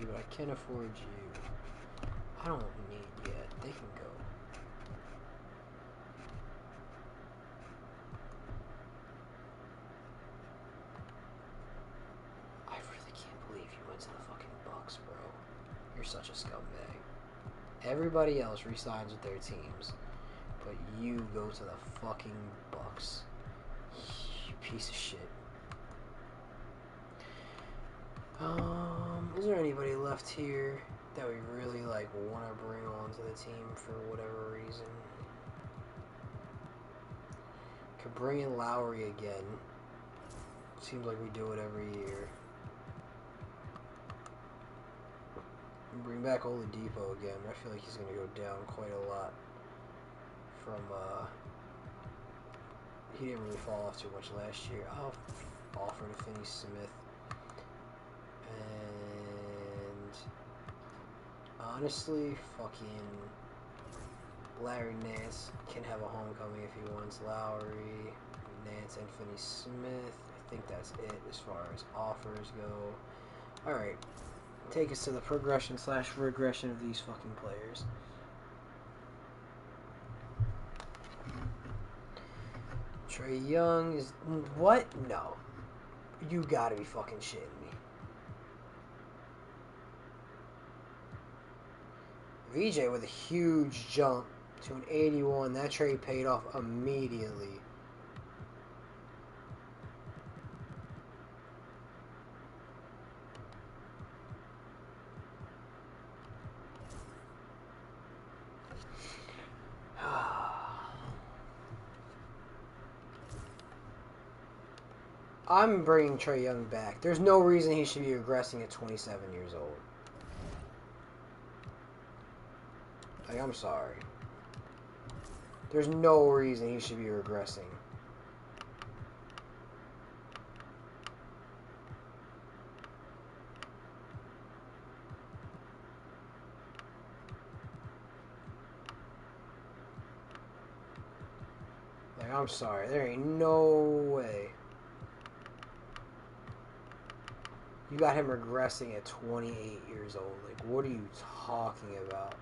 but I can afford you. I don't need yet. They can go. I really can't believe you went to the fucking Bucks, bro. You're such a scumbag. Everybody else resigns with their teams. But you go to the fucking Bucks. You piece of shit. Is there anybody left here that we really like want to bring onto the team for whatever reason? Could bring in Lowry again. Seems like we do it every year. And bring back Oladipo again. I feel like he's going to go down quite a lot. From, he didn't really fall off too much last year. I'll offer to Finney Smith. And honestly, fucking Larry Nance can have a homecoming if he wants. Lowry, Nance, and Finney Smith. I think that's it as far as offers go. Alright. Take us to the progression/regression of these fucking players. Trae Young is... What? No. You gotta be fucking shitting me. VJ with a huge jump to an 81. That trade paid off immediately. I'm bringing Trae Young back. There's no reason he should be regressing at 27 years old. Like, I'm sorry. There's no reason he should be regressing. Like, I'm sorry. There ain't no way. You got him regressing at 28 years old. Like, what are you talking about?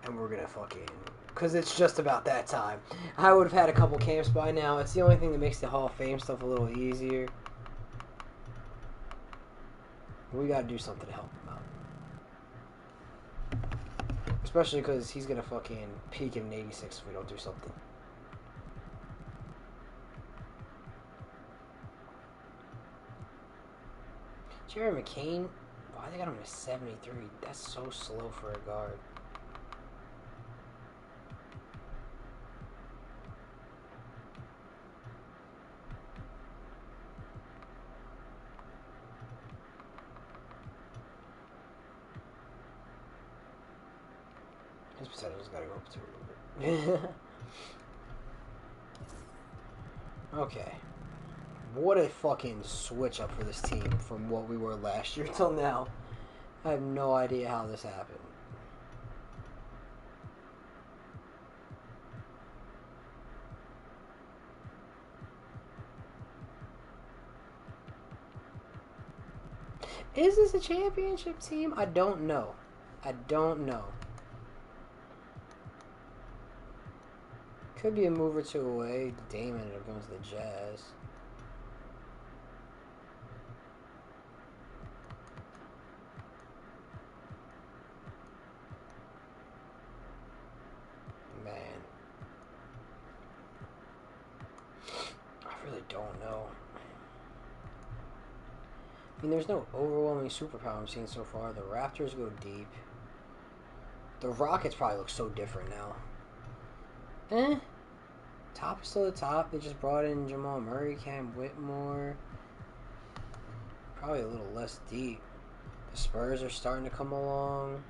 And we're gonna fucking... Because it's just about that time. I would have had a couple camps by now. It's the only thing that makes the Hall of Fame stuff a little easier. We gotta do something to help him out. Especially because he's going to fucking peak in an 86 if we don't do something. Jerry McCain? Why they got him at 73? That's so slow for a guard. His percentage's got to go up too a little bit. Okay. What a fucking switch up for this team from what we were last year till now. I have no idea how this happened. Is this a championship team? I don't know. I don't know. Could be a move or two away. Dame ended up going to the Jazz. Man. I really don't know. I mean, there's no overwhelming superpower I'm seeing so far. The Raptors go deep. The Rockets probably look so different now. Top is still the top. They just brought in Jamal Murray, Cam Whitmore. Probably a little less deep. The Spurs are starting to come along.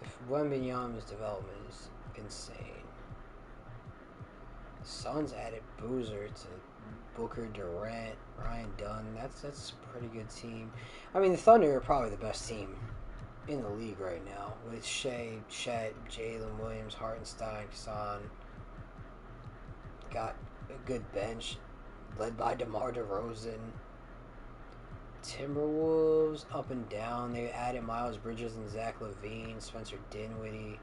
The Wembanyama's development is insane. The Suns added Boozer to Booker, Durant, Ryan Dunn. That's a pretty good team. I mean, the Thunder are probably the best team in the league right now with Shea, Chet, Jalen Williams, Hartenstein, Hassan. Got a good bench led by DeMar DeRozan. Timberwolves up and down. They added Miles Bridges and Zach LaVine, Spencer Dinwiddie.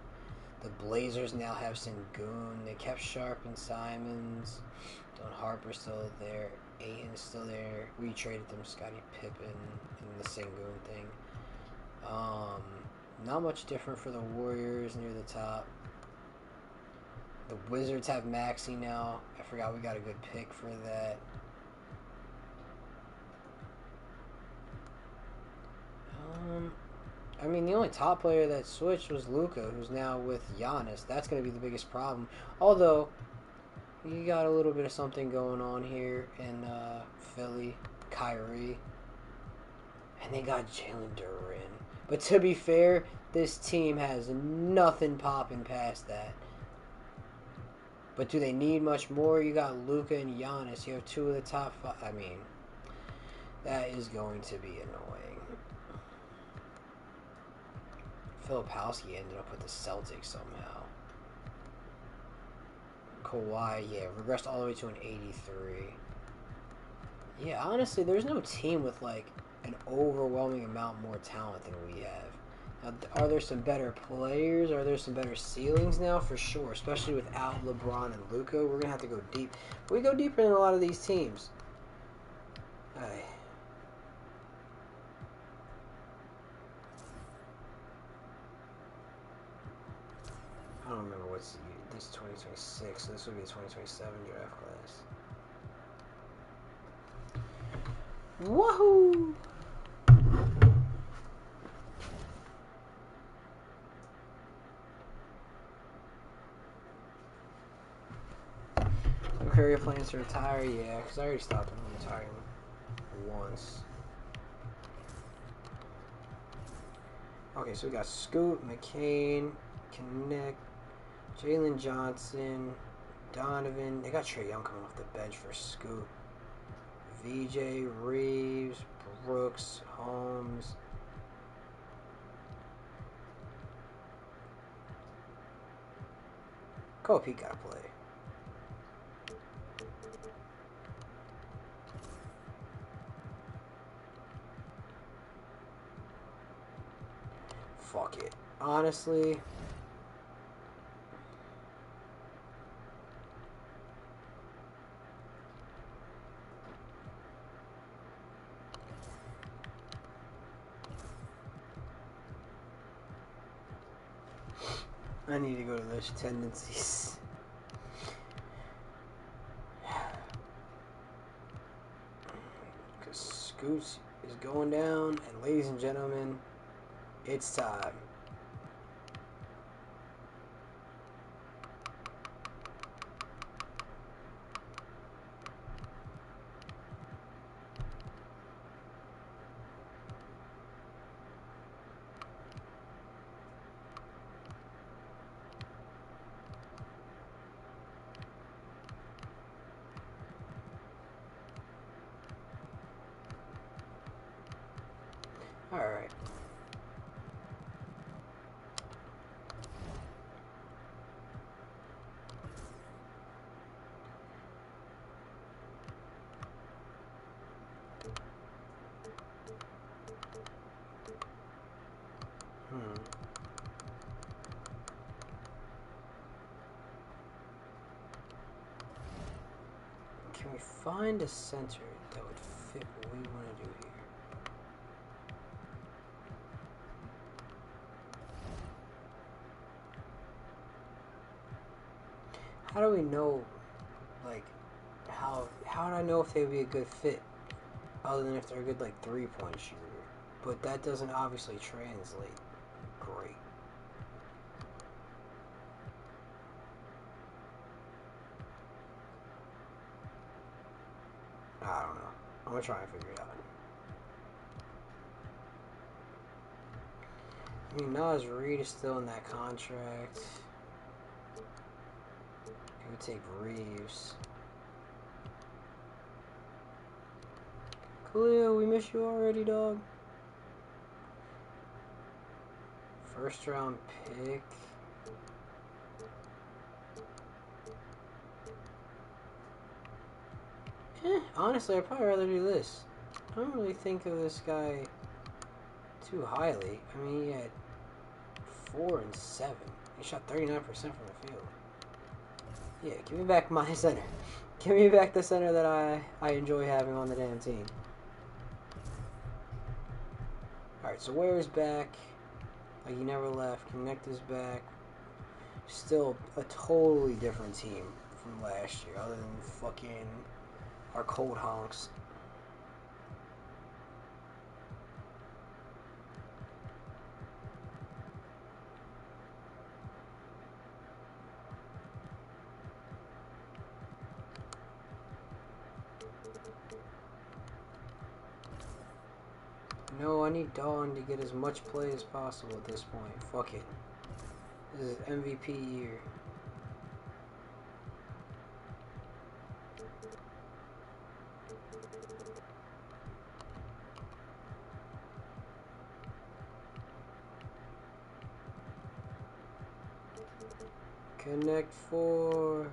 The Blazers now have Sengun. They kept Sharp and Simons. Don Harper's still there. Ayton's still there. We traded them Scottie Pippen in the Sengun thing. Not much different for the Warriors near the top. The Wizards have Maxey now. I forgot we got a good pick for that. I mean, the only top player that switched was Luka, who's now with Giannis. That's going to be the biggest problem. Although, you got a little bit of something going on here in Philly. Kyrie. And they got Jalen Duren. But to be fair, this team has nothing popping past that. But do they need much more? You got Luka and Giannis. You have two of the top five. I mean, That is going to be annoying. Filipowski ended up with the Celtics somehow. Kawhi, yeah, regressed all the way to an 83. Yeah, honestly, there's no team with, like, an overwhelming amount more talent than we have. Now, are there some better players? Are there some better ceilings now? For sure, especially without LeBron and Luka. We're going to have to go deep. We go deeper than a lot of these teams. Aye. I don't remember what's the year. This is 2026, so this would be a 2027 draft class. Woohoo! Curry plans to retire? Yeah, because I already stopped him from retiring once. Okay, so we got Scoot, McCain, Connect, Jalen Johnson, Donovan. They got Trae Young coming off the bench for Scoot. VJ, Reeves, Brooks, Holmes. Kobe got to play. Fuck it. Honestly, I need to go to those tendencies. Because Scoots is going down, and ladies and gentlemen, it's time. Alright. Can we find a center that would fit what we want to do here? How do we know, like, how do I know if they would be a good fit other than if they're a good, like, three-point shooter? But that doesn't obviously translate great. I don't know. I'm gonna try and figure it out. I mean, Nas Reed is still in that contract. We take Reeves. Khalil, we miss you already, dog. First round pick. Honestly, I'd probably rather do this. I don't really think of this guy too highly. I mean, he had 4 and 7. He shot 39% from the field. Yeah, give me back my center. Give me back the center that I enjoy having on the damn team. Alright, so Ware's back. Like he never left. Connect is back. Still a totally different team from last year, other than fucking our cold honks. No, I need Dawn to get as much play as possible at this point. Fuck it. This is MVP year. Connect 4.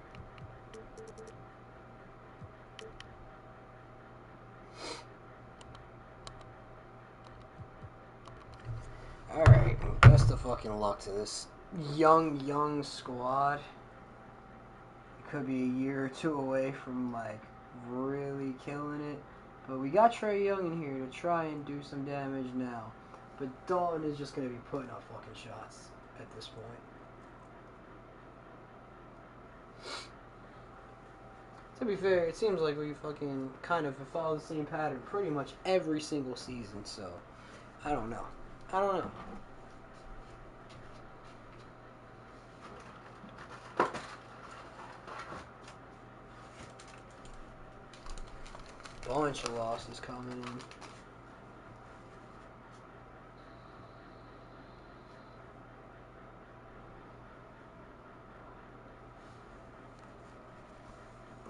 Alright, best of fucking luck to this young squad. It could be a year or two away from, like, really killing it. But we got Trae Young in here to try and do some damage now. But Dalton is just going to be putting up fucking shots at this point. To be fair, it seems like we fucking kind of follow the same pattern pretty much every single season, so I don't know. Bunch of losses coming in.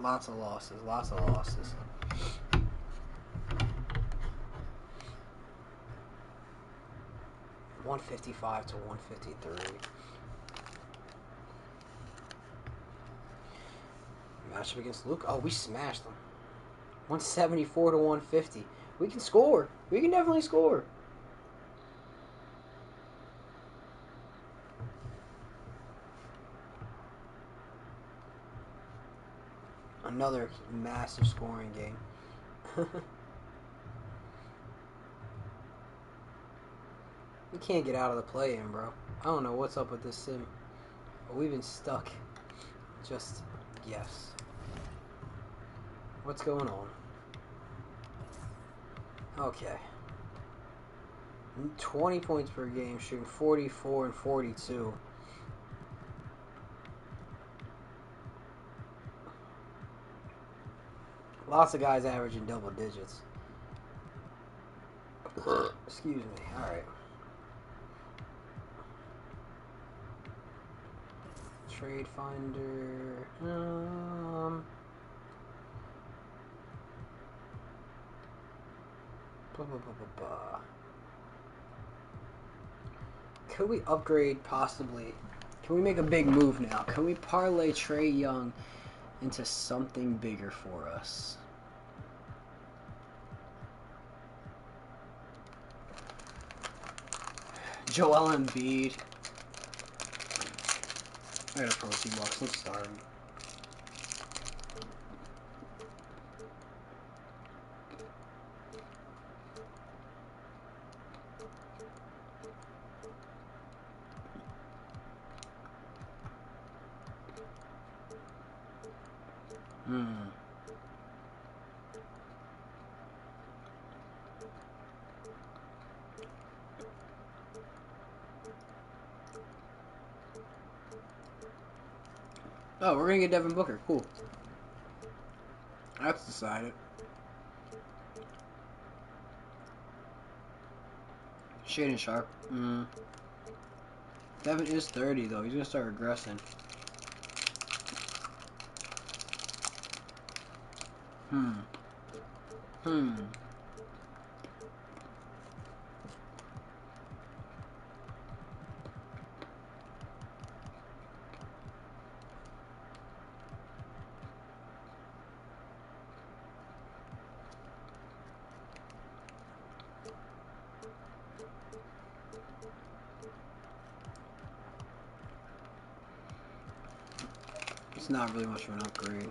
Lots of losses. 155 to 153. Matchup against Luke. Oh, we smashed them. 174 to 150. We can score. We can definitely score. Another massive scoring game. We can't get out of the play-in, bro. I don't know what's up with this sim. But we've been stuck. Just, yes. What's going on? Okay. 20 points per game, shooting 44 and 42. Lots of guys averaging double digits. Excuse me. Alright. Trade Finder. Could we upgrade possibly? Can we make a big move now? Can we parlay Trae Young into something bigger for us? Joel Embiid. I got a protein box. Let's start. Oh, we're gonna get Devin Booker. Cool. That's decided. Shaden Sharp. Devin is 30 though. He's gonna start regressing. It's not really much of an upgrade.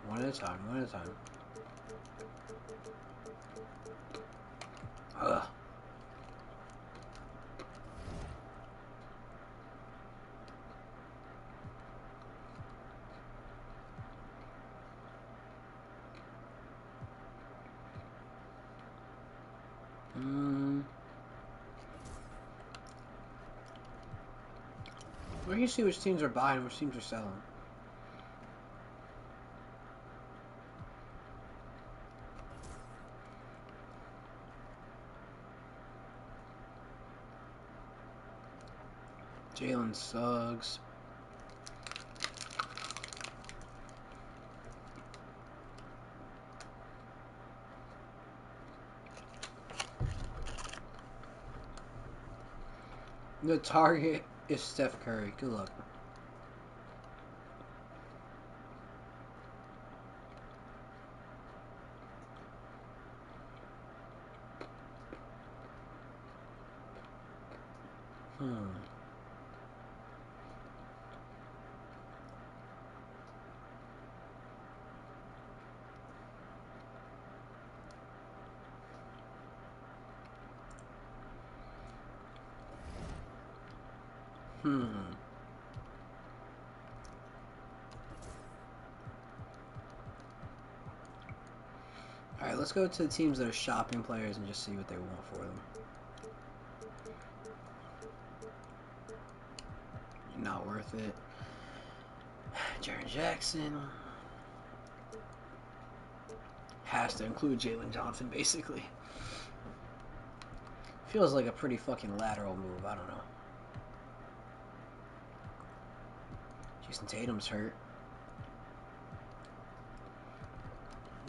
One at a time. Ugh. We can see which teams are buying and which teams are selling. Jalen Suggs. The target is Steph Curry. Good luck. Alright, let's go to the teams that are shopping players and just see what they want for them. Not worth it. Jaren Jackson. Has to include Jalen Johnson, basically. Feels like a pretty fucking lateral move. I don't know. Jason Tatum's hurt.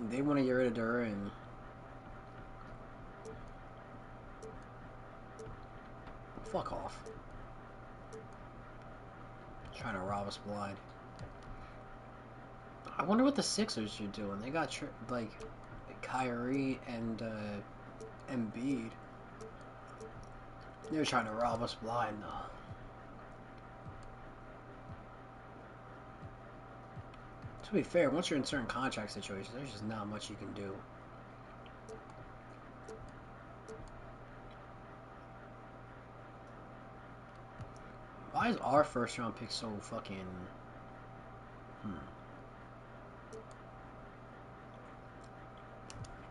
They want to get rid of Duran. Fuck off. Trying to rob us blind. I wonder what the Sixers are doing. They got like Kyrie and Embiid. They're trying to rob us blind though. To be fair, once you're in certain contract situations, there's just not much you can do. Why is our first round pick so fucking...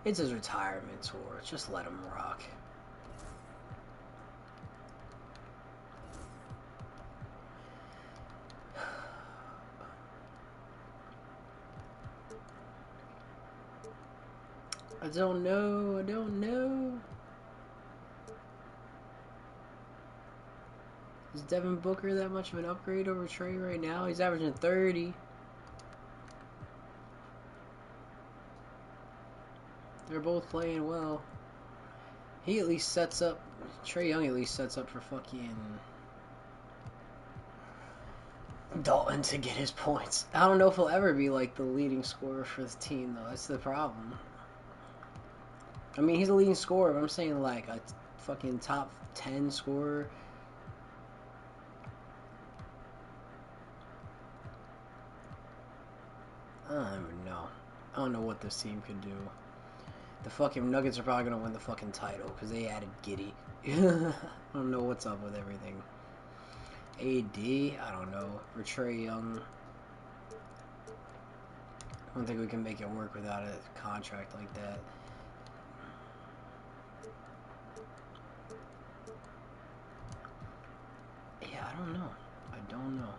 It's his retirement tour. Just let him rock. I don't know. Is Devin Booker that much of an upgrade over Trey right now? He's averaging 30. They're both playing well. He at least sets up... Trae Young at least sets up for fucking... Dalton to get his points. I don't know if he'll ever be like the leading scorer for the team though. That's the problem. I mean, he's a leading scorer, but I'm saying like a fucking top 10 scorer. I don't even know. I don't know what this team could do. The fucking Nuggets are probably going to win the fucking title because they added Giddey. I don't know what's up with everything. AD, I don't know. For Trae Young, I don't think we can make it work without a contract like that. Yeah, I don't know.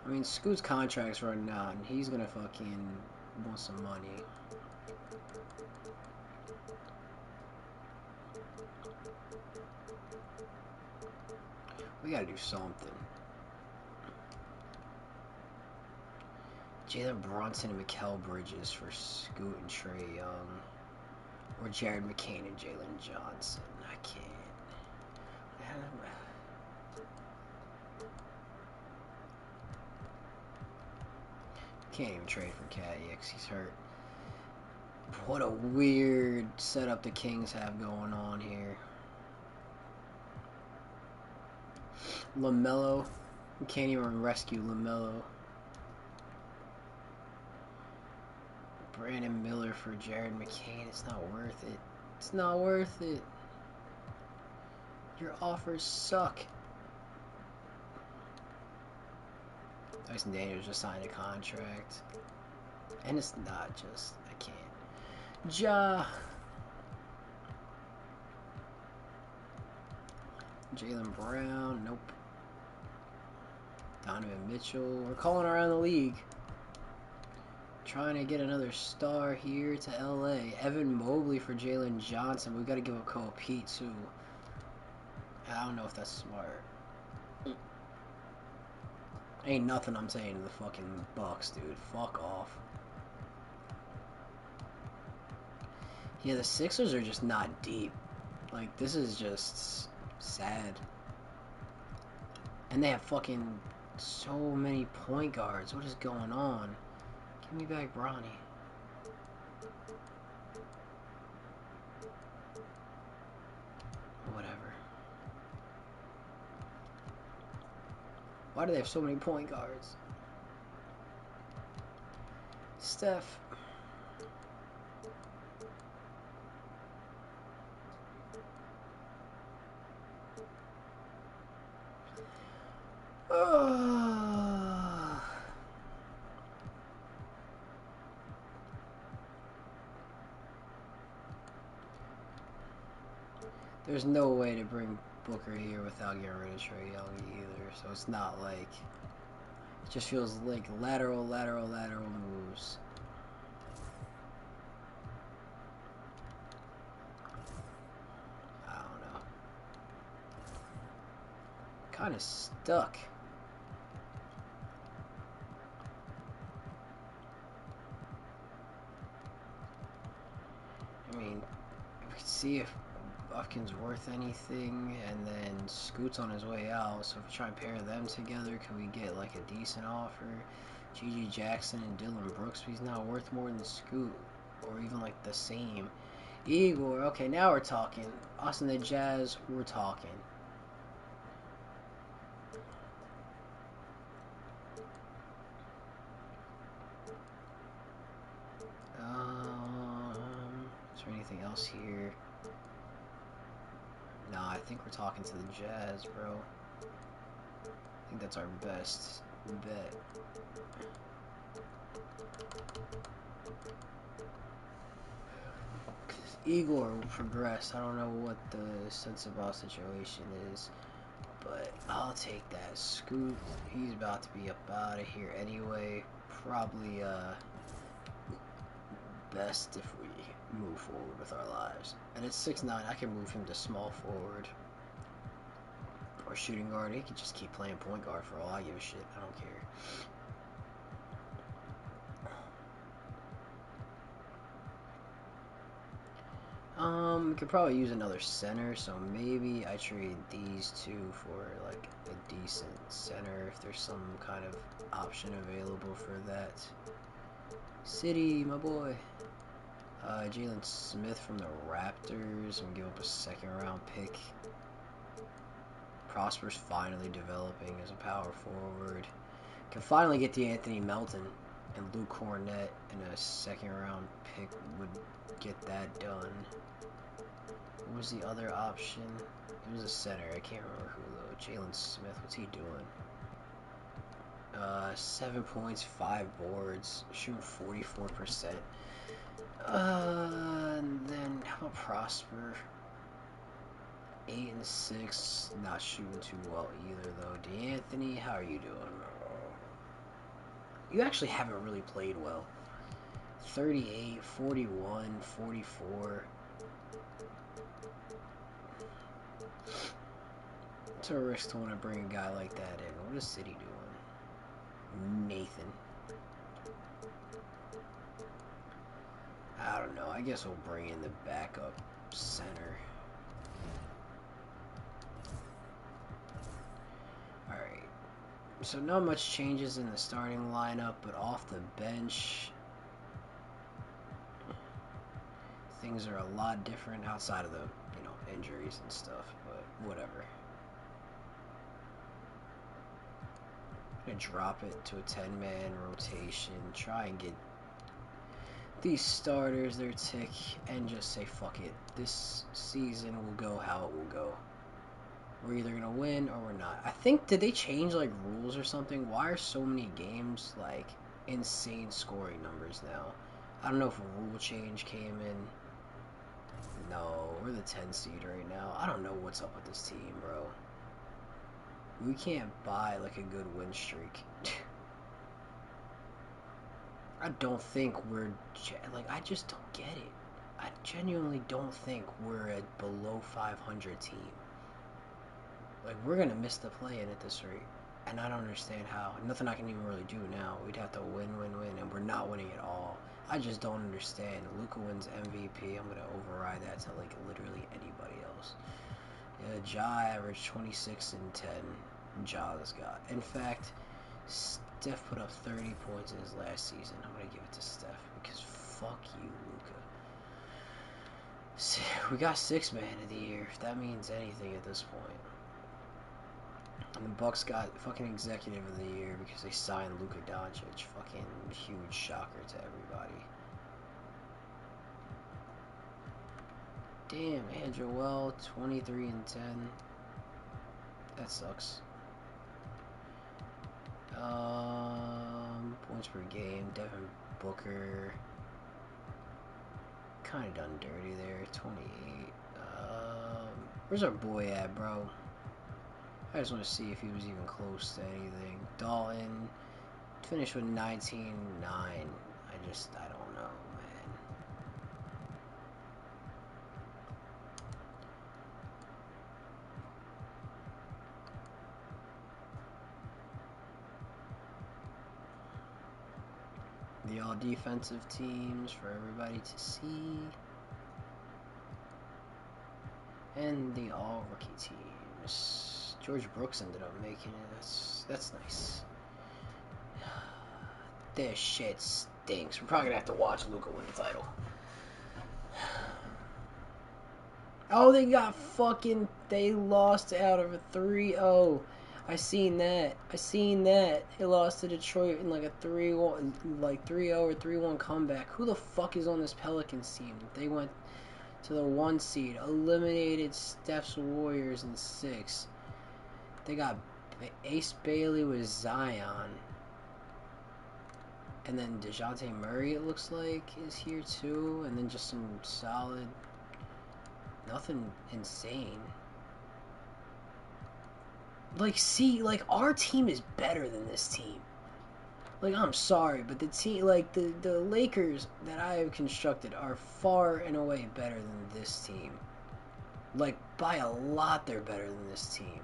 I mean, Scoot's contract's running out, and he's gonna fucking want some money. We gotta do something. Jalen Brunson and Mikal Bridges for Scoot and Trae Young. Or Jared McCain and Jalen Johnson. I can't. Can't even trade for Cat because he's hurt. What a weird setup the Kings have going on here. LaMelo. We can't even rescue LaMelo. Brandon Miller for Jared McCain. It's not worth it. It's not worth it. Your offers suck. Dyson Daniels just signed a contract. And it's not just... I can't. Jaylen Brown. Nope. Donovan Mitchell. We're calling around the league. Trying to get another star here to LA. Evan Mobley for Jalen Johnson. We got to give up Cole Pete too. I don't know if that's smart. Ain't nothing I'm saying to the fucking Bucks, dude. Fuck off. Yeah, the Sixers are just not deep. Like, this is just Sad. And they have fucking so many point guards. What is going on? Give me back Bronny. Whatever. Why do they have so many point guards? Steph. There's no way to bring Booker here without getting rid of Trae Young either, so it's not like... It just feels like lateral moves. I don't know. Kind of stuck. I mean, we could see if Buckins worth anything, and then Scoot's on his way out, so if we try and pair them together, can we get like a decent offer? G.G. Jackson and Dylan Brooks, but he's not worth more than Scoot, or even like the same. Igor, okay, now we're talking. Austin the Jazz, we're talking. Is there anything else here? Nah, I think we're talking to the Jazz, bro. I think that's our best bet. Igor will progress. I don't know what the sensible situation is, but I'll take that. Scoot, he's about to be up out of here anyway. Probably best if we move forward with our lives. And it's 6'9", I can move him to small forward or shooting guard. He can just keep playing point guard for all I give a shit. I don't care. We could probably use another center, so maybe I trade these two for like a decent center if there's some kind of option available for that. City, my boy. Jalen Smith from the Raptors, and give up a second-round pick. Prosper's finally developing as a power forward. Can finally get the Anthony Melton and Luke Cornett, and a second-round pick would get that done. What was the other option? It was a center. I can't remember who though. Jalen Smith. What's he doing? 7 points, 5 boards, shooting 44%. And then how about Prosper? 8 and 6, not shooting too well either though. DeAnthony, how are you doing? You actually haven't really played well. 38, 41, 44. It's a risk to want to bring a guy like that in. What is City doing? Nathan. I don't know. I guess we'll bring in the backup center. Alright. So not much changes in the starting lineup, but off the bench, things are a lot different outside of the, injuries and stuff, but whatever. I'm gonna drop it to a 10-man rotation, try and get these starters their tick, and just say fuck it. This season will go how it will go. We're either gonna win or we're not. I think, did they change like rules or something? Why are so many games like insane scoring numbers now? I don't know if a rule change came in. No, we're the 10 seed right now. I don't know what's up with this team, bro. We can't buy like a good win streak. I don't think we're like, I just don't get it. I genuinely don't think we're a below 500 team. Like, we're gonna miss the play-in at this rate, and I don't understand how. Nothing I can even really do now. We'd have to win, and we're not winning at all. I just don't understand. Luka wins MVP. I'm gonna override that to like literally anybody else. Ja averaged 26 and 10. Ja's got. In fact, Steph put up 30 points in his last season. I'm going to give it to Steph because fuck you, Luka. We got 6th man of the year, if that means anything at this point. And the Bucks got fucking executive of the year because they signed Luka Doncic. Fucking huge shocker to everybody. Damn, man, Joel, 23 and 10. That sucks. Points per game, Devin Booker. Kind of done dirty there, 28. Where's our boy at, bro? I just want to see if he was even close to anything. Dalton finished with 19-9. I don't know, man. The all defensive teams for everybody to see. And the all rookie teams. George Brooks ended up making it. That's nice. This shit stinks. We're probably gonna have to watch Luka win the title. Oh, they got fucking. They lost out of a 3-0. I seen that. They lost to Detroit in like a 3-1, like 3-0 or 3-1 comeback. Who the fuck is on this Pelicans team? They went to the 1 seed, eliminated Steph's Warriors in 6. They got Ace Bailey with Zion. And then DeJounte Murray, it looks like, is here too. And then just some solid, nothing insane. Like, see, like, our team is better than this team. Like, I'm sorry, but the team, like, the Lakers that I have constructed are far and away better than this team. Like, by a lot, they're better than this team.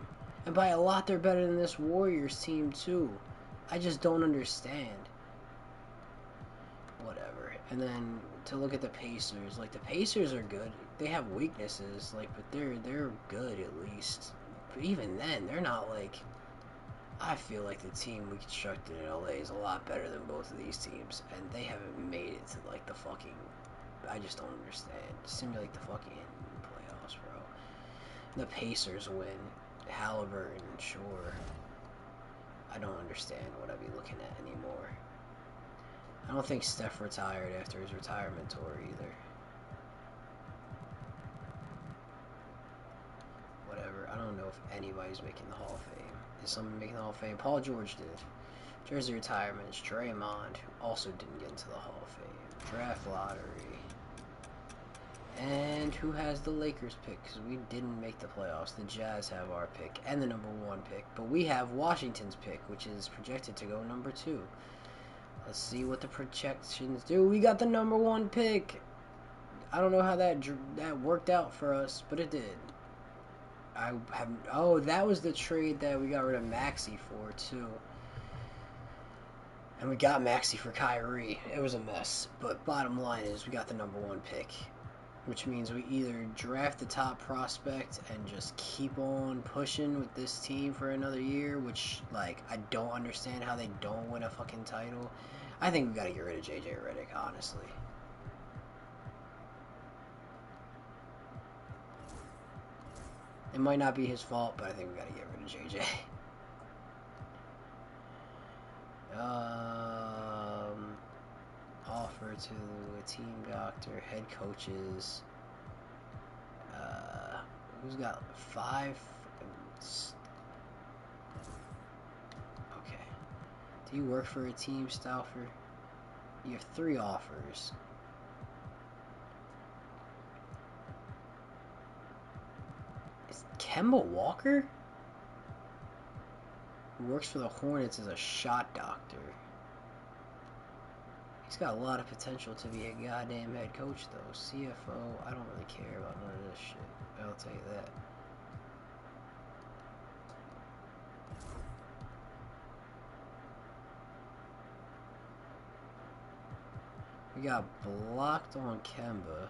And by a lot, they're better than this Warriors team, too. I just don't understand. Whatever. And then to look at the Pacers, like, the Pacers are good. They have weaknesses, like, but they're good at least. But even then, they're not like. I feel like the team we constructed in LA is a lot better than both of these teams, and they haven't made it to like the fucking. I just don't understand. Simulate the fucking playoffs, bro. The Pacers win. Halliburton, sure. I don't understand what I'd be looking at anymore. I don't think Steph retired after his retirement tour either. Whatever. I don't know if anybody's making the Hall of Fame. Is someone making the Hall of Fame? Paul George did. Jersey retirements. Draymond, who also didn't get into the Hall of Fame. Draft lottery. And who has the Lakers pick? Because we didn't make the playoffs. The Jazz have our pick and the number 1 pick. But we have Washington's pick, which is projected to go number 2. Let's see what the projections do. We got the number 1 pick. I don't know how that worked out for us, but it did. I haven't. Oh, that was the trade that we got rid of Maxey for too. And we got Maxey for Kyrie. It was a mess, but bottom line is we got the number 1 pick, which means we either draft the top prospect and just keep on pushing with this team for another year, which, like, I don't understand how they don't win a fucking title. I think we got to get rid of JJ Redick, honestly. It might not be his fault, but I think we got to get rid of JJ. Offer to a team doctor, head coaches. Who's got 5? Okay. Do you work for a team, Stauffer? You have 3 offers. Is Kemba Walker? Who works for the Hornets as a shot doctor. He's got a lot of potential to be a goddamn head coach, though. CFO, I don't really care about none of this shit. I'll tell you that. We got blocked on Kemba.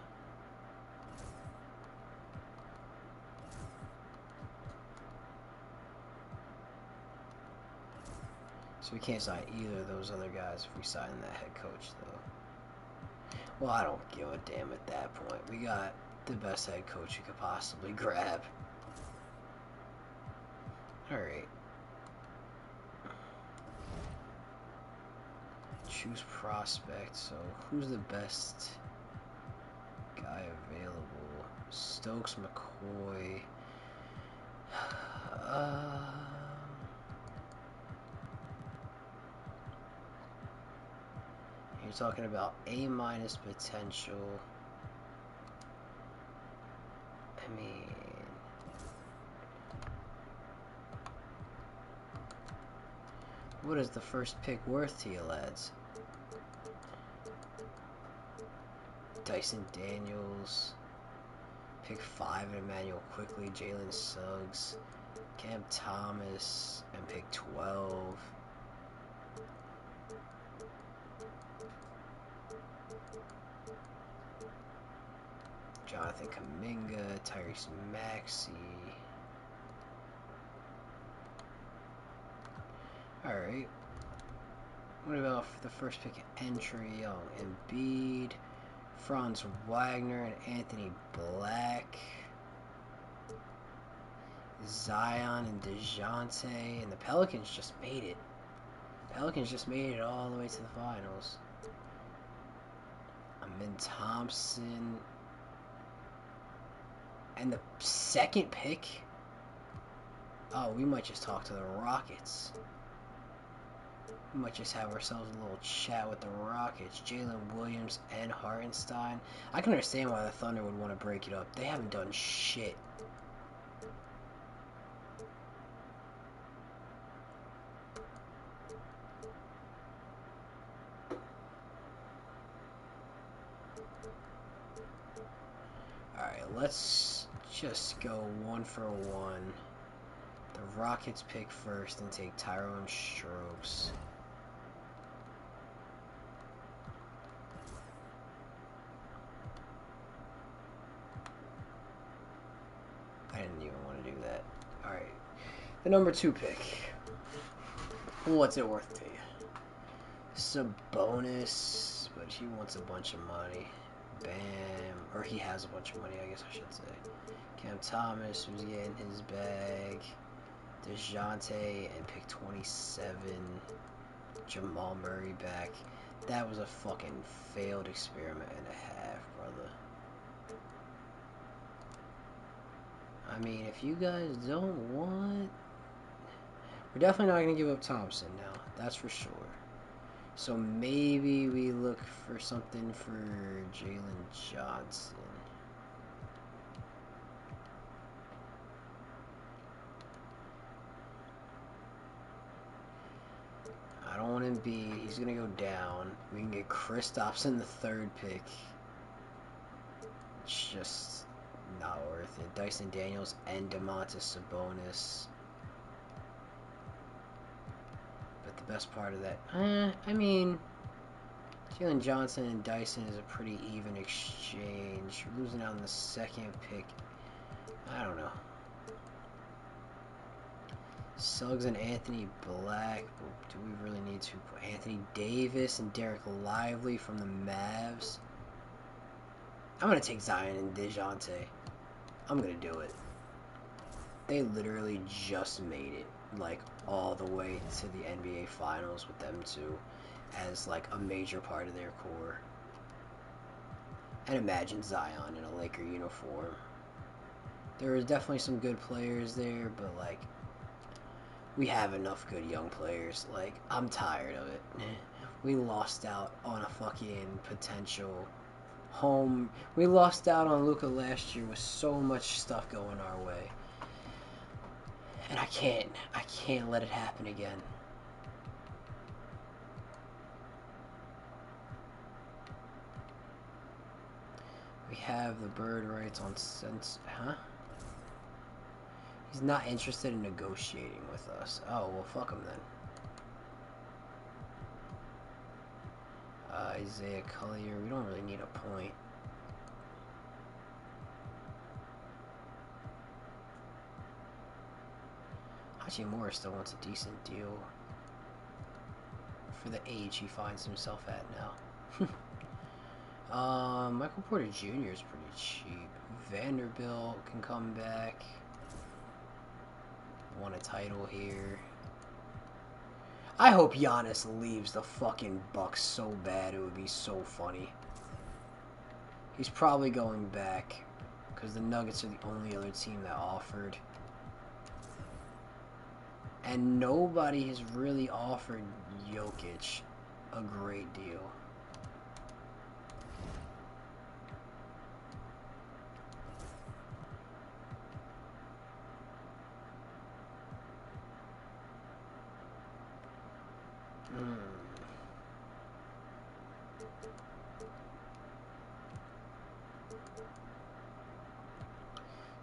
So we can't sign either of those other guys if we sign that head coach, though. Well, I don't give a damn at that point. We got the best head coach you could possibly grab. Alright. Choose prospect. So, who's the best guy available? Stokes, McCoy. You're talking about A- potential. I mean, what is the first pick worth to you, lads? Dyson Daniels. Pick 5, Emmanuel Quickly, Jalen Suggs, Cam Thomas, and pick 12. Jonathan Kuminga, Tyrese Maxey. Alright. What about the first pick entry? Oh, Embiid, Franz Wagner, and Anthony Black. Zion and DeJounte. And the Pelicans just made it. Pelicans just made it all the way to the finals. Amin Thompson. And the second pick? Oh, we might just talk to the Rockets. We might just have ourselves a little chat with the Rockets. Jalen Williams and Hartenstein. I can understand why the Thunder would want to break it up. They haven't done shit. Alright, let's just go 1 for 1. The Rockets pick first and take Tyrone Strokes. I didn't even want to do that. Alright. The number 2 pick. What's it worth to you? Sabonis, but he wants a bunch of money. Bam. Or he has a bunch of money, I guess I should say. Cam Thomas, who's getting his bag. DeJounte, and pick 27. Jamal Murray back. That was a fucking failed experiment and a half, brother. I mean, if you guys don't want... We're definitely not going to give up Thompson now. That's for sure. So maybe we look for something for Jalen Johnson. I don't want Embiid. He's going to go down. We can get Kristaps in the 3rd pick. It's just not worth it. Dyson Daniels and Domantas Sabonis. But the best part of that... I mean... Jalen Johnson and Dyson is a pretty even exchange. We're losing out on the 2nd pick. I don't know. Suggs and Anthony Black. Do we really need to put Anthony Davis and Derek Lively from the Mavs? I'm going to take Zion and DeJounte. I'm going to do it. They literally just made it, like, all the way to the NBA Finals with them two as, like, a major part of their core. And imagine Zion in a Laker uniform. There was definitely some good players there, but, like, we have enough good young players. Like, I'm tired of it. We lost out on a fucking potential home. We lost out on Luka last year with so much stuff going our way. And I can't let it happen again. We have the bird rights on sense, huh? He's not interested in negotiating with us. Oh, well, fuck him then. Isaiah Collier, we don't really need a point. Hachi Morris still wants a decent deal. for the age he finds himself at now. Michael Porter Jr. is pretty cheap. Vanderbilt can come back. Won a title here. I hope Giannis leaves the fucking Bucks so bad. It would be so funny. He's probably going back because the Nuggets are the only other team that offered. And nobody has really offered Jokic a great deal.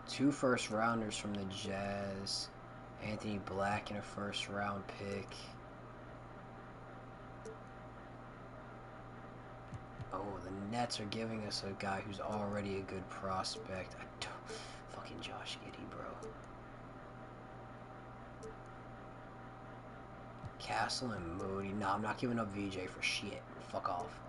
Two first-rounders from the Jazz. Anthony Black in a first-round pick. Oh, the Nets are giving us a guy who's already a good prospect. Fucking Josh Giddey, bro. Castle and Moody. Nah, I'm not giving up VJ for shit. Fuck off.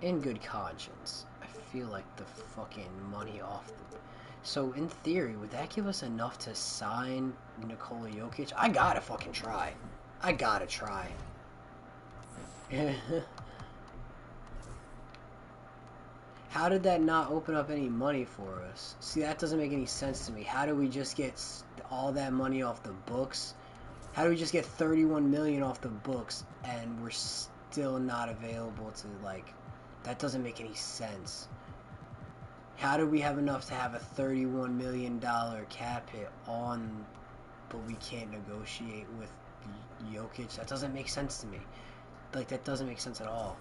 In good conscience, I feel like the fucking money off the... So, in theory, would that give us enough to sign Nikola Jokic? I gotta fucking try. I gotta try. How did that not open up any money for us? See, that doesn't make any sense to me. How do we just get all that money off the books? How do we just get 31 million off the books and we're still not available to, like... That doesn't make any sense. How do we have enough to have a $31 million cap hit on, but we can't negotiate with Jokic? That doesn't make sense to me. Like, that doesn't make sense at all.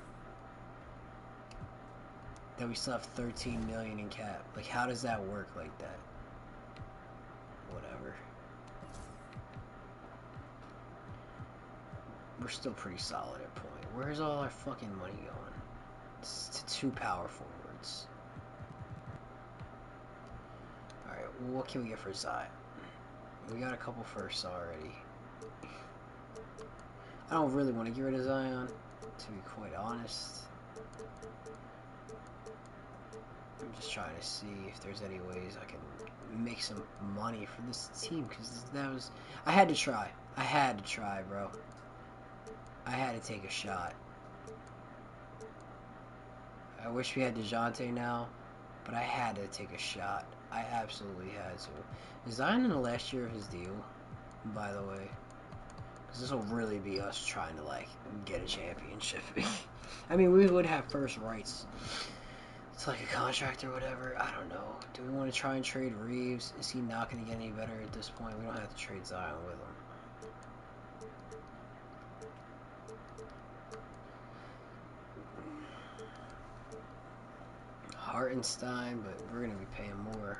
That we still have 13 million in cap. Like, how does that work like that? Whatever. We're still pretty solid at point. Where's all our fucking money going? It's to two power forwards. Alright, what can we get for Zion? We got a couple firsts already. I don't really want to get rid of Zion, to be quite honest. I'm just trying to see if there's any ways I can make some money for this team, because that was... I had to try. I had to try, bro. I had to take a shot. I wish we had DeJounte now, but I had to take a shot. I absolutely had to. Is Zion in the last year of his deal, by the way? Because this will really be us trying to, like, get a championship. I mean, we would have first rights. It's like a contract or whatever. I don't know. Do we want to try and trade Reeves? Is he not going to get any better at this point? We don't have to trade Zion with him. Hartenstein, but we're going to be paying more.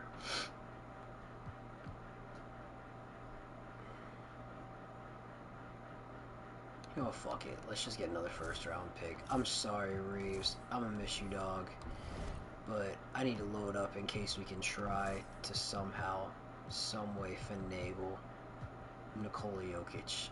You know, fuck it. Let's just get another first-round pick. I'm sorry, Reeves. I'm going to miss you, dog. But I need to load up in case we can try to somehow, some way finagle Nikola Jokic.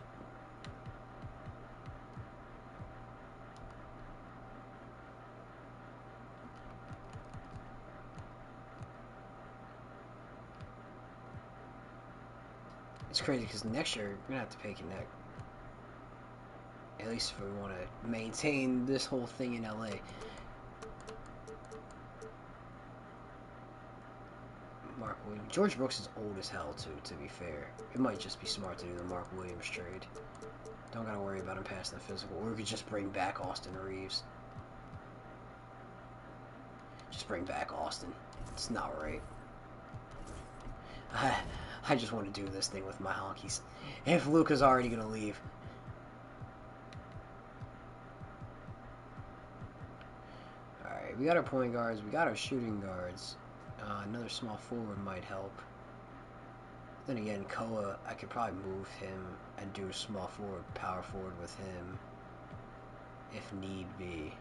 It's crazy because next year we're going to have to pay Connect. At least if we want to maintain this whole thing in LA. Mark Williams. George Brooks is old as hell, too, to be fair. It might just be smart to do the Mark Williams trade. Don't gotta worry about him passing the physical. Or we could just bring back Austin Reeves. Just bring back Austin. It's not right. I just want to do this thing with my honkies. If Luka's already gonna leave. Alright, we got our point guards. We got our shooting guards. Another small forward might help. Then again, Koa, I could probably move him and do a small forward, power forward with him if need be.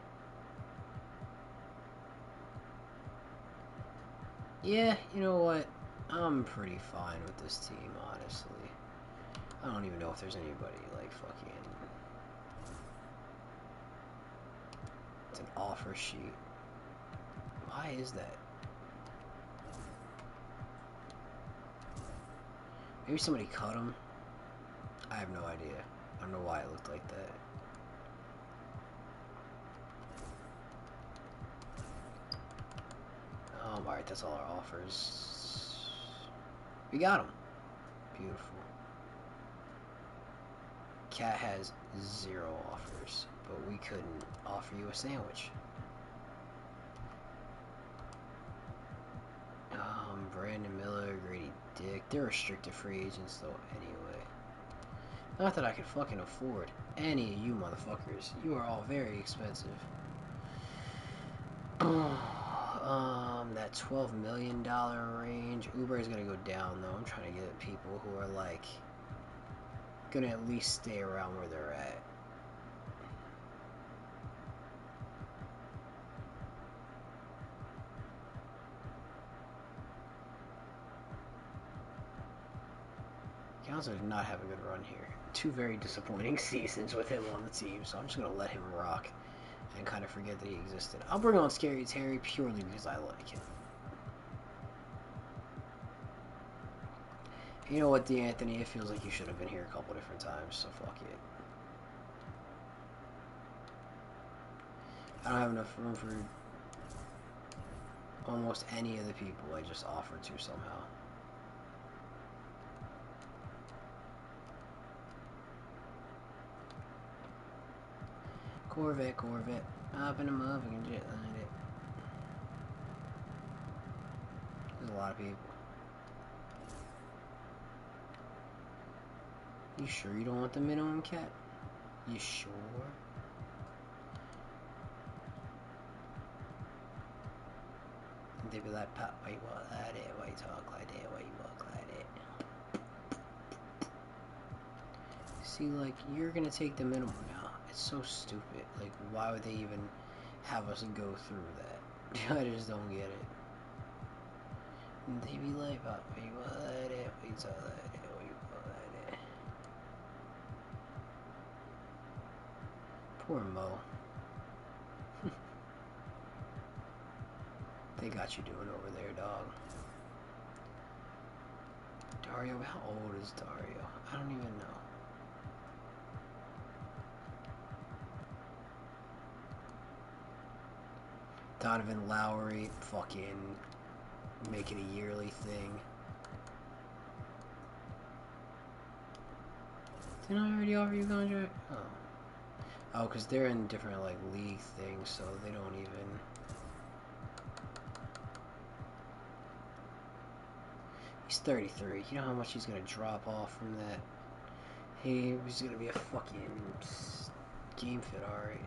Yeah, you know what? I'm pretty fine with this team, honestly. I don't even know if there's anybody, like, fucking... It's an offer sheet. Why is that? Maybe somebody cut him? I have no idea. I don't know why it looked like that. Alright, that's all our offers. We got him. Beautiful. Cat has 0 offers, but we couldn't offer you a sandwich. Brandon Miller, Grady Dick. They're restricted free agents, though, anyway. Not that I could fucking afford any of you motherfuckers. You are all very expensive. That $12 million range. Uber is gonna go down, though. I'm trying to get people who are, like, gonna at least stay around where they're at. Alonso did not have a good run here. 2 very disappointing seasons with him on the team, so I'm just going to let him rock and kind of forget that he existed. I'll bring on Scary Terry purely because I like him. You know what, DeAnthony? It feels like you should have been here a couple different times, so fuck it. I don't have enough room for almost any of the people I just offered to somehow. Corvette, up in a motherfucking jet line it. There's a lot of people. You sure you don't want the minimum cap? You sure? They be like, Pop, why you walk like that? Why you talk like that? Why you walk like that? See, like, you're gonna take the minimum now. It's so stupid. Like, why would they even have us go through that? I just don't get it. And they be like, Pop, why you walk like that? Why you talk like that? Why you walk like that? Poor Mo. They got you doing over there, dog. Dario, how old is Dario? I don't even know. Donovan Lowry, fucking make it a yearly thing. Didn't I already offer you a contract? Oh. Oh, because they're in different, like, league things, so they don't even... He's 33. You know how much he's going to drop off from that? He's going to be a fucking game fit, alright.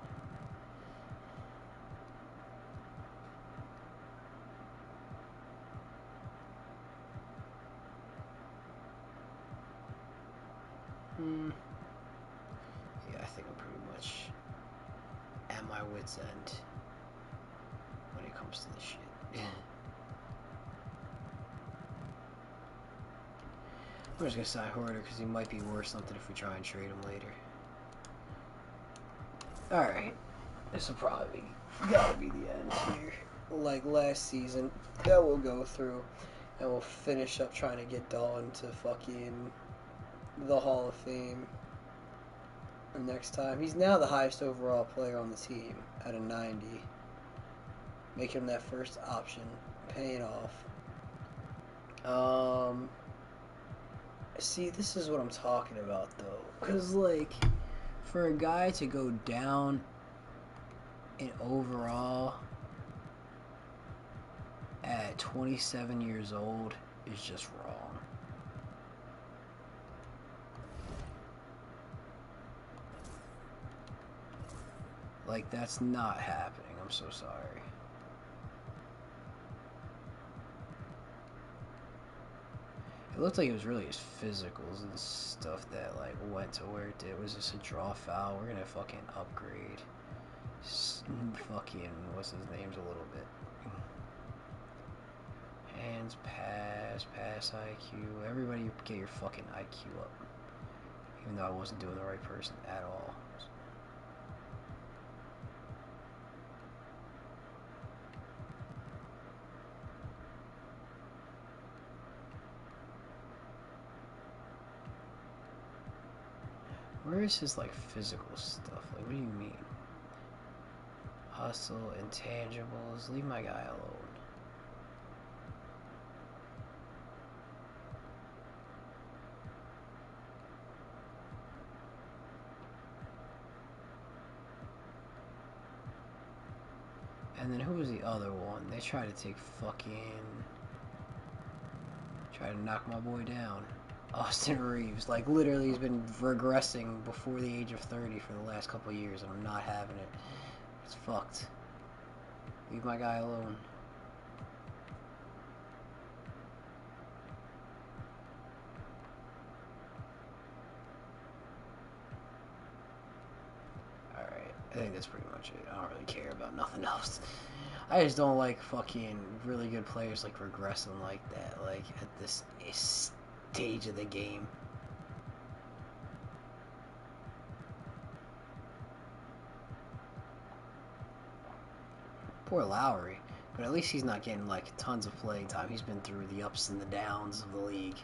Yeah, I think I'm pretty much at my wit's end when it comes to this shit. I'm just gonna sign Hoarder because he might be worth something if we try and trade him later. Alright. This will probably gotta be the end here. Like last season, that we'll go through and we'll finish up trying to get Dalton to fucking the Hall of Fame next time. He's now the highest overall player on the team at a 90. Make him that first option, paying off. See, this is what I'm talking about, though. Because, like, for a guy to go down in overall at 27 years old is just wrong. Like, that's not happening. I'm so sorry. It looked like it was really his physicals and stuff that, like, went to where it did. It was just a draw foul. We're gonna fucking upgrade. Fucking, what's his name's a little bit. Hands, pass IQ. Everybody get your fucking IQ up. Even though I wasn't doing the right person at all. Where is his, like, physical stuff? Like, what do you mean? Hustle, intangibles. Leave my guy alone. And then who was the other one? They tried to take try to knock my boy down. Austin Reeves. Like, literally, he's been regressing before the age of 30 for the last couple of years, and I'm not having it. It's fucked. Leave my guy alone. Alright, I think that's pretty much it. I don't really care about nothing else. I just don't like fucking really good players, like, regressing like that, like, at this stage of the game. Poor Lowry, but at least he's not getting, like, tons of playing time. He's been through the ups and the downs of the league.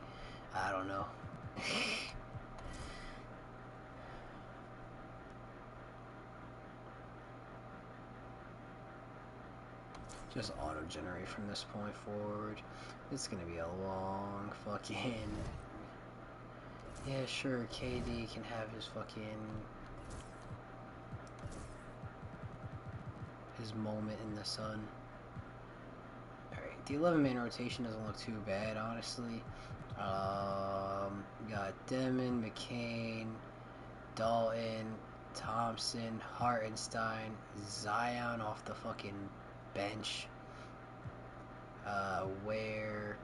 I don't know. Just auto-generate from this point forward. It's gonna be a long fucking... Yeah, sure, KD can have his fucking... his moment in the sun. Alright, the 11-man rotation doesn't look too bad, honestly. Got Demon, McCain, Dalton, Thompson, Hartenstein, Zion off the fucking bench, Ware,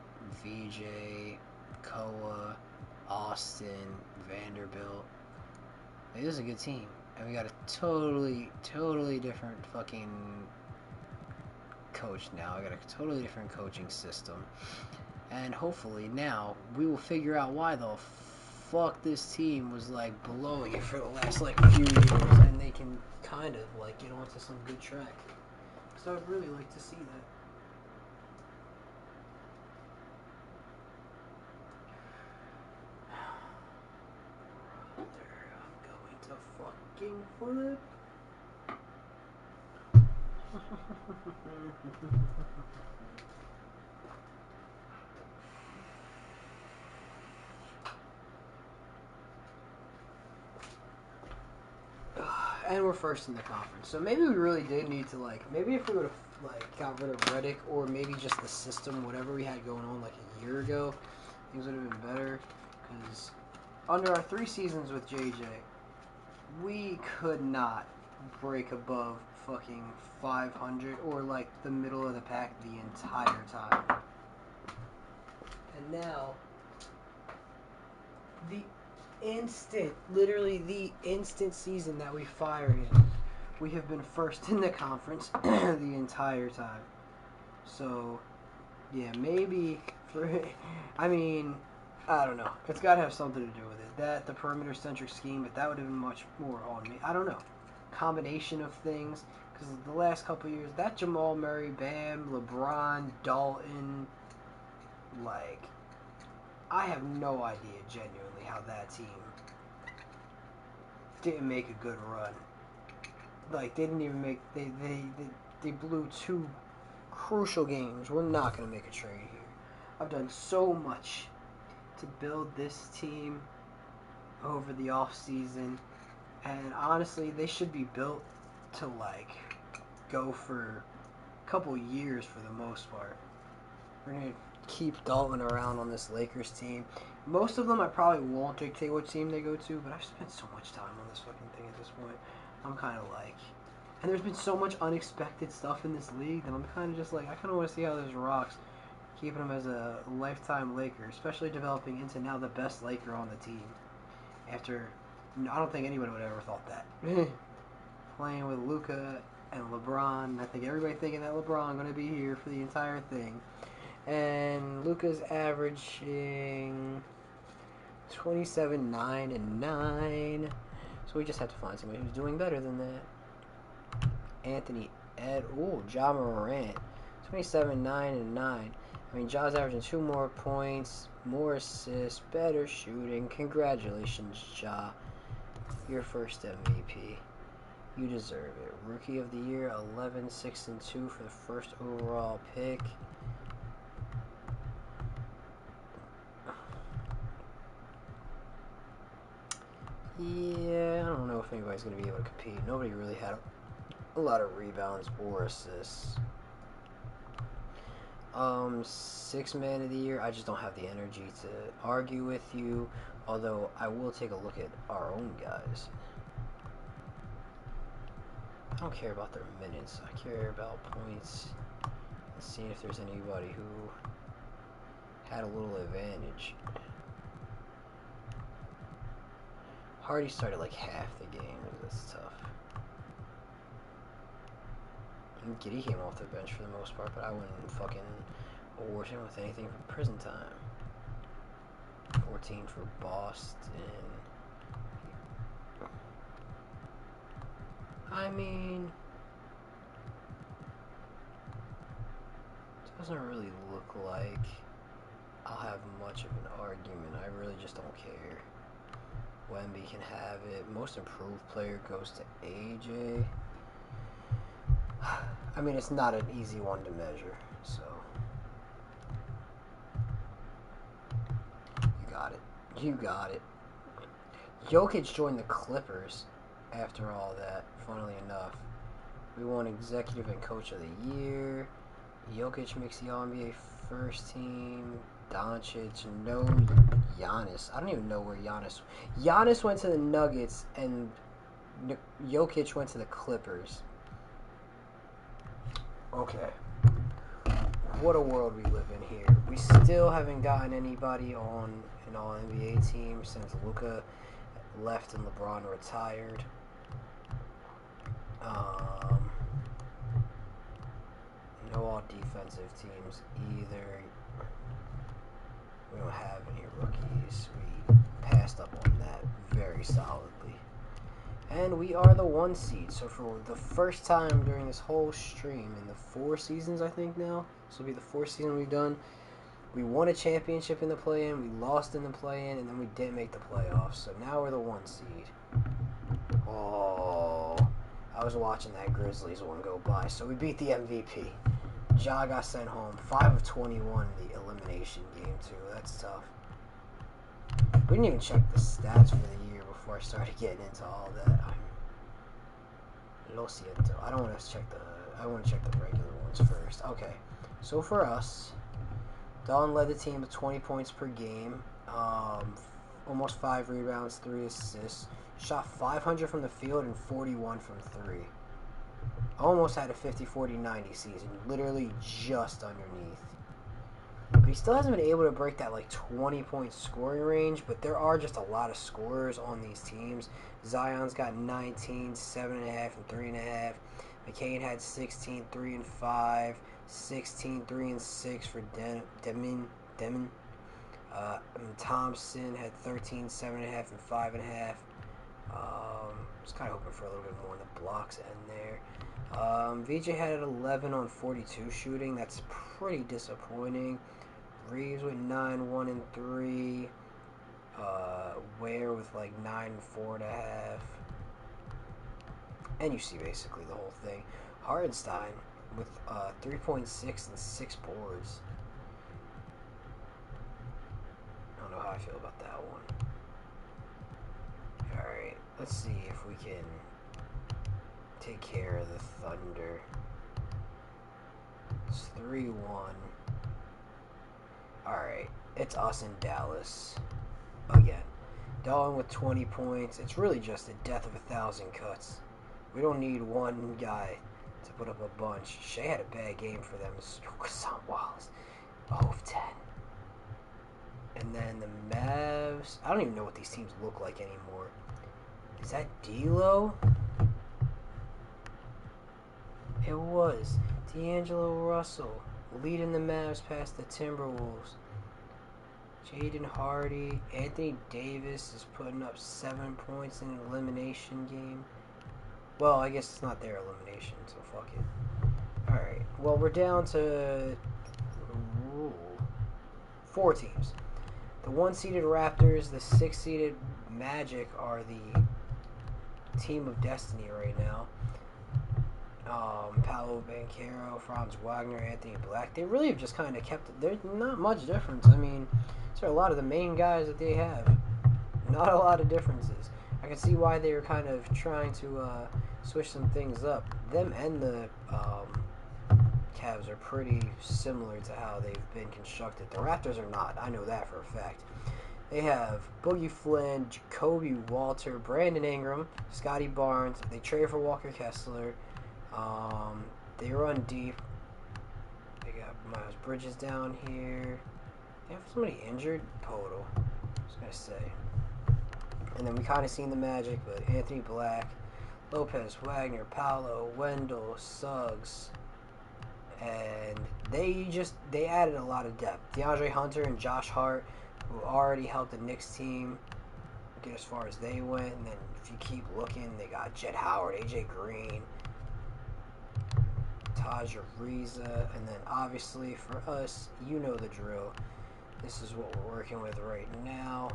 VJ, Koa, Austin, Vanderbilt. Like, this is a good team. And we got a totally different fucking coach now. I got a totally different coaching system. And hopefully now we will figure out why the fuck this team was, like, blowing it for the last, like, few years. And they can kind of, like, get onto some good track. So I'd really like to see that. Fucking flip. And we're first in the conference, so maybe we really did need to, like, maybe if we would have, like, got rid of Redick, or maybe just the system, whatever we had going on, like, a year ago, things would have been better. Because under our 3 seasons with JJ, we could not break above fucking 500 or, like, the middle of the pack the entire time. And now, literally the instant season that we fired in, we have been first in the conference the entire time. So, yeah, maybe I mean, I don't know. It's got to have something to do with it. That, the perimeter-centric scheme, but that would have been much more on me. I don't know. Combination of things. Because the last couple of years, that Jamal Murray, Bam, LeBron, Dalton, like, I have no idea, genuinely, how that team didn't make a good run. Like, they didn't even make... They blew 2 crucial games. We're not going to make a trade here. I've done so much to build this team over the offseason, and honestly, they should be built to, like, go for a couple years for the most part. We're going to keep Dalton around on this Lakers team. Most of them I probably won't dictate what team they go to, but I've spent so much time on this fucking thing at this point. I'm kind of like... And there's been so much unexpected stuff in this league that I'm kind of just like, I kind of want to see how this rocks. Keeping him as a lifetime Laker, especially developing into now the best Laker on the team. After, I don't think anyone would have ever thought that. Playing with Luka and LeBron, I think everybody thinking that LeBron going to be here for the entire thing. And Luka's averaging 27, 9, and 9. So we just have to find somebody who's doing better than that. Anthony Ja Morant. 27, 9, and 9. I mean, Ja's averaging 2 more points, more assists, better shooting. Congratulations, Ja. Your first MVP. You deserve it. Rookie of the Year, 11, 6, and 2 for the first overall pick. Yeah, I don't know if anybody's going to be able to compete. Nobody really had a lot of rebounds or assists. 6 Man of the Year, I just don't have the energy to argue with you, although I will take a look at our own guys. I don't care about their minutes, I care about points and seeing if there's anybody who had a little advantage. Hardy started like half the game, that's tough. Giddy came off the bench for the most part, but I wouldn't fucking award him with anything for prison time. 14 for Boston. I mean, it doesn't really look like I'll have much of an argument. I really just don't care. Wemby can have it. Most improved player goes to AJ. I mean, it's not an easy one to measure, so. You got it. You got it. Jokic joined the Clippers after all that, funnily enough. We won Executive and Coach of the Year. Jokic makes the All-NBA first team. Doncic, no Giannis. I don't even know where Giannis went to the Nuggets, and Jokic went to the Clippers. Okay. What a world we live in here. We still haven't gotten anybody on an All-NBA team since Luka left and LeBron retired. No all-defensive teams either. We don't have any rookies. We passed up on that very solidly. And we are the 1 seed. So for the first time during this whole stream, in the 4 seasons I think now, this will be the 4th season we've done, we won a championship in the play-in, we lost in the play-in, and then we didn't make the playoffs. So now we're the 1 seed. Oh, I was watching that Grizzlies one go by. So we beat the MVP. Ja got sent home. 5 of 21 in the elimination game, too. That's tough. We didn't even check the stats for the year before I started getting into all that. Lo siento. I want to check the regular ones first. Okay. So for us, Dalton led the team with 20 points per game. Almost 5 rebounds, 3 assists. Shot 500 from the field and 41 from 3. Almost had a 50-40-90 season, literally just underneath. But he still hasn't been able to break that like 20-point scoring range, but there are just a lot of scorers on these teams. Zion's got 19, 7.5, and 3.5. McCain had 16, 3 and 5, 16, 3 and 6 for Demon. Thompson had 13, 7.5, and 5.5. Was kind of hoping for a little bit more in the blocks end there. VJ had 11 on 42 shooting. That's pretty disappointing. Reeves with 9, 1 and 3. Ware with like 9 and 4.5. And you see basically the whole thing. Hardenstein with 3.6 and 6 boards. I don't know how I feel about that one. Alright, let's see if we can take care of the Thunder. It's 3-1. Alright, it's us in Dallas. Again. Dalton with 20 points. It's really just the death of 1,000 cuts. We don't need one guy to put up a bunch. Shea had a bad game for them. Hassan Wallace. 0 of 10. And then the Mavs. I don't even know what these teams look like anymore. Is that D'Lo? It was D'Angelo Russell. leading the Mavs past the Timberwolves. Jaden Hardy, Anthony Davis is putting up 7 points in an elimination game. Well, I guess it's not their elimination, so fuck it. Alright, well, we're down to 4 teams. The 1-seeded Raptors, the 6-seeded Magic are the team of destiny right now. Paolo Banchero, Franz Wagner, Anthony Black. They really have just kind of kept it. There's not much difference. I mean, these are a lot of the main guys that they have. Not a lot of differences. I can see why they were kind of trying to switch some things up. Them and the Cavs are pretty similar to how they've been constructed. The Raptors are not. I know that for a fact. They have Boogie Flynn, Jacoby Walter, Brandon Ingram, Scotty Barnes. They trade for Walker Kessler. They run deep. They got Miles Bridges down here. They have somebody injured? Total. I was going to say. And then we kind of seen the Magic, but Anthony Black, Lopez, Wagner, Paolo, Wendell, Suggs. And they added a lot of depth. DeAndre Hunter and Josh Hart, who already helped the Knicks team get as far as they went. And then if you keep looking, they got Jet Howard, AJ Green, Taj Ariza, and then obviously for us, you know the drill. This is what we're working with right now.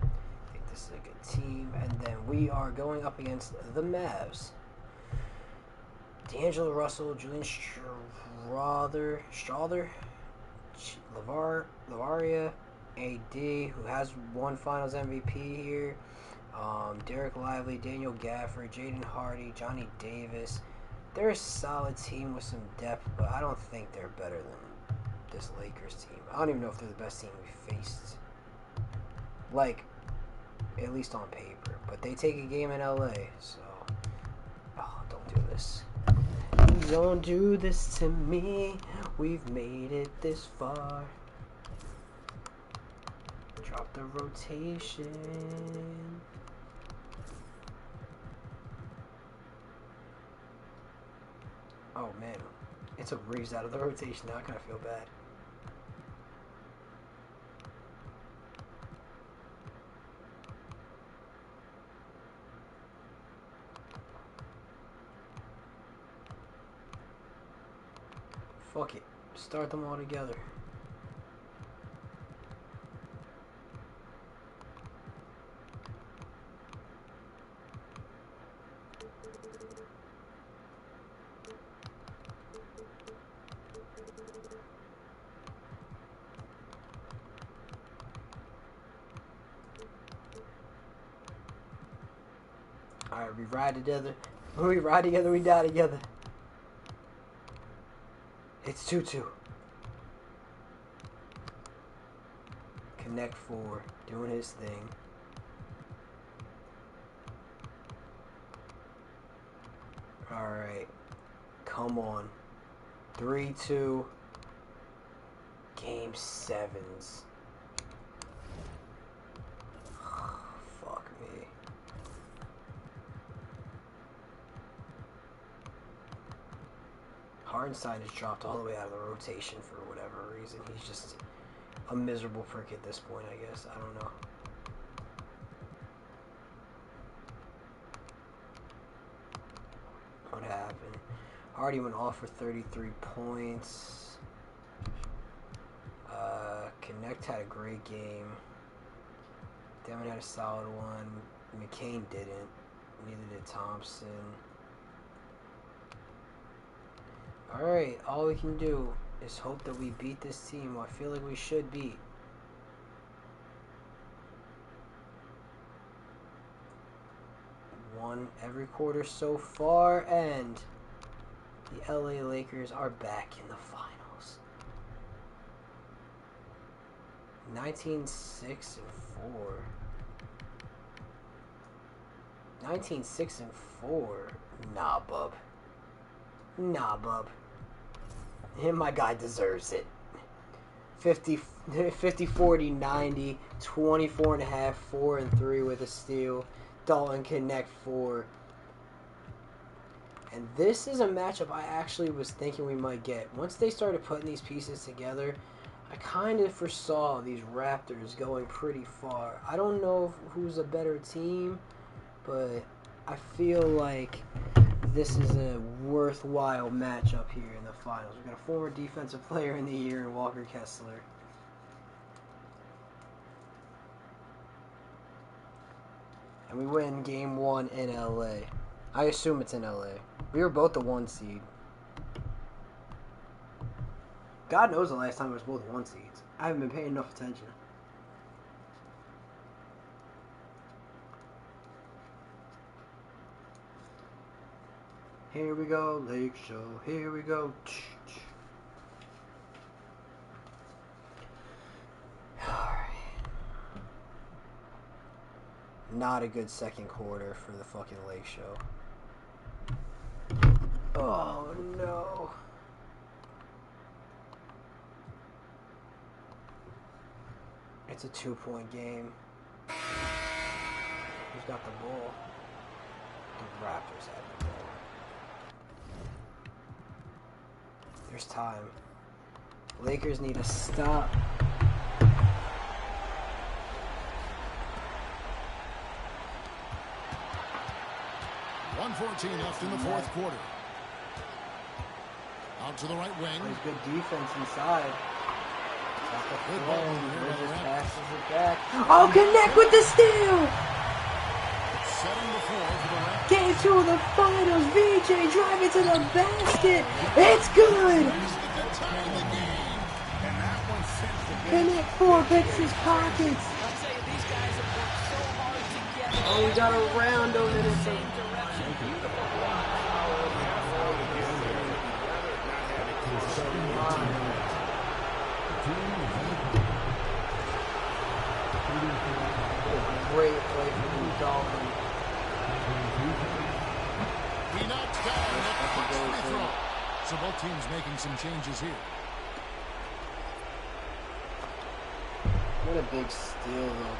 I think this is a good team. And then we are going up against the Mavs. D'Angelo Russell, Julian Strawther, Lavaria, AD, who has won Finals MVP here. Derek Lively, Daniel Gafford, Jaden Hardy, Johnny Davis. They're a solid team with some depth, but I don't think they're better than this Lakers team. I don't even know if they're the best team we faced. Like, at least on paper. But they take a game in LA, so... Oh, don't do this. Don't do this to me. We've made it this far. Drop the rotation. Oh man, it took Reeves out of the rotation. Now I kind of feel bad. Fuck it. Start them all together. Alright, we ride together. When we ride together, we die together. It's 2-2. Connect 4, doing his thing. Alright. Come on. 3-2. Game 7s. Fuck me. Hartenstein is dropped all the way out of the rotation for whatever reason. He's just a miserable prick at this point, I guess. I don't know. What happened? Hardy went off for 33 points. Connect had a great game. Devin had a solid one. McCain didn't. Neither did Thompson. Alright, all we can do is hope that we beat this team who I feel like we should beat. Won every quarter so far, and the LA Lakers are back in the finals. 19-6-4. 19-6-4. Nah, bub. Nah, bub. Him, my guy deserves it. 50, 40, 90, 24.5, 4-3 with a steal. Dalton Knetch 4. And this is a matchup I actually was thinking we might get. Once they started putting these pieces together, I kind of foresaw these Raptors going pretty far. I don't know who's a better team, but I feel like this is a worthwhile matchup here in the finals. We've got a former defensive player in the year in Walker Kessler. And we win game 1 in LA. I assume it's in LA. We were both the 1 seed. God knows the last time it was both 1 seeds. I haven't been paying enough attention. Here we go, Lake Show. Here we go. Alright. Not a good second quarter for the fucking Lake Show. Oh no. It's a 2-point game. Who's got the ball? The Raptors have the ball. There's time. Lakers need to stop. .114 left in the fourth quarter. Out to the right wing. There's good defense inside. Good ball over here by the Just Raptors. passes it back. Oh, connect with the steal! Setting the floor for the Raptors. Game 2 of the finals. VJ driving to the basket. It's good! He's the good time in the game. And that one sends the Connect 4 picks his pockets. I'll tell you, these guys have worked so hard together. Oh, we got a round of it. It's Same direction. Beautiful block. great play from Dalton. He knocks down the quick free throw. So both teams making some changes here. What a big steal, though.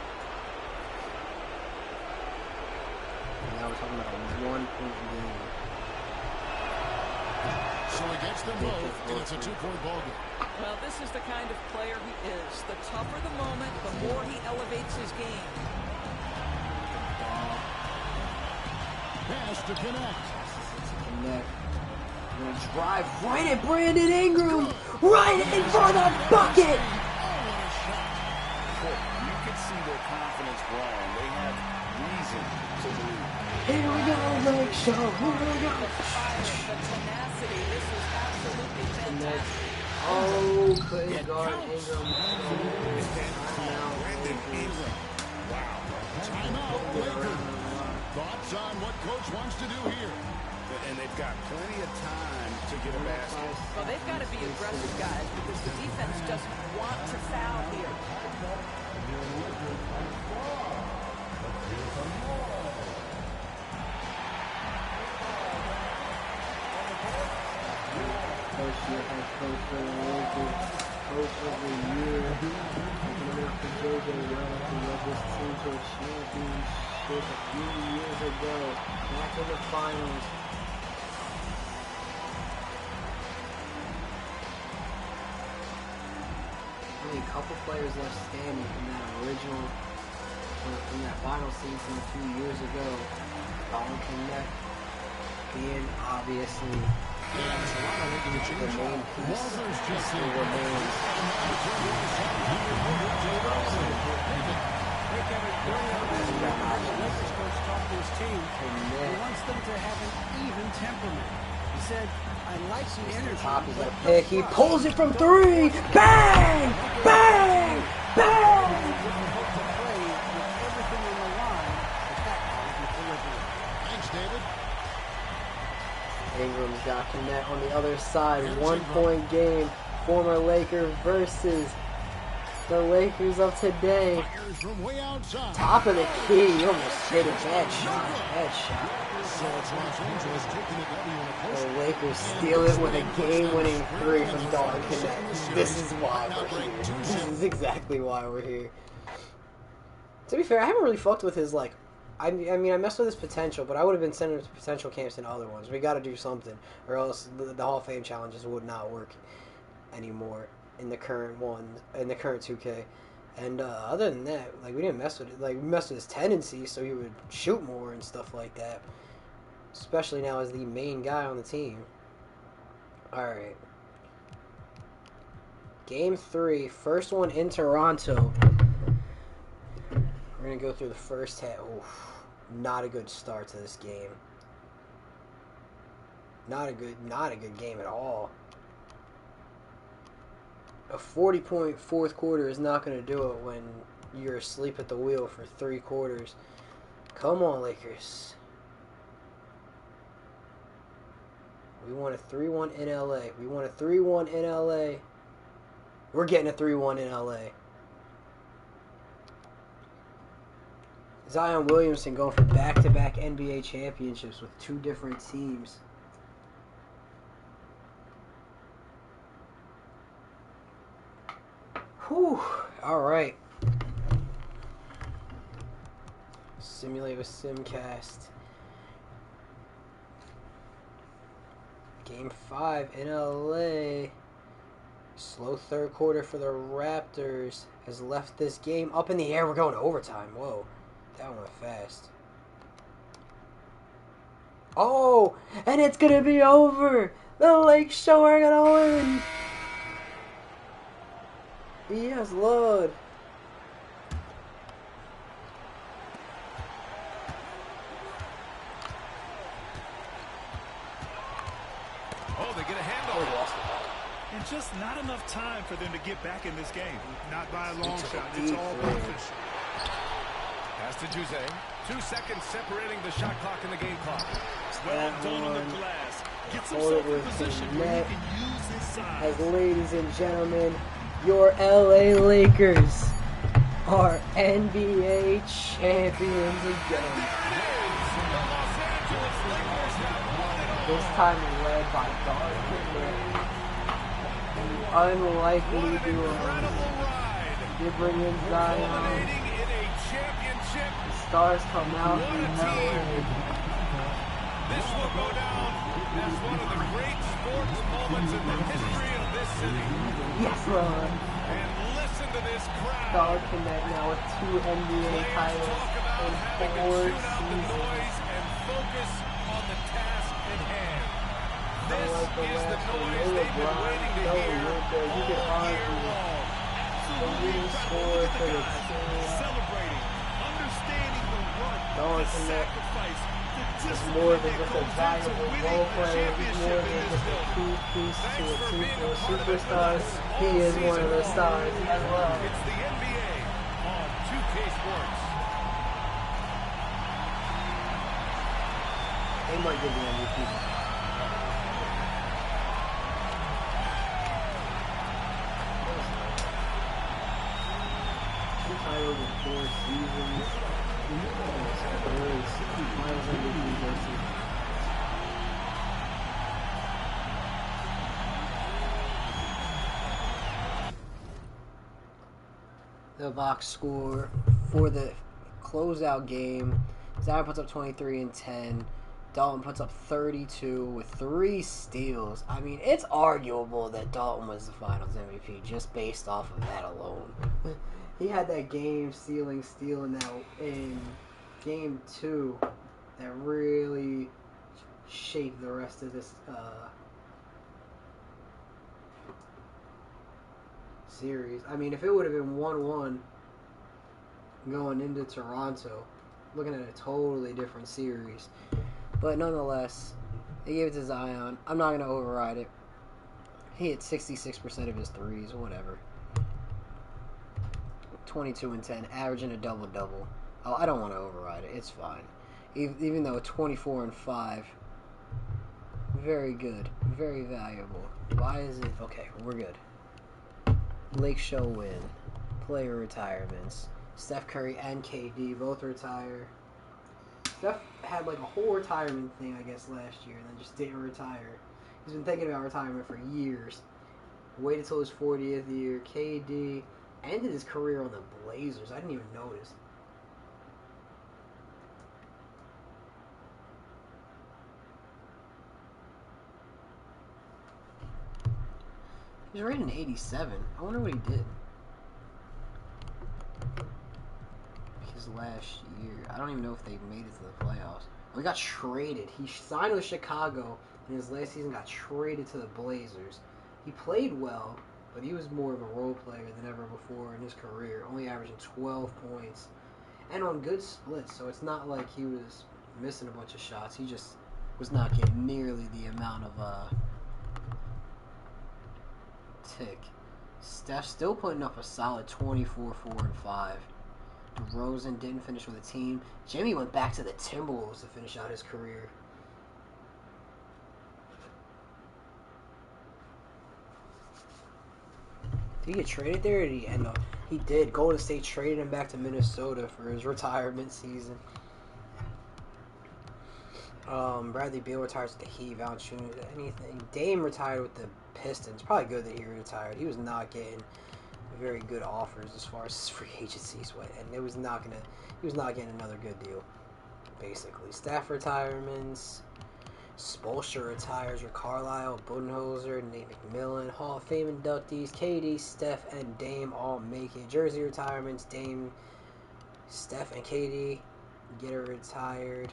And now we're talking about a 1-point game. So he gets them both, and it's a 2-point ball game. Well, this is the kind of player he is. The tougher the moment, the more he elevates his game. Pass to connect. Connect. Gonna drive right at Brandon Ingram. Right in for the bucket. You can see their confidence growing. They have reason to believe. Here we go, Lake Show. Here we go. The tenacity, this is absolutely fantastic. Oh, couldn't guard Ingram. Brandon Ingram. Wow. Timeout, Lakers. Thoughts on what coach wants to do here? And they've got plenty of time to get a basket. Well, they've got to be aggressive, guys, because the defense doesn't want to foul here. Coach of the Lakers, coach of the year. Looking up for JJ Redick, who led this team to a championship a few years ago. Back in the finals. Only a couple players left standing from that original, from that final season a few years ago. Dalton Knetch being obviously the main piece who remains. He wants them to have an even temperament. He said, I like the energy. Top is a pick. He pulls it from 3. Bang! Bang! Bang! Thanks, David. Ingram's got Connect on the other side. 1-point game. Former Lakers versus the Lakers of today. Fires from way outside. Top of the key. You almost hit it. Bad shot. Bad shot. So it's Los Angeles taking the W in a post. The Lakers steal it with a game-winning 3 from Dalton Knetch. This is why we're here. This is exactly why we're here. To be fair, I haven't really fucked with his, like, I mean, I messed with his potential, but I would have been sending him to potential camps in other ones. We got to do something, or else the Hall of Fame challenges would not work anymore in the current 2K. And other than that, like, we didn't mess with it. Like, we messed with his tendencies, so he would shoot more and stuff like that. Especially now as the main guy on the team. All right. Game 3, first one in Toronto. We're gonna go through the first half. Oof, not a good start to this game. Not a good game at all. A 40-point fourth quarter is not gonna do it when you're asleep at the wheel for 3 quarters. Come on, Lakers. We won a 3-1 in LA. We won a 3-1 in LA. We're getting a 3-1 in LA. Zion Williamson going for back-to-back NBA championships with 2 different teams. Whew. All right. Simulate with Simcast. Game 5 in LA. Slow third quarter for the Raptors has left this game up in the air. We're going to overtime. Whoa. That went fast. Oh, and it's going to be over. The Lake Show are going to win. Yes, Lord. Oh, they get a handoff. And just not enough time for them to get back in this game. Not by a long shot. It's all purpose. Pass to Jose. 2 seconds separating the shot clock and the game clock. Well done on the glass. Gets Hold it himself in with position the where he net. can use his size. As ladies and gentlemen, your LA Lakers are NBA champions again. This time led by Dalton Knetch. Unlikely duo. They bring in Zion. The stars come out from LA. This will go down as one of the great sports moments in the history of this city. Yes, Lord. And listen to this crowd. Dalton Knetch now with 2 NBA titles in 4 Shut out the seasons. noise and focus on the task at hand. This is the noise they've been waiting to hear You can all year argue long. the leading scorer for the team. Celebrating, understanding the work, Dalton the Knetch sacrifice, the is discipline more than that just a goes into valuable winning role a player. He's more championship than in just this a building. key piece to Thanks for being a a part of it with superstar. us He all is one of the season stars as well. It's the NBA on 2K Sports. They might give the MVP. Two titles in 4 seasons. Finals MVP versus. The box score for the closeout game. Zion puts up 23 and 10. Dalton puts up 32 with 3 steals. I mean, it's arguable that Dalton was the Finals MVP just based off of that alone. He had that game-sealing steal in Game 2 that really shaped the rest of this series. I mean, if it would have been 1-1 going into Toronto, looking at a totally different series. But nonetheless, they gave it to Zion. I'm not going to override it. He hit 66% of his threes, whatever. 22 and 10, averaging a double-double. Oh, I don't want to override it. It's fine. Even though 24 and 5, very good, very valuable. Why is it? Okay, we're good. Lake Show win. Player retirements. Steph Curry and KD both retire. Steph had like a whole retirement thing, I guess, last year, and then just didn't retire. He's been thinking about retirement for years. Waited till his 40th year. KD ended his career on the Blazers. I didn't even notice. He's rated an 87. I wonder what he did his last year. I don't even know if they made it to the playoffs. Oh, he got traded. He signed with Chicago, and his last season got traded to the Blazers. He played well, but he was more of a role player than ever before in his career, only averaging 12 points and on good splits. So it's not like he was missing a bunch of shots. He just was not getting nearly the amount of tick. Steph still putting up a solid 24, 4, and 5. DeRozan didn't finish with a team. Jimmy went back to the Timberwolves to finish out his career. Did he get traded there, or did he end up? He did. Golden State traded him back to Minnesota for his retirement season. Bradley Beal retires with the Heat. Valanciunas, anything. Dame retired with the Pistons. Probably good that he retired. He was not getting very good offers as far as his free agency went, and he was not getting another good deal. Basically, staff retirements. Spoelstra retires. Rick Carlisle, Budenholzer, Nate McMillan, Hall of Fame inductees. KD, Steph, and Dame all make it. Jersey retirements. Dame, Steph, and KD get retired.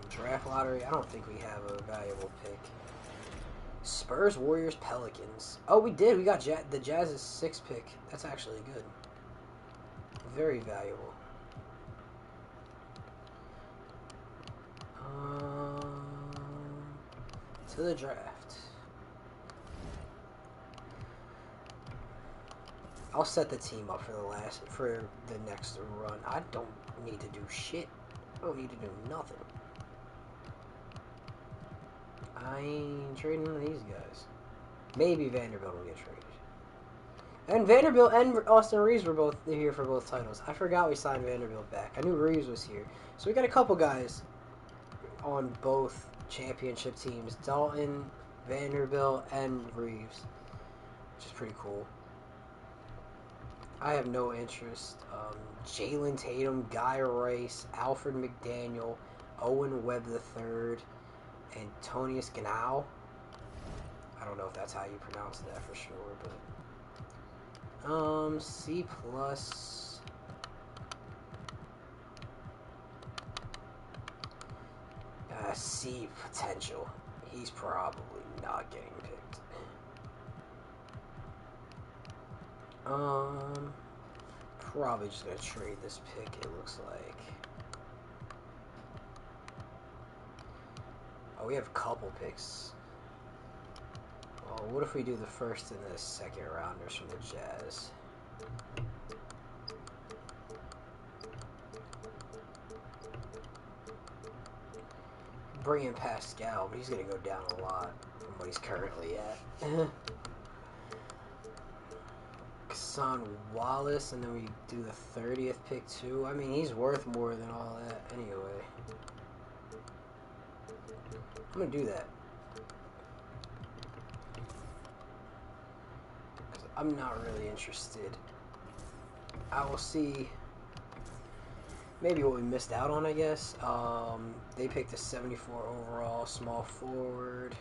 Draft lottery. I don't think we have a valuable pick. Spurs, Warriors, Pelicans. Oh, we did. We got the Jazz's 6th pick. That's actually good. Very valuable. To the draft. I'll set the team up for the next run. I don't need to do shit. I don't need to do nothing. I ain't trading none of these guys. Maybe Vanderbilt will get traded. And Vanderbilt and Austin Reeves were both here for both titles. I forgot we signed Vanderbilt back. I knew Reeves was here. So we got a couple guys on both championship teams. Dalton, Vanderbilt, and Reeves. Which is pretty cool. I have no interest. Jalen Tatum, Guy Rice, Alfred McDaniel, Owen Webb III, Antonius Ganau. I don't know if that's how you pronounce that for sure, but C plus. C potential. He's probably not getting picked. Probably just gonna trade this pick, it looks like. Oh, we have a couple picks. Oh, what if we do the first and the second rounders from the Jazz? Bring in Pascal, but he's gonna go down a lot from what he's currently at. Son Wallace, and then we do the 30th pick too. I mean, he's worth more than all that anyway. I'm gonna do that. I'm not really interested. I will see maybe what we missed out on, I guess. They picked a 74 overall small forward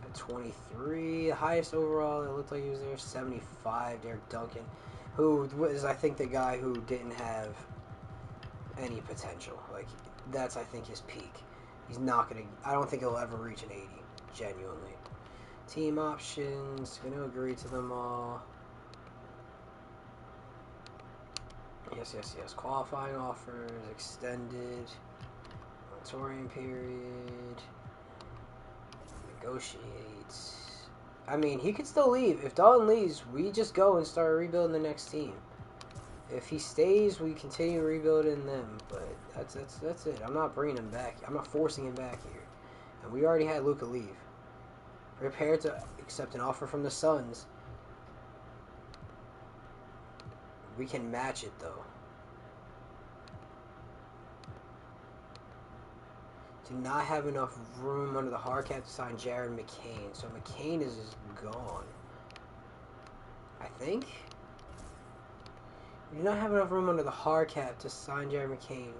at 23. The highest overall, it looked like he was there, 75, Derek Duncan, who was, I think, the guy who didn't have any potential. Like, that's, I think, his peak. He's not going to, I don't think he'll ever reach an 80, genuinely. Team options, going to agree to them all. Yes, yes, yes. Qualifying offers, extended, moratorium period, negotiate. I mean, he could still leave. If Dalton leaves, we just go and start rebuilding the next team. If he stays, we continue rebuilding them. But that's it. I'm not bringing him back. I'm not forcing him back here. And we already had Luka leave. Prepared to accept an offer from the Suns. We can match it, though. Do not have enough room under the hard cap to sign Jared McCain. So McCain is just gone. I think. We do not have enough room under the hard cap to sign Jared McCain.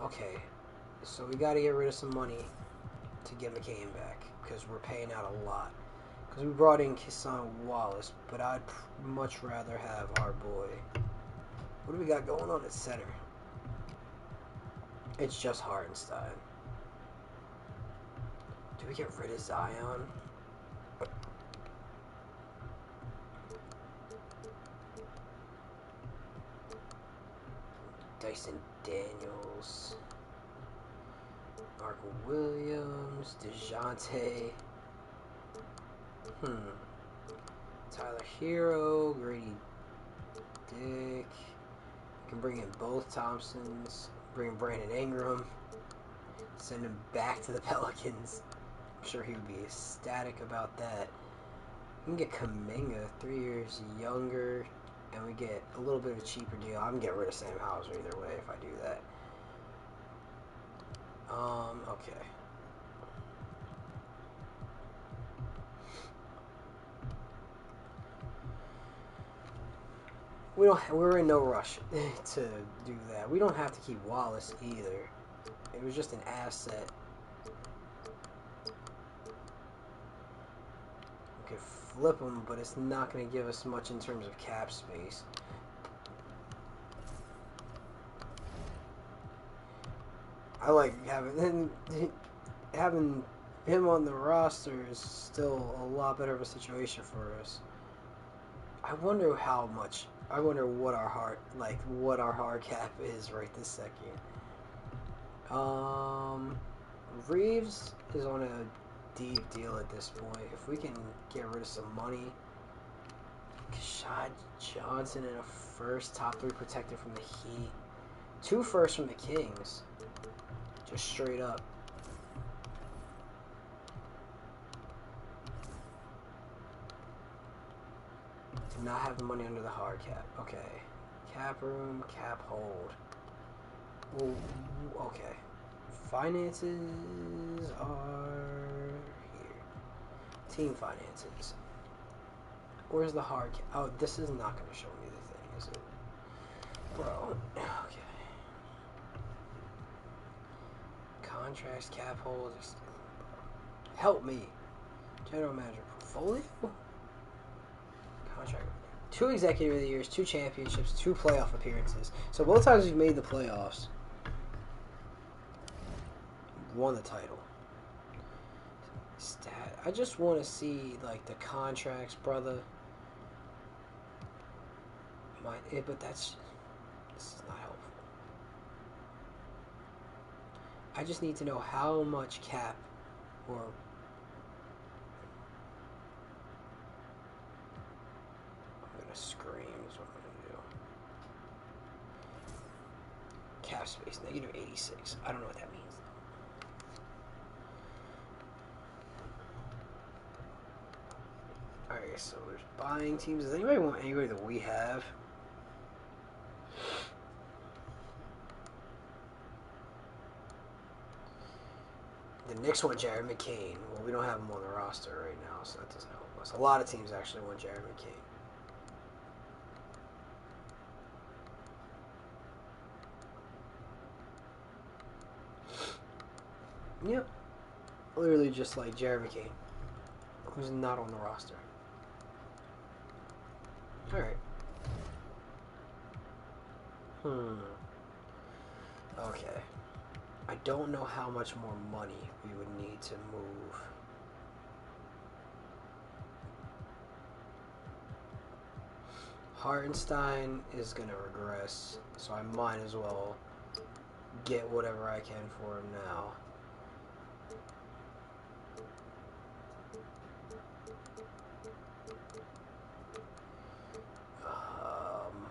Okay. So we got to get rid of some money to get McCain back. because we're paying out a lot. Because we brought in Kisan Wallace, but I'd much rather have our boy. What do we got going on at center? It's just Hartenstein. Do we get rid of Zion? Dyson Daniels, Mark Williams, DeJounte, Tyler Hero, Grady Dick. We can bring in both Thompsons, bring in Brandon Ingram, send him back to the Pelicans. I'm sure he would be ecstatic about that. We can get Kuminga, 3 years younger, and we get a little bit of a cheaper deal. I'm getting rid of Sam Hauser either way if I do that. Okay. We're in no rush to do that. We don't have to keep Wallace either. It was just an asset. We could flip him, but it's not going to give us much in terms of cap space. I like having him on the roster is still a lot better of a situation for us. I wonder what our hard cap is right this second. Reeves is on a deep deal at this point. If we can get rid of some money, Kashad Johnson and a first, top 3 protected from the Heat, 2 firsts from the Kings, just straight up. Do not have the money under the hard cap. Okay. Cap room, cap hold. Well, okay. Finances are here. Team finances. Where's the hard cap? Oh, this is not going to show me the thing, is it? Bro. Okay. Contracts, cap holds. Help me. General manager portfolio? Contract. 2 executive of the years, 2 championships, 2 playoff appearances. So both times we've made the playoffs. Won the title. Stat. I just want to see like the contracts, brother. But this is not helpful. I just need to know how much cap or I'm gonna scream is what I'm gonna do. Cap space, negative 86. I don't know what that means. Alright, so there's buying teams. Does anybody want anybody that we have? The Knicks want Jared McCain. Well, we don't have him on the roster right now, so that doesn't help us. A lot of teams actually want Jared McCain. Yep. Literally just like Jared McCain, who's not on the roster. Alright. Okay. I don't know how much more money we would need to move. Hartenstein is going to regress, so I might as well get whatever I can for him now.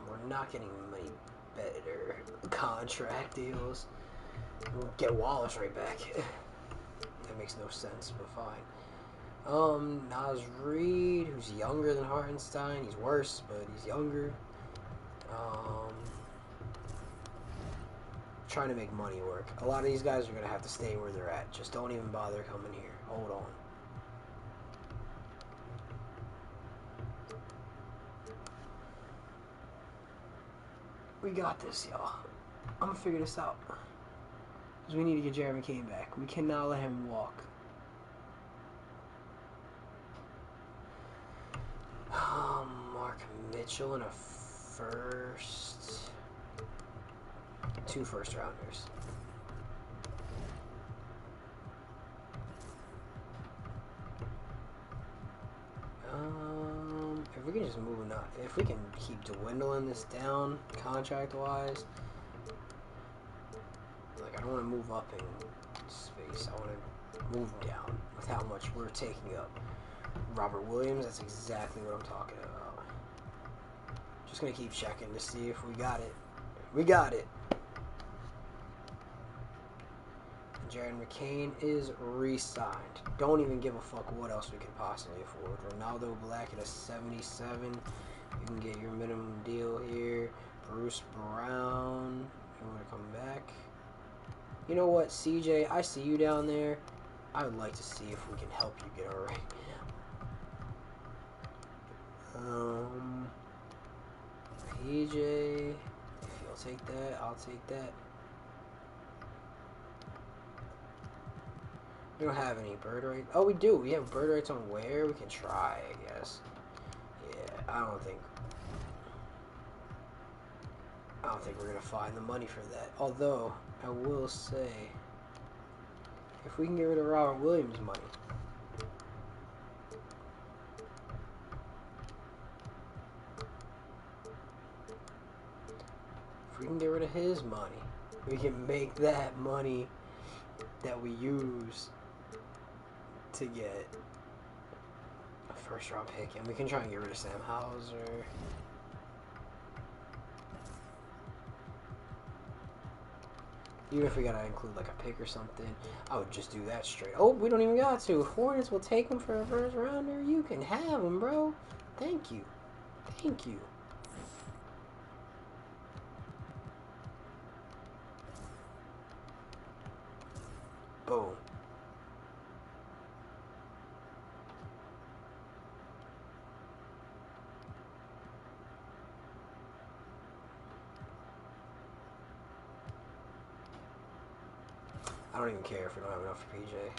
We're not getting many better contract deals. We'll get Wallace right back. That makes no sense, but fine. Naz Reid, who's younger than Hartenstein. He's worse, but he's younger. Trying to make money work. A lot of these guys are going to have to stay where they're at. Just don't even bother coming here. Hold on. We got this, y'all. I'm going to figure this out. Because we need to get Jeremy McCain back. We cannot let him walk. Mitchell and a first. 2 first rounders. If we can just move on, if we can keep dwindling this down contract-wise, like I don't want to move up in space. I want to move down with how much we're taking up. Robert Williams, that's exactly what I'm talking about. Just gonna keep checking to see if we got it. We got it. Jared McCain is re-signed. Don't even give a fuck what else we could possibly afford. Ronaldo Black at a 77. You can get your minimum deal here. Bruce Brown. You want to come back? You know what, CJ? I see you down there. I would like to see if we can help you get a ring. PJ. If you'll take that, I'll take that. We don't have any bird rights. Oh, we do. We have bird rights on where? We can try, I guess. Yeah, I don't think we're gonna find the money for that. Although I will say, if we can get rid of Robert Williams' money, if we can get rid of his money, we can make that money that we use to get a first-round pick, and we can try and get rid of Sam Hauser. Even if we gotta include like a pick or something, I would just do that straight. Oh, we don't even got to. Hornets will take him for a first rounder. You can have him, bro. Thank you. Thank you. Boom. I don't even care if we don't have enough for PJ.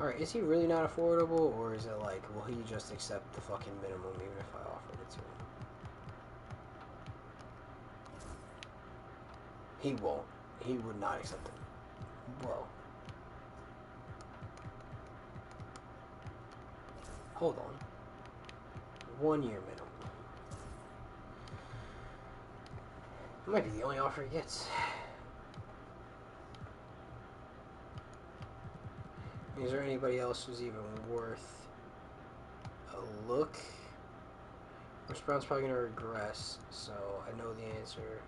Alright, is he really not affordable, or is it like, will he just accept the fucking minimum even if I offered it to him? He won't. He would not accept it. Whoa. Hold on. 1 year minimum. It might be the only offer he gets. Is there anybody else who's even worth a look? Bruce Brown's probably going to regress, so I know the answer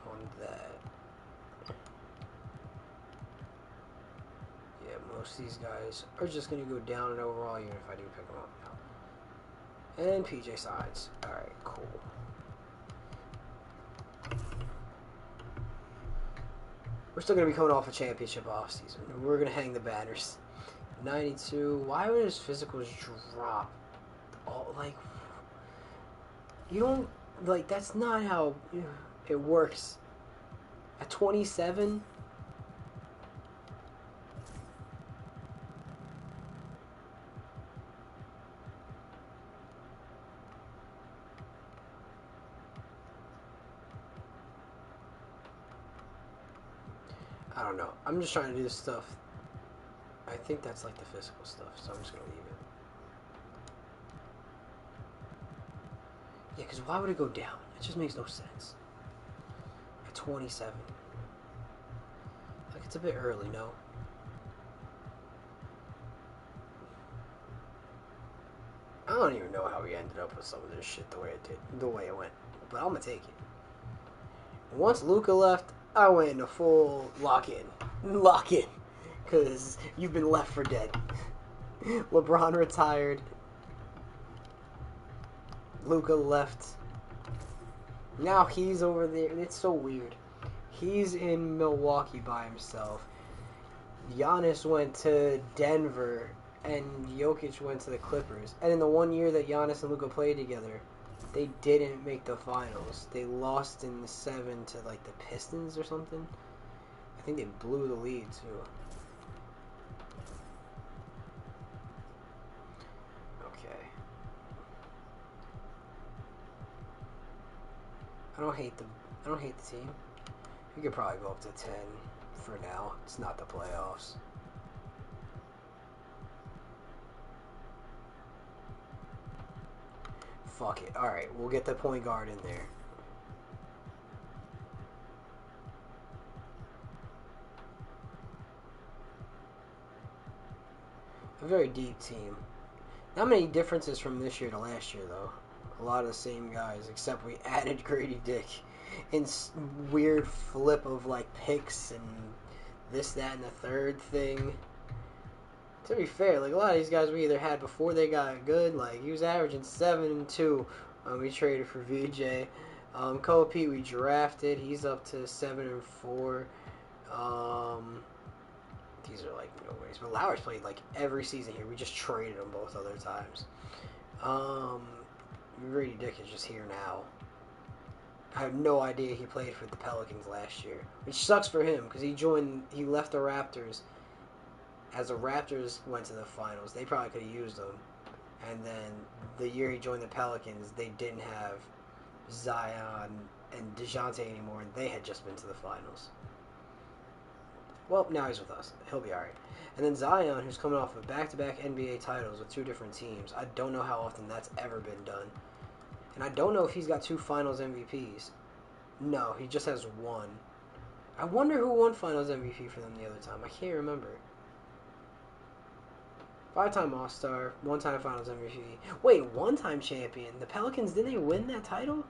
on that. Yeah, most of these guys are just going to go down in overall, even if I do pick them up now. And PJ signs. Alright, cool. We're still going to be coming off a championship offseason. We're going to hang the banners. 92. Why would his physicals drop? Oh, like, you don't, like, that's not how it works. At 27? I don't know. I'm just trying to do this stuff. I think that's like the physical stuff, so I'm just going to leave it. Yeah, because why would it go down? It just makes no sense. At 27. Like, it's a bit early, no? I don't even know how we ended up with some of this shit the way it did, the way it went. But I'm going to take it. Once Luka left, I went into full lock-in. Lock-in. Because you've been left for dead. LeBron retired. Luka left. Now he's over there. It's so weird. He's in Milwaukee by himself. Giannis went to Denver, and Jokic went to the Clippers. And in the 1 year that Giannis and Luka played together, they didn't make the finals. They lost in 7 to like the Pistons or something. I think they blew the lead too. don't hate the team. We could probably go up to 10 for now. It's not the playoffs. Fuck it. Alright, we'll get the point guard in there. A very deep team. Not many differences from this year to last year, though. A lot of the same guys, except we added Grady Dick in weird flip of like picks and this, that, and the third thing. To be fair, like a lot of these guys we either had before they got good, like he was averaging 7 and 2. We traded for VJ. Kobe Pete we drafted. He's up to 7 and 4. These are like nobody's. But Lowry's played like every season here. We just traded him both other times. Grady Dick is just here now. I have no idea he played for the Pelicans last year, which sucks for him because he left the Raptors. As the Raptors went to the finals, they probably could have used him. And then the year he joined the Pelicans, they didn't have Zion and DeJounte anymore, and they had just been to the finals. Well, now he's with us. He'll be alright. And then Zion, who's coming off of back-to-back NBA titles with 2 different teams. I don't know how often that's ever been done. And I don't know if he's got 2 finals MVPs. No, he just has 1. I wonder who won finals MVP for them the other time. I can't remember. 5-time All-Star, 1-time finals MVP. Wait, 1-time champion. The Pelicans, didn't they win that title?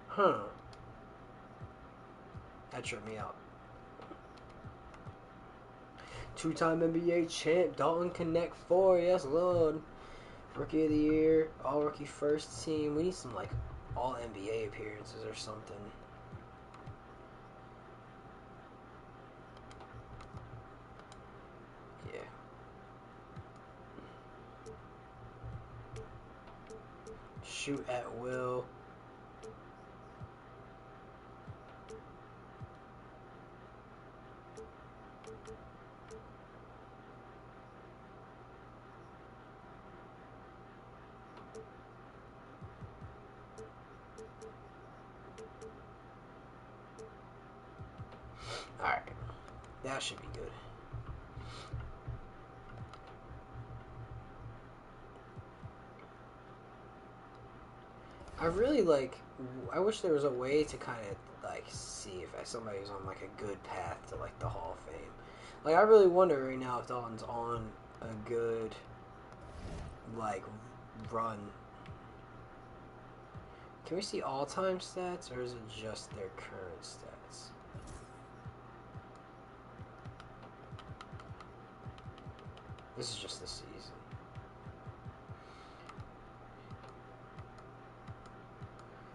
Huh. That tripped me out. 2-time NBA champ, Dalton Knetch 4, yes Lord. Rookie of the Year, All-Rookie First Team. We need some, like, All-NBA appearances or something. Yeah. Shoot at will. Alright. That should be good. I really I wish there was a way to kind of like see if somebody's on like a good path to like the Hall of Fame. Like I really wonder right now if Dalton's on a good like run. Can we see all-time stats or is it just their current stats? This is just the season.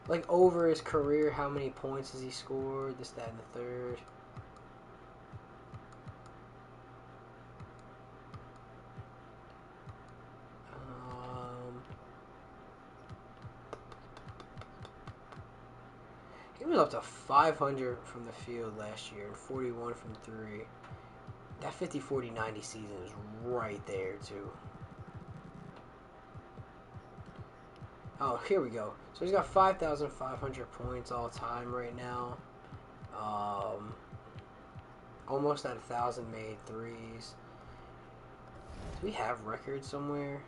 Like, over his career, how many points has he scored? This, that, and the third. He was up to 500 from the field last year and 41 from 3. That 50-40-90 season is right there, too. Oh, here we go. So he's got 5,500 points all time right now. Almost at 1,000 made threes. Do we have records somewhere?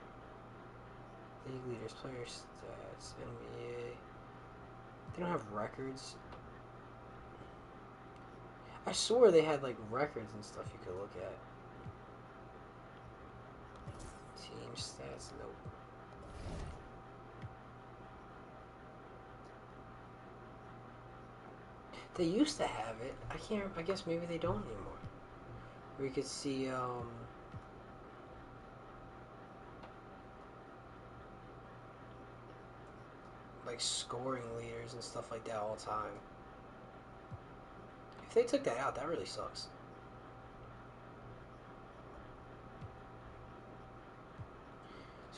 League leaders, player stats, NBA. They don't have records. I swore they had like records and stuff you could look at. Team stats, nope. They used to have it. I guess maybe they don't anymore. We could see, like scoring leaders and stuff like that all the time. If they took that out, that really sucks.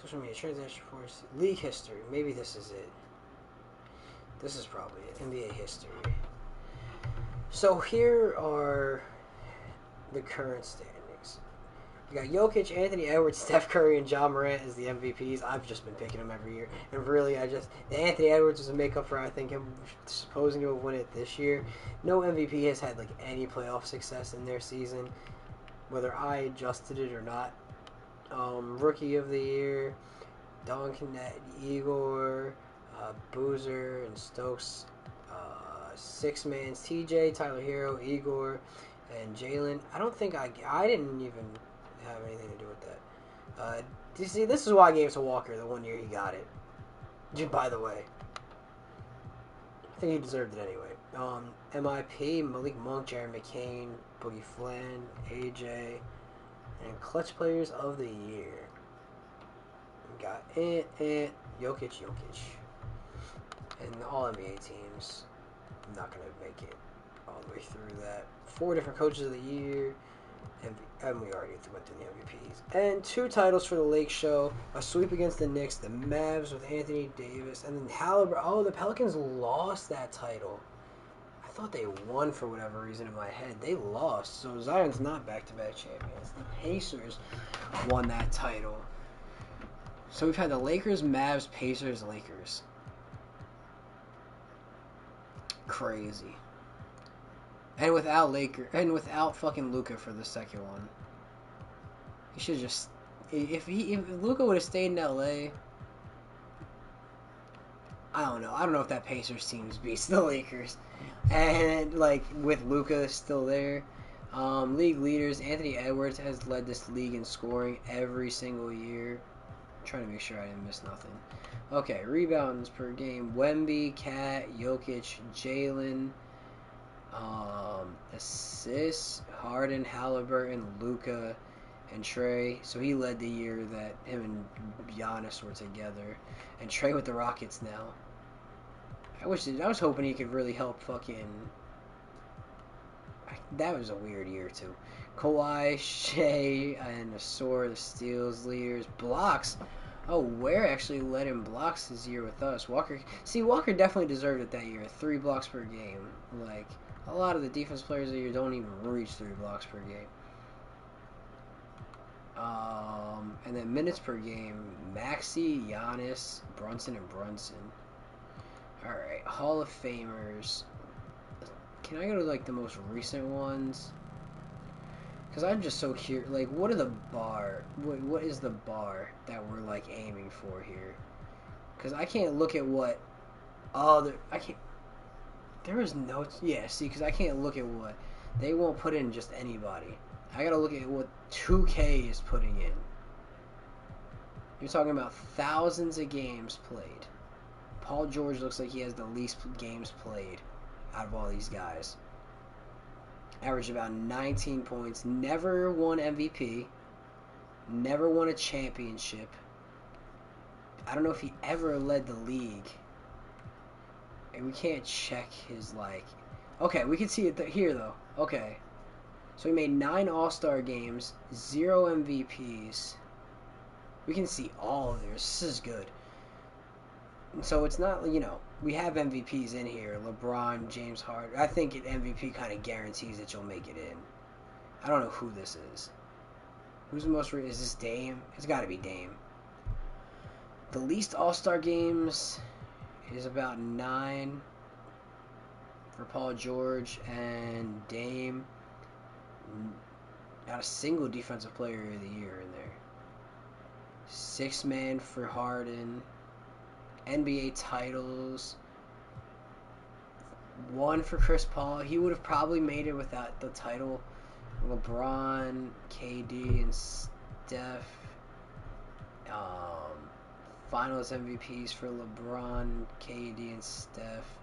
Social media, transaction force, league history. Maybe this is it. This is probably it. NBA history. So here are the current standings. You got Jokic, Anthony Edwards, Steph Curry, and John Morant as the MVPs. I've just been picking them every year. And really, Anthony Edwards was a makeup for, I think, him supposing to win it this year. No MVP has had, like, any playoff success in their season, whether I adjusted it or not. Rookie of the Year, Dalton Knetch, Igor, Boozer, and Stokes. Six-mans, TJ, Tyler Hero, Igor, and Jalen. I don't think I didn't even have anything to do with that. Do you see, this is why I gave it to Walker the one year he got it. By the way. I think he deserved it anyway. MIP, Malik Monk, Jared McCain, Boogie Flynn, AJ, and Clutch Players of the Year. We got Jokic. And all NBA teams. I'm not going to make it all the way through that. 4 different Coaches of the Year. And we already went through the MVPs. And 2 titles for the Lake Show. A sweep against the Knicks. The Mavs with Anthony Davis. And then Halliburton. Oh, the Pelicans lost that title. I thought they won for whatever reason in my head. They lost. So Zion's not back-to-back champions. The Pacers won that title. So we've had the Lakers, Mavs, Pacers, Lakers. Crazy. And without fucking Luka for the second one. He should just, if Luka would have stayed in LA, I don't know if that Pacers team beats the Lakers. And like with Luka still there. League leaders, Anthony Edwards has led this league in scoring every single year. I'm trying to make sure I didn't miss nothing. Okay, rebounds per game. Wemby, Cat, Jokic, Jalen. Assists, Harden, Halliburton, Luka, and Trey. So he led the year that him and Giannis were together. And Trey with the Rockets now. I was hoping he could really help fucking... That was a weird year too. Kawhi, Shea, and Asor, the steals leaders. Blocks. Oh, Ware actually led in blocks this year with us. Walker definitely deserved it that year. 3 blocks per game. Like, a lot of the defense players of the year don't even reach 3 blocks per game. And then minutes per game. Maxey, Giannis, Brunson, and Brunson. Alright, Hall of Famers. Can I go to, like, the most recent ones? Because I'm just so curious. Like, what are the bar? What is the bar that we're, like, aiming for here? Because I can't look at what... I can't... There is no... Yeah, see, because I can't look at what... They won't put in just anybody. I gotta look at what 2K is putting in. You're talking about thousands of games played. Paul George looks like he has the least games played out of all these guys. Averaged about 19 points. Never won MVP. Never won a championship. I don't know if he ever led the league. And we can't check his, like... Okay, we can see it here, though. Okay. So he made 9 All-Star games. 0 MVPs. We can see all of this. This is good. So it's not, you know, we have MVPs in here. LeBron, James Harden. I think an MVP kind of guarantees that you'll make it in. I don't know who this is. Who's the most... Is this Dame? It's got to be Dame. The least All-Star games is about 9 for Paul George and Dame. Not a single Defensive Player of the Year in there. 6-man for Harden. NBA titles. 1 for Chris Paul. He would have probably made it without the title. LeBron, KD, and Steph. Finals MVPs for LeBron, KD, and Steph.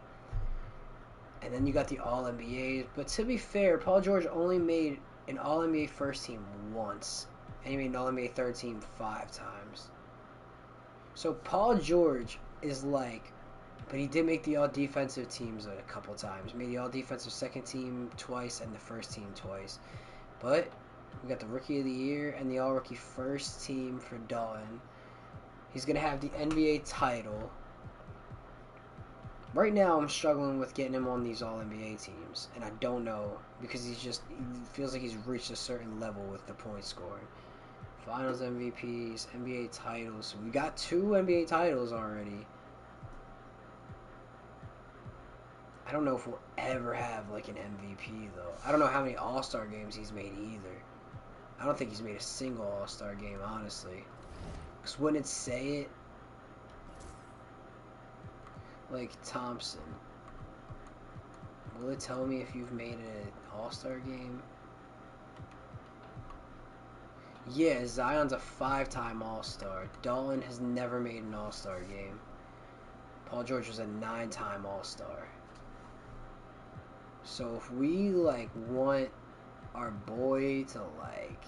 And then you got the All-NBAs. But to be fair, Paul George only made an All-NBA first team once. And he made an All-NBA third team 5 times. So Paul George is like... But he did make the All-Defensive teams a couple times. Made the All-Defensive second team twice and the first team twice. But we got the Rookie of the Year and the All-Rookie first team for Dalton. He's going to have the NBA title. Right now, I'm struggling with getting him on these All-NBA teams. And I don't know, because he feels like he's reached a certain level with the point scoring. Finals MVPs, NBA titles. We got 2 NBA titles already. I don't know if we'll ever have like an MVP though. I don't know how many All-Star games he's made either. I don't think he's made a single All-Star game, honestly. Because wouldn't it say it? Like Thompson. Will it tell me if you've made an All-Star game? Yeah, Zion's a 5-time All-Star. Dalton has never made an All-Star game. Paul George was a 9-time All-Star. So if we, like, want our boy to, like...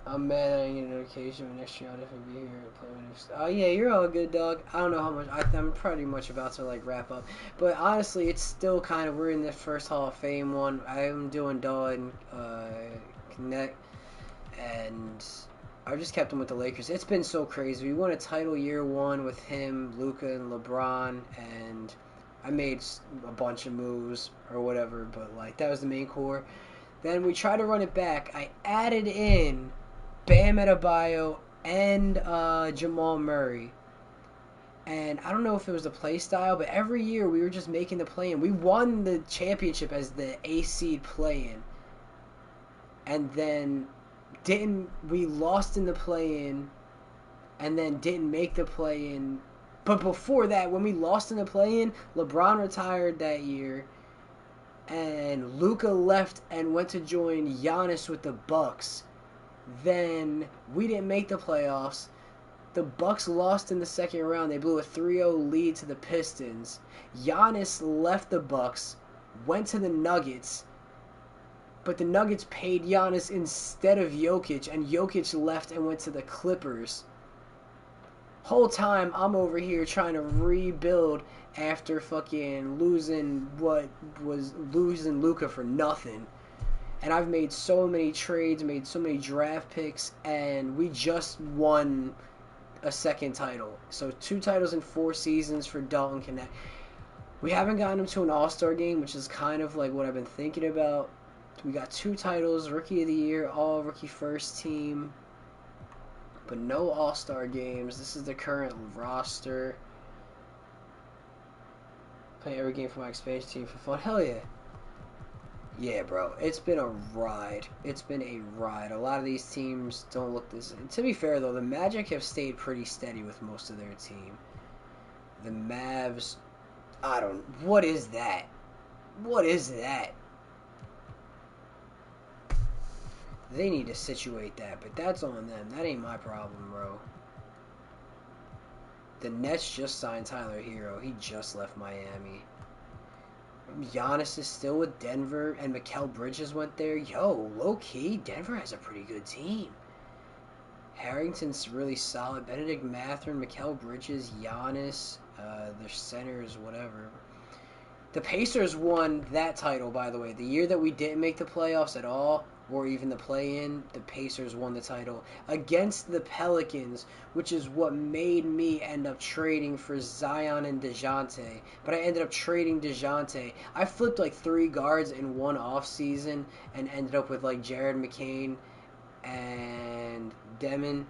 I'm mad I didn't get a notification when next year I'll definitely be here to play with next. Oh yeah, you're all good, dog. I don't know how much. I'm pretty much about to like wrap up, but honestly, it's still kind of we're in the first Hall of Fame one. I'm doing Dalton Knetch, and I just kept him with the Lakers. It's been so crazy. We won a title year 1 with him, Luka, and LeBron, and I made a bunch of moves or whatever, but like that was the main core. Then we tried to run it back. I added in Bam Adebayo and Jamal Murray. And I don't know if it was the play style, but every year we were just making the play-in. We won the championship as the A seed play-in. And then we lost in the play-in and then didn't make the play-in. But before that, when we lost in the play-in, LeBron retired that year. And Luka left and went to join Giannis with the Bucks. Then we didn't make the playoffs. The Bucks lost in the second round. They blew a 3-0 lead to the Pistons. Giannis left the Bucks, went to the Nuggets, but the Nuggets paid Giannis instead of Jokic, and Jokic left and went to the Clippers. Whole time I'm over here trying to rebuild after fucking losing Luka for nothing. And I've made so many trades, made so many draft picks, and we just won a second title. So 2 titles in 4 seasons for Dalton Knetch. We haven't gotten him to an All-Star game, which is kind of like what I've been thinking about. We got 2 titles, Rookie of the Year, All-Rookie First Team, but no All-Star games. This is the current roster. Play every game for my expansion team for fun. Hell yeah. Yeah, bro. It's been a ride. It's been a ride. A lot of these teams don't look this... To be fair, though, the Magic have stayed pretty steady with most of their team. The Mavs... What is that? What is that? They need to situate that, but that's on them. That ain't my problem, bro. The Nets just signed Tyler Hero. He just left Miami. Giannis is still with Denver, and Mikal Bridges went there. Yo, low-key, Denver has a pretty good team. Harrington's really solid. Benedict Mathurin, Mikal Bridges, Giannis, their centers, whatever. The Pacers won that title, by the way. The year that we didn't make the playoffs at all, or even the play-in, the Pacers won the title against the Pelicans, which is what made me end up trading for Zion and DeJounte. But I ended up trading DeJounte. I flipped like 3 guards in one offseason and ended up with like Jared McCain and Demon.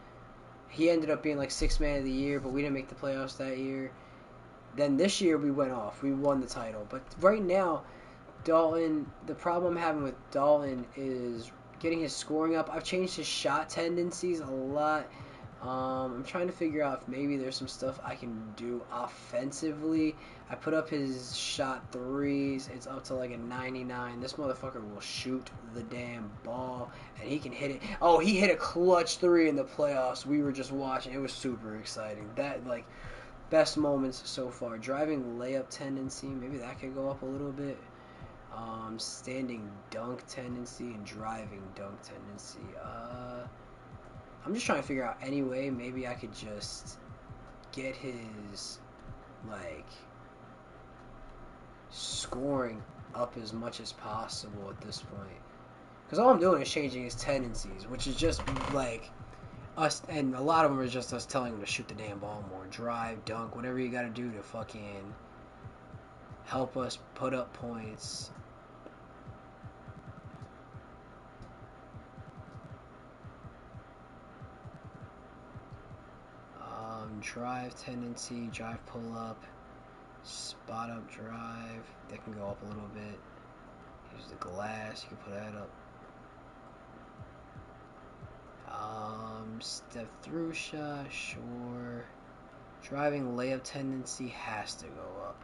He ended up being like 6th man of the year, but we didn't make the playoffs that year. Then this year we went off. We won the title. But right now, Dalton, the problem I'm having with Dalton is getting his scoring up. I've changed his shot tendencies a lot. I'm trying to figure out if maybe there's some stuff I can do offensively. I put up his shot threes. It's up to like a 99. This motherfucker will shoot the damn ball, and he can hit it. Oh, he hit a clutch 3 in the playoffs. We were just watching. It was super exciting. That, like, best moments so far. Driving layup tendency, maybe that could go up a little bit. Standing dunk tendency and driving dunk tendency. I'm just trying to figure out any way maybe I could just get his, like, scoring up as much as possible at this point. Because all I'm doing is changing his tendencies, which is just, like, us, and a lot of them are just us telling him to shoot the damn ball more. Drive, dunk, whatever you gotta do to fucking help us put up points. drive tendency, drive pull up, spot up drive. That can go up a little bit. Here's the glass. You can put that up. Step through shot, sure. Driving layup tendency has to go up.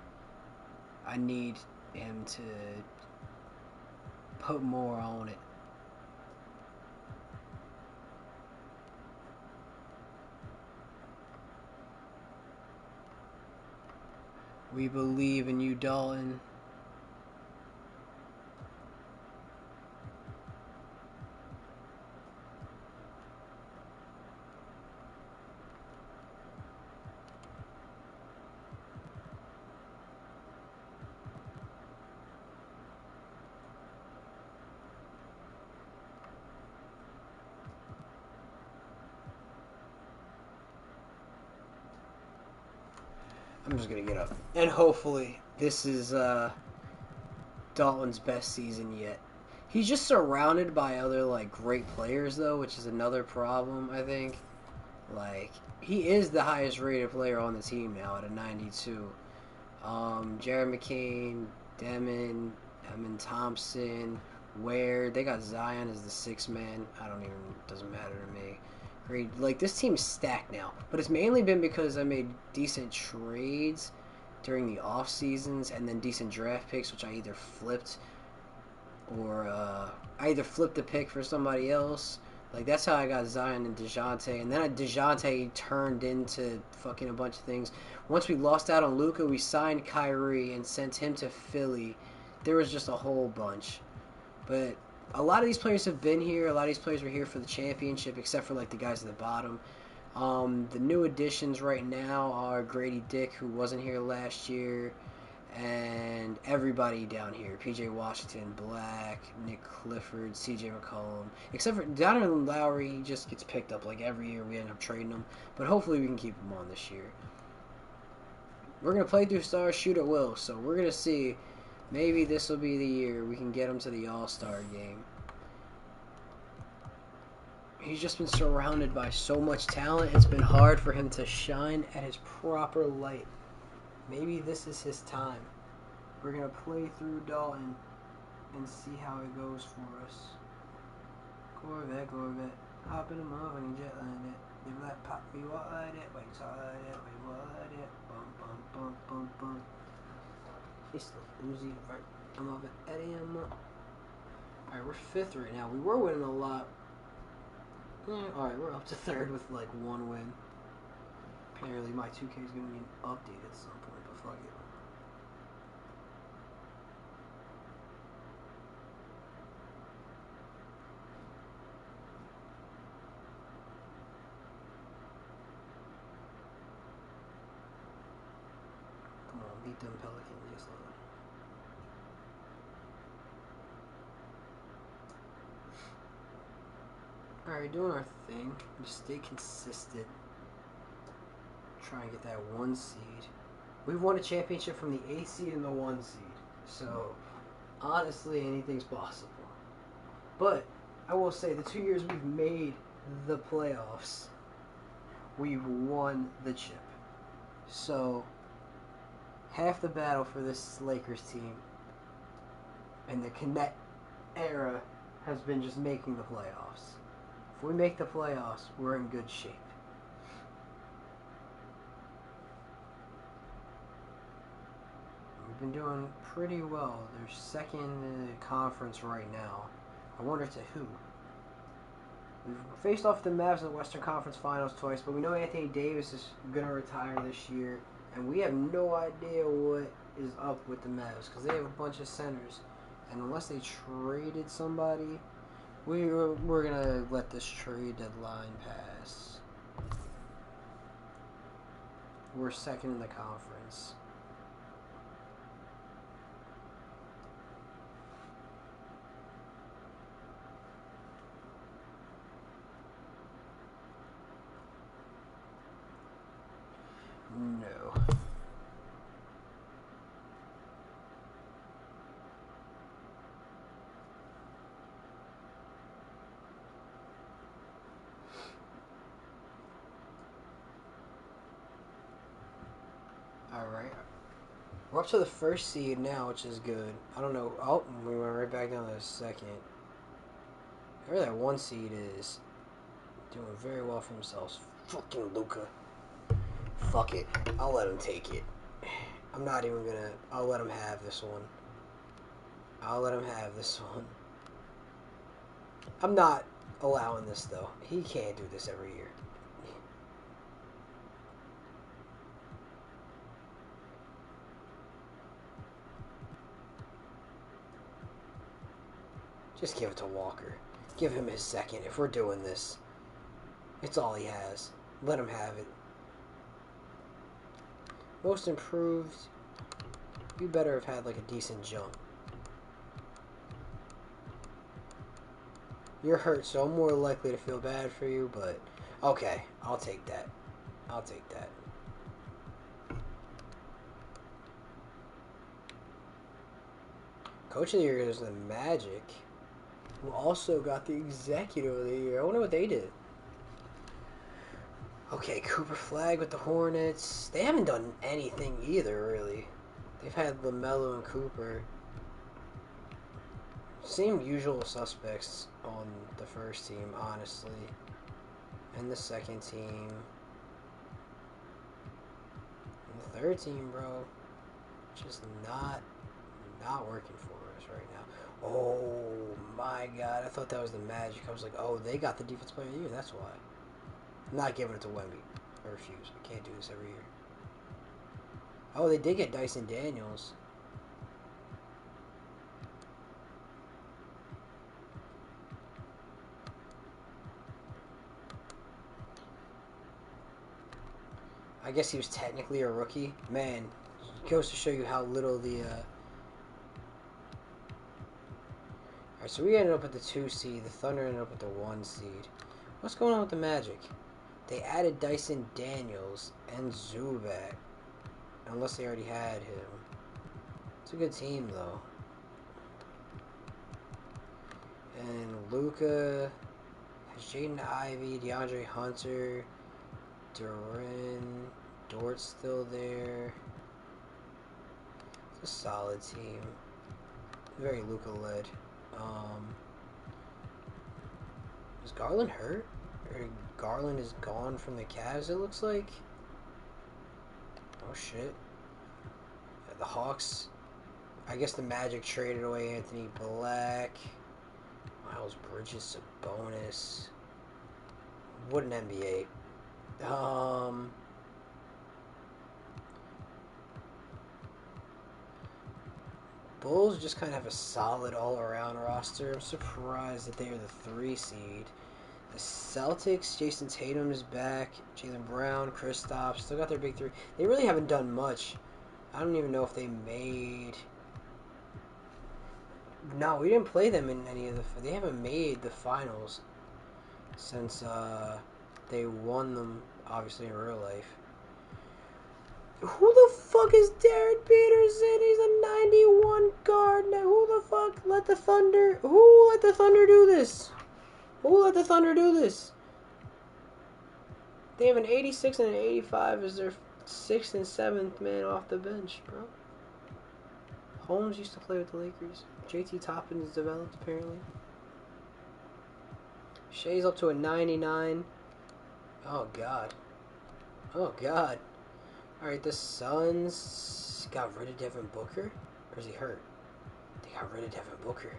I need him to put more on it. We believe in you, Dalton. I'm just gonna get up. And hopefully this is Dalton's best season yet. He's just surrounded by other like great players though, which is another problem, I think. Like, he is the highest rated player on the team now at a 92. Jared McCain, Demon, Thompson, Ware. They got Zion as the sixth man. Doesn't matter to me. Great. Like, this team's stacked now. But it's mainly been because I made decent trades during the off seasons and then decent draft picks, which I either flipped or I either flipped a pick for somebody else. Like, that's how I got Zion and DeJounte. And then DeJounte turned into fucking a bunch of things. Once we lost out on Luka, we signed Kyrie and sent him to Philly. There was just a whole bunch. But a lot of these players have been here. A lot of these players were here for the championship, except for, like, the guys at the bottom. The new additions right now are Grady Dick, who wasn't here last year, and everybody down here. P.J. Washington, Black, Nick Clifford, C.J. McCollum. Except for Donovan Lowry, he just gets picked up like every year. We end up trading him. But hopefully we can keep him on this year. We're going to play through stars, shoot at will. So we're going to see. Maybe this will be the year we can get him to the All-Star game. He's just been surrounded by so much talent. It's been hard for him to shine at his proper light. Maybe this is his time. We're going to play through Dalton and see how it goes for us. Corvette. Hop in the motherfucking jet like that. You like pop, you walk like that. Why you talk like that? Why you walk like that? Bum. It's the Uzi Vert. I'm off at Eddie. Alright, we're fifth right now. We were winning a lot. Alright, we're up to third with like one win. Apparently my 2K is going to need an update at some point, but fuck it. Come on, beat them Pelicans just like that. Alright, doing our thing. Just stay consistent. Try and get that 1 seed. We've won a championship from the 8th seed and the 1 seed. So, honestly, anything's possible. But, I will say, the 2 years we've made the playoffs, we've won the chip. So, half the battle for this Lakers team in the Knetch era has been just making the playoffs. If we make the playoffs, we're in good shape. We've been doing pretty well. They're second in the conference right now. I wonder to who. We've faced off the Mavs in the Western Conference Finals twice, but we know Anthony Davis is going to retire this year, and we have no idea what is up with the Mavs because they have a bunch of centers, and unless they traded somebody, we're going to let this trade deadline pass. We're second in the conference. No. We're up to the first seed now, which is good. I don't know. Oh, we went right back down to the second. Whoever that one seed is, doing very well for themselves. Fucking Luka. Fuck it. I'll let him take it. I'm not even gonna... I'll let him have this one. I'll let him have this one. I'm not allowing this, though. He can't do this every year. Just give it to Walker. Give him his second. If we're doing this, it's all he has. Let him have it. Most improved. You better have had like a decent jump. You're hurt, so I'm more likely to feel bad for you, but okay, I'll take that. I'll take that. Coach of the Year is the Magic, who also got the Executive of the Year. I wonder what they did. Okay, Cooper Flag with the Hornets. They haven't done anything either, really. They've had LaMelo and Cooper. Same usual suspects on the first team, honestly. And the second team. And the third team, bro. Just not working for us right now. Oh my god, I thought that was the Magic. I was like, oh, they got the Defensive Player of the Year, that's why. I'm not giving it to Wemby. I refuse. We can't do this every year. Oh, they did get Dyson Daniels. I guess he was technically a rookie. Man, it goes to show you how little the... Alright, so we ended up at the 2 seed. The Thunder ended up at the 1 seed. What's going on with the Magic? They added Dyson Daniels and Zubac. Unless they already had him. It's a good team, though. And Luka has Jaden Ivey, DeAndre Hunter, Duran, Dort's still there. It's a solid team. Very Luka-led. Is Garland hurt? Or Garland is gone from the Cavs, it looks like? Oh, shit. Yeah, the Hawks. I guess the Magic traded away Anthony Black. Miles Bridges, Sabonis. What an NBA. Bulls just kind of have a solid all-around roster. I'm surprised that they are the 3 seed. The Celtics, Jason Tatum is back. Jaylen Brown, Kristaps, still got their big 3. They really haven't done much. I don't even know if they made... No, we didn't play them in any of the... They haven't made the finals since they won them, obviously, in real life. Who the fuck is Derek Peterson? He's a 91 guard. Now, who the fuck let the Thunder... Who let the Thunder do this? Who let the Thunder do this? They have an 86 and an 85 as their 6th and 7th man off the bench, bro. Holmes used to play with the Lakers. JT Toppins developed, apparently. Shea's up to a 99. Oh, God. Oh, God. Alright, the Suns got rid of Devin Booker? Or is he hurt? They got rid of Devin Booker.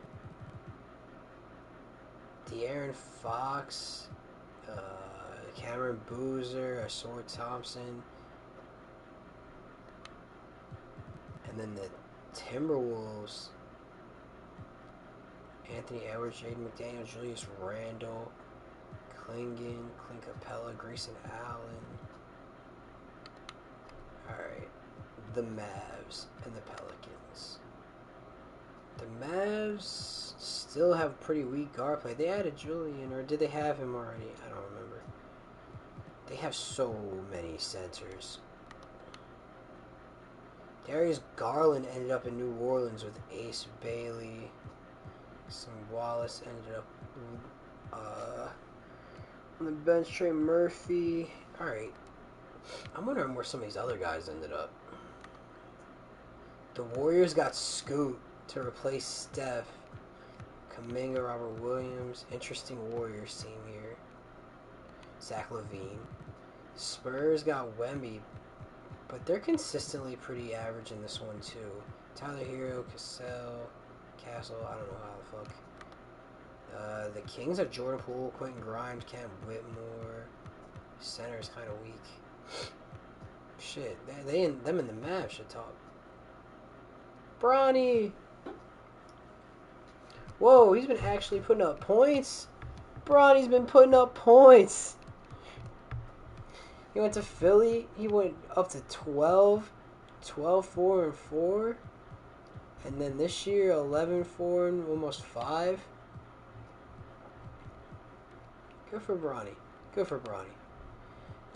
De'Aaron Fox, Cameron Boozer, Asor Thompson. And then the Timberwolves, Anthony Edwards, Jaden McDaniel, Julius Randle, Klingon, Clint Capella, Grayson Allen. Alright, the Mavs and the Pelicans. The Mavs still have pretty weak guard play. They added Julian, or did they have him already? I don't remember. They have so many centers. Darius Garland ended up in New Orleans with Ace Bailey. Some Wallace ended up on the bench. Trey Murphy. Alright. I'm wondering where some of these other guys ended up. The Warriors got Scoot to replace Steph. Kuminga, Robert Williams. Interesting Warriors team here. Zach LaVine. Spurs got Wemby, but they're consistently pretty average in this one too. Tyler Hero, Castle, I don't know how the fuck. The Kings are Jordan Poole, Quentin Grimes, Cam Whitmore. Center is kind of weak. Shit, them in the Mavs should talk. Bronny! Whoa, he's been actually putting up points. Bronny's been putting up points. He went to Philly. He went up to 12, 4, and 4. And then this year, 11, 4, and almost 5. Good for Bronny. Good for Bronny.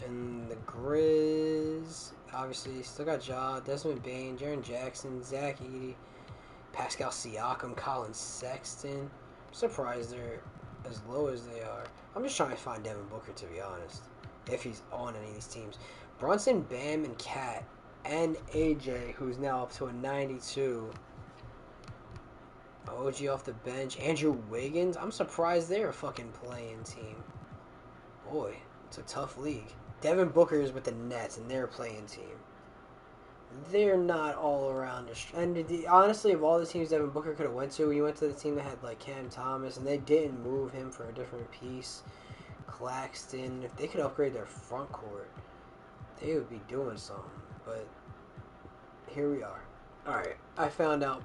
And the Grizz, obviously, still got Ja, Desmond Bane, Jaren Jackson, Zach Edey, Pascal Siakam, Colin Sexton. I'm surprised they're as low as they are. I'm just trying to find Devin Booker, to be honest, if he's on any of these teams. Brunson, Bam, and Cat, and AJ, who's now up to a 92. OG off the bench. Andrew Wiggins. I'm surprised they're a fucking playing team. Boy, it's a tough league. Devin Booker is with the Nets, and they're a playing team. They're not all around. And honestly, of all the teams Devin Booker could have went to, he went to the team that had like Cam Thomas, and they didn't move him for a different piece. Claxton. If they could upgrade their front court, they would be doing something. But here we are. All right, I found out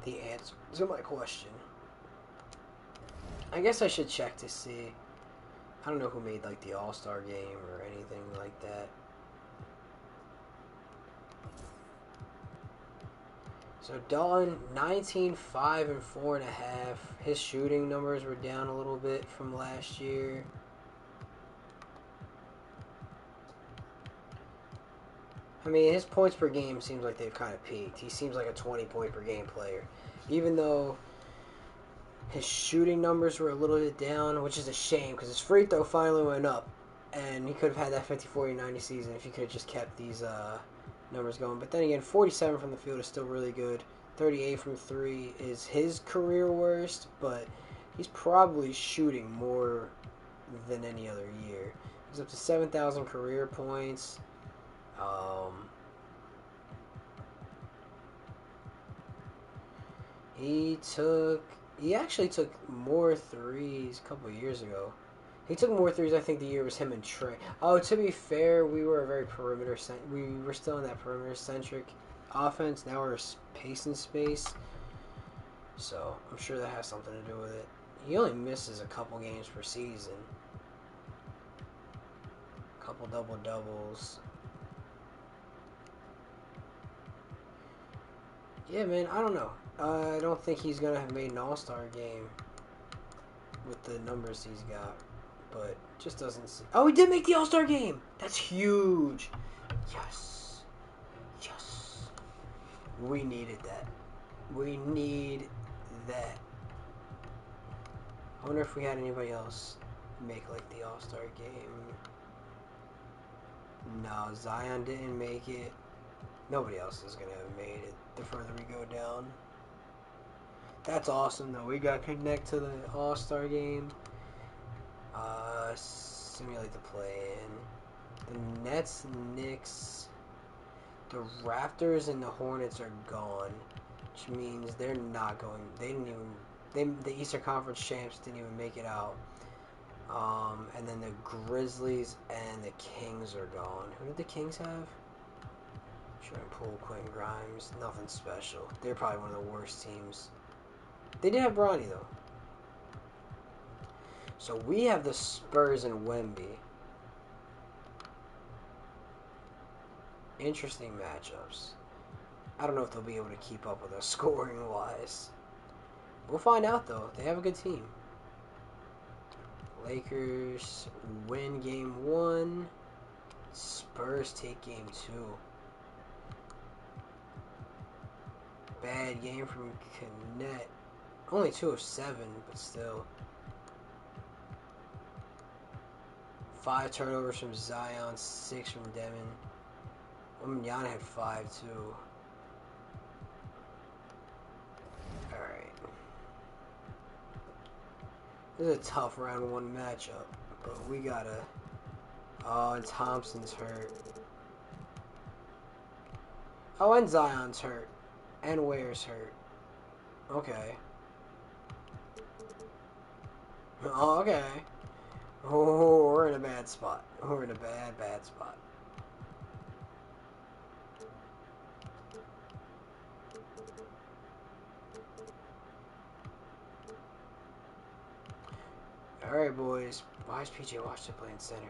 the answer to my question. I guess I should check to see. I don't know who made like the All-Star game or anything like that. So Dalton, 19, 5, and 4.5. His shooting numbers were down a little bit from last year. I mean, his points per game seems like they've kind of peaked. He seems like a 20-point per game player. Even though his shooting numbers were a little bit down, which is a shame because his free throw finally went up. And he could have had that 50, 40, 90 season if he could have just kept these numbers going. But then again, 47 from the field is still really good. 38 from 3 is his career worst, but he's probably shooting more than any other year. He's up to 7,000 career points. He actually took more threes a couple of years ago. He took more threes, I think the year was him and Trey. Oh, to be fair, we were a very we were still in that perimeter-centric offense. Now we're pace and space. So, I'm sure that has something to do with it. He only misses a couple games per season. A couple double-doubles. Yeah, man, I don't know. I don't think he's going to have made an all-star game with the numbers he's got. But just doesn't seem... Oh, he did make the all-star game! That's huge! Yes. Yes. We needed that. We need that. I wonder if we had anybody else make, like, the all-star game. No, Zion didn't make it. Nobody else is going to have made it the further we go down. That's awesome, though. We got to connect to the all-star game. Simulate the play-in. The Nets, Knicks, the Raptors, and the Hornets are gone, which means they're not going. The Eastern Conference champs didn't even make it out. And then the Grizzlies and the Kings are gone. Who did the Kings have? Jordan Poole, Quentin Grimes, nothing special. They're probably one of the worst teams. They did have Bronny, though. So we have the Spurs and Wemby. Interesting matchups. I don't know if they'll be able to keep up with us scoring-wise. We'll find out, though. They have a good team. Lakers win game 1. Spurs take game 2. Bad game from Knetch. Only 2 of 7, but still. 5 turnovers from Zion, 6 from Devin. Wembanyama had 5 too. This is a tough round 1 matchup, but we gotta. Oh, and Thompson's hurt. Oh, and Zion's hurt. And Ware's hurt. Okay. Oh, okay. Oh, we're in a bad spot. We're in a bad spot. Alright, boys. Why is PJ Washington playing center?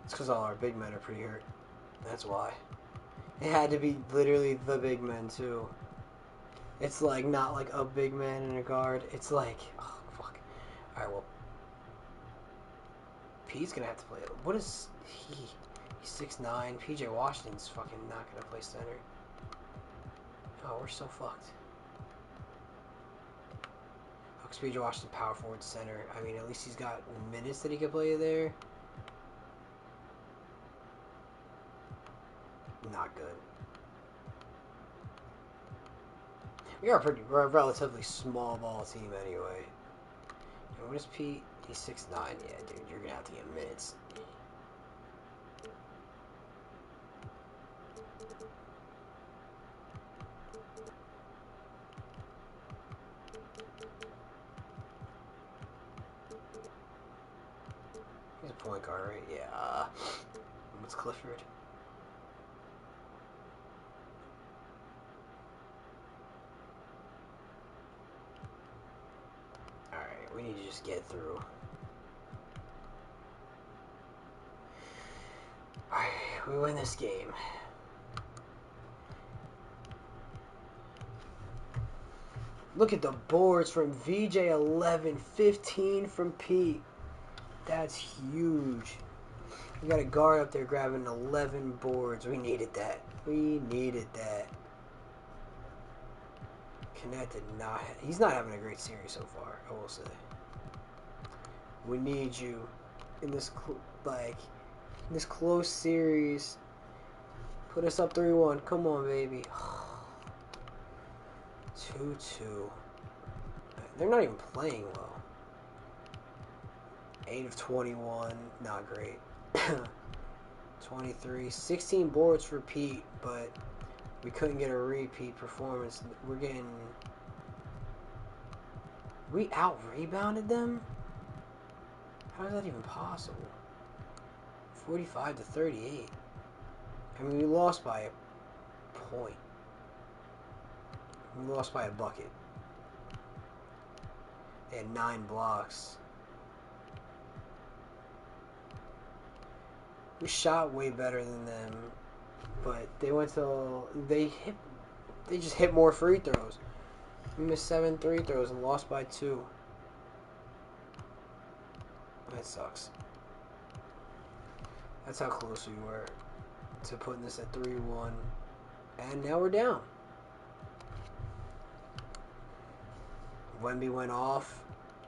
It's because all our big men are pretty hurt. That's why. It had to be literally the big men, too. It's like not like a big man and a guard. It's like, oh, fuck. Alright, well. P's gonna have to play it. What is he? He's 6'9". PJ Washington's fucking not gonna play center. Oh, we're so fucked. Because PJ Washington, power forward, center. I mean, at least he's got minutes that he can play there. Not good. We're a relatively small ball team anyway. And what is Pete? He's 6'9". Yeah, dude, you're gonna have to get minutes. He's a point guard, right? Yeah. What's Clifford? Alright, we need to just get through. Alright, we win this game. Look at the boards from VJ, 11, 15 from Pete. That's huge. We got a guard up there grabbing 11 boards. We needed that. We needed that. Knetch did not. He's not having a great series so far, I will say. We need you in this close series. Put us up 3-1. Come on, baby. 2-2. They're not even playing well. 8 of 21. Not great. 23. 16 boards for Pete, but we couldn't get a repeat performance. We out-rebounded them? How is that even possible? 45-38. I mean, we lost by a point. We lost by a bucket. They had 9 blocks. We shot way better than them, but they just hit more free throws. We missed 7 free throws and lost by 2. That sucks. That's how close we were to putting this at 3-1. And now we're down. Wemby went off.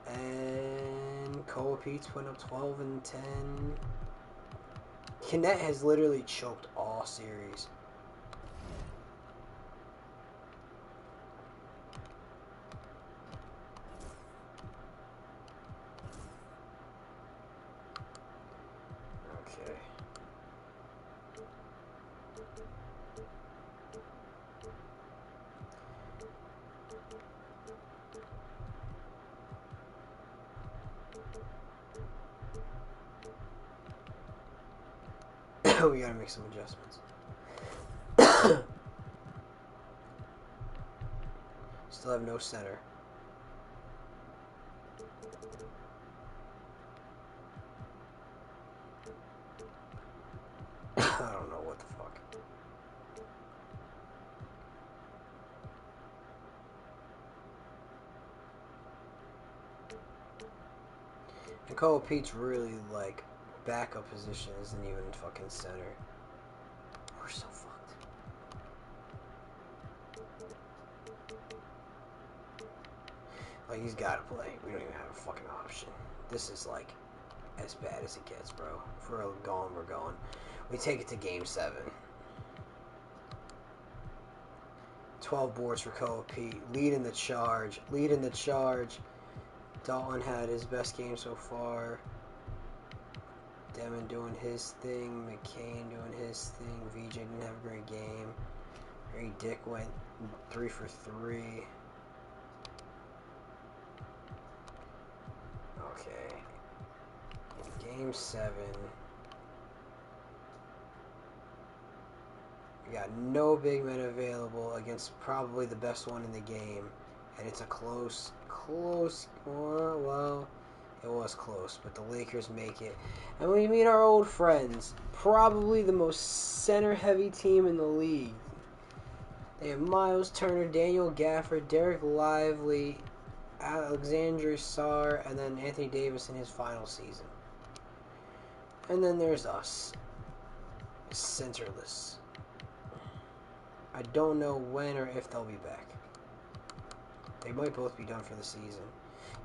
And Koa Pete's putting up 12 and 10. Knetch has literally choked all series. Okay. We gotta make some adjustments. Still have no center. I don't know what the fuck. And Koa Pete's really like backup position isn't even fucking center. We're so fucked. Like, he's gotta play. We don't even have a fucking option. This is like as bad as it gets, bro. If we're going, we're going. We take it to game 7. 12 boards for Koa Pete. Leading the charge. Leading the charge. Dalton had his best game so far. Demon doing his thing. McCain doing his thing. VJ didn't have a great game. Ray Dick went 3 for 3. Okay. Game 7. We got no big men available against probably the best one in the game. And it's a close, well, it was close, but the Lakers make it. And we meet our old friends, probably the most center-heavy team in the league. They have Miles Turner, Daniel Gafford, Derek Lively, Alexander Sarr, and then Anthony Davis in his final season. And then there's us, centerless. I don't know when or if they'll be back. They might both be done for the season.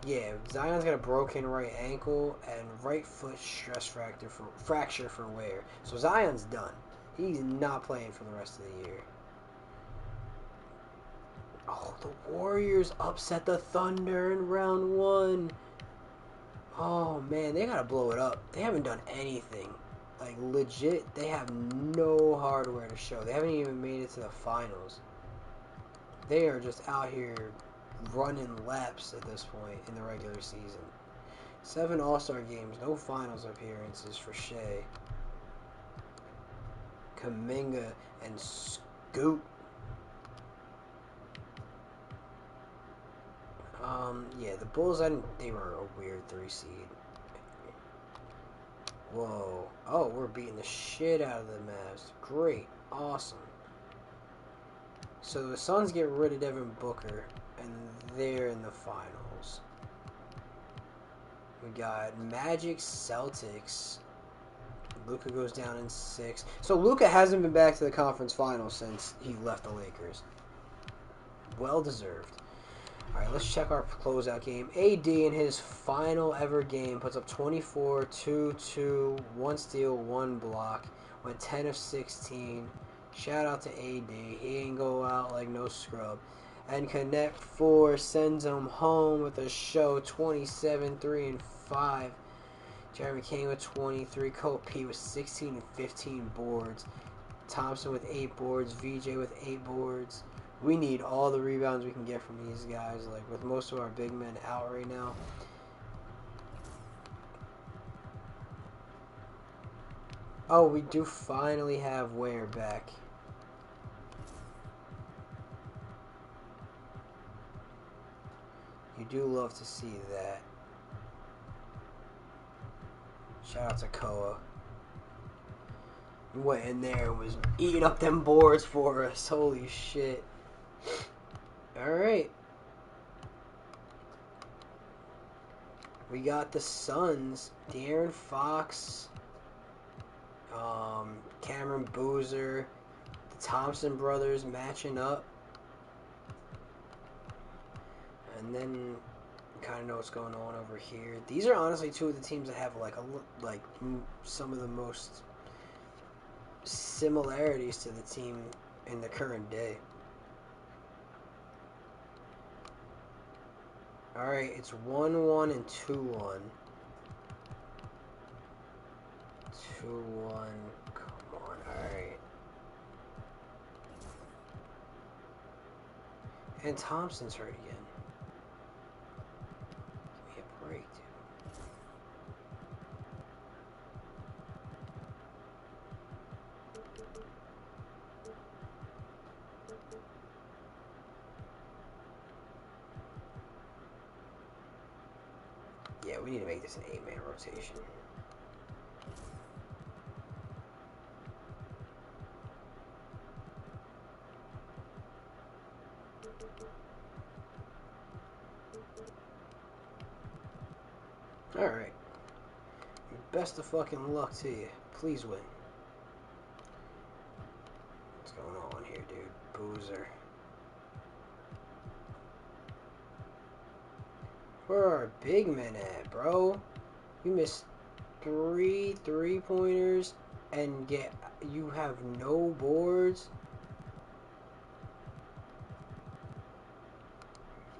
Yeah, Zion's got a broken right ankle and right foot stress fracture for Ware. So Zion's done. He's not playing for the rest of the year. Oh, the Warriors upset the Thunder in round 1. Oh, man, they gotta blow it up. They haven't done anything. Like, legit, they have no hardware to show. They haven't even made it to the finals. They are just out here running laps at this point in the regular season. 7 All-Star games, no finals appearances for Shea. Kuminga and Scoot. Yeah, the Bulls, they were a weird 3 seed. Whoa. Oh, we're beating the shit out of the Mavs. Great. Awesome. So the Suns get rid of Devin Booker, and they're in the finals. We got Magic Celtics. Luka goes down in 6. So Luka hasn't been back to the conference finals since he left the Lakers. Well deserved. Alright, let's check our closeout game. AD in his final ever game puts up 24, 2, 1 steal, 1 block. Went 10 of 16. Shout out to AD. He ain't go out like no scrub. And Connect 4 sends him home with a show 27, 3, and 5. Jeremy Kane with 23. Kobe P with 16 and 15 boards. Thompson with 8 boards. VJ with 8 boards. We need all the rebounds we can get from these guys. Like, with most of our big men out right now. Oh, we do finally have Ware back. You do love to see that. Shout out to Koa. He went in there and was eating up them boards for us. Holy shit. Alright. We got the Suns. De'Aaron Fox. Cameron Boozer. The Thompson brothers matching up. And then you kind of know what's going on over here. These are honestly 2 of the teams that have like some of the most similarities to the team in the current day. Alright, it's 1-1 and 2-1. 2-1. Come on, alright. And Thompson's hurt again. Give me a break, dude. Yeah, we need to make this an 8-man rotation. Alright. Best of fucking luck to you. Please win. What's going on here, dude? Boozer. Where are our big men at, bro? You missed 3 3-pointers and you have no boards.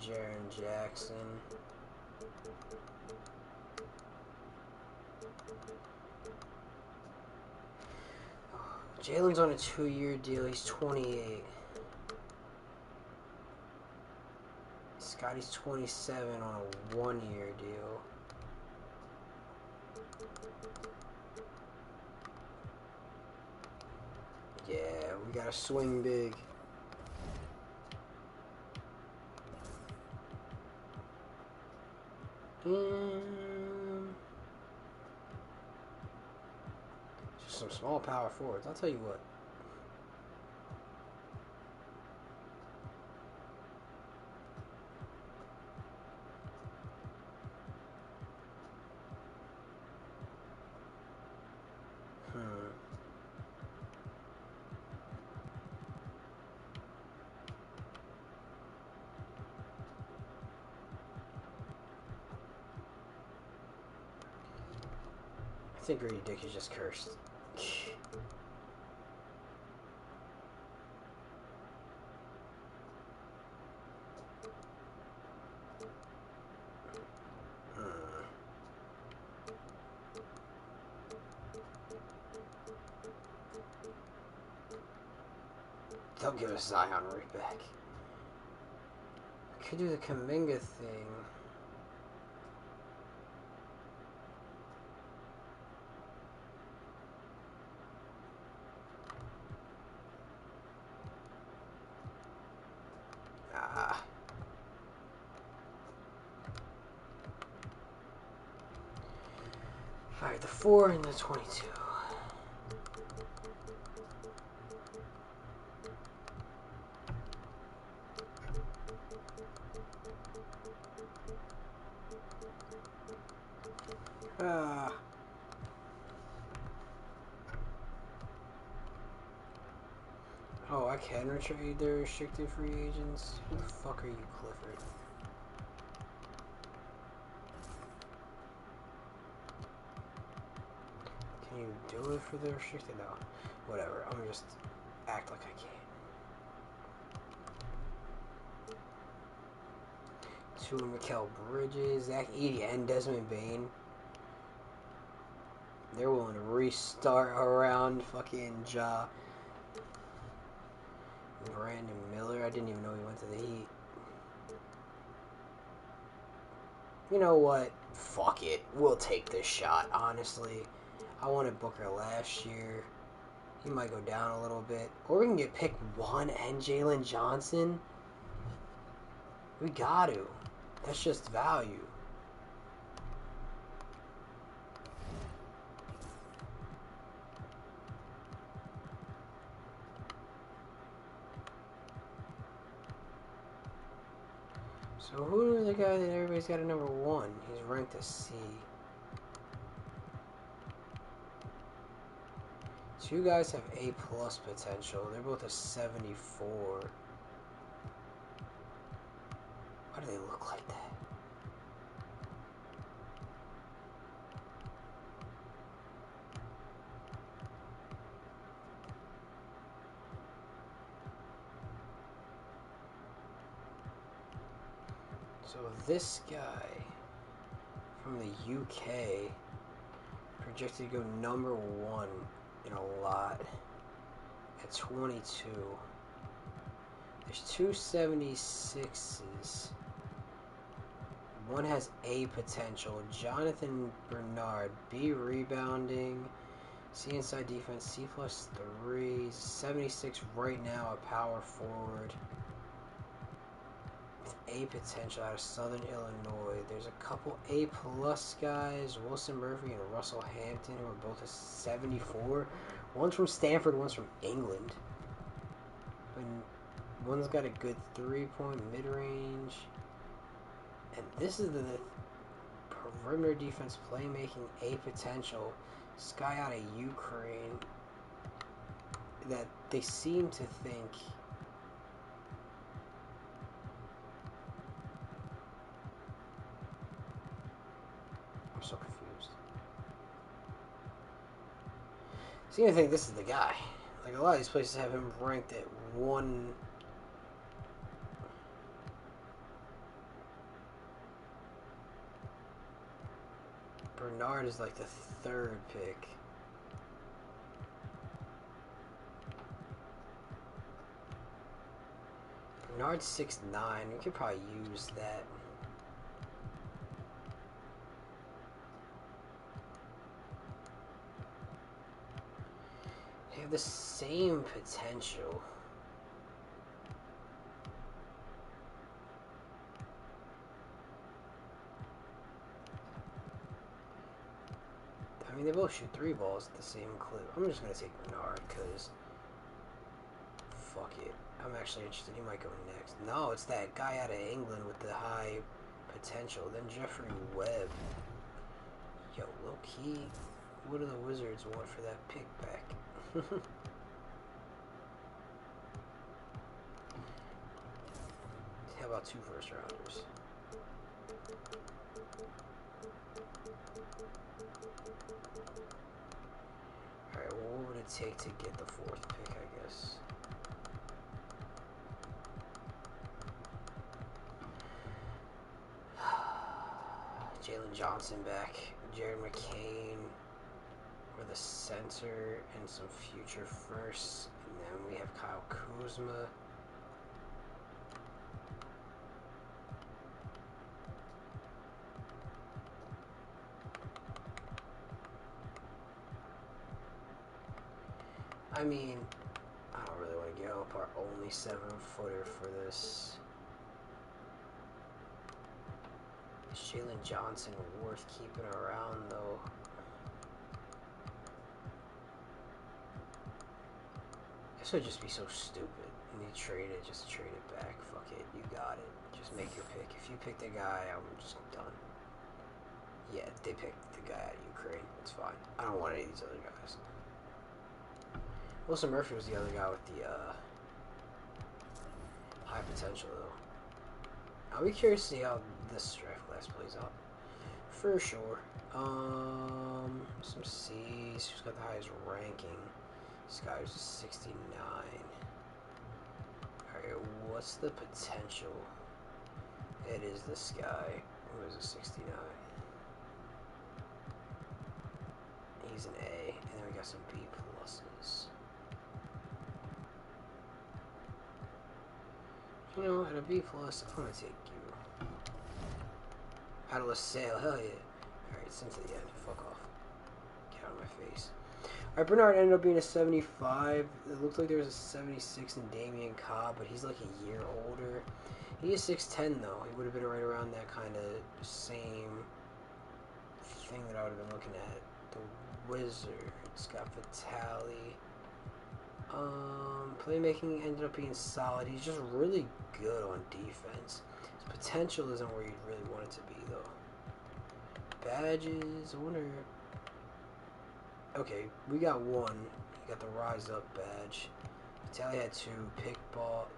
Jaren Jackson. Jalen's on a 2-year deal. He's 28. Scotty's 27 on a 1-year deal. Yeah, we gotta swing big. Just some small power forwards. I'll tell you what. I think Grady Dick is just cursed. They'll give us Zion right back. Could do the Kuminga thing. Alright, the 4 and the 22. Oh, I can retrade their restricted free agents? Who the fuck are you, Clifford? Can you do it for the restricted? No. Whatever, I'm gonna just act like I can. 2 Mikal Bridges, Zach Edey, and Desmond Bain. They're willing to restart around fucking Ja. Brandon Miller, I didn't even know he went to the Heat. You know what? Fuck it. We'll take this shot, honestly. I wanted Booker last year. He might go down a little bit. Or we can get pick 1 and Jalen Johnson. We got to. That's just value. So who is the guy that everybody's got a number 1? He's ranked a C. 2 guys have A+ potential. They're both a 74. Why do they look like that? So this guy from the UK projected to go number 1 in a lot at 22. There's 2 76s. One has A potential. Jonathan Bernard, B rebounding, C inside defense, C +3, 76 right now, a power forward. A potential out of Southern Illinois. There's a couple A+ guys, Wilson Murphy and Russell Hampton, who are both a 74. One's from Stanford, one's from England. And one's got a good 3-point mid-range. And this is the perimeter defense playmaking A potential. This guy out of Ukraine that they seem to think I'm so confused. Seem to think this is the guy. Like a lot of these places have him ranked at 1. Bernard is like the 3rd pick. Bernard's 6'9". We could probably use that. They have the same potential. I mean, they both shoot 3 balls at the same clip. I'm just going to take Bernard because fuck it. I'm actually interested. He might go next. No, it's that guy out of England with the high potential. Then Jeffrey Webb. Yo, low-key, what do the Wizards want for that pick back? How about 2 first-rounders? Alright, well, what would it take to get the 4th pick, I guess? Jalen Johnson back, Jared McCain with a center and some future firsts, and then we have Kyle Kuzma. I mean, I don't really want to give up our only 7-footer for this. Is Jalen Johnson worth keeping around, though? This would just be so stupid. And you trade it, just trade it back. Fuck it, you got it. Just make your pick. If you pick the guy, I'm just done. Yeah, they picked the guy out of Ukraine. It's fine. I don't want any of these other guys. Wilson Murphy was the other guy with the high potential, though. I'll be curious to see how this draft class plays out. For sure. Some C's. Who's got the highest ranking? This guy was 69. Alright, what's the potential? It is this guy who is a 69. He's an A, and then we got some B pluses. You know, at a B plus, I'm gonna take you. Out of LaSalle, hell yeah. Alright, sent to the end. Fuck off. Get out of my face. Alright, Bernard ended up being a 75. It looked like there was a 76 in Damian Cobb, but he's like a year older. He is 6'10", though. He would have been right around that kind of same thing that I would have been looking at. The Wizards got Vitale. Playmaking ended up being solid. He's just really good on defense. His potential isn't where you'd really want it to be, though. Badges, I wonder. Okay, we got 1. You got the Rise Up badge. Vitale had 2.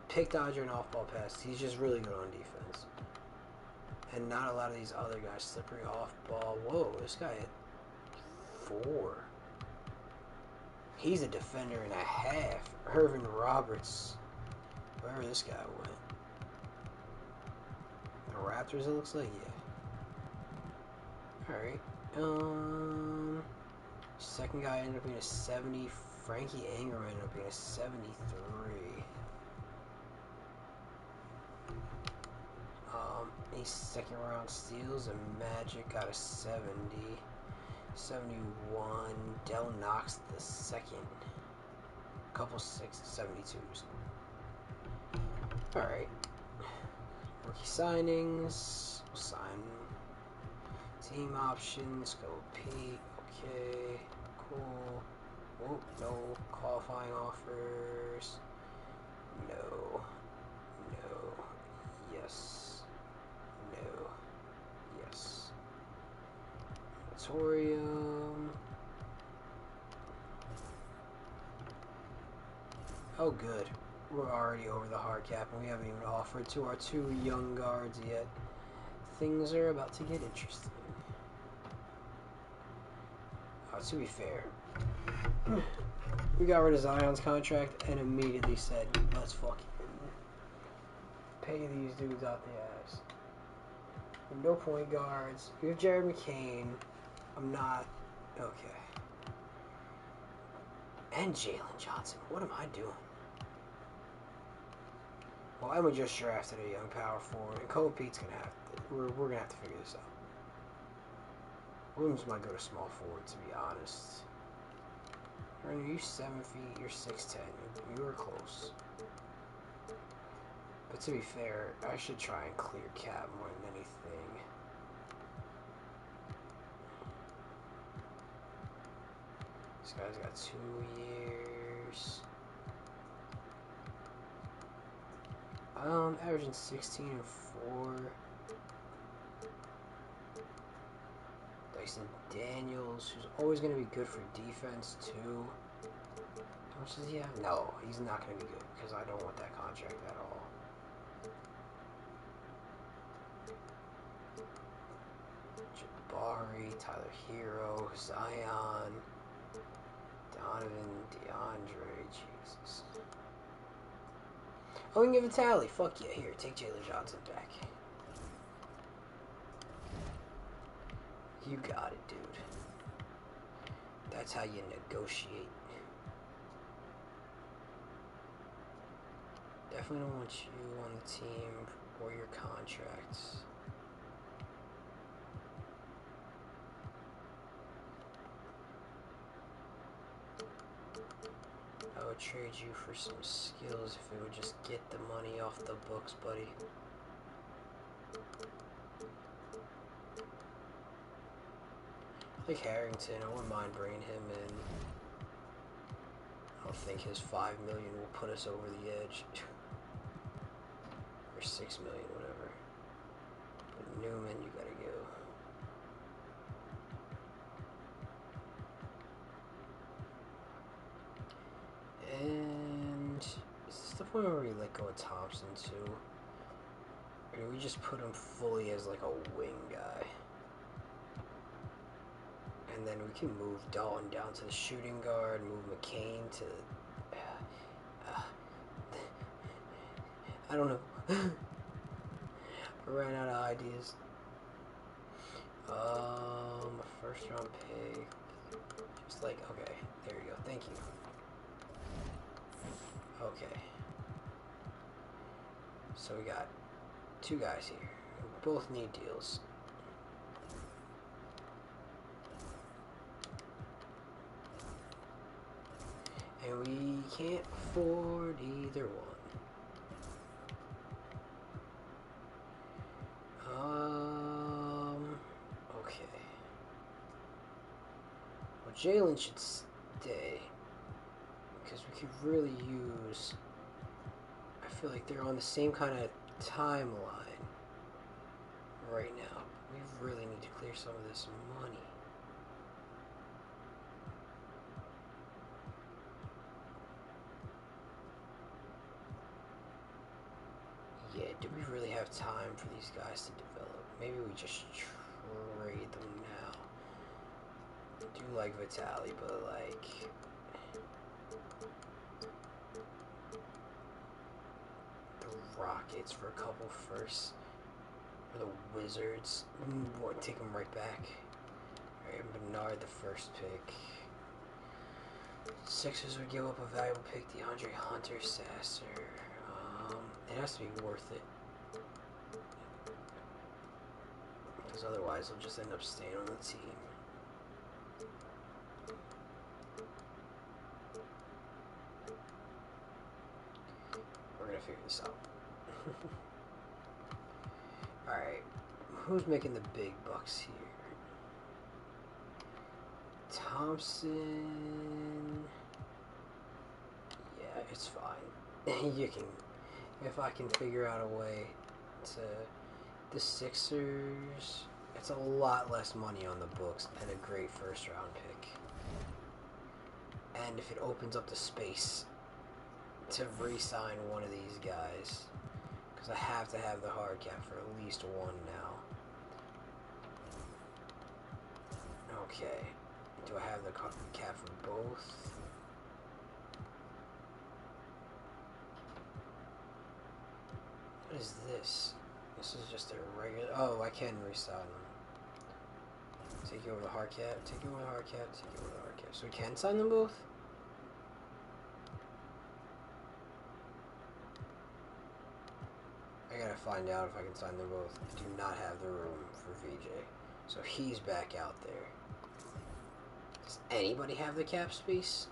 Pick dodger and off ball pass. He's just really good on defense. And not a lot of these other guys. Slippery off ball. Whoa, this guy had 4. He's a defender and a half. Irvin Roberts. Wherever this guy went. The Raptors, it looks like, yeah. Alright. Second guy ended up being a 70. Frankie Ingram ended up being a 73. He's second round steals, and Magic got a 70. 71. Del Knox the second. Couple 72s. Alright. Rookie signings. We'll sign. Team options. Go Pete. Okay. Cool. Oh, no qualifying offers. No. No. Yes. No. Yes. Moratorium. Oh, good. We're already over the hard cap, and we haven't even offered to our 2 young guards yet. Things are about to get interesting. To be fair, we got rid of Zion's contract and immediately said, let's fucking pay these dudes out the ass. No point guards. We have Jared McCain. I'm not. Okay. And Jalen Johnson. What am I doing? Well, Emma just drafted a young power forward, and Cole Pete's gonna have to. We're gonna have to figure this out. Williams might go to small forward, to be honest. Ernie, you're 7 feet. You're 6'10". You were close. But to be fair, I should try and clear cap more than anything. This guy's got 2 years. Averaging 16 and 4. Dyson Daniels, who's always going to be good for defense, too. How much does he have? No, he's not going to be good, because I don't want that contract at all. Jabari, Tyler Hero, Zion, Donovan, DeAndre, Jesus. Oh, we can give it a tally. Fuck yeah, here, take Jalen Johnson back. You got it, dude. That's how you negotiate. Definitely don't want you on the team or your contracts. I would trade you for some skills if it would just get the money off the books, buddy. Like Harrington, I wouldn't mind bringing him in. I don't think his $5 million will put us over the edge. Or $6 million, whatever. But Newman, you gotta go. And is this the point where we let go of Thompson too? Or do we just put him fully as like a wing guy? And then we can move Dalton down to the shooting guard, move McCain to... I don't know. I ran out of ideas. A first round pick. Just like, okay, there you go. Thank you. Okay. So we got 2 guys here. We both need deals. And we can't afford either one. Okay. Well, Jalen should stay. Because we could really use... I feel like they're on the same kind of timeline right now. We really need to clear some of this money. Yeah, do we really have time for these guys to develop? Maybe we just trade them now. I do like Vitali, but like... the Rockets for a couple firsts. Or the Wizards. What, take them right back. Alright, Bernard, the first pick. Sixers would give up a valuable pick, DeAndre Hunter, Sasser. It has to be worth it. Because otherwise he'll just end up staying on the team. We're gonna figure this out. Alright. Who's making the big bucks here? Thompson. Yeah, it's fine. You can... If I can figure out a way to... The Sixers... It's a lot less money on the books and a great first round pick. And if it opens up the space to re-sign one of these guys, because I have to have the hard cap for at least one now. Okay. Do I have the cap for both? What is this? This is just a regular... Oh, I can resign them. Take you over the hard cap. Take you over the hard cap. Take you over the hard cap. So we can sign them both? I gotta find out if I can sign them both. I do not have the room for VJ. So he's back out there. Does anybody have the cap space?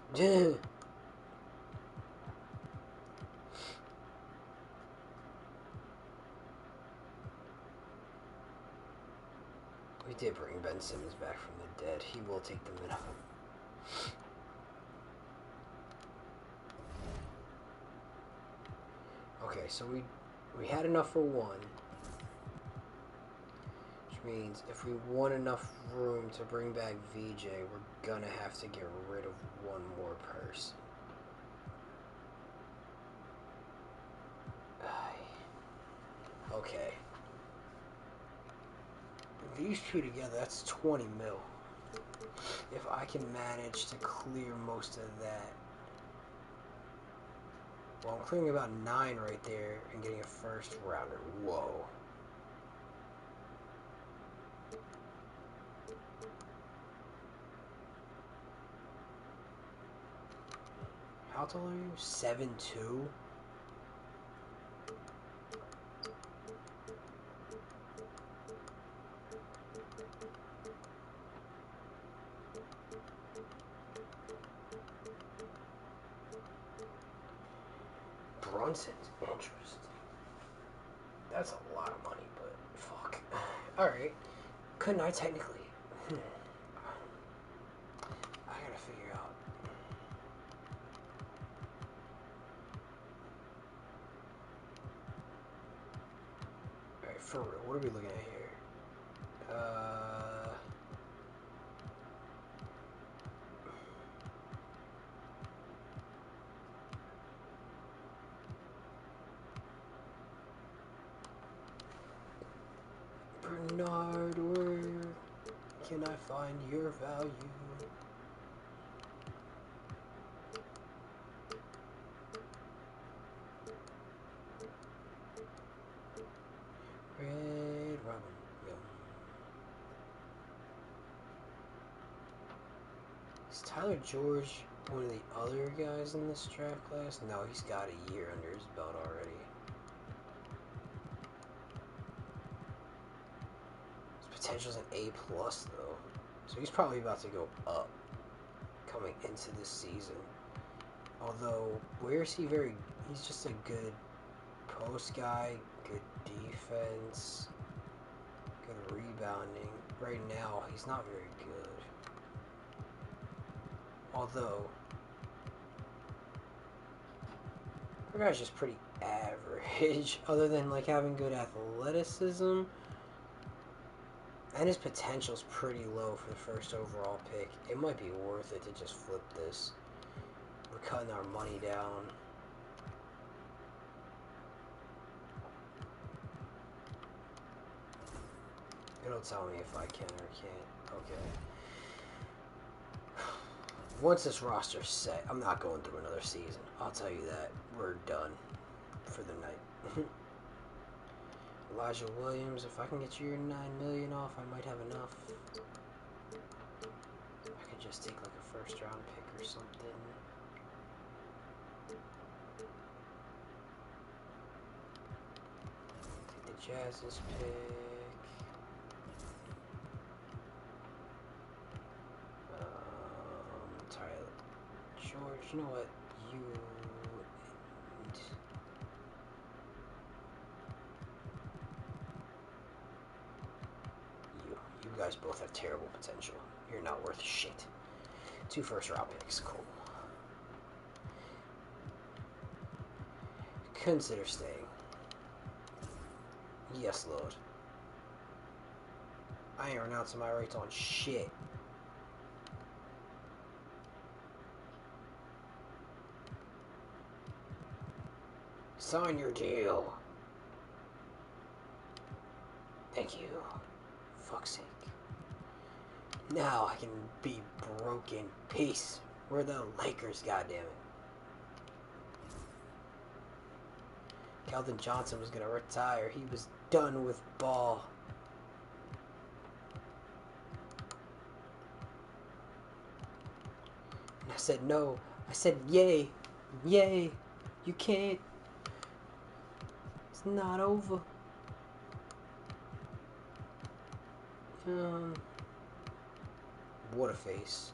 We did bring Ben Simmons back from the dead. He will take the minimum. Okay, so we had enough for one. Which means if we want enough room to bring back VJ, we're gonna have to get rid of one more person. Okay. These two together, that's 20 mil. If I can manage to clear most of that. Well, I'm clearing about 9 right there and getting a first rounder. Whoa. How tall are you? 7'2"? Brunson's interest. That's a lot of money, but fuck. Alright. Couldn't I technically? I gotta figure out. Alright, for real, what are we looking at here? Bernard, where can I find your value? Red Robin, yum. Is Tyler George one of the other guys in this draft class? No, he's got a year under his belt already. His potential's an A+ though, so he's probably about to go up coming into this season. Although, where is he he's just a good post guy, good defense, good rebounding. Right now, he's not very good. Although, our guy's just pretty average, other than like having good athleticism. And his potential's pretty low for the first overall pick. It might be worth it to just flip this. We're cutting our money down. It'll tell me if I can or can't. Okay. Once this roster's set, I'm not going through another season. I'll tell you that. We're done for the night. Elijah Williams, if I can get you your $9 million off, I might have enough. I could just take like a first round pick or something. Take the Jazz's pick. Tyler George, you know what? You guys both have terrible potential. You're not worth shit. 2 first round picks, cool. Consider staying. Yes, Lord. I ain't renouncing my rights on shit. Sign your deal. Thank you. Fuck's sake. Now I can be broken. Peace. We're the Lakers, goddammit. Keldon Johnson was gonna retire. He was done with ball. And I said no. I said yay. Yay. You can't. It's not over. What a face.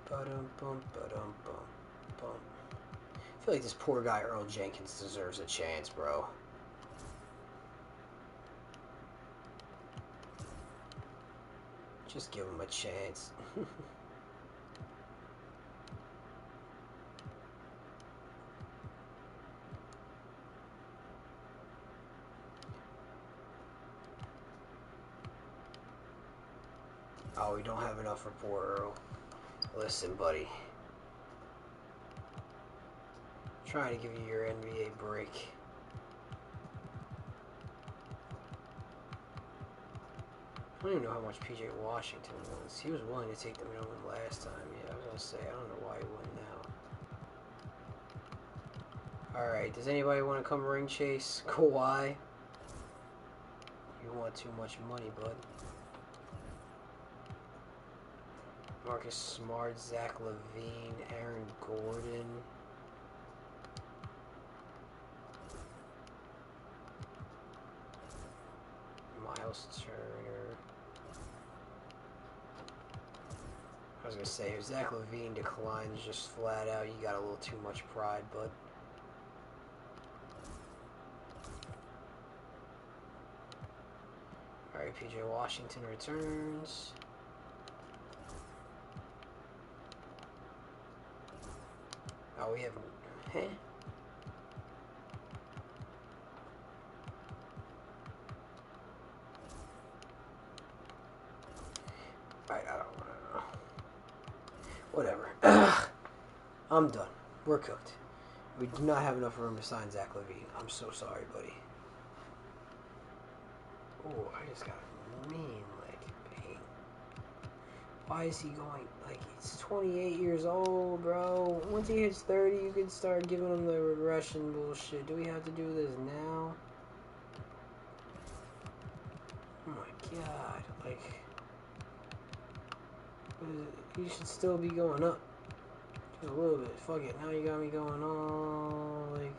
Ba-dum-bum, ba-dum-bum, bum. I feel like this poor guy Earl Jenkins deserves a chance, bro. Just give him a chance. Oh, we don't have enough for poor Earl. Listen, buddy. I'm trying to give you your NBA break. I don't even know how much PJ Washington was. He was willing to take the minimum last time. Yeah, I was going to say, I don't know why he wouldn't now. Alright, does anybody want to come ring chase Kawhi? You want too much money, bud. Marcus Smart, Zach LaVine, Aaron Gordon. Miles Turner. I was going to say, if Zach LaVine declines just flat out, you got a little too much pride, bud. Alright, PJ Washington returns. Oh, we have... Huh? I don't know. Whatever. I'm done. We're cooked. We do not have enough room to sign Zach LaVine. I'm so sorry, buddy. Oh, I just got a mean leg pain. Why is he going? Like, he's 28 years old, bro. Once he hits 30, you can start giving him the regression bullshit. Do we have to do this now? Oh my god. Like, you should still be going up. Just a little bit. Fuck it. Now you got me going on. Like,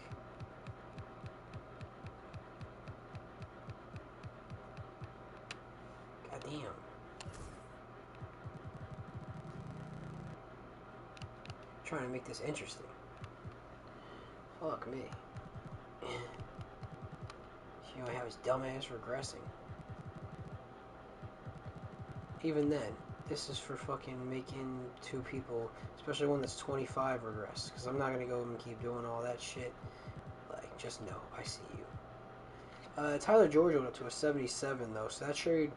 goddamn. Trying to make this interesting. Fuck me. You know, I have his dumbass regressing. Even then, this is for fucking making two people, especially one that's 25, regress. Because I'm not going to go and keep doing all that shit. Like, just know, I see you. Tyler George went up to a 77, though, so that trade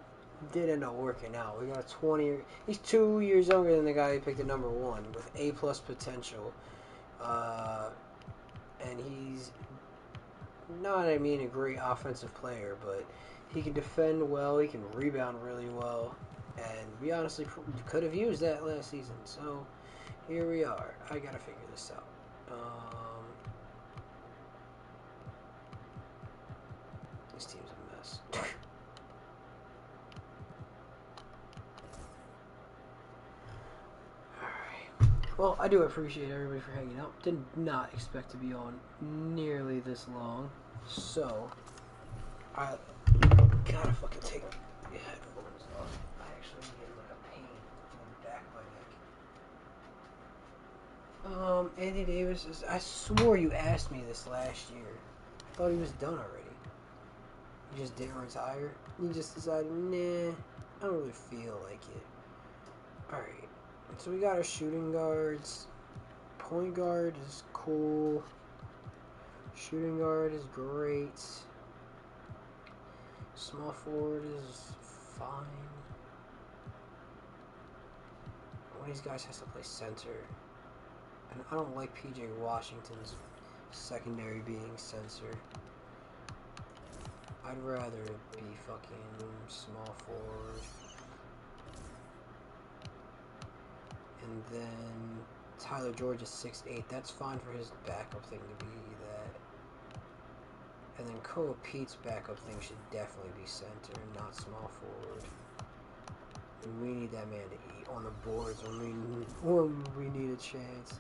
did end up working out. We got a 20... He's 2 years younger than the guy who picked at number 1, with A-plus potential. And he's not, I mean, a great offensive player, but he can defend well, he can rebound really well, and we honestly could have used that last season, so here we are. I gotta figure this out. This team's a mess. Alright. Well, I do appreciate everybody for hanging out. Did not expect to be on nearly this long, so I gotta fucking take the headphones off. I actually get like a pain in the back of my neck. Andy Davis is... I swore you asked me this last year. I thought he was done already. He just didn't retire. He just decided, nah, I don't really feel like it. Alright. So we got our shooting guards. Point guard is cool. Shooting guard is great. Small forward is fine. One of these guys has to play center. And I don't like PJ Washington's secondary being center. I'd rather it be fucking small forward. And then Tyler George is 6'8". That's fine for his backup thing to be that. And then Koa Pete's backup thing should definitely be center and not small forward. And we need that man to eat on the boards when we need a chance.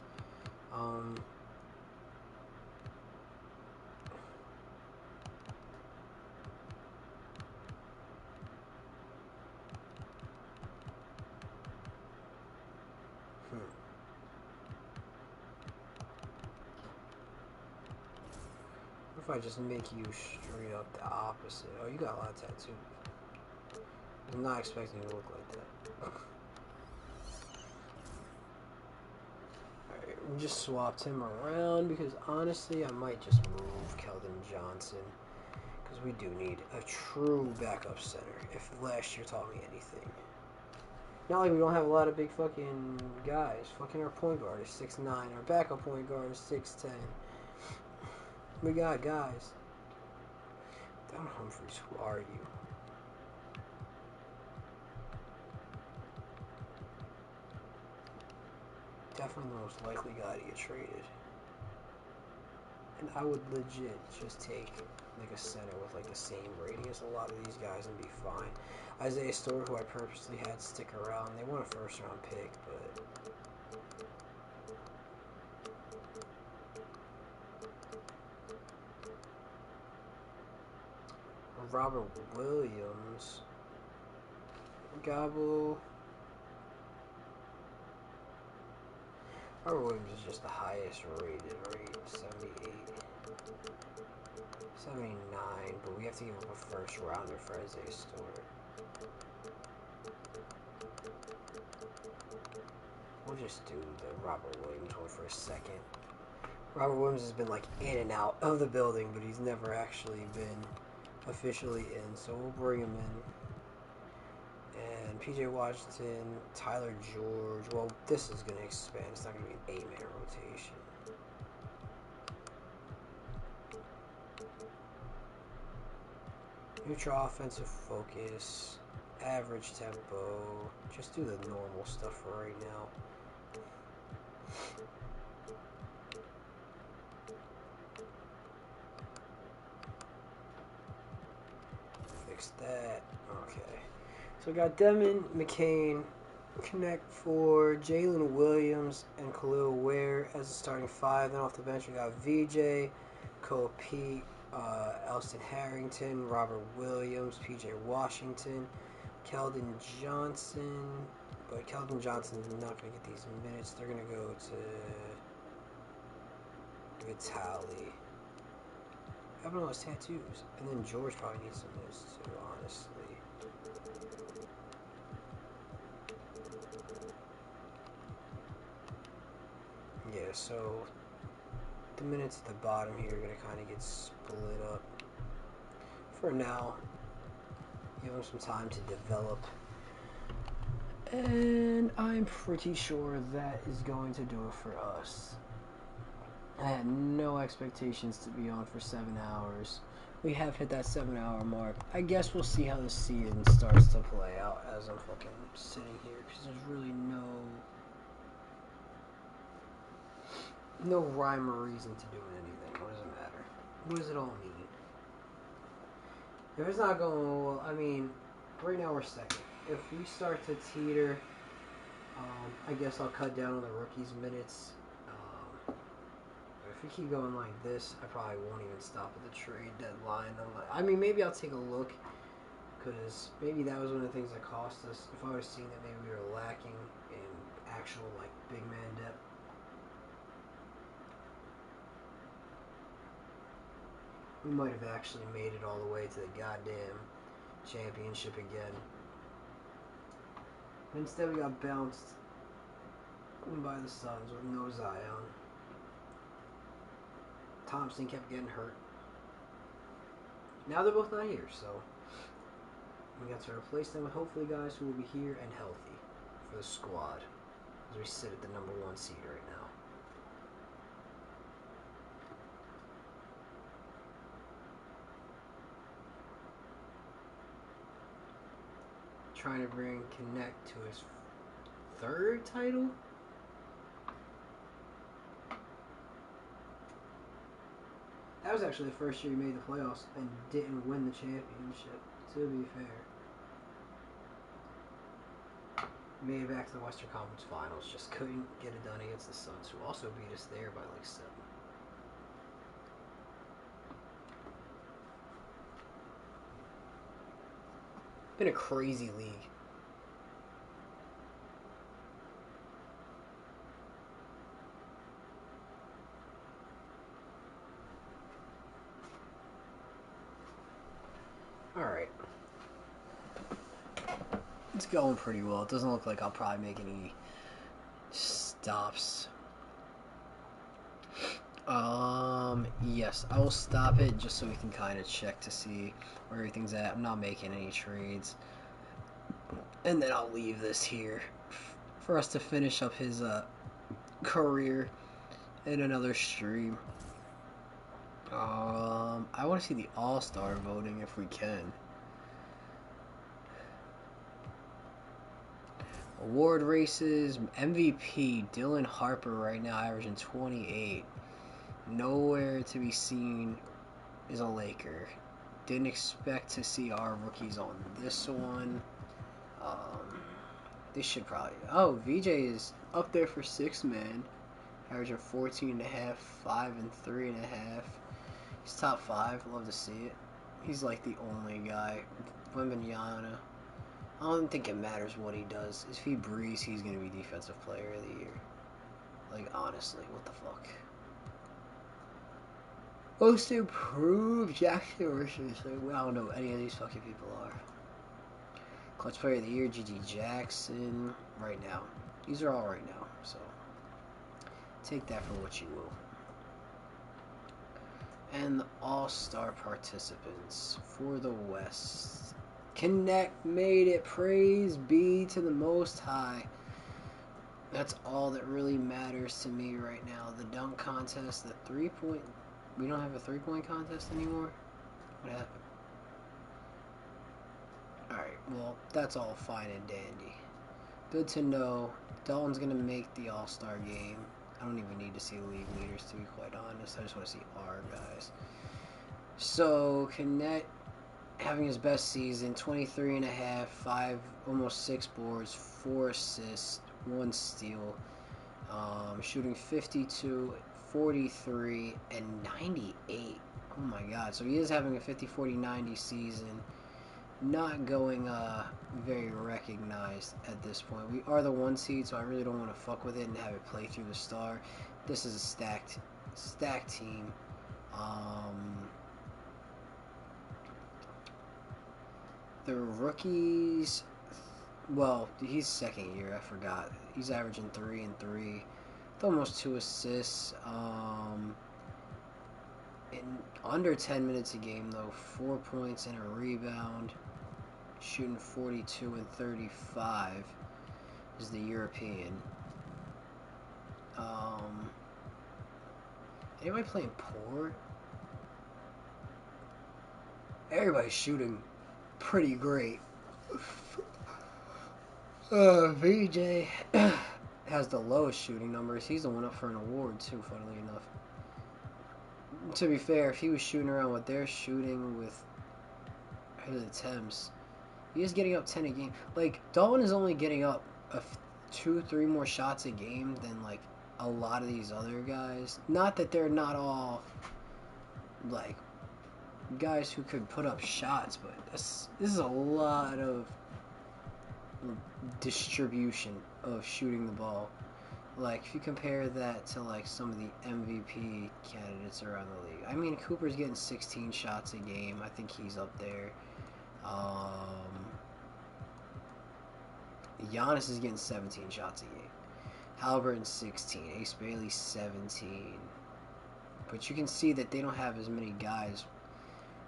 What if I just make you straight up the opposite? Oh, you got a lot of tattoos. I'm not expecting you to look like that. Alright, we just swapped him around because honestly, I might just move Keldon Johnson. Because we do need a true backup center, if last year taught me anything. Not like we don't have a lot of big fucking guys. Fucking our point guard is 6'9". Our backup point guard is 6'10". We got guys. Don Humphries, who are you? Definitely the most likely guy to get traded. And I would legit just take like a center with like the same rating as a lot of these guys and be fine. Isaiah Stewart, who I purposely had stick around, they want a first round pick, but Robert Williams, Gobble. Robert Williams is just the highest rated rate, 78. 79, but we have to give up a first rounder for Isaiah Stewart. We'll just do the Robert Williams one for a second. Robert Williams has been like in and out of the building, but he's never actually been officially in, so we'll bring him in. And PJ Washington, Tyler George. Well, this is going to expand. It's not going to be an 8-man rotation. Neutral offensive focus, average tempo. Just do the normal stuff for right now. Fix that. Okay. So we got Devin McCain, connect for Jalen Williams and Khalil Ware as a starting five. Then off the bench we got VJ, Cole Pete, Elston Harrington, Robert Williams, PJ Washington, Keldon Johnson. But Keldon Johnson's not going to get these minutes. They're going to go to Vitali. I have all those tattoos. And then George probably needs some minutes too, honestly. Yeah, so the minutes at the bottom here are going to kind of get split up. For now, give them some time to develop. And I'm pretty sure that is going to do it for us. I had no expectations to be on for 7 hours. We have hit that 7-hour mark. I guess we'll see how the season starts to play out as I'm fucking sitting here, because there's really no rhyme or reason to doing anything. What does it matter? What does it all mean? If it's not going well, I mean, right now we're second. If we start to teeter, I guess I'll cut down on the rookies' minutes. If we keep going like this, I probably won't even stop at the trade deadline. I mean, maybe I'll take a look, because maybe that was one of the things that cost us. If I was seeing that maybe we were lacking in actual, like, big man depth. We might have actually made it all the way to the goddamn championship again. But instead we got bounced by the Suns with no Zion. Thompson kept getting hurt. Now they're both not here, so we got to replace them with hopefully guys who will be here and healthy for the squad as we sit at the number 1 seed right now. Trying to bring Connect to his 3rd title. That was actually the first year he made the playoffs and didn't win the championship, to be fair. Made it back to the Western Conference Finals, just couldn't get it done against the Suns, who also beat us there by like 7. Been a crazy league. Alright. It's going pretty well. It doesn't look like I'll probably make any stops. Yes, I will stop it just so we can kind of check to see where everything's at. I'm not making any trades. And then I'll leave this here for us to finish up his career in another stream. I want to see the All-Star voting if we can. Award races, MVP, Dylan Harper right now averaging 28. Nowhere to be seen is a Laker. Didn't expect to see our rookies on this one. They should probably... Oh, VJ is up there for 6 man. Averaging 14.5, 5 and 3.5. He's top 5. Love to see it. He's like the only guy. Wembanyama. I don't think it matters what he does. If he breathes, he's going to be Defensive Player of the Year. Like, honestly, what the fuck? Most improved Jackson versus... I don't know who any of these fucking people are. Clutch Player of the Year, G.G. Jackson. Right now. These are all right now, so... take that for what you will. And the All-Star participants for the West. Connect made it. Praise be to the Most High. That's all that really matters to me right now. The dunk contest, the 3-point... We don't have a 3-point contest anymore? What happened? Alright, well, that's all fine and dandy. Good to know. Dalton's going to make the All-Star game. I don't even need to see league leaders, to be quite honest. I just want to see our guys. So, Knetch having his best season, 23.5, 5, almost 6 boards, 4 assists, 1 steal. Shooting 52, 43, and 98. Oh my god. So he is having a 50, 40, 90 season. Not going very recognized at this point. We are the 1 seed, so I really don't want to fuck with it and have it play through the star. This is a stacked team. The rookies, well, he's second year, I forgot. He's averaging 3 and 3, with almost 2 assists. In under 10 minutes a game, though, 4 points and a rebound. Shooting 42 and 35 is the European. Anybody playing Port? Everybody's shooting pretty great. VJ has the lowest shooting numbers. He's the one up for an award too, funnily enough. To be fair, if he was shooting around what they're shooting with his attempts, he is getting up 10 a game. Like, Dalton is only getting up 2-3 more shots a game than like a lot of these other guys. Not that they're not all like guys who could put up shots, but this is a lot of distribution of shooting the ball. Like, if you compare that to like some of the MVP candidates around the league, I mean, Cooper's getting 16 shots a game. I think he's up there. Giannis is getting 17 shots a game. Halliburton 16. Ace Bailey 17. But you can see that they don't have as many guys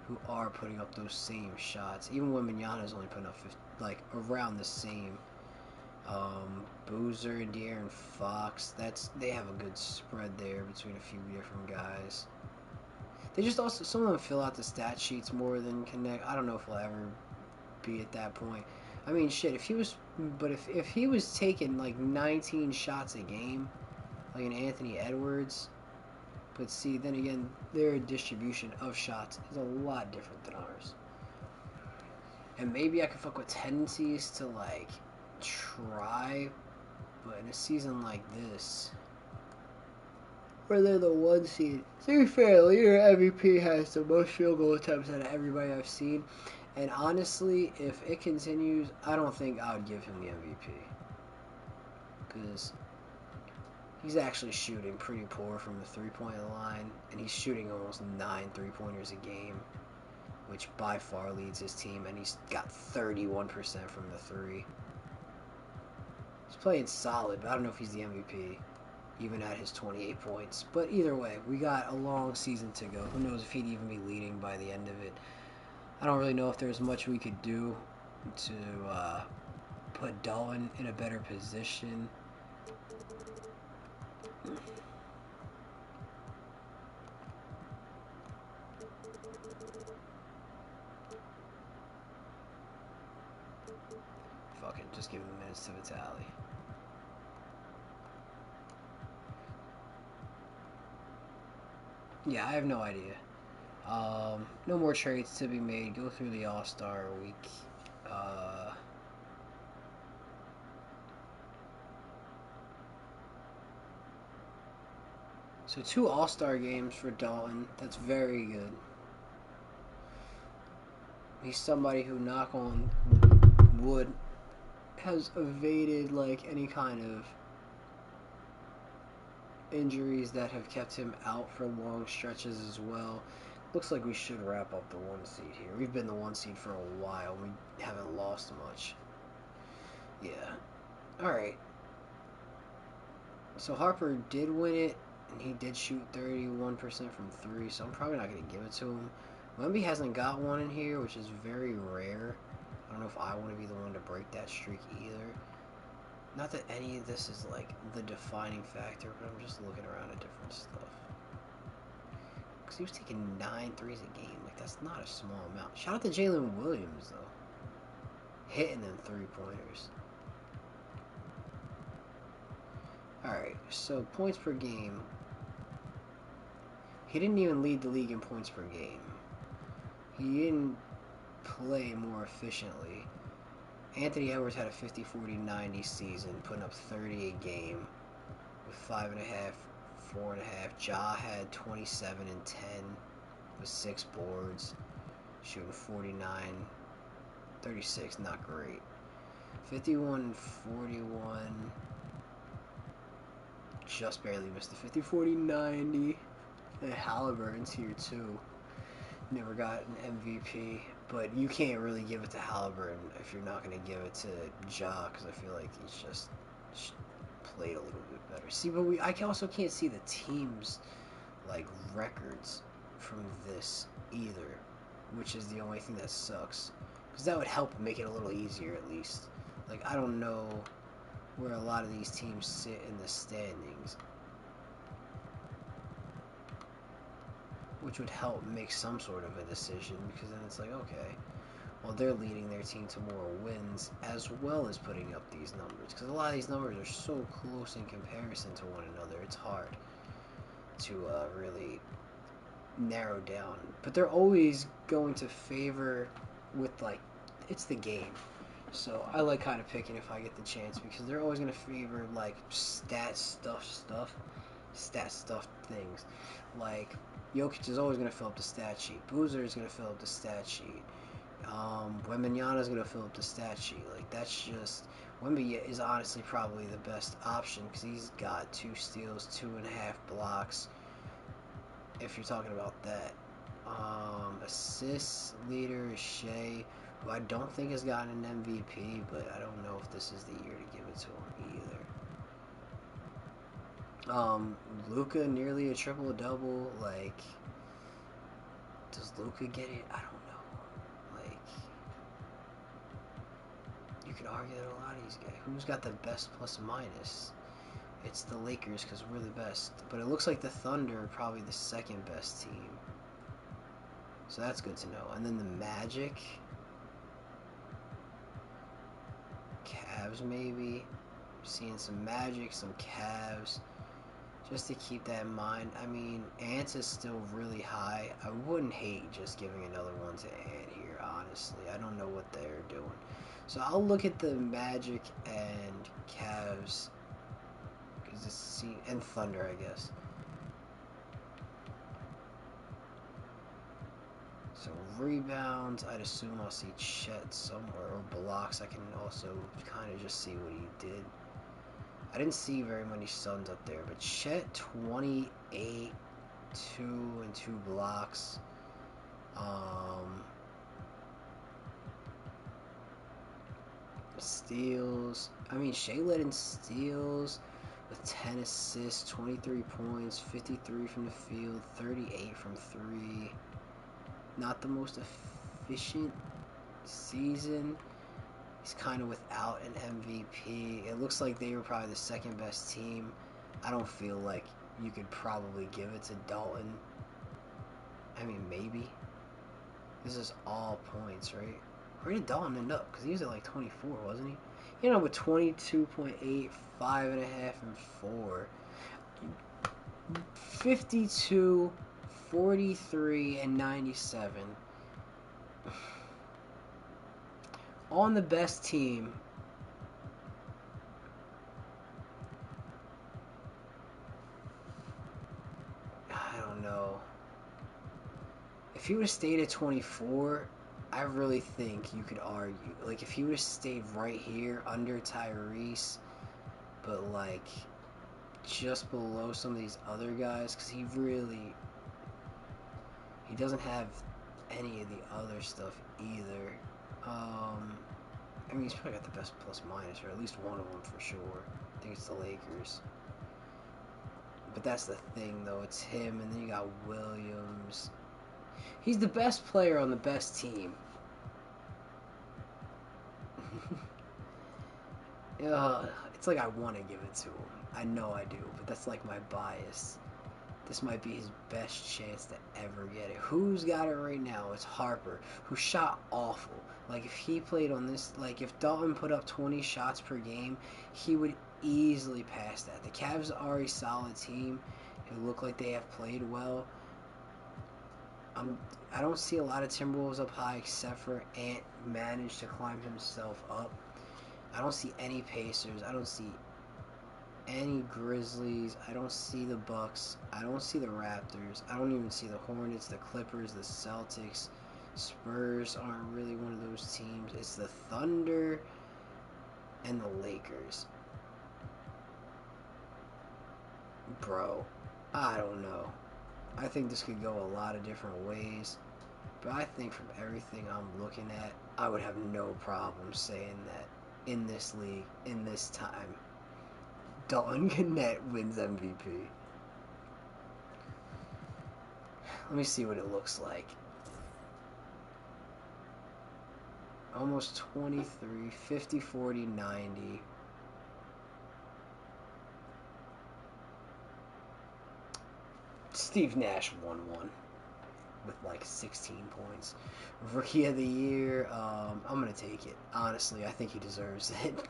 who are putting up those same shots. Even when Wembanyama's only putting up 50, like around the same. Boozer and De'Aaron Fox. They have a good spread there between a few different guys. They just also, some of them fill out the stat sheets more than Connect. I don't know if we'll ever be at that point. I mean, shit, if he was taking like 19 shots a game, like an Anthony Edwards, But see, then again, their distribution of shots is a lot different than ours. And maybe I could fuck with tendencies to, like, try, but in a season like this, where they're the 1 seed, to be fair, leader MVP has the most field goal attempts out of everybody I've seen. And honestly, if it continues, I don't think I would give him the MVP. Because he's actually shooting pretty poor from the three-point line, and he's shooting almost 9 three-pointers a game, which by far leads his team, and he's got 31% from the three. He's playing solid, but I don't know if he's the MVP, even at his 28 points. But either way, we got a long season to go. Who knows if he'd even be leading by the end of it. I don't really know if there's much we could do to put Dalton in a better position. Fucking just give him minutes to Vitali. Yeah, I have no idea. No more trades to be made. Go through the All-Star week. So 2 All-Star games for Dalton. That's very good. He's somebody who, knock on wood, has evaded like any kind of injuries that have kept him out for long stretches as well. Looks like we should wrap up the 1 seed here. We've been the 1 seed for a while. We haven't lost much. Yeah. Alright. So Harper did win it, and he did shoot 31% from 3, so I'm probably not going to give it to him. Wemby hasn't got one in here, which is very rare. I don't know if I want to be the one to break that streak either. Not that any of this is like the defining factor, but I'm just looking around at different stuff. Because he was taking 9 threes a game. Like, that's not a small amount. Shout out to Jalen Williams, though. Hitting them 3-pointers. Alright, so points per game. He didn't even lead the league in points per game. He didn't play more efficiently. Anthony Edwards had a 50-40-90 season, putting up 30 a game with 5.5, 4.5. Ja had 27 and 10 with 6 boards, shooting 49, 36, not great. 51 and 41, just barely missed the 50-40-90. And Halliburton's here too. Never got an MVP, but you can't really give it to Halliburton if you're not going to give it to Ja, because I feel like he's just played a little bit better. See, but I also can't see the team's like records from this either, which is the only thing that sucks, because that would help make it a little easier at least. Like, I don't know where a lot of these teams sit in the standings, which would help make some sort of a decision, because then it's like, okay, well, they're leading their team to more wins as well as putting up these numbers, because a lot of these numbers are so close in comparison to one another, it's hard to really narrow down. But they're always going to favor with, like, it's the game. So I like kind of picking if I get the chance, because they're always going to favor, like, stat stuff things. Like, Jokic is always going to fill up the stat sheet. Boozer is going to fill up the stat sheet. Wembanyama is going to fill up the stat sheet. Like, that's just... Wemby is honestly probably the best option, because he's got 2 steals, 2.5 blocks, if you're talking about that. Assists leader is Shea, who I don't think has gotten an MVP, but I don't know if this is the year to give it to him either. Luka nearly a triple-double. Like, does Luka get it? I don't know. Like, you could argue that a lot of these guys. Who's got the best plus-minus? It's the Lakers, because we're the best. But it looks like the Thunder are probably the second best team. So that's good to know. And then the Magic. Cavs, maybe. Seeing some Magic, some Cavs. Just to keep that in mind. I mean, Ant is still really high. I wouldn't hate just giving another one to Ant here, honestly. I don't know what they're doing. So I'll look at the Magic and Cavs. And Thunder, I guess. So rebounds, I'd assume I'll see Chet somewhere, or blocks. I can also kind of just see what he did. I didn't see very many Suns up there, but Chet 28, 2 and 2 blocks. Steals. I mean, Shea led in steals with 10 assists, 23 points, 53 from the field, 38 from 3. Not the most efficient season. He's kind of without an MVP. It looks like they were probably the second best team. I don't feel like you could probably give it to Dalton. I mean, maybe. This is all points, right? Where did Dalton end up? Because he was at like 24, wasn't he? He ended up with 22.8, 5.5, and 4. 52, 43, and 97. On the best team. I don't know. If he would have stayed at 24, I really think you could argue. Like, if he would have stayed right here under Tyrese, but, like, just below some of these other guys, because he doesn't have any of the other stuff either. I mean, he's probably got the best plus minus, or at least one of them for sure. I think it's the Lakers. But that's the thing, though. It's him, and then you got Williams. He's the best player on the best team. It's like I want to give it to him. I know I do, but that's like my bias. This might be his best chance to ever get it. Who's got it right now? It's Harper, who shot awful. Like, if he played on this, like, if Dalton put up 20 shots per game, he would easily pass that. The Cavs are a solid team who look like they have played well. I don't see a lot of Timberwolves up high except for Ant managed to climb himself up. I don't see any Pacers. I don't see any Grizzlies. I don't see the Bucks. I don't see the Raptors. I don't even see the Hornets, the Clippers, the Celtics. Spurs aren't really one of those teams. It's the Thunder and the Lakers. Bro, I don't know. I think this could go a lot of different ways. But I think from everything I'm looking at, I would have no problem saying that in this league, in this time, Dalton Knetch wins MVP. Let me see what it looks like. Almost 23, 50, 40, 90. Steve Nash won one with like 16 points. Rookie of the Year, I'm going to take it. Honestly, I think he deserves it.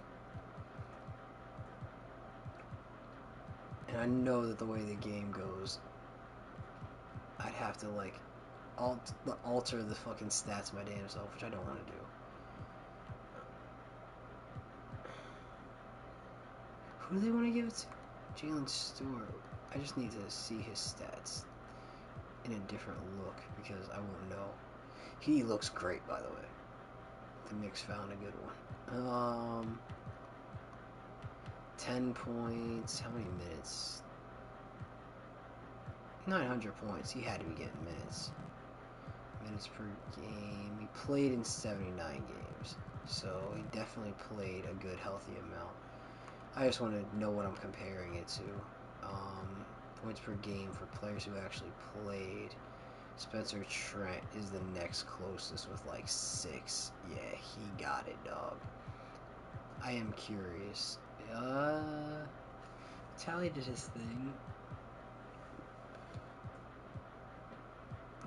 And I know that the way the game goes, I'd have to like alter the fucking stats my damn self, which I don't want to do. Who do they want to give it to? Jalen Stewart. I just need to see his stats in a different look because I won't know. He looks great, by the way. The Knicks found a good one. 10 points. How many minutes? 900 points. He had to be getting minutes. Minutes per game. He played in 79 games. So he definitely played a good, healthy amount. I just want to know what I'm comparing it to. Points per game for players who actually played. Spencer Trent is the next closest with like 6. Yeah, he got it, dog. I am curious. Tally did his thing.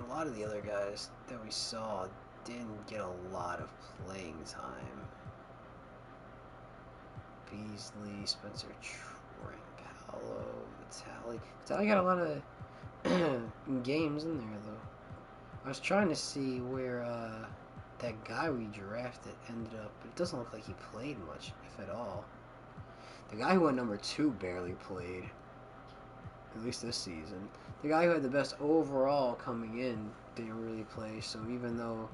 A lot of the other guys that we saw didn't get a lot of playing time. Beasley, Spencer Trent, Paolo, Vitali got a lot of games in there, though. I was trying to see where that guy we drafted ended up, but it doesn't look like he played much, if at all. The guy who went number 2 barely played, at least this season. The guy who had the best overall coming in didn't really play, so even though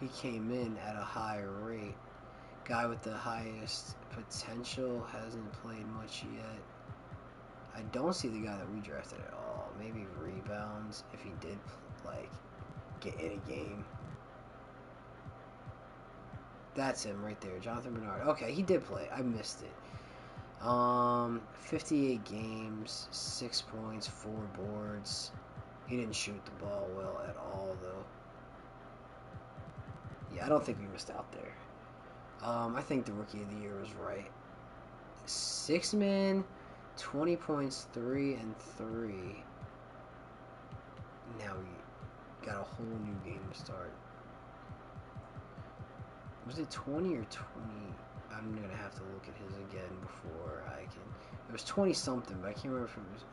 he came in at a higher rate, guy with the highest potential hasn't played much yet. I don't see the guy that we drafted at all. Maybe rebounds, if he did, like, get in a game. That's him right there, Jonathan Bernard. Okay, he did play. I missed it. 58 games, 6 points, 4 boards. He didn't shoot the ball well at all, though. Yeah, I don't think we missed out there. I think the Rookie of the Year was right. 6-man, 20 points, 3 and 3. Now we got a whole new game to start. Was it 20 or 20? I'm gonna have to look at his again before I can. It was 20 something, but I can't remember if it was.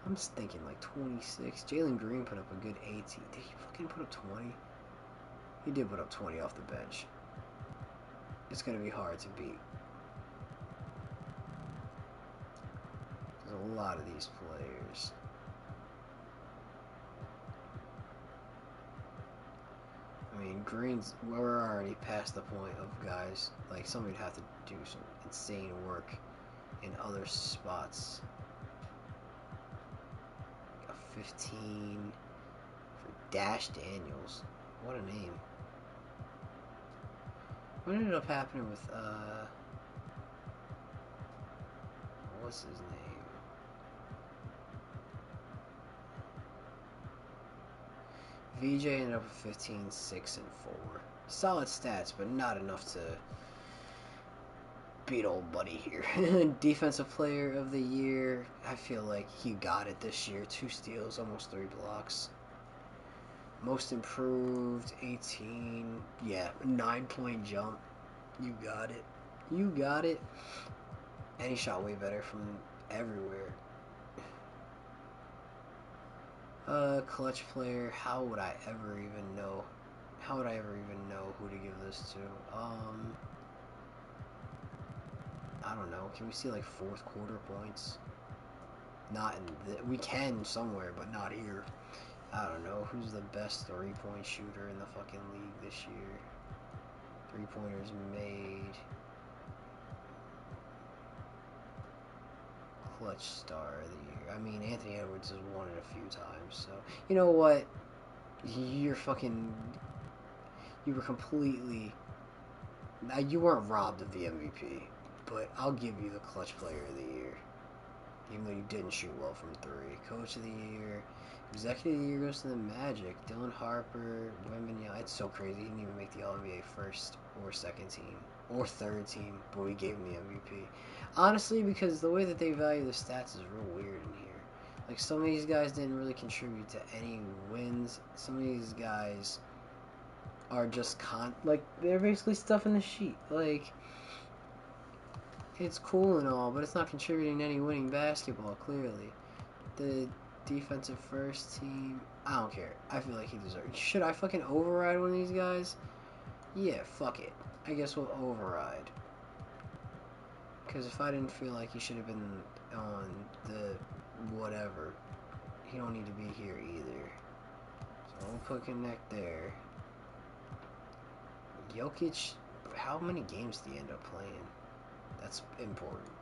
I'm just thinking like 26. Jalen Green put up a good 18. Did he fucking put up 20? He did put up 20 off the bench. It's gonna be hard to beat. There's a lot of these players. I mean, we're already past the point of guys, like, somebody would have to do some insane work in other spots. A 15 for Dash Daniels. What a name. What ended up happening with, what's his name? VJ ended up with 15, 6, and 4. Solid stats, but not enough to beat old buddy here. Defensive Player of the Year. I feel like he got it this year. 2 steals, almost 3 blocks. Most Improved, 18. Yeah, 9-point jump. You got it. You got it. And he shot way better from everywhere. Clutch Player. How would I ever even know? How would I ever even know who to give this to? I don't know. Can we see like 4th quarter points? Not in we can somewhere, but not here. I don't know. Who's the best 3-point shooter in the fucking league this year? 3-pointers made. Clutch Star of the Year. I mean, Anthony Edwards has won it a few times, so you know what? You were completely. Now, you weren't robbed of the MVP, but I'll give you the Clutch Player of the Year, even though you didn't shoot well from 3. Coach of the Year, Executive of the Year goes to the Magic. Dylan Harper, Wembanyama. It's so crazy. He didn't even make the All-NBA first or second team or third team, but we gave him the MVP. Honestly, because the way that they value the stats is real weird in here. Like, some of these guys didn't really contribute to any wins. Some of these guys are just they're basically stuff in the sheet. Like, it's cool and all, but it's not contributing to any winning basketball, clearly. The defensive first team, I don't care. I feel like he deserves. Should I fucking override one of these guys? Yeah, fuck it. I guess we'll override. Because if I didn't feel like he should have been on the whatever, he don't need to be here either. So we'll put Connect there. Jokic, how many games did he end up playing? That's important.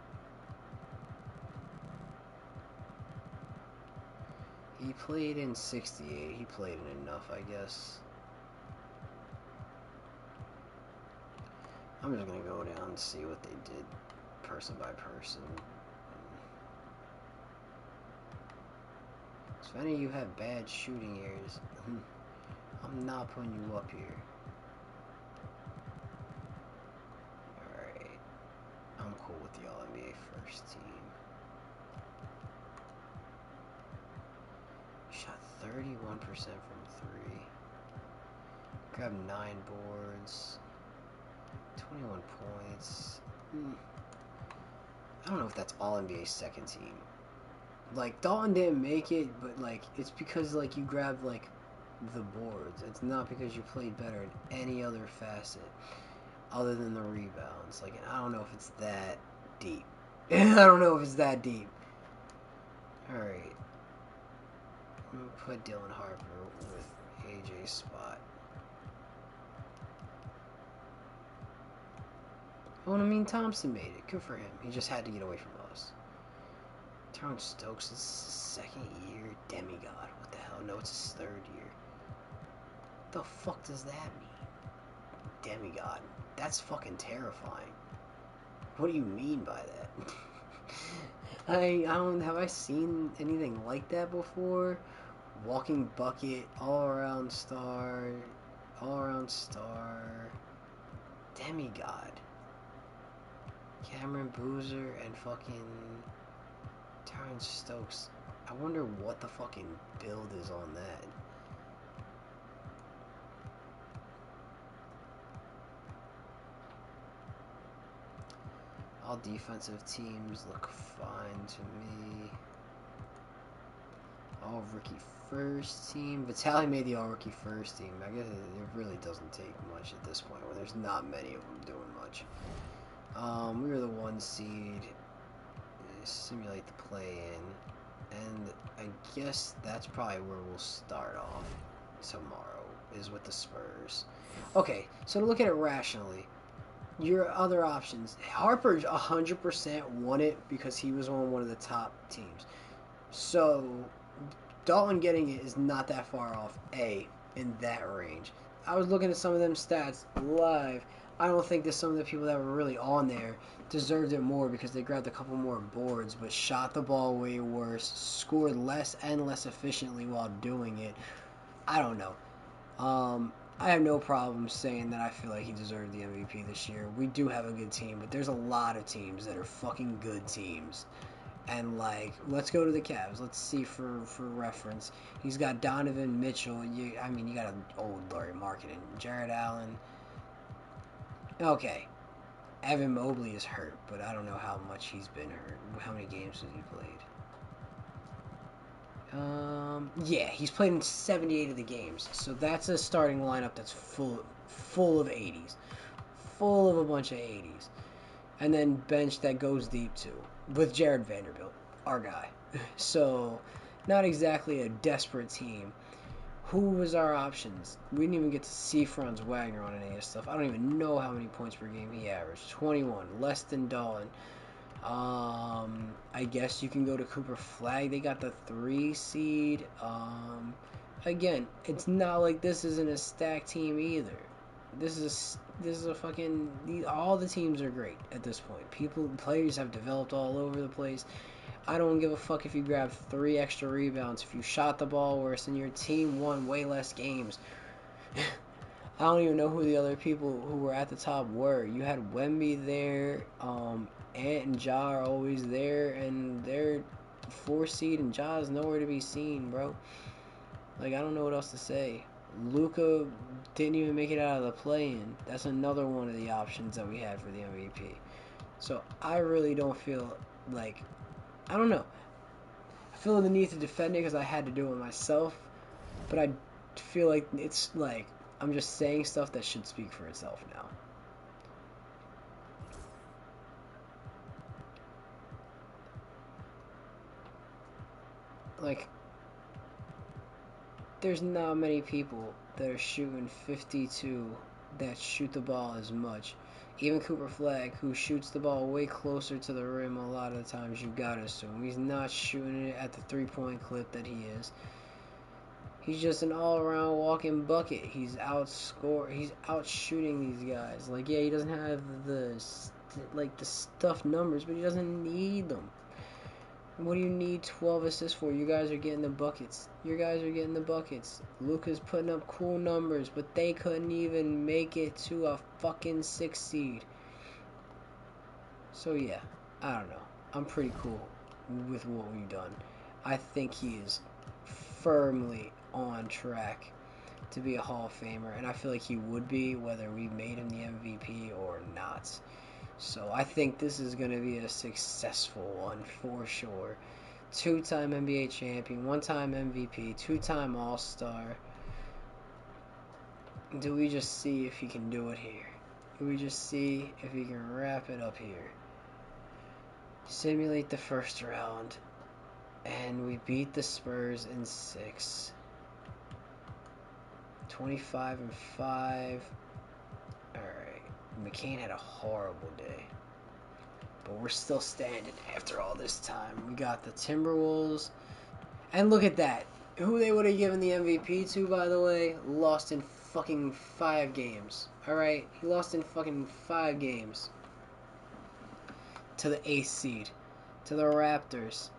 He played in 68. He played in enough, I guess. I'm just going to go down and see what they did person by person. So if any of you have bad shooting areas, I'm not putting you up here. Alright. I'm cool with the All-NBA first team. Shot 31% from 3. Grabbed 9 boards. 21 points. I don't know if that's All-NBA second team. Like, Dalton didn't make it, but, like, it's because, like, you grabbed, like, the boards. It's not because you played better in any other facet other than the rebounds. Like, I don't know if it's that deep. I don't know if it's that deep. Alright. I'm going to put Dylan Harper with AJ's spot. Oh, and I mean, Thompson made it. Good for him. He just had to get away from us. Terrence Stokes is second year demigod. What the hell? No, it's his third year. What the fuck does that mean? Demigod. That's fucking terrifying. What do you mean by that? I don't have I seen anything like that before? Walking bucket, all around star, demigod. Cameron Boozer and fucking Terrence Stokes. I wonder what the fucking build is on that. All defensive teams look fine to me. All rookie first team. Vitaly made the all rookie first team. I guess it really doesn't take much at this point where there's not many of them doing much. We were the 1 seed. Simulate the play-in. And I guess that's probably where we'll start off tomorrow, is with the Spurs. Okay, so to look at it rationally, your other options. Harper 100% won it because he was on one of the top teams. So Dalton getting it is not that far off, in that range. I was looking at some of them stats live. I don't think that some of the people that were really on there deserved it more because they grabbed a couple more boards, but shot the ball way worse, scored less and less efficiently while doing it. I don't know. I have no problem saying that I feel like he deserved the MVP this year. We do have a good team, but there's a lot of teams that are fucking good teams. And, like, let's go to the Cavs. Let's see for reference. He's got Donovan Mitchell. You got an old Larry Marketing. Jared Allen. Okay. Evan Mobley is hurt, but I don't know how much he's been hurt. How many games has he played? Yeah, he's played in 78 of the games. So that's a starting lineup that's full of 80s. Full of a bunch of 80s. And then bench that goes deep too. With Jared Vanderbilt, our guy. So, not exactly a desperate team. Who was our options? We didn't even get to see Franz Wagner on any of this stuff. I don't even know how many points per game he averaged. 21, less than Dalton. I guess you can go to Cooper Flag. They got the 3 seed. Again, it's not like this isn't a stacked team either. This is a fucking... all the teams are great at this point. Players have developed all over the place. I don't give a fuck if you grab 3 extra rebounds. If you shot the ball worse and your team won way less games. I don't even know who the other people who were at the top were. You had Wemby there. Ant and Ja are always there. And they're 4 seed and Ja is nowhere to be seen, bro. Like, I don't know what else to say. Luka didn't even make it out of the play-in. That's another one of the options that we had for the MVP. So I really don't feel like... I don't know. I feel the need to defend it because I had to do it myself. But I feel like it's like... I'm just saying stuff that should speak for itself now. Like... There's not many people that are shooting 52 that shoot the ball as much. Even Cooper Flag, who shoots the ball way closer to the rim a lot of the times, you gotta assume. He's not shooting it at the 3-point clip that he is. He's just an all-around walking bucket. He's out shooting these guys. Like, yeah, he doesn't have the stuffed numbers, but he doesn't need them. What do you need 12 assists for? You guys are getting the buckets. You guys are getting the buckets. Luka's putting up cool numbers, but they couldn't even make it to a fucking 6 seed. So yeah, I don't know. I'm pretty cool with what we've done. I think he is firmly on track to be a Hall of Famer, and I feel like he would be whether we made him the MVP or not. So I think this is going to be a successful one for sure 2-time NBA champion, 1-time MVP, 2-time All-Star. Do we just see if he can do it here? Do we just see if he can wrap it up here? Simulate the first round. And we beat the Spurs in 6. 25-5. Alright. McCain had a horrible day. But we're still standing after all this time. We got the Timberwolves. And look at that. Who they would have given the MVP to, by the way, lost in fucking 5 games. Alright? He lost in fucking 5 games. To the 8th seed. To the Raptors.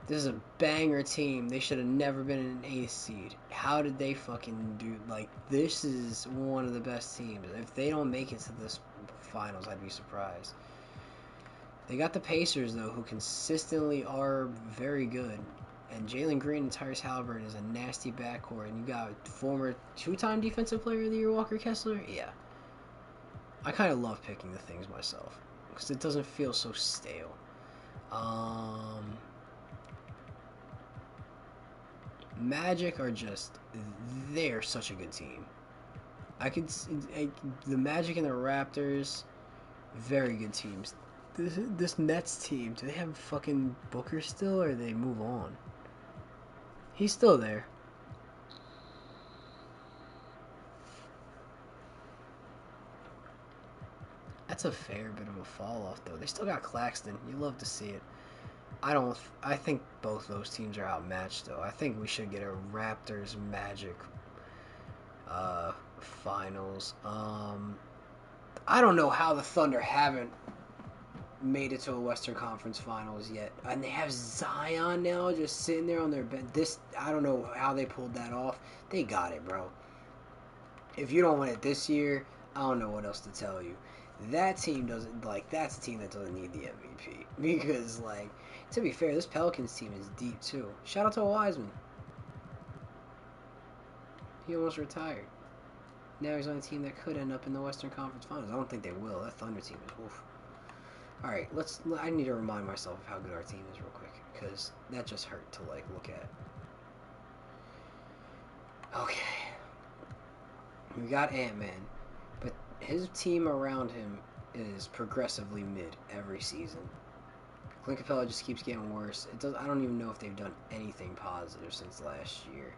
This is a banger team. They should have never been an 8th seed. How did they fucking do? Like, this is one of the best teams. If they don't make it to this finals, I'd be surprised. They got the Pacers, though, who consistently are very good. And Jalen Green and Tyrese Halliburton is a nasty backcourt. And you got former 2-time Defensive Player of the Year Walker Kessler. Yeah. I kind of love picking the things myself. Because it doesn't feel so stale. Magic are just, they're such a good team. The Magic and the Raptors, very good teams. This Nets team, do they have fucking Booker still, or do they move on? He's still there. That's a fair bit of a fall off, though. They still got Claxton. You love to see it. I think both those teams are outmatched, though. I think we should get a Raptors Magic finals. I don't know how the Thunder haven't made it to a Western Conference Finals yet, and they have Zion now just sitting there on their bench. I don't know how they pulled that off. They got it, bro. If you don't win it this year, I don't know what else to tell you. That team doesn't, like, that's a team that doesn't need the MVP. Because, like, to be fair, this Pelicans team is deep, too. Shout out to Wiseman. He almost retired. Now he's on a team that could end up in the Western Conference Finals. I don't think they will. That Thunder team is woof. Alright, I need to remind myself of how good our team is real quick. Because that just hurt to, like, look at. Okay. We got Ant-Man. But his team around him is progressively mid every season. Clint Capella just keeps getting worse. I don't even know if they've done anything positive since last year.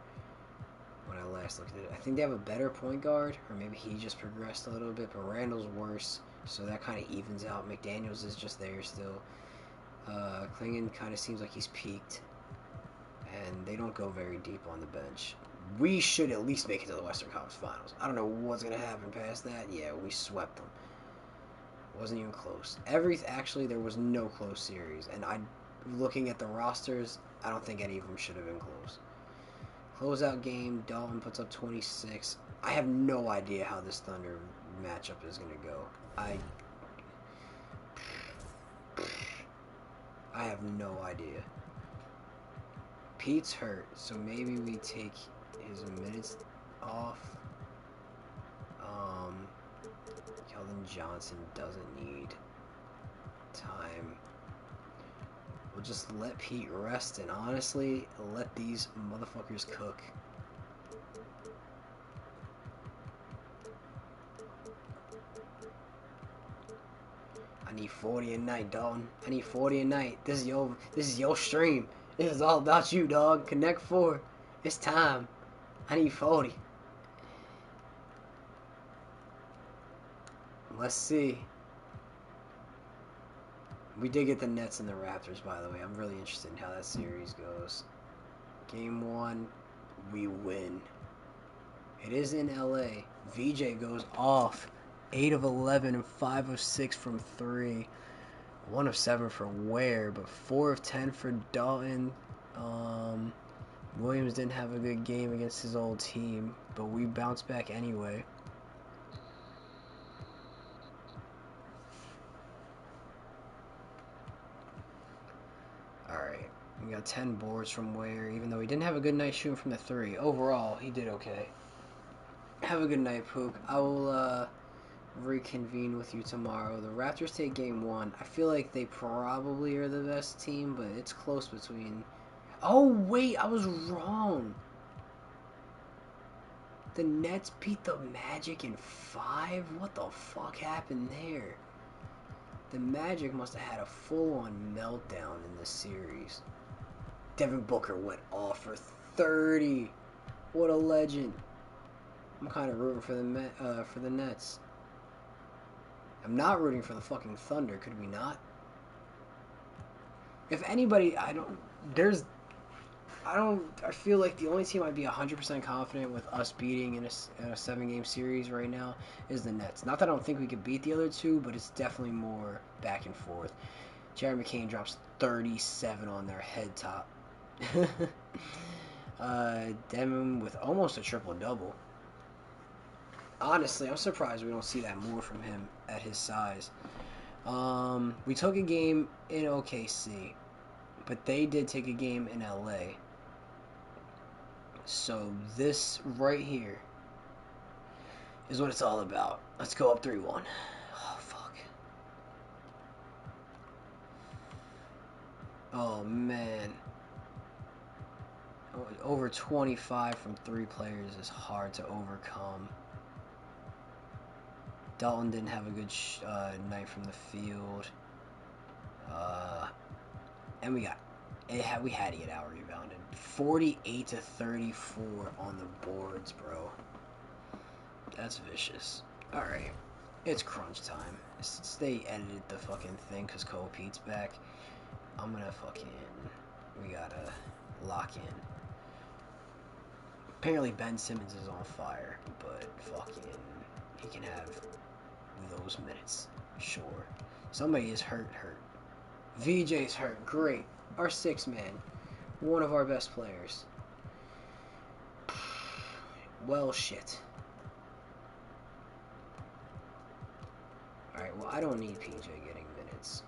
When I last looked at it, I think they have a better point guard, or maybe he just progressed a little bit. But Randall's worse, so that kind of evens out. McDaniels is just there still. Klingon kind of seems like he's peaked, and they don't go very deep on the bench. We should at least make it to the Western Conference Finals. I don't know what's going to happen past that. Yeah, we swept them. It wasn't even close. Actually, there was no close series. And looking at the rosters, I don't think any of them should have been close. Closeout game, Dalton puts up 26. I have no idea how this Thunder matchup is going to go. I have no idea. Pete's hurt, so maybe we take his minutes off. Keldon Johnson doesn't need time. We'll just let Pete rest and honestly let these motherfuckers cook. I need 40 a night, Dalton. I need 40 a night. This is your stream. This is all about you, dog. Connect 4. It's time. I need 40. Let's see. We did get the Nets and the Raptors, by the way. I'm really interested in how that series goes. Game 1, we win. It is in LA. VJ goes off. 8 of 11 and 5 of 6 from 3. 1 of 7 for Ware, but 4 of 10 for Dalton. Williams didn't have a good game against his old team, but we bounced back anyway. Alright, we got 10 boards from Ware, even though he didn't have a good night shooting from the 3. Overall, he did okay. Have a good night, Pook. I will reconvene with you tomorrow. The Raptors take game 1. I feel like they probably are the best team, but it's close between... Oh, wait, I was wrong. The Nets beat the Magic in 5? What the fuck happened there? The Magic must have had a full-on meltdown in this series. Devin Booker went off for 30. What a legend. I'm kind of rooting for the Nets. I'm not rooting for the fucking Thunder. Could we not? If anybody, I feel like the only team I'd be 100% confident with us beating in a 7-game series right now is the Nets. Not that I don't think we could beat the other two, but it's definitely more back and forth. Jared McCain drops 37 on their head top. Devin with almost a triple-double. Honestly, I'm surprised we don't see that more from him at his size. We took a game in OKC, but they did take a game in LA. So this right here is what it's all about. Let's go up 3-1. Oh, fuck. Oh, man. Over 25 from 3 players is hard to overcome. Dalton didn't have a good night from the field. And we had to get out rebounded. 48 to 34 on the boards, bro. That's vicious. Alright. It's crunch time. Since they edited the fucking thing because Cole Pete's back, I'm gonna we gotta lock in. Apparently Ben Simmons is on fire, but he can have those minutes. Sure. Somebody is hurt. VJ's hurt. Great. Our 6th man. One of our best players. Well, shit. Alright, well, I don't need PJ getting minutes.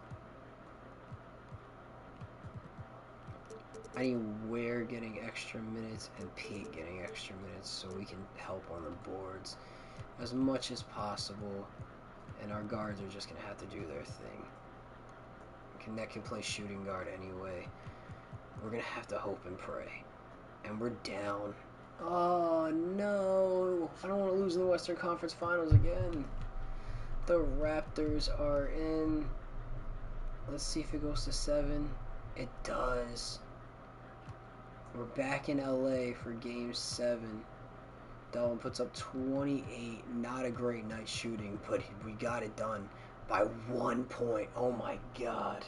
I need Ware getting extra minutes and Pete getting extra minutes so we can help on the boards as much as possible. And our guards are just going to have to do their thing. Knetch can play shooting guard anyway. We're going to have to hope and pray. And we're down. Oh, no. I don't want to lose in the Western Conference Finals again. The Raptors are in. Let's see if it goes to 7. It does. We're back in LA for Game 7. Dalton puts up 28. Not a great night shooting, but we got it done by 1 point. Oh my god.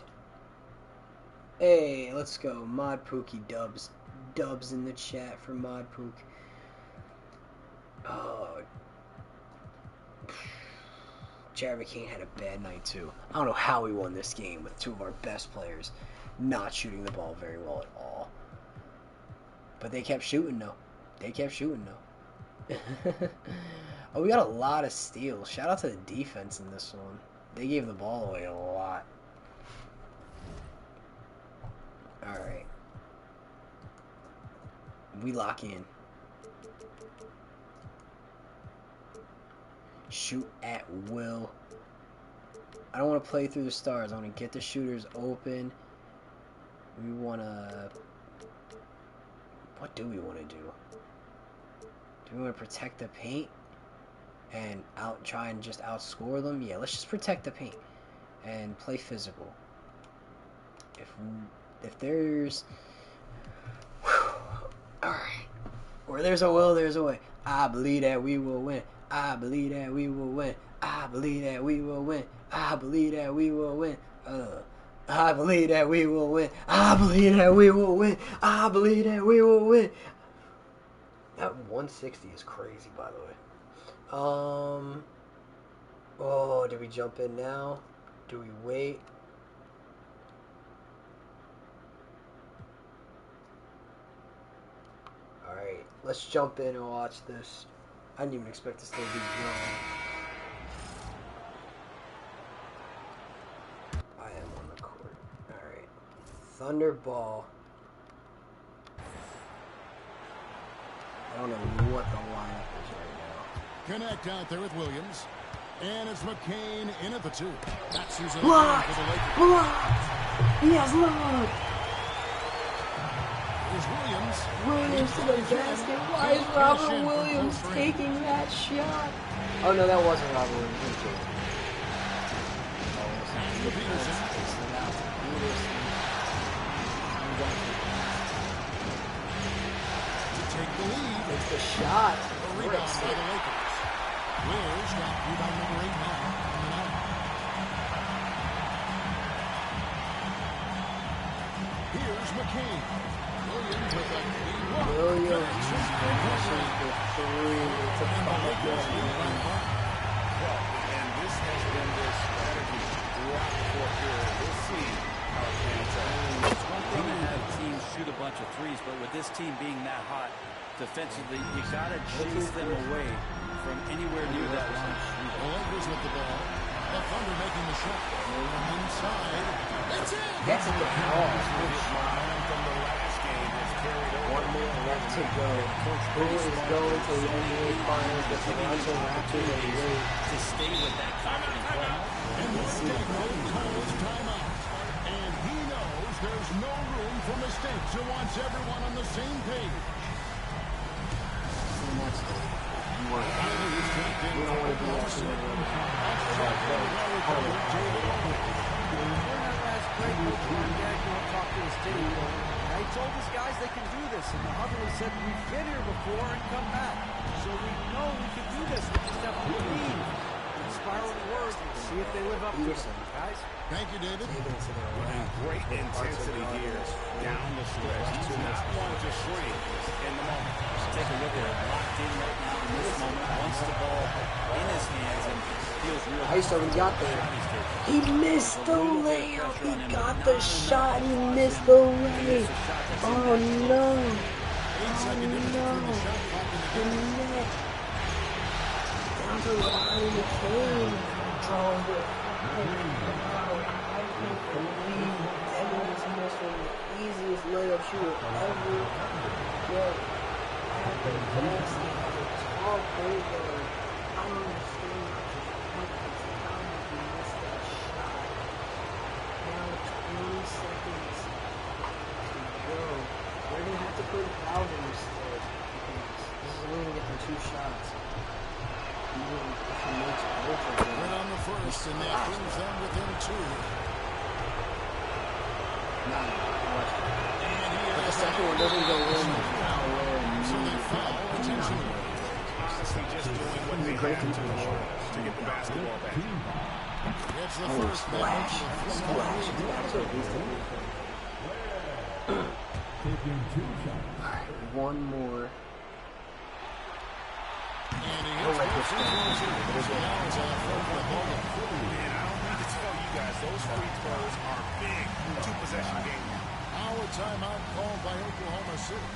Hey, let's go. Mod Pookie dubs. Dubs in the chat for Mod Pook. Oh. Jared McCain had a bad night too. I don't know how we won this game with 2 of our best players not shooting the ball very well at all. But they kept shooting though. Oh, we got a lot of steals. Shout out to the defense in this one. They gave the ball away a lot. Alright. We lock in. Shoot at will. I don't want to play through the stars. I want to get the shooters open. We want to... What do we want to do? Do we want to protect the paint and try and just outscore them? Yeah, let's just protect the paint and play physical. If there's... Alright. Where there's a will, there's a way. I believe that we will win. I believe that we will win. I believe that we will win. I believe that we will win. I believe that we will win. I believe that we will win. I believe that we will win. That 160 is crazy, by the way. Oh, do we jump in now? Do we wait? Alright, let's jump in and watch this. I didn't even expect to still be going. I am on the court. Alright. Thunder ball. I don't know what the lineup is right now. Connect out there with Williams. And it's McCain in at the 2. That's who's in Blocked! for the Lakers. Blocked! He has luck! Here's Williams. Williams to the basket. Why is Robert Williams taking that shot? Oh no, that wasn't Robert Williams. To Peterson. To take the lead. It's the shot. A rebound by the Lakers. Williams got rebound number 8 now on the night. Here's McCain. Williams with a key look. Williams finishes the 3. It's a 5-point. And this has been their strategy throughout the fourth period. We'll see how it pans out. It's one thing to have teams shoot a bunch of threes, but with this team being that hot defensively, you got to chase them away from anywhere near that line. The Lakers with the ball. The Thunder making the shot. From inside. It's in. That's a good ball. From the last game has carried over. 1 minute left to go. Who is going to the NBA Finals? The Toronto Raptors are great. To stay with that confident play. And Daigneault calls timeout. And he knows there's no room for mistakes. He wants everyone on the same page. We don't want to do that shit. I told his guys they can do this, and the huddle has said we've been here before and come back. So we know we can do this. We just have to believe. Inspiring words. See if they live up to it, guys. Thank you, David. Great intensity here down the stretch. He's not one to shrink in the moment. Take a look at it. Locked in right now in this moment. Wants the ball in his hands and feels real. I used to when he got there. He missed the layup. He got the shot. He missed the layup. Oh no. Oh no. The net. Down to Riley McCain. Drove it. I can't believe Evans missed one of the easiest layup shooter ever. Yo, at the basket, at the top point guard. I don't understand what the time he missed that shot. Now 20 seconds to go. We're gonna have to put Alvin instead because this is only gonna get them 2 shots. Right on the first, and that brings them within 2. But the second one doesn't go in. So they foul intentionally. Honestly, just doing what they have to get the basketball back. It's the first Splash. Splash. Taking 2 shots. Alright, one more. And he I don't like this hits one. so now it's a 4-point ball game. And I don't need to tell you guys, those free throws are big 2-possession games. Now a timeout called by Oklahoma City.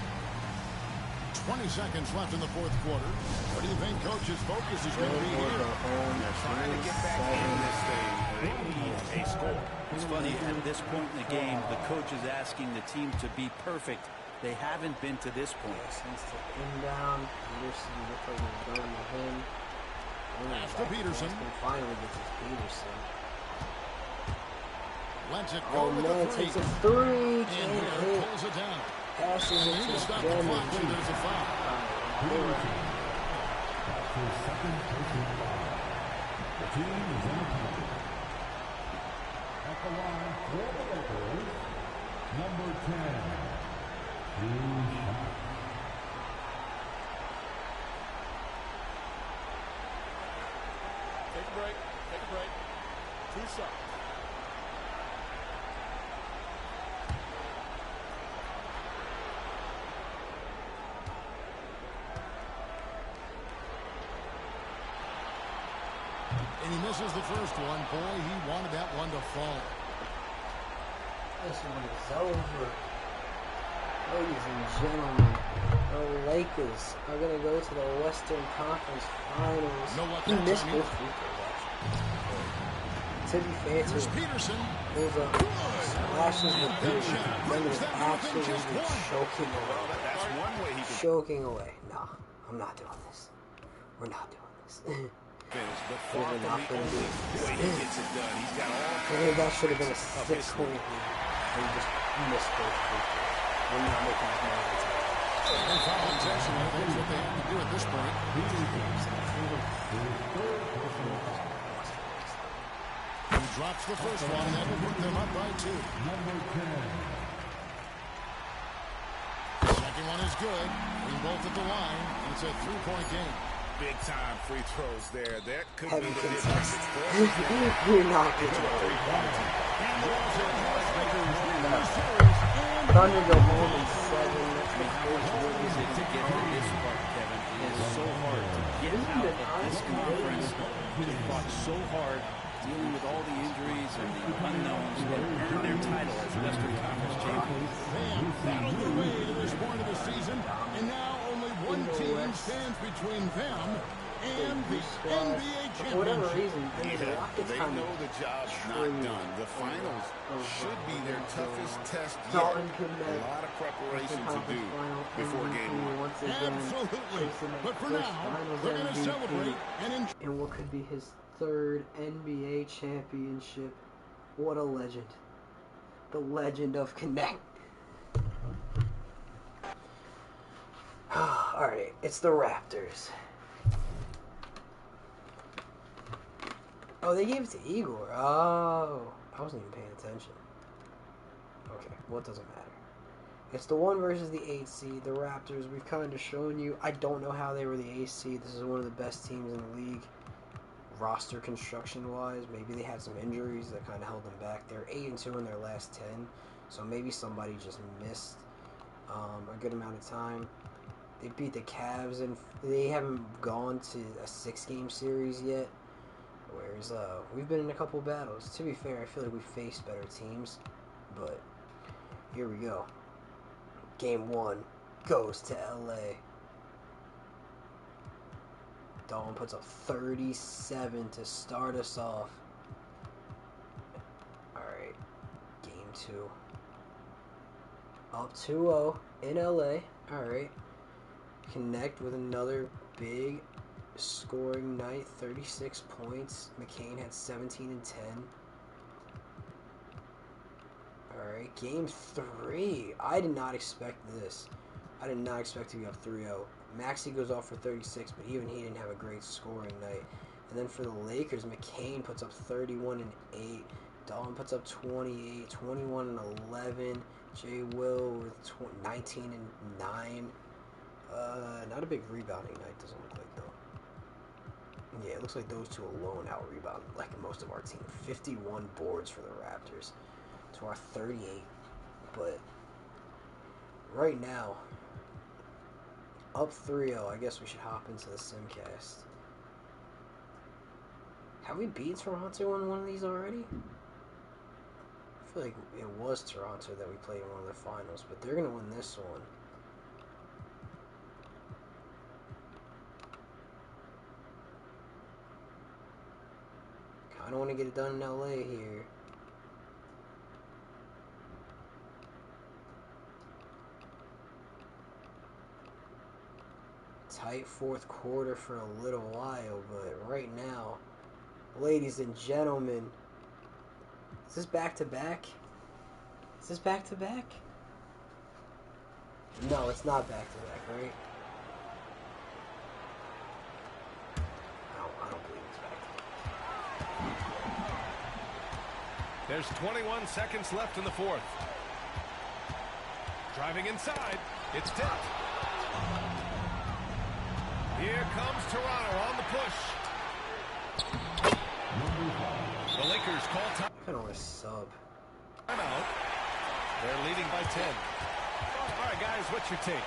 20 seconds left in the fourth quarter. What do you think Coach's focus is going to be here? They're trying to get back in this thing. They need a score. It's funny, at this point in the game, the coach is asking the team to be perfect. They haven't been to this point. Since the inbound, Peterson looks like he's going to him. Pass to Peterson. Finally gets his Peterson. Lets it Oh go with man, the 3. takes a 3. And Can't here hit. pulls it down. Passes He it just to stopped the Dennis. clock, and there's a foul. His second personal foul. The team is in a tie. At the line for the Lakers, number 10. 2 shots. Take a break. Take a break. 2 shots. And he misses the first one. Boy, he wanted that one to fall. This one is over. Ladies and gentlemen, the Lakers are going to go to the Western Conference Finals. No what He that missed time both either. free throws, actually. To be fair to Here's him, Peterson. pulls up, splashes with Big three, shot. then Brings is that one within absolutely just one. choking away. That's one way he can. Choking away. No, I'm not doing this. We're not doing this. finish, but far from the only way he gets it done. He's got all that should have been a 6-point lead. And just missed those free throws. We're not making as many as That's what they have to do at this point. He drops the first one, and that will put them up by 2. Number 10. Second one is good. We both at the line. It's a 3-point game. big time free throws there. That could heavy be the contest. difference. You're not getting it. Thunder go home in 7. To get to this part, Kevin, it is so hard to get out of this conference. They fought so hard dealing with all the injuries and the unknowns and earn their title as Western Conference champions. Battled their way to this point of the season, and now only one team stands between them and the NBA championship. For whatever reason, They know the job's not done. The finals should be their toughest test yet. Dalton A lot of preparation to do before game 1. Absolutely. But for now, they're going to celebrate and enjoy. And what could be his 3rd NBA championship. What a legend. The legend of Connect. Alright, it's the Raptors. Oh, they gave it to Igor. Oh, I wasn't even paying attention. Okay, well, it doesn't matter. It's the 1 versus the 8 seed, the Raptors. We've kind of shown you. I don't know how they were the 8 seed. This is one of the best teams in the league, roster construction-wise. Maybe they had some injuries that kind of held them back. They're 8-2 in their last 10, so maybe somebody just missed a good amount of time. They beat the Cavs, and they haven't gone to a 6-game series yet. Whereas we've been in a couple battles. To be fair, I feel like we faced better teams, but here we go. Game 1 goes to LA. Dalton puts up 37 to start us off. Alright, game 2. Up 2-0 in LA. Alright. Connect with another big scoring night, 36 points. McCain had 17 and 10. Alright, game 3. I did not expect this. I did not expect to be up 3-0. Maxey goes off for 36, but even he didn't have a great scoring night. And then for the Lakers, McCain puts up 31 and 8. Dalton puts up 28, 21 and 11. Jay Will with 19 and 9. Not a big rebounding night, doesn't look like, though. Yeah, it looks like those two alone out-rebound like most of our team. 51 boards for the Raptors to our 38. But right now, up 3-0, I guess we should hop into the Simcast. Have we beat Toronto in one of these already? I feel like it was Toronto that we played in one of the finals, but they're going to win this one. I don't want to get it done in LA here. Tight 4th quarter for a little while, but right now, ladies and gentlemen, is this back-to-back? Is this back-to-back? No, it's not back-to-back, right? I don't believe it's back-to-back. There's 21 seconds left in the 4th. Driving inside. It's tipped. Here comes Toronto on the push. The Lakers call time. I kind of want to sub. Timeout. They're leading by 10. All right, guys, what's your take?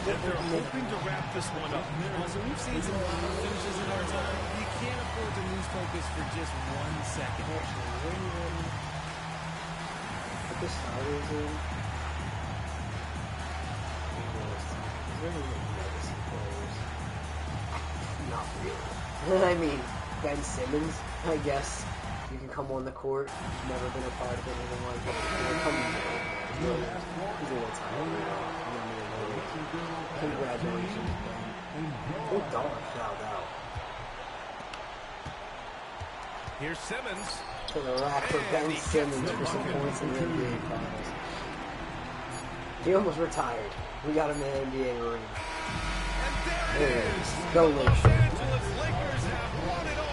They're hoping to wrap this one up. So we've seen some wild finishes in our time. You can't afford to lose focus for just 1 second. Put the starters in. Not really. I mean, Ben Simmons, I guess. You can come on the court. Never been a part of anything like that. He's a little tired. Congratulations, Ben. I think Dalton fouled out. Here's Simmons. To the rack for Ben Simmons for some points in the NBA Finals. He almost retired. We got him an NBA ring. And there it is. Go, The Los Lakers. Angeles Lakers have won it all.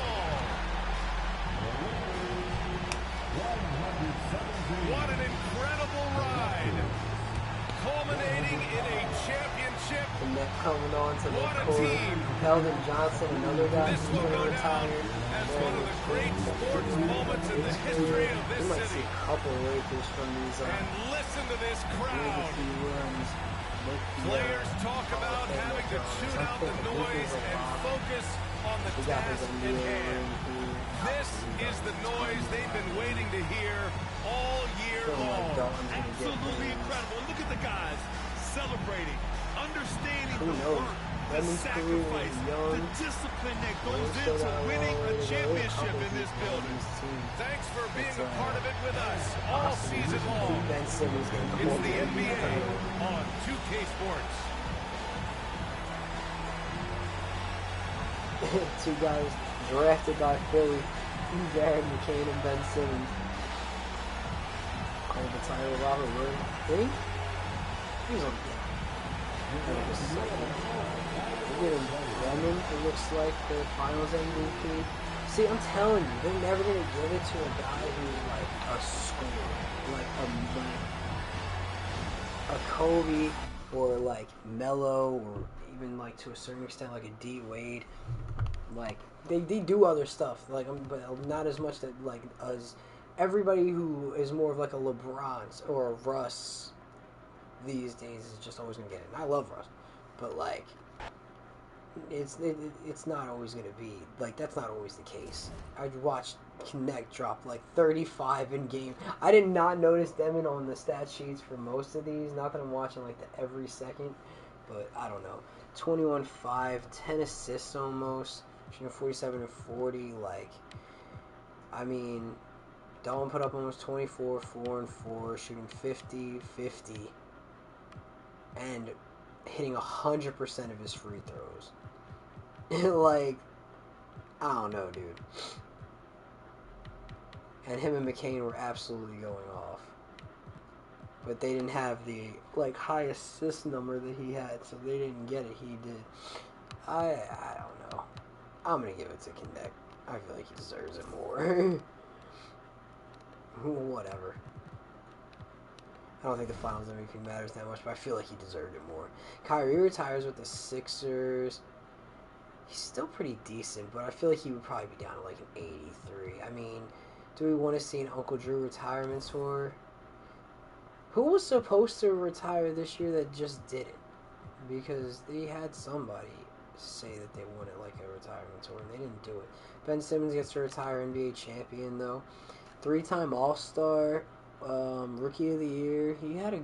What an incredible ride. Culminating in a championship. And then coming on to the What a court. team. Keldon Johnson, another guy This who's will going to go retire. down as one of the great sports moments in the history of We this might see city. a couple Lakers from these And listen to this crowd. legacy runs. Players talk about having to tune out the noise and focus on the We got his task at NBA hand. ring here. This is the noise they've been waiting to hear all year Feel like long. Dalton's gonna get Absolutely rings. incredible. Look at the guys celebrating, understanding Who the knows? work, the Lemon's career was sacrifice, young. the discipline that Still goes got into a long winning way a to go. championship Couple in this people on building. this team. Thanks for being It's, a part of it with us all season long. Ben Simmons getting It's called the to NBA on 2K Sports. Two guys drafted by Philly, Jared McCain and Ben Simmons. Called the title Robert Wood. Ring? He was on We're getting Lemon, it looks like, the finals MVP. See, I'm telling you, they're never going to give it to a guy who's like a scorer. Like a Kobe or like Melo or even like to a certain extent like a D Wade. Like they do other stuff like but not as much that like as everybody who is more of like a LeBron or a Russ these days is just always gonna get it. And I love Russ, but like it's not always gonna be like that's not always the case. I watched Knetch drop like 35 in game. I did not notice Demon on the stat sheets for most of these. Not that I'm watching like the every second, but I don't know. 21-5, 10 assists almost. Shooting 47 and 40. Like, I mean, Dalton put up almost 24, 4 and 4, shooting 50, 50, and hitting 100% of his free throws. Like, I don't know, dude. And him and McCain were absolutely going off. But they didn't have the like high assist number that he had, so they didn't get it. He did. I don't know. I'm gonna give it to Knetch. I feel like he deserves it more. Whatever. I don't think the Finals MVP matters that much, but I feel like he deserved it more. Kyrie retires with the Sixers. He's still pretty decent, but I feel like he would probably be down to like an 83. I mean, do we want to see an Uncle Drew retirement tour? Who was supposed to retire this year that just didn't? Because they had somebody say that they wanted like a retirement tour, and they didn't do it. Ben Simmons gets to retire NBA champion, though. 3-time All-Star, Rookie of the Year. He had a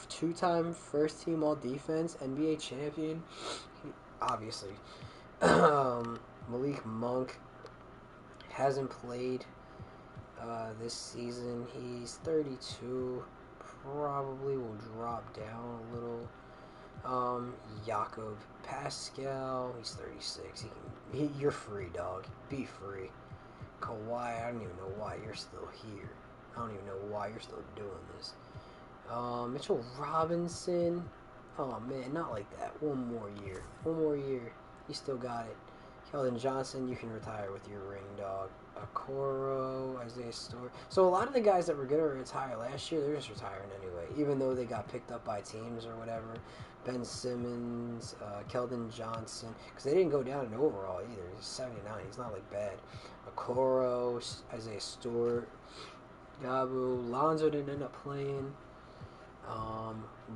2-time first-team All-Defense, NBA champion. Obviously. Malik Monk hasn't played this season. He's 32. Probably will drop down a little. Jakob Pascal, he's 36. You're free, dog. Be free. Kawhi, I don't even know why you're still here. I don't even know why you're still doing this. Mitchell Robinson. Oh man, not like that. One more year. You still got it. Keldon Johnson, you can retire with your ring, dog. Okoro, Isaiah Stewart. So a lot of the guys that were going to retire last year, they're just retiring anyway, even though they got picked up by teams or whatever. Ben Simmons, Keldon Johnson, because they didn't go down in overall either. He's 79. He's not like bad. Okoro, Isaiah Stewart, Gabu, Lonzo didn't end up playing.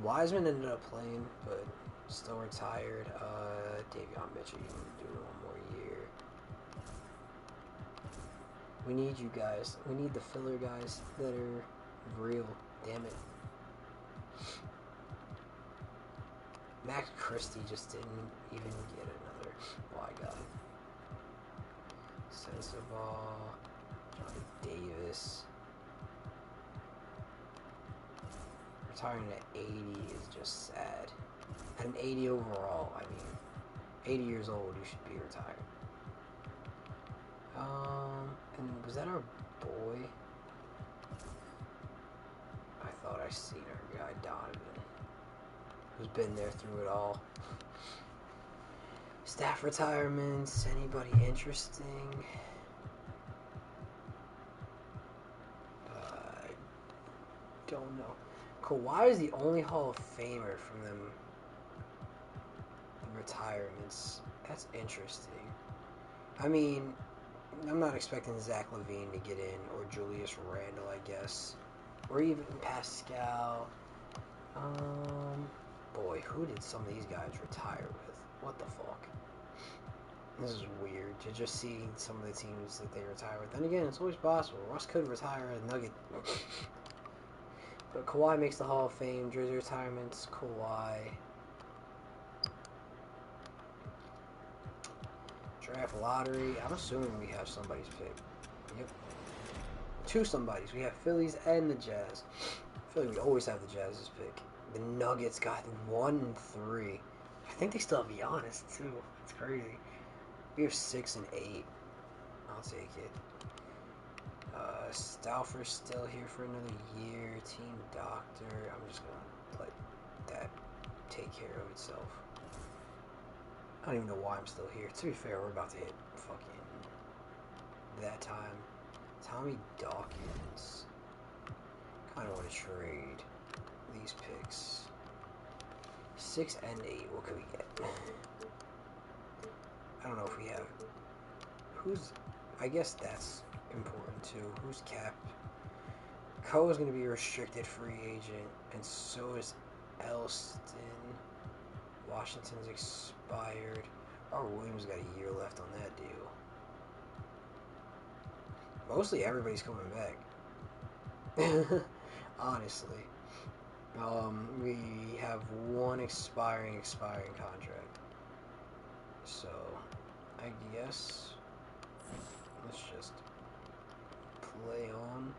Wiseman ended up playing, but still retired. Davion Mitchell, you can do one more year. We need you guys. We need the filler guys that are real. Damn it. Max Christie just didn't even get another. Oh, I got it. Sensabaugh, Johnny Davis. Retiring at 80 is just sad. At an 80 overall, I mean, 80 years old, you should be retired. And was that our boy? I thought I seen our guy Donovan, who's been there through it all. Staff retirements. Anybody interesting? I don't know. Kawhi is the only Hall of Famer from them retirements. That's interesting. I mean, I'm not expecting Zach LaVine to get in, or Julius Randle, I guess, or even Pascal. Boy, who did some of these guys retire with? What the fuck? This is weird to just see some of the teams that they retire with. Then again, it's always possible. Russ could retire a Nugget. But Kawhi makes the Hall of Fame. Jersey retirements, Kawhi. Draft lottery. I'm assuming we have somebody's pick. Yep. Two somebodies. We have Phillies and the Jazz. I feel like we always have the Jazz's pick. The Nuggets got 1 and 3. I think they still have Giannis, too. It's crazy. We have 6 and 8. I'll take it. Stauffer's still here for another year. Team Doctor. I'm just going to let that take care of itself. I don't even know why I'm still here. To be fair, we're about to hit fucking that time. Tommy Dawkins. Kind of want to trade these picks. 6 and 8. What could we get? I don't know if we have. Who's. I guess that's important too. Who's capped? Coe is going to be a restricted free agent, and so is Elston. Washington's expired. R. Williams got a year left on that deal. Mostly everybody's coming back. Honestly. We have one expiring contract. So, I guess let's just play on.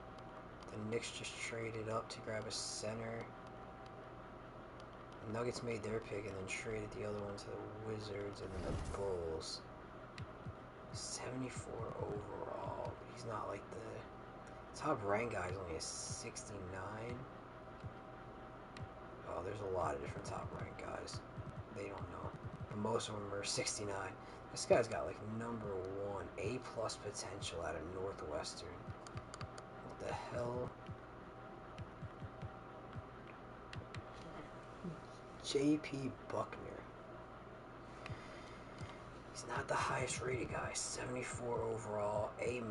The Knicks just traded up to grab a center. The Nuggets made their pick and then traded the other one to the Wizards and then the Bulls. 74 overall. He's not like the top ranked guy. Is only a 69. Oh, there's a lot of different top ranked guys. They don't know. But most of them are 69. This guy's got like number 1 A+ potential out of Northwestern. What the hell? J.P. Buckner. He's not the highest rated guy. 74 overall. A-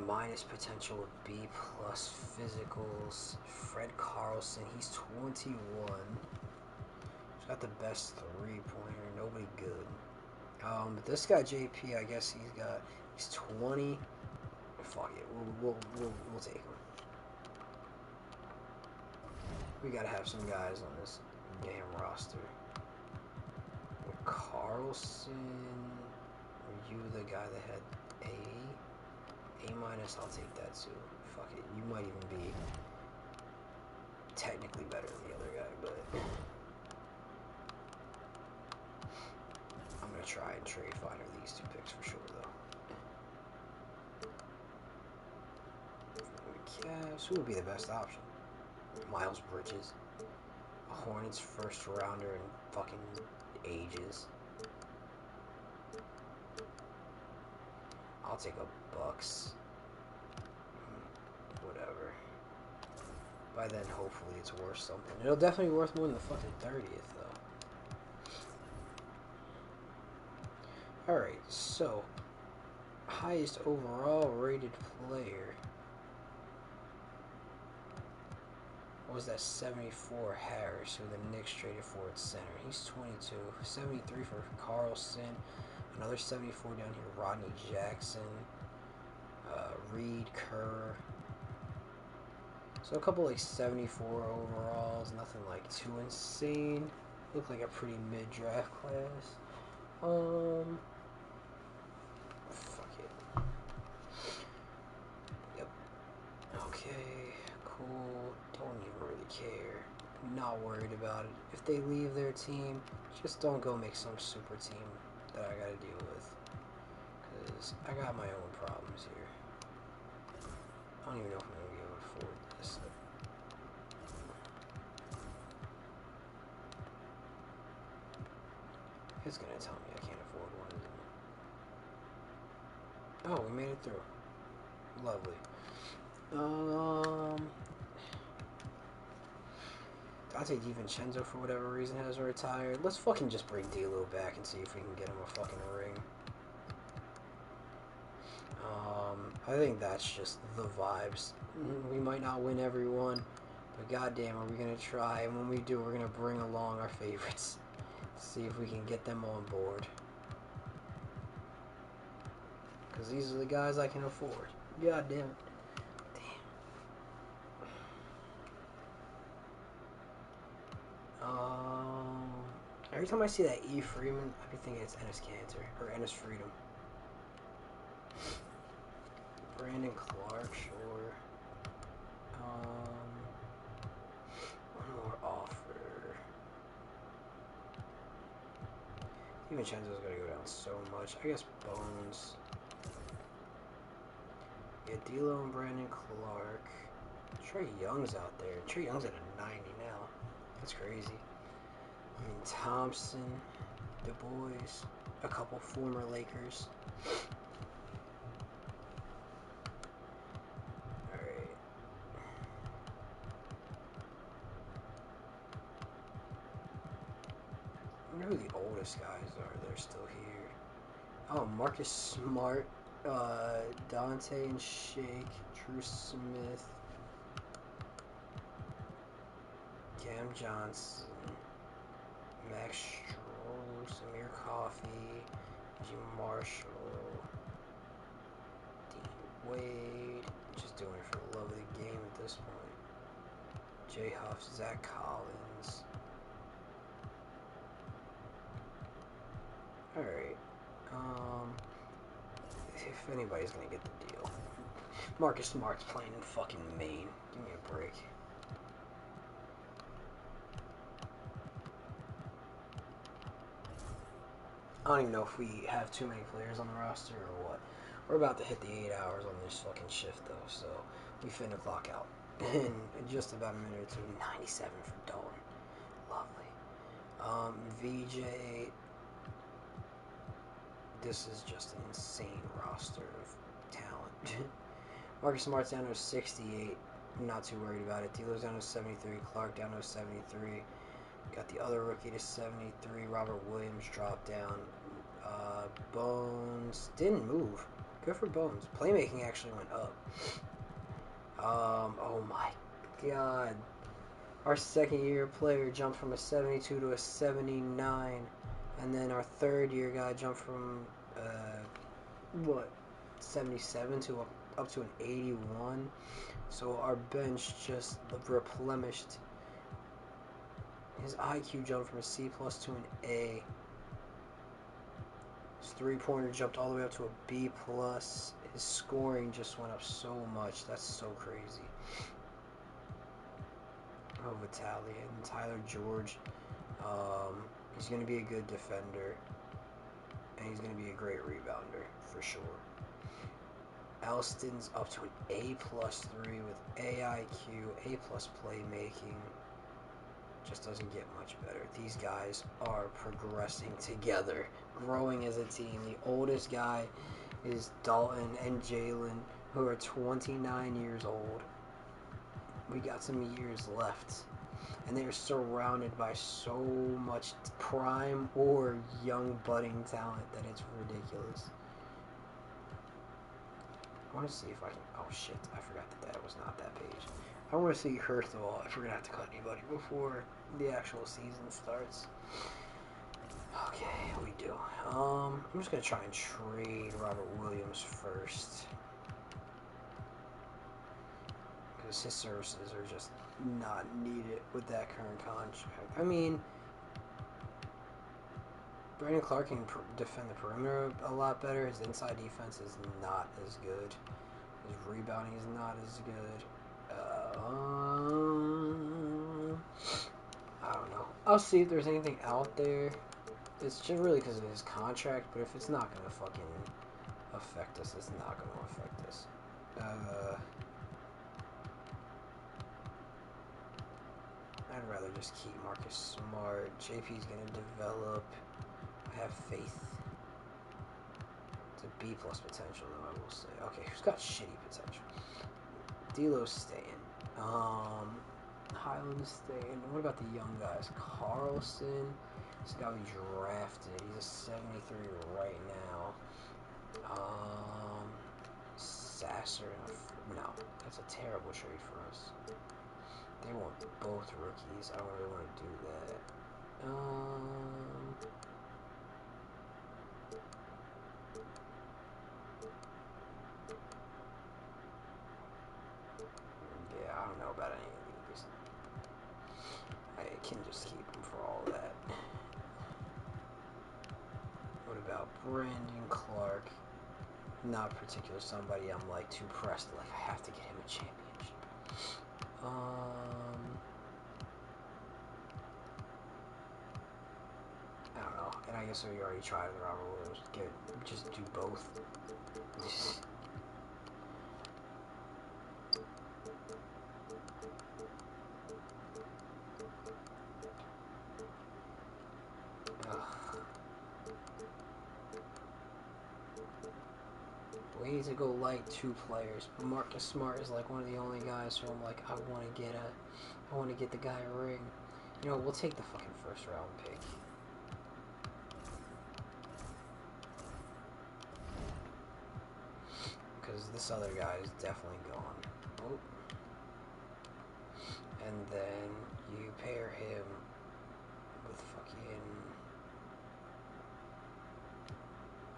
potential with B+ physicals. Fred Carlson. He's 21. He's got the best 3-pointer. Nobody good. But this guy JP, I guess he's 20. Fuck it. We'll take him. We gotta have some guys on this damn roster. Carlson. Are you the guy that had A-? A-, I'll take that too. Fuck it. You might even be technically better than the other guy, but I'm gonna try and trade finder these 2 picks for sure, though. Cavs. Who would be the best option? Miles Bridges. A Hornets first rounder in fucking ages. I'll take a Bucks. Whatever. By then, hopefully, it's worth something. It'll definitely be worth more than the fucking 30th, though. Alright, so highest overall rated player was that 74 Harris, who the Knicks traded for at center. He's 22. 73 for Carlson. Another 74 down here, Rodney Jackson. Reed, Kerr. So a couple like 74 overalls. Nothing like too insane. Looked like a pretty mid-draft class. Fuck it. Yep. Okay, cool. Don't even really care. Not worried about it. If they leave their team, just don't go make some super team that I gotta deal with. Because I got my own problems here. I don't even know if I'm going to be able to afford this. It's going to tell me I can't afford one, isn't it? Oh, we made it through. Lovely. Dante DiVincenzo, for whatever reason, has retired. Let's fucking just bring D'Lo back and see if we can get him a fucking ring. I think that's just the vibes. We might not win every one, but goddamn, are we gonna try? And when we do, we're gonna bring along our favorites. See if we can get them on board. Because these are the guys I can afford. God damn it. Every time I see that E. Freeman, I be thinking it's Ennis Cantor. Or Ennis Freedom. Brandon Clark, sure. One more offer. DiVincenzo's gonna go down so much. I guess Bones. Yeah, D'Lo and Brandon Clark. Trae Young's out there. Trae Young's at a 90 now. That's crazy. I mean, Thompson, Du Bois, a couple former Lakers. Alright. I wonder who the oldest guys are that are still here. Oh, Marcus Smart, Dante and Shake, Drew Smith, Cam Johnson, Max Strome, Samir Coffey, G. Marshall, Dean Wade, just doing it for the love of the game at this point. HOF, Zach Collins. Alright. If anybody's gonna get the deal. Marcus Smart's playing in fucking Maine. Give me a break. I don't even know if we have too many players on the roster or what. We're about to hit the 8 hours on this fucking shift though, so we finna clock out. In just about a minute or two. 97 for Dalton. Lovely. VJ. This is just an insane roster of talent. Marcus Smart's down to 68. Not too worried about it. D'Lo's down to 73. Clark down to 73. Got the other rookie to 73. Robert Williams dropped down. Bones didn't move. Good for Bones. Playmaking actually went up. Oh my god. Our second year player jumped from a 72 to a 79. And then our third year guy jumped from 77 to up to an 81. So our bench just replenished. His IQ jumped from a C plus to an A. His three-pointer jumped all the way up to a B plus. His scoring just went up so much. That's so crazy. Oh, Vitalian, Tyler George. He's going to be a good defender. And he's going to be a great rebounder, for sure. Alston's up to an A plus 3 with AIQ, A plus playmaking. Just doesn't get much better. These guys are progressing together, growing as a team. The oldest guy is Dalton and Jalen, who are 29 years old. We got some years left. And they are surrounded by so much prime or young budding talent that it's ridiculous. I want to see if I can... Oh, shit. I forgot that was not that page. I want to see Hurthwall if we're going to have to cut anybody before the actual season starts. Okay, we do. I'm just going to try and trade Robert Williams first. Because his services are just not needed with that current contract. I mean... Brandon Clark can defend the perimeter a lot better. His inside defense is not as good. His rebounding is not as good. I don't know. I'll see if there's anything out there. It's just really because of his contract, but if it's not going to fucking affect us, it's not going to affect us. just keep Marcus Smart. JP's gonna develop. I have faith. It's a B+ potential, though, I will say. Okay, who's got shitty potential? D'Lo's staying. Highland's staying. What about the young guys? Carlson. He's got to be drafted. He's a 73 right now. Sasser. No, that's a terrible trade for us. They want both rookies. I don't really want to do that. Yeah, I don't know about any of these. I can just keep them for all that. What about Brandon Clark? Not particular somebody I'm like too pressed, like I have to get him a championship. I don't know. And I guess we already tried the Robert Williams. Just do both. We need to go light 2 players, but Marcus Smart is like one of the only guys who I'm like, I want to get the guy a ring. You know, we'll take the fucking first round pick. Because this other guy is definitely gone. Oh. And then you pair him with fucking...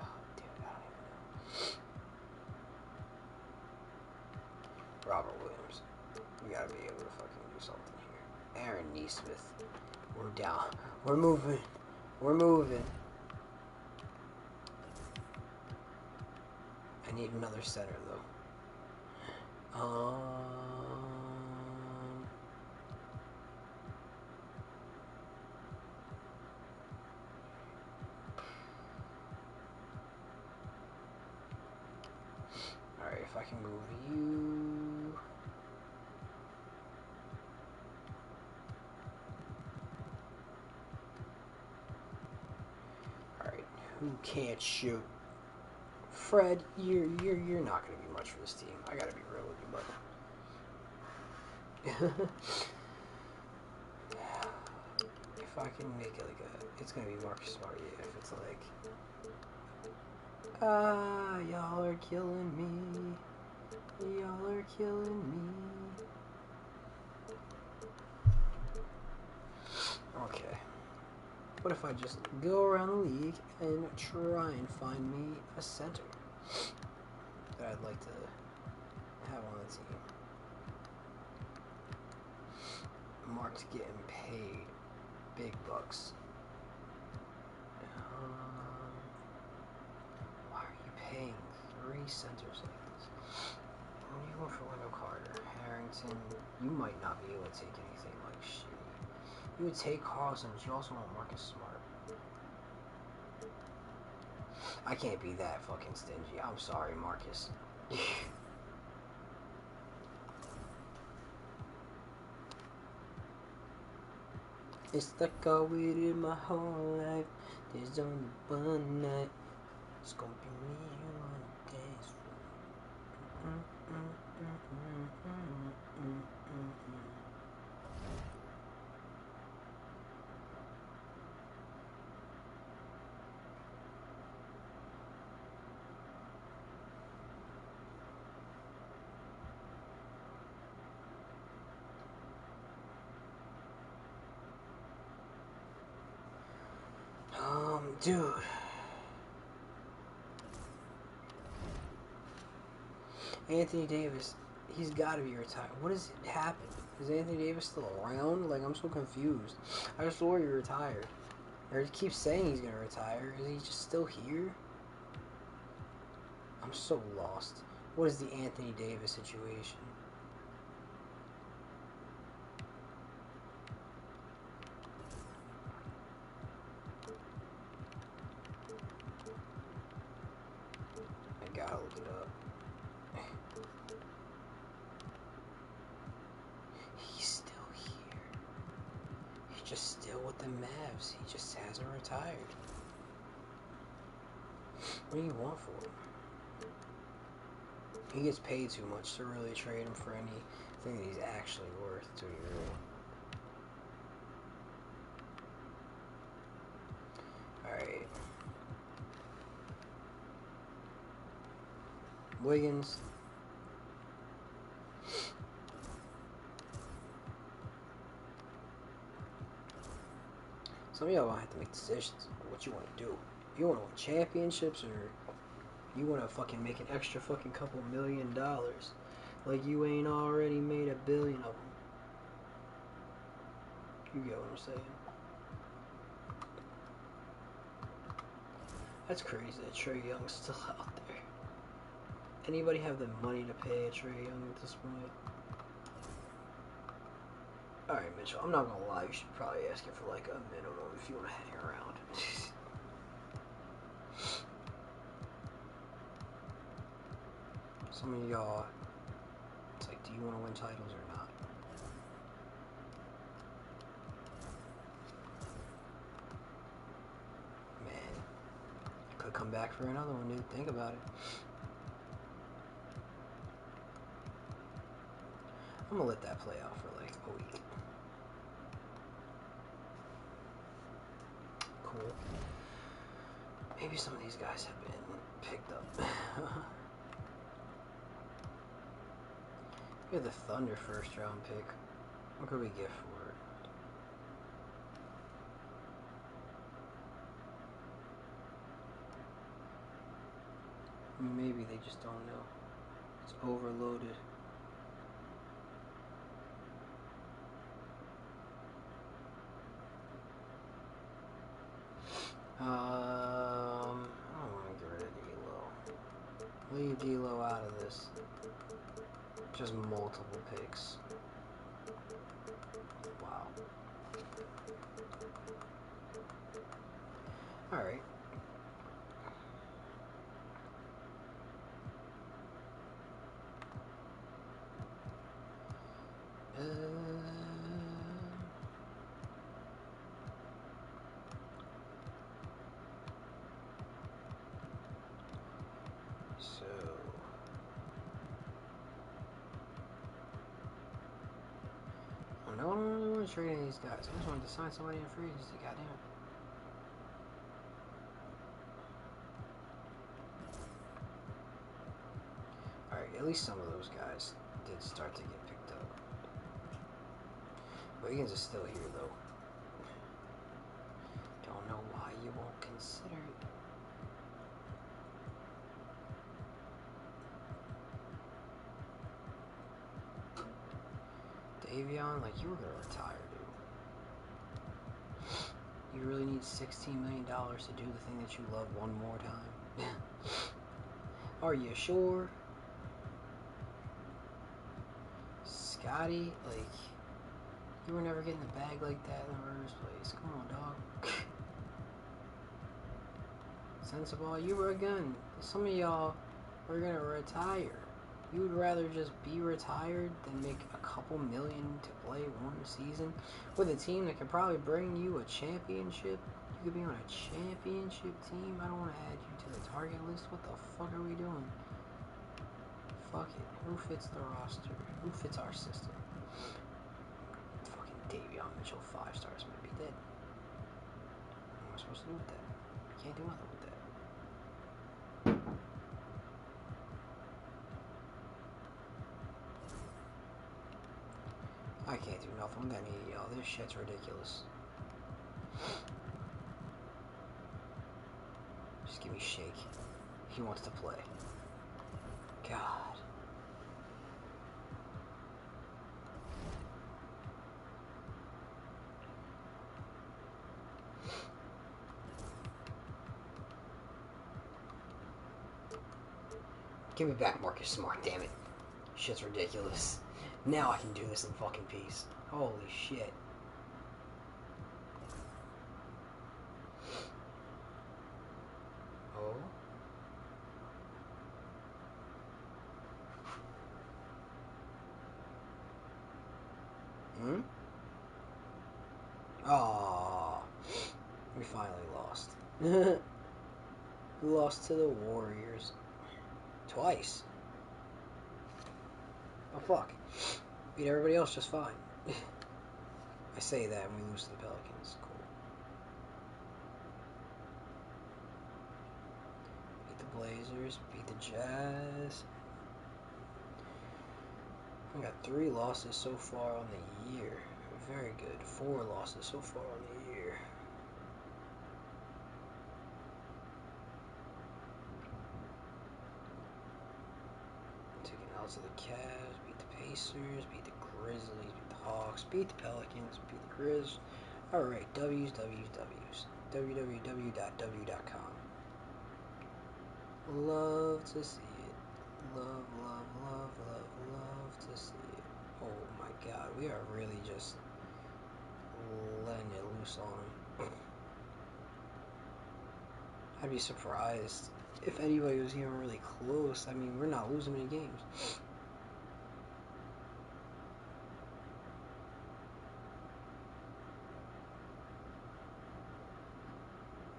Oh, dude, I don't even know. Robert Williams. We gotta be able to fucking do something here. Aaron Neesmith. We're down. We're moving. We're moving. I need another center, though. Alright, if I can move you... Alright, who can't shoot? Fred, you're not gonna be much for this team. I gotta be real with you, bud. If I can make it like a... It's gonna be Marcus Smart, yeah, if it's like... y'all are killing me. Y'all are killing me. Okay. What if I just go around the league and try and find me a center that I'd like to have on the team? Mark's getting paid big bucks. Why are you paying 3 centers like this? When you go for Wendell Carter, Harrington, you might not be able to take anything like shitty. You would take Carlson, but you also want Marcus Smart. I can't be that fucking stingy. I'm sorry, Marcus. It's like I waited my whole life. There's only one night. It's gonna be me on the dance dude. Anthony Davis, he's got to be retired. What has happened? Is Anthony Davis still around? Like, I'm so confused. I just saw he retired. Or he keeps saying he's gonna retire. Is he just still here? I'm so lost. What is the Anthony Davis situation? I gotta look it up. He's still here. just still with the Mavs. He just hasn't retired. What do you want for him? He gets paid too much to really trade him for anything that he's actually worth, to be real. Alright. Wiggins. Some of y'all gonna have to make decisions on what you want to do. You want to win championships, or you want to fucking make an extra fucking couple $1 million, like you ain't already made $1 billion of them. You get what I'm saying? That's crazy that Trae Young's still out there. Anybody have the money to pay a Trae Young at this point? Alright, Mitchell, I'm not gonna lie, you should probably ask him for like a minimum if you want to hang around. Some of y'all, it's like, do you want to win titles or not? Man, could come back for another one, dude. Think about it. I'm gonna let that play out for like a week. Cool. Maybe some of these guys have been picked up. We have the Thunder first round pick. What could we get for it? Maybe they just don't know. It's overloaded. I don't want to get rid of D'Lo. Leave D'Lo out of this. Just multiple picks. Wow. Alright. So I don't want to trade any of these guys. I just wanted to sign somebody in free agency. Goddamn it. Alright, at least some of those guys did start to get picked up. Wiggins is still here though. Don't know why you won't consider it. Davion, like, you were gonna retire, dude. You really need $16 million to do the thing that you love one more time? Are you sure? Scotty, like, you were never getting the bag like that in the first place. Come on, dog. Sensible, you were a gun. Some of y'all are gonna retire. You would rather just be retired than make a couple million to play one season with a team that could probably bring you a championship. You could be on a championship team. I don't want to add you to the target list. What the fuck are we doing? Fuck it. Who fits the roster? Who fits our system? Fucking Davion Mitchell, 5 stars might be dead. What am I supposed to do with that? I can't do nothing with that. I can't do nothing with any of y'all. This shit's ridiculous. Just give me Shake. He wants to play. God. Give me back Marcus Smart, damn it. Shit's ridiculous. Now I can do this in fucking peace. Holy shit. Oh. Hmm? Oh, we finally lost. We lost to the Warriors. Twice. Oh, fuck. Beat everybody else just fine. I say that and we lose to the Pelicans. Cool. Beat the Blazers. Beat the Jazz. We got 3 losses so far on the year. Very good. 4 losses so far on the year. Taking out to the Cavs, beat the Pacers, beat the Grizzlies, beat the Hawks, beat the Pelicans, beat the Grizz. Alright, W's. www.w.com. Love to see it. Love to see it. Oh my god, we are really just letting it loose on them. I'd be surprised if anybody was even really close. I mean, we're not losing many games.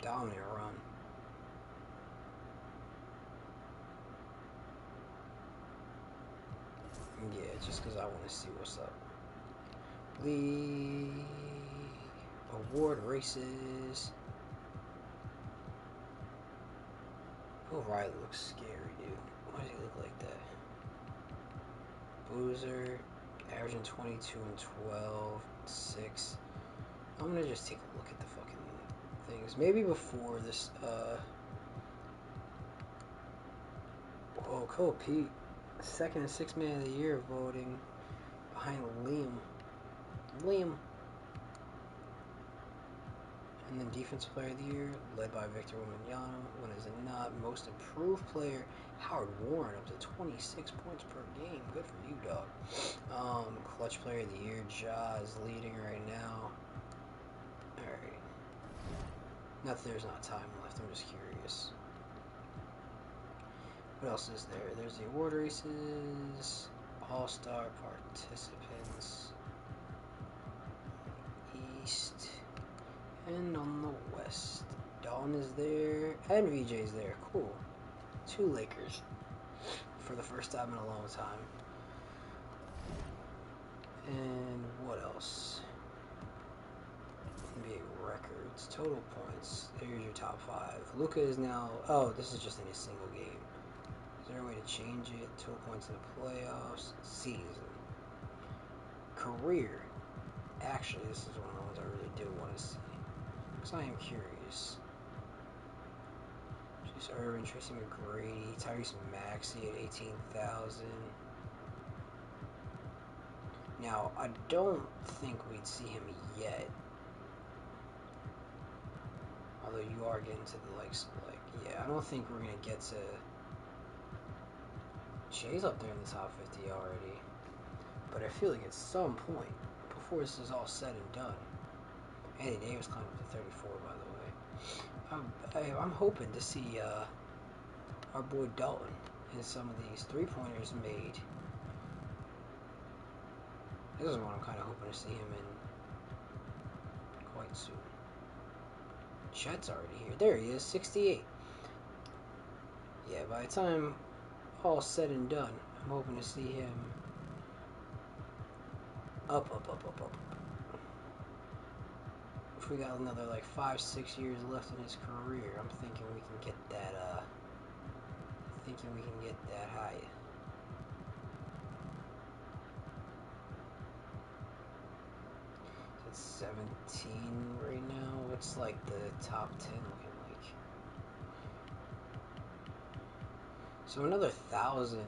Dominant run. Yeah, just because I want to see what's up. League award races. O'Reilly looks scary, dude. Why does he look like that? Boozer, averaging 22 and 12, 6. I'm gonna just take a look at the fucking things. Maybe before this, oh, Cole Pete, 2nd and 6th man of the year voting behind Liam. And then Defensive Player of the Year, led by Victor Wembanyama. When is it not? Most Improved Player, Howard Warren, up to 26 points per game. Good for you, dog. Clutch Player of the Year, Ja is leading right now. Alright. There's not time left. I'm just curious. What else is there? There's the award races, All-Star participants, East, and on the West. Dawn is there, and VJ's there. Cool. 2 Lakers for the first time in a long time. And what else? NBA records, total points. Here's your top 5. Luka is now. Oh, this is just in a single game. Is there a way to change it? Total points in the playoffs, season, career. Actually, this is one of the ones I really do want to see, because I am curious. Chase Irvin, Tracy McGrady, Tyrese Maxey at 18,000. Now, I don't think we'd see him yet. Although you are getting to the likes of, like, yeah, I don't think we're going to get to... Shay's up there in the top 50 already. But I feel like at some point, before this is all said and done... Anthony Davis climbed up to 34, by the way. I'm hoping to see our boy Dalton in some of these 3-pointers made. This is what I'm kind of hoping to see him in quite soon. Chet's already here. There he is, 68. Yeah, by the time all said and done, I'm hoping to see him up. If we got another like 5-6 years left in his career, I'm thinking we can get that. High. It's 17 right now. What's like the top 10 looking like? So another 1,000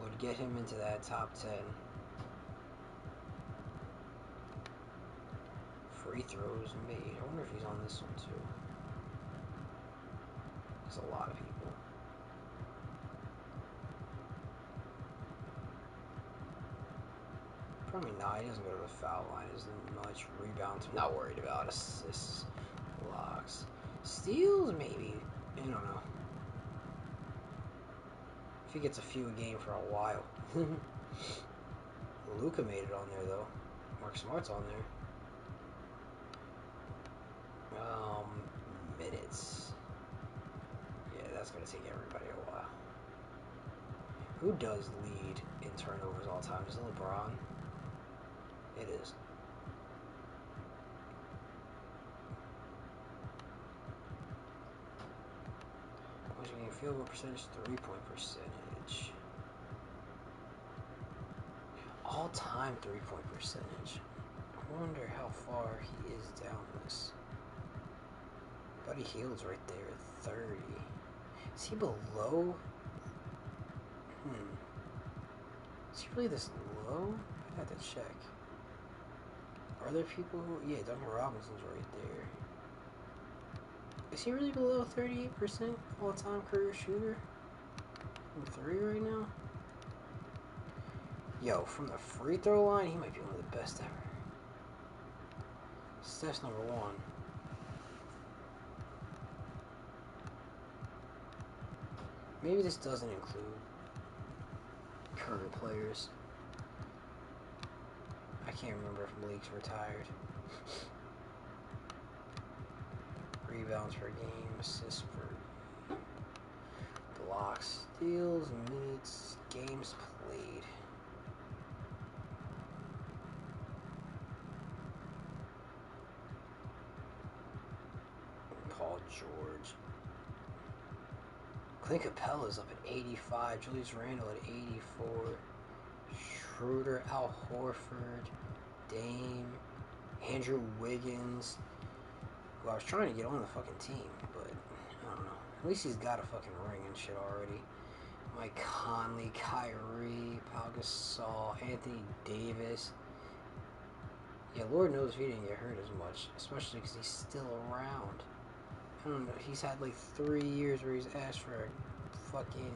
would get him into that top 10. Free throws made. I wonder if he's on this one too. There's a lot of people. Probably not. He doesn't go to the foul line as much. Rebounds, I'm not worried about. Assists, blocks, steals, maybe. I don't know. If he gets a few a game for a while. Luka made it on there though. Mark Smart's on there. Minutes. Yeah, that's going to take everybody a while. Who does lead in turnovers all time? Is it LeBron? It is. Points per game, field goal percentage, 3-point percentage. All-time 3-point percentage. I wonder how far he is down this. Buddy Hield's right there at 30. Is he below? Is he really this low? I have to check. Are there people who... Yeah, Duncan Robinson's right there. Is he really below 38% all-time career shooter? From 3 right now? Yo, from the free throw line, he might be one of the best ever. Steph's number 1. Maybe this doesn't include current players. I can't remember if Malik's retired. Rebounds per game, assists per blocks, steals, minutes, games played. Paul George. Clint Capella's up at 85. Julius Randle at 84. Schroeder, Al Horford, Dame, Andrew Wiggins, who I was trying to get on the fucking team, but I don't know. At least he's got a fucking ring and shit already. Mike Conley, Kyrie, Pau Gasol, Anthony Davis. Yeah, Lord knows if he didn't get hurt as much, especially because he's still around. I don't know. He's had like 3 years where he's asked for a fucking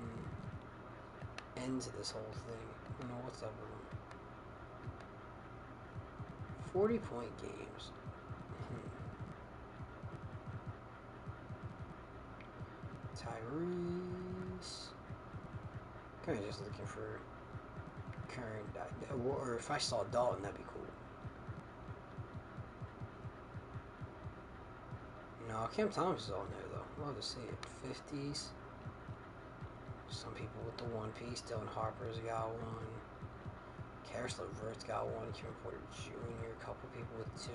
end to this whole thing. I don't know what's up with him. 40-point games. Tyrese. Kind of just looking for current, or if I saw Dalton, that'd be cool. No, Cam Thomas is on there though. Love to see it. 50s. Some people with the one piece. Dylan Harper's got one. Karis LeVert's got one. Kevin Porter Jr. A couple people with 2.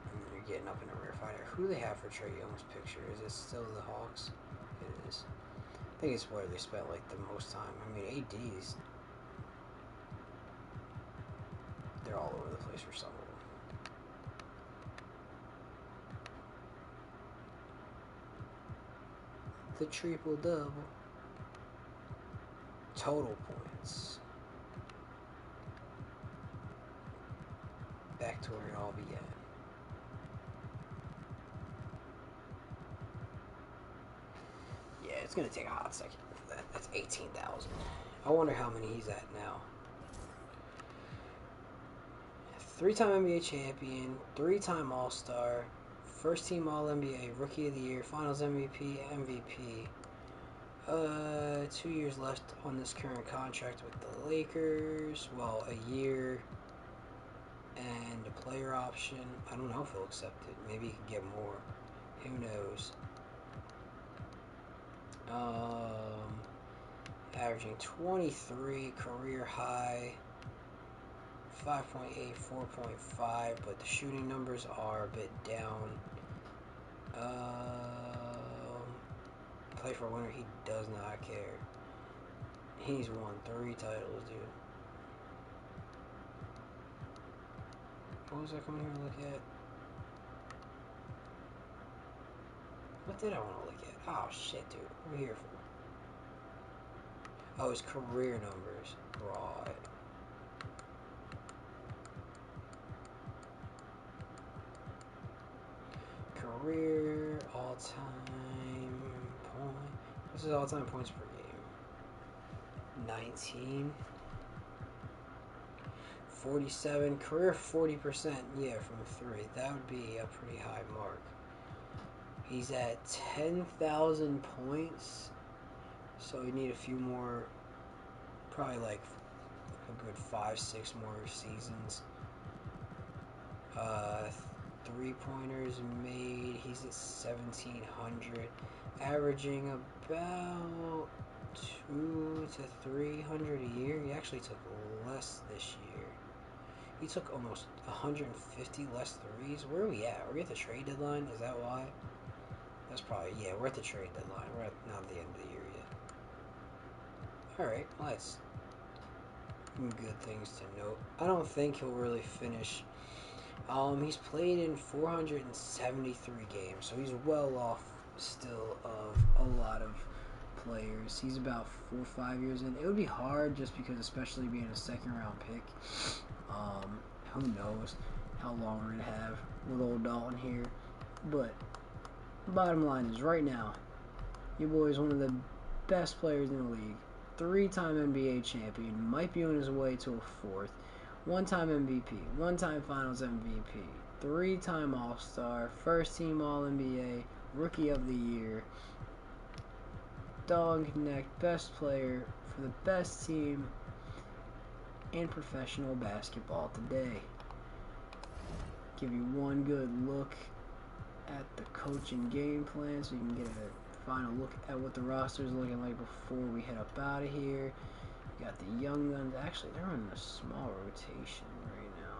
And then you're getting up in a rare fighter. Who do they have for Trae Young's picture? Is it still the Hawks? It is. I think it's where they spent like the most time. I mean, AD's. They're all over the place for some of them. The triple double. Total points. Back to where it all began. Yeah, it's gonna take a hot second for that. That's 18,000. I wonder how many he's at now. 3-time NBA champion, 3-time All-Star, first team All-NBA, Rookie of the Year, Finals MVP, MVP. 2 years left on this current contract with the Lakers. Well, a year and a player option. I don't know if he'll accept it. Maybe he can get more. Who knows? Averaging 23, career high. 5.8, 4.5, but the shooting numbers are a bit down. Play for a winner, he does not care. He's won 3 titles, dude. What was I coming here to look at? What did I want to look at? Oh, shit, dude. What are we here for? Oh, his career numbers. Right. Career, all-time point. What's his all-time points per game? 19. 47. Career 40%. Yeah, from 3. That would be a pretty high mark. He's at 10,000 points. So we need a few more. Probably like a good 5-6 more seasons. 3-pointers made, he's at 1,700, averaging about 200 to 300 a year. He actually took less this year. He took almost 150 less threes. Where are we at? Are we at the trade deadline? Is that why? That's probably, yeah, we're at the trade deadline. We're not at the end of the year yet. Alright, well, that's good things to note. I don't think he'll really finish. He's played in 473 games, so he's well off still of a lot of players. He's about 4 or 5 years in. It would be hard just because, especially being a second-round pick, who knows how long we're going to have with old Dalton here. But bottom line is, right now, your boy is one of the best players in the league. 3-time NBA champion, might be on his way to a 4th. 1-time MVP, 1-time Finals MVP, 3-time All-Star, 1st-team All-NBA, Rookie of the Year, Dalton Knetch, best player for the best team in professional basketball today. Give you one good look at the coaching game plan so you can get a final look at what the roster is looking like before we head up out of here. You got the young guns. Actually, they're running a small rotation right now.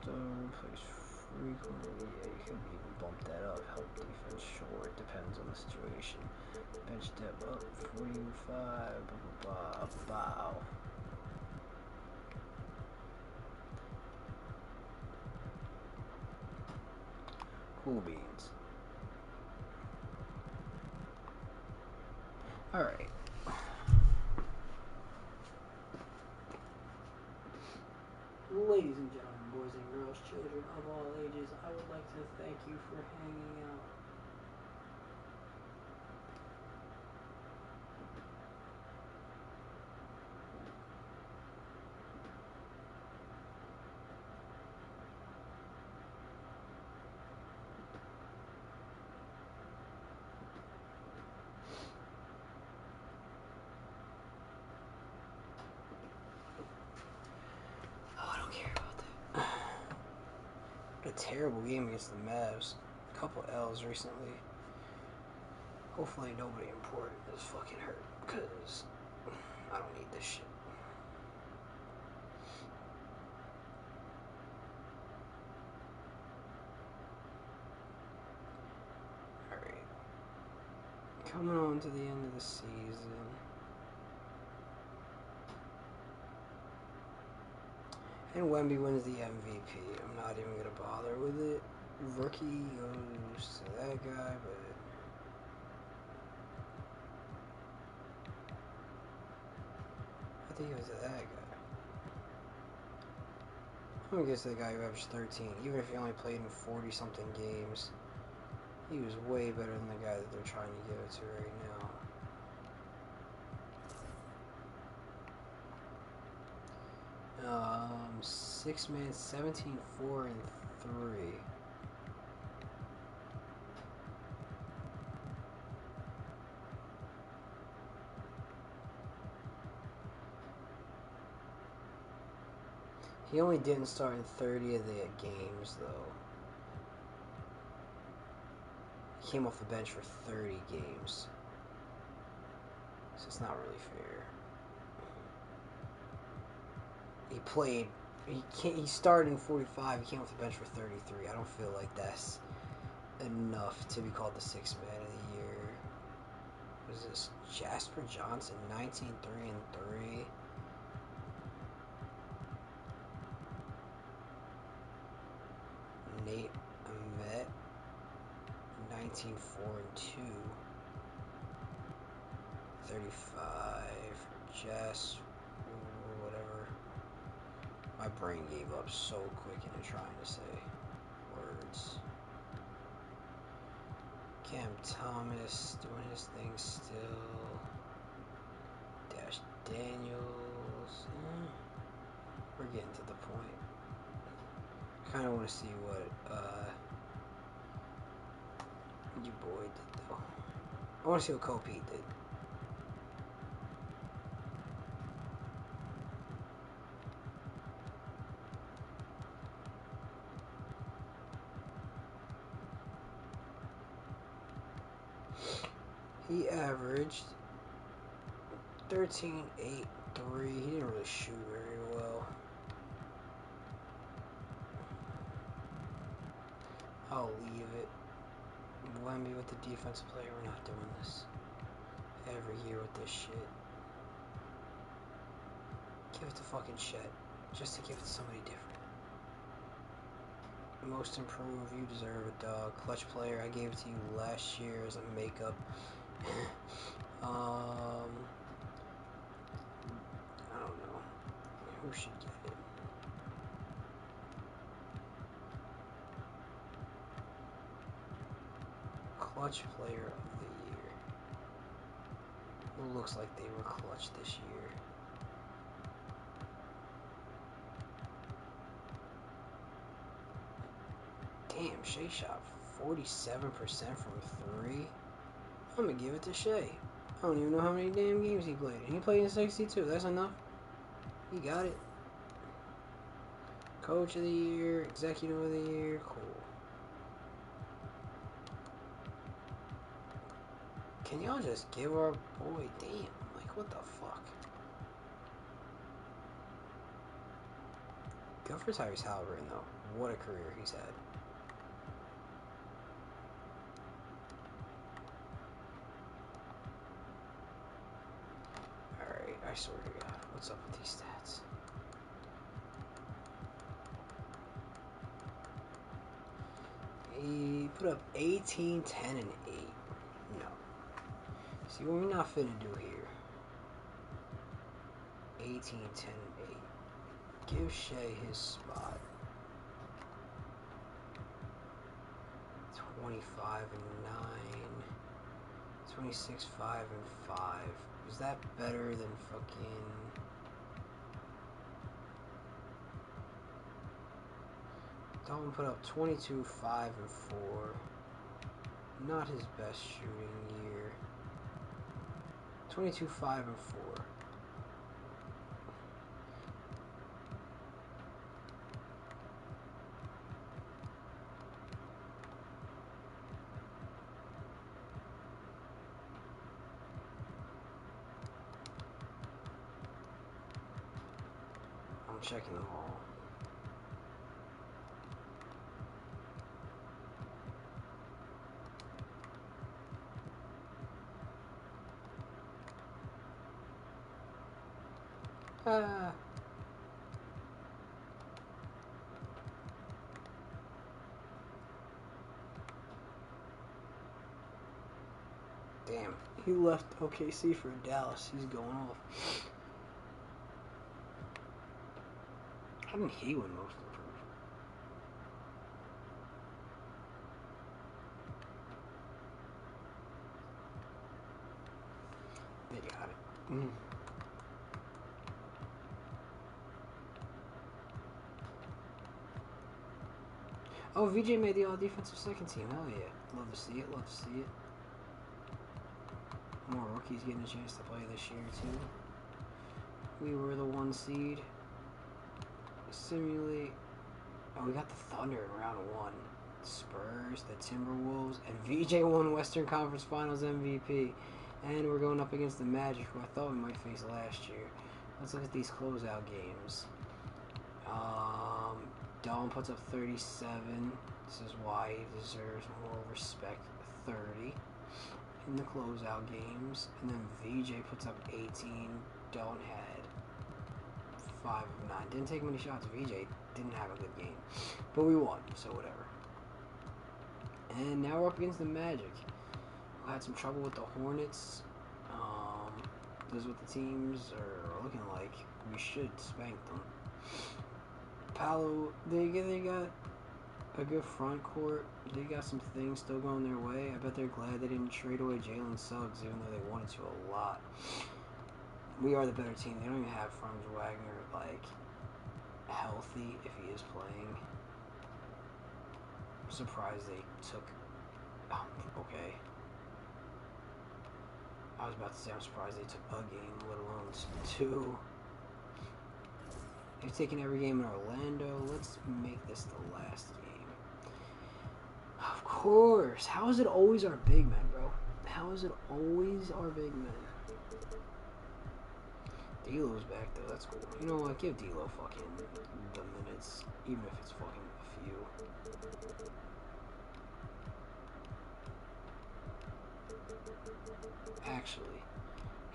Stone plays frequently. Yeah, you could even bump that up. Help defense, sure. It depends on the situation. Bench depth up 45. Bow. Cool beans. Alright. Ladies and gentlemen, boys and girls, children of all ages, I would like to thank you for hanging out. A terrible game against the Mavs. A couple L's recently. Hopefully nobody important is fucking hurt, because I don't need this shit. Alright. Coming on to the end of the season. And Wemby wins the MVP. I'm not even going to bother with it. Rookie goes to that guy, but... I think it was to that guy. I'm going to guess the guy who averaged 13. Even if he only played in 40-something games, he was way better than the guy that they're trying to give it to right now. 6 man, 17, 4, and 3. He only didn't start in 30 of the games, though. He came off the bench for 30 games. So it's not really fair. He played... He started in 45. He came off the bench for 33. I don't feel like that's enough to be called the 6th man of the year. What is this? Jasper Johnson, 19, 3, and 3. Nate Ahmet, 19, 4, and 2. 35 for Jess. Whatever. My brain gave up so quick in trying to say words. Cam Thomas doing his thing still. Dash Daniels. We're getting to the point. I kind of want to see what Your boy did, though. I want to see what Cole Pete did. He averaged 13, 8, 3. He didn't really shoot very well. I'll leave it. Wemby with the defensive player. We're not doing this every year with this shit. Give it to fucking Chet. Just to give it to somebody different. Most improved. You deserve it, dog. Clutch player. I gave it to you last year as a makeup. I don't know. Who should get it? Clutch player of the year. Who looks like they were clutch this year? Damn, Shea shot 47% from 3. I'm gonna give it to Shea. I don't even know how many damn games he played. And he played in 62. That's enough. He got it. Coach of the year, executive of the year, cool. Can y'all just give our boy, damn, like what the fuck? Good for Tyrese Halliburton though. What a career he's had. Alright, I swear to God, what's up with these stats? He put up 18, 10, and 8. No. See what we're not finna do here. 18, 10, and 8. Give Shea his spot. 25 and 9. 26, 5, and 5. Is that better than fucking... Dalton put up 22, 5, and 4. Not his best shooting year. 22, 5, and 4. I'm checking them all. Damn, he left OKC for Dallas. He's going off. How did he win most improved? They got it. Oh, VJ made the all-defensive second team. Hell yeah. Love to see it. Love to see it. More rookies getting a chance to play this year, too. We were the 1 seed. Simulate. Oh, we got the Thunder in round 1. Spurs, the Timberwolves, and VJ won Western Conference Finals MVP. And we're going up against the Magic, who I thought we might face last year. Let's look at these closeout games. Dalton puts up 37. This is why he deserves more respect. 30 in the closeout games. And then VJ puts up 18. Dalton had 5 of 9. Didn't take many shots. VJ didn't have a good game. But we won, so whatever. And now we're up against the Magic, who had some trouble with the Hornets. Those are what the teams are looking like. We should spank them. Paolo, they got a good front court. They got some things still going their way. I bet they're glad they didn't trade away Jalen Suggs, even though they wanted to a lot. We are the better team. They don't even have Franz Wagner, like, healthy if he is playing. I'm surprised they took Okay. I was about to say I'm surprised they took a game, let alone 2. They've taken every game in Orlando. Let's make this the last game. Of course. How is it always our big men, bro? How is it always our big men? D'Lo's back though. That's cool. You know what? Give D'Lo fucking the minutes, even if it's fucking a few. Actually,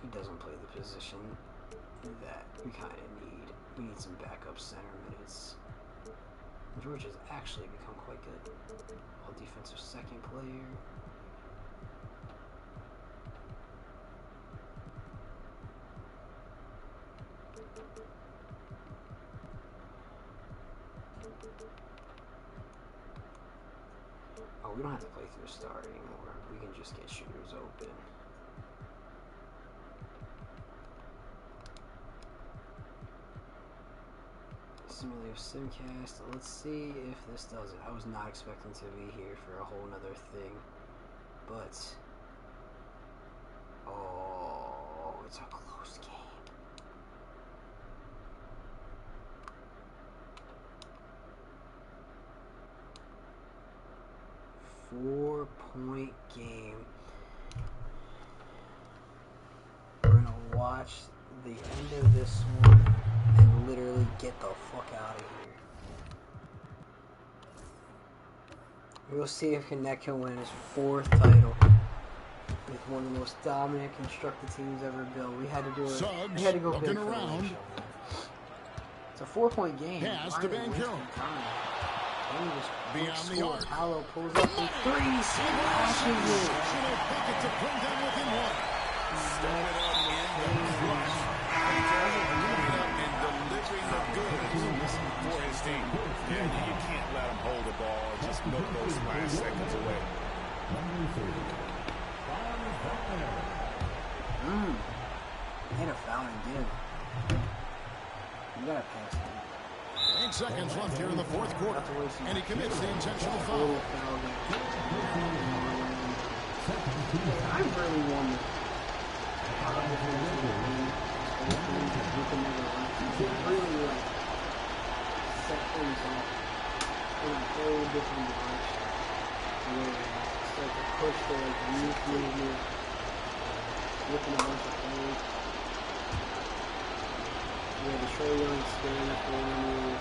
he doesn't play the position that we kind of need. We need some backup center minutes. George has actually become quite good. All defensive second player. Oh, we don't have to play through the star anymore. We can just get shooters open. Simulator Simcast. Let's see if this does it. I was not expecting to be here for a whole nother thing. But oh, it's a close game. Four-point game. We're gonna watch the end of this one and literally get the fuck out of here. We'll see if Knetch can win his 4th title with one of the most dominant constructed teams ever built. We had to do it. We had to go big for around. It's a 4-point game. Pass to Van Kuren. Beyond the arc. Paolo pulls up from 3, smashes it. To bring them within 1. Step it up in the clutch. And delivering the goods for his team. Yeah, you can't let him hold the ball. Just milk those last seconds away. Hit a foul and give. You gotta pass it. 8 seconds left here in the 4th quarter. And he commits the intentional foul. I really wonder. Really like set things up in a whole different direction. Where it's like a push for like youth movement, looking at a bunch of plays. Yeah, the Trae Young experience going on.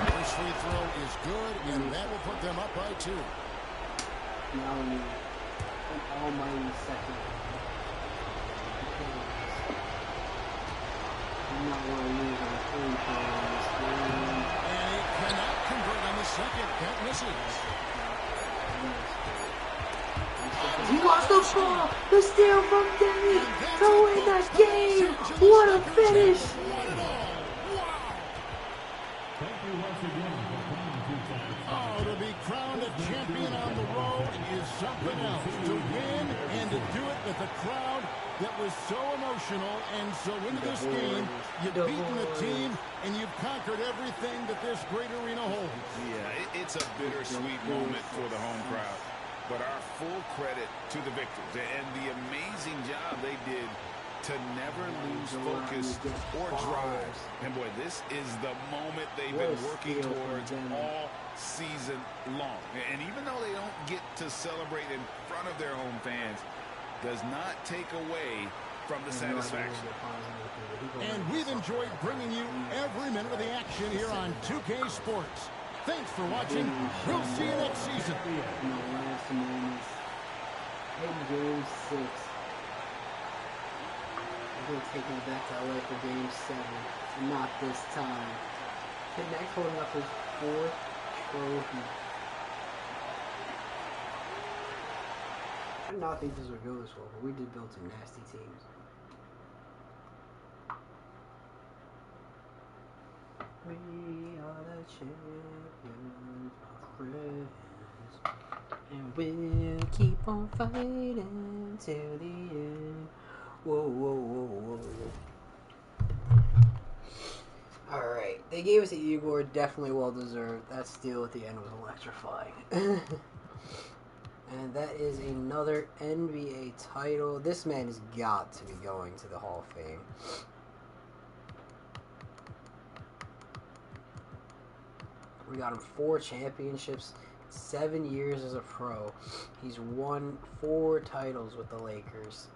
First free throw is good, and that will put them up by 2. Now we need an almighty second. I'm not going to lose on 3 points. And he cannot convert on the second. That misses. He lost the ball. The steal from Demi to win that game. What a finish. Oh, to be crowned a champion on the road is something else. To win and to do it with a crowd that was so emotional and so into this game, you've beaten the team and you've conquered everything that this great arena holds. Yeah, it's a bittersweet moment for the home crowd. But our full credit to the victors and the amazing job they did to never lose focus or drive. And boy, this is the moment they've been working towards all season long. And even though they don't get to celebrate in front of their home fans, does not take away from the satisfaction. And we've enjoyed bringing you every minute of the action here on 2K Sports. Thanks for watching. We'll see you next season. Game 6. I'm going to take him back to LA for Game 7. And not this time. Knetch holding up his 4th trophy. I did not think this would go this well, but we did build some nasty teams. We are the champions of friends, and we'll keep on fighting till the end. Whoa, whoa, whoa, whoa, whoa. Alright, They gave it to Igor, definitely well deserved. That steal at the end was electrifying. And that is another NBA title. This man has got to be going to the Hall of Fame. We got him 4 championships, 7 years as a pro. He's won 4 titles with the Lakers.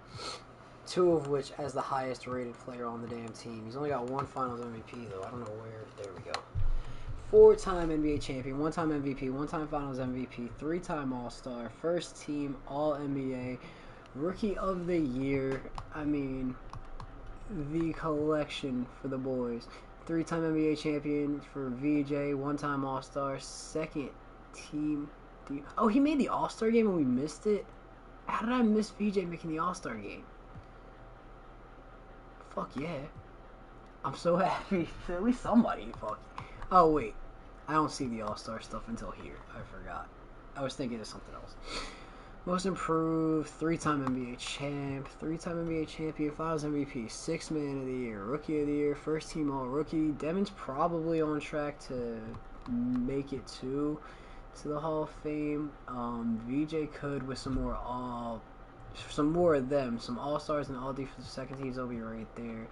2 of which as the highest rated player on the damn team. He's only got 1 Finals MVP though. I don't know where. There we go. 4-time NBA champion, 1-time MVP, 1-time Finals MVP, 3-time All-Star, first team All-NBA, Rookie of the Year. I mean, the collection for the boys. 3-time NBA champion for VJ, 1-time All-Star, second team. Oh, he made the All-Star game and we missed it? How did I miss VJ making the All-Star game? Fuck yeah. I'm so happy. At least somebody. Fuck. Oh, wait. I don't see the All-Star stuff until here. I forgot. I was thinking of something else. Most improved, 3-time NBA champ, 3-time NBA champion, Finals MVP, 6th man of the year, Rookie of the Year, first team All-Rookie. Devin's probably on track to make it to the Hall of Fame. VJ could with some more of them, some All-Stars and All-Defensive second teams will be right there.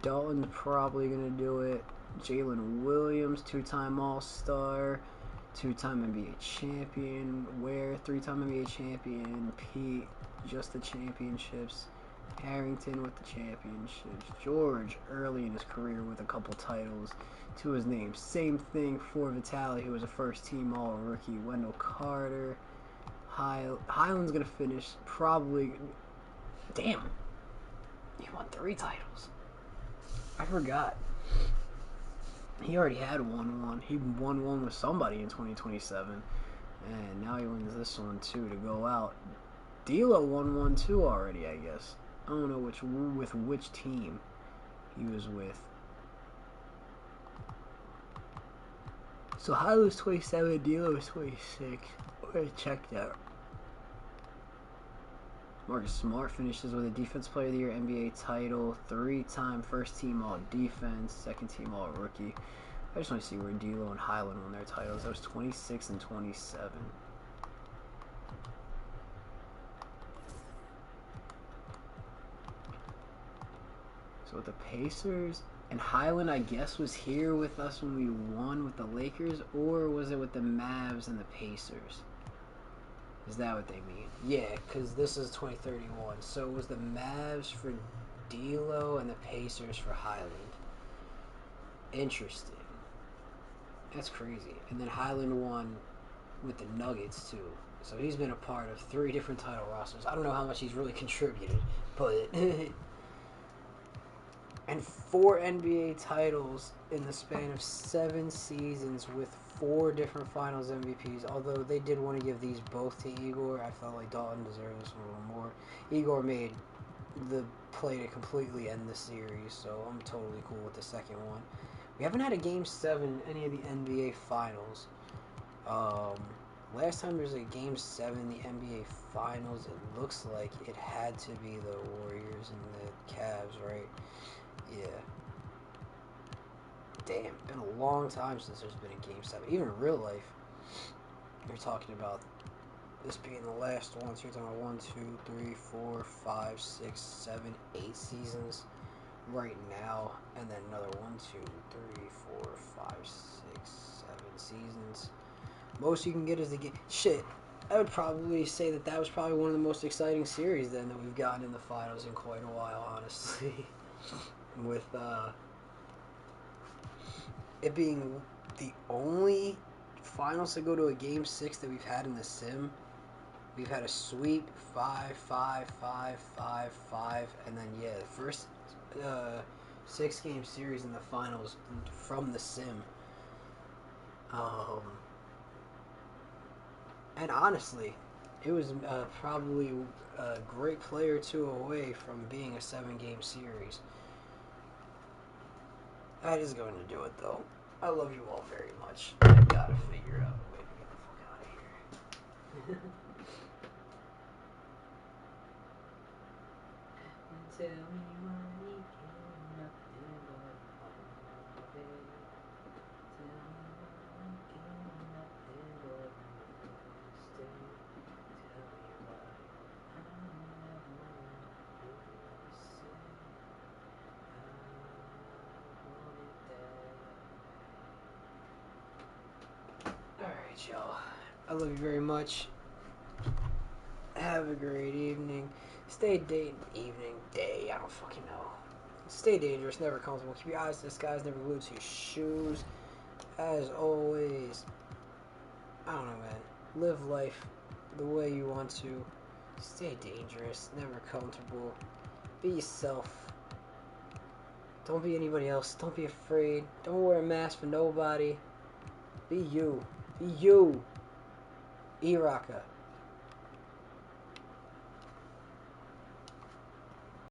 Dalton's probably gonna do it. Jalen Williams, 2-time All-Star, 2-time NBA champion. Ware, 3-time NBA champion. Pete, just the championships. Harrington with the championships. George, early in his career with a couple titles to his name. Same thing for Vitaly, who was a first-team All-Rookie. Wendell Carter. Highland's gonna finish probably. Damn, he won 3 titles. I forgot. He already had won. He won one with somebody in 2027. And now he wins this one too to go out. D'Lo won 1 too already, I guess. I don't know which team he was with. So Highland's 27, D'Lo is 26. We're gonna check that. Marcus Smart finishes with a Defense Player of the Year NBA title, 3-time first team All-Defense, second team All-Rookie. I just want to see where D'Lo and Highland won their titles. That was 26 and 27. So with the Pacers, and Highland, I guess, was here with us when we won with the Lakers, or was it with the Mavs and the Pacers? Is that what they mean? Yeah, because this is 2031. So it was the Mavs for D'Lo and the Pacers for Highland. Interesting. That's crazy. And then Highland won with the Nuggets, too. So he's been a part of 3 different title rosters. I don't know how much he's really contributed, but... and 4 NBA titles in the span of 7 seasons with 4 different Finals MVPs. Although they did want to give these both to Igor, I felt like Dalton deserved this one a little more. Igor made the play to completely end the series, so I'm totally cool with the second one. We haven't had a Game 7 any of the NBA Finals. Last time there was a Game 7 in the NBA Finals, it looks like it had to be the Warriors and the Cavs, right? Yeah. Damn, been a long time since there's been a Game 7. Even in real life, you're talking about this being the last one. So you're talking about 1, 2, 3, 4, 5, 6, 7, 8 seasons right now. And then another 1, 2, 3, 4, 5, 6, 7 seasons. Most you can get is the game. Shit, I would probably say that was probably one of the most exciting series then that we've gotten in the finals in quite a while, honestly. With, it being the only finals to go to a Game 6 that we've had in the sim. We've had a sweep, 5, 5, 5, 5, 5, and then, yeah, the first 6-game series in the finals from the sim. And honestly, it was probably a great play or 2 away from being a 7-game series. That is going to do it, though. I love you all very much. I gotta figure out a way to get the fuck out of here. Tell me why we get nothing but all day. right, y'all. I love you very much. Have a great evening. Stay day, I don't fucking know. Stay dangerous, never comfortable. Keep your eyes to the skies, never glued to your shoes. As always, I don't know, man. Live life the way you want to. Stay dangerous, never comfortable. Be yourself. Don't be anybody else. Don't be afraid. Don't wear a mask for nobody. Be you. Be you. E-Rocka.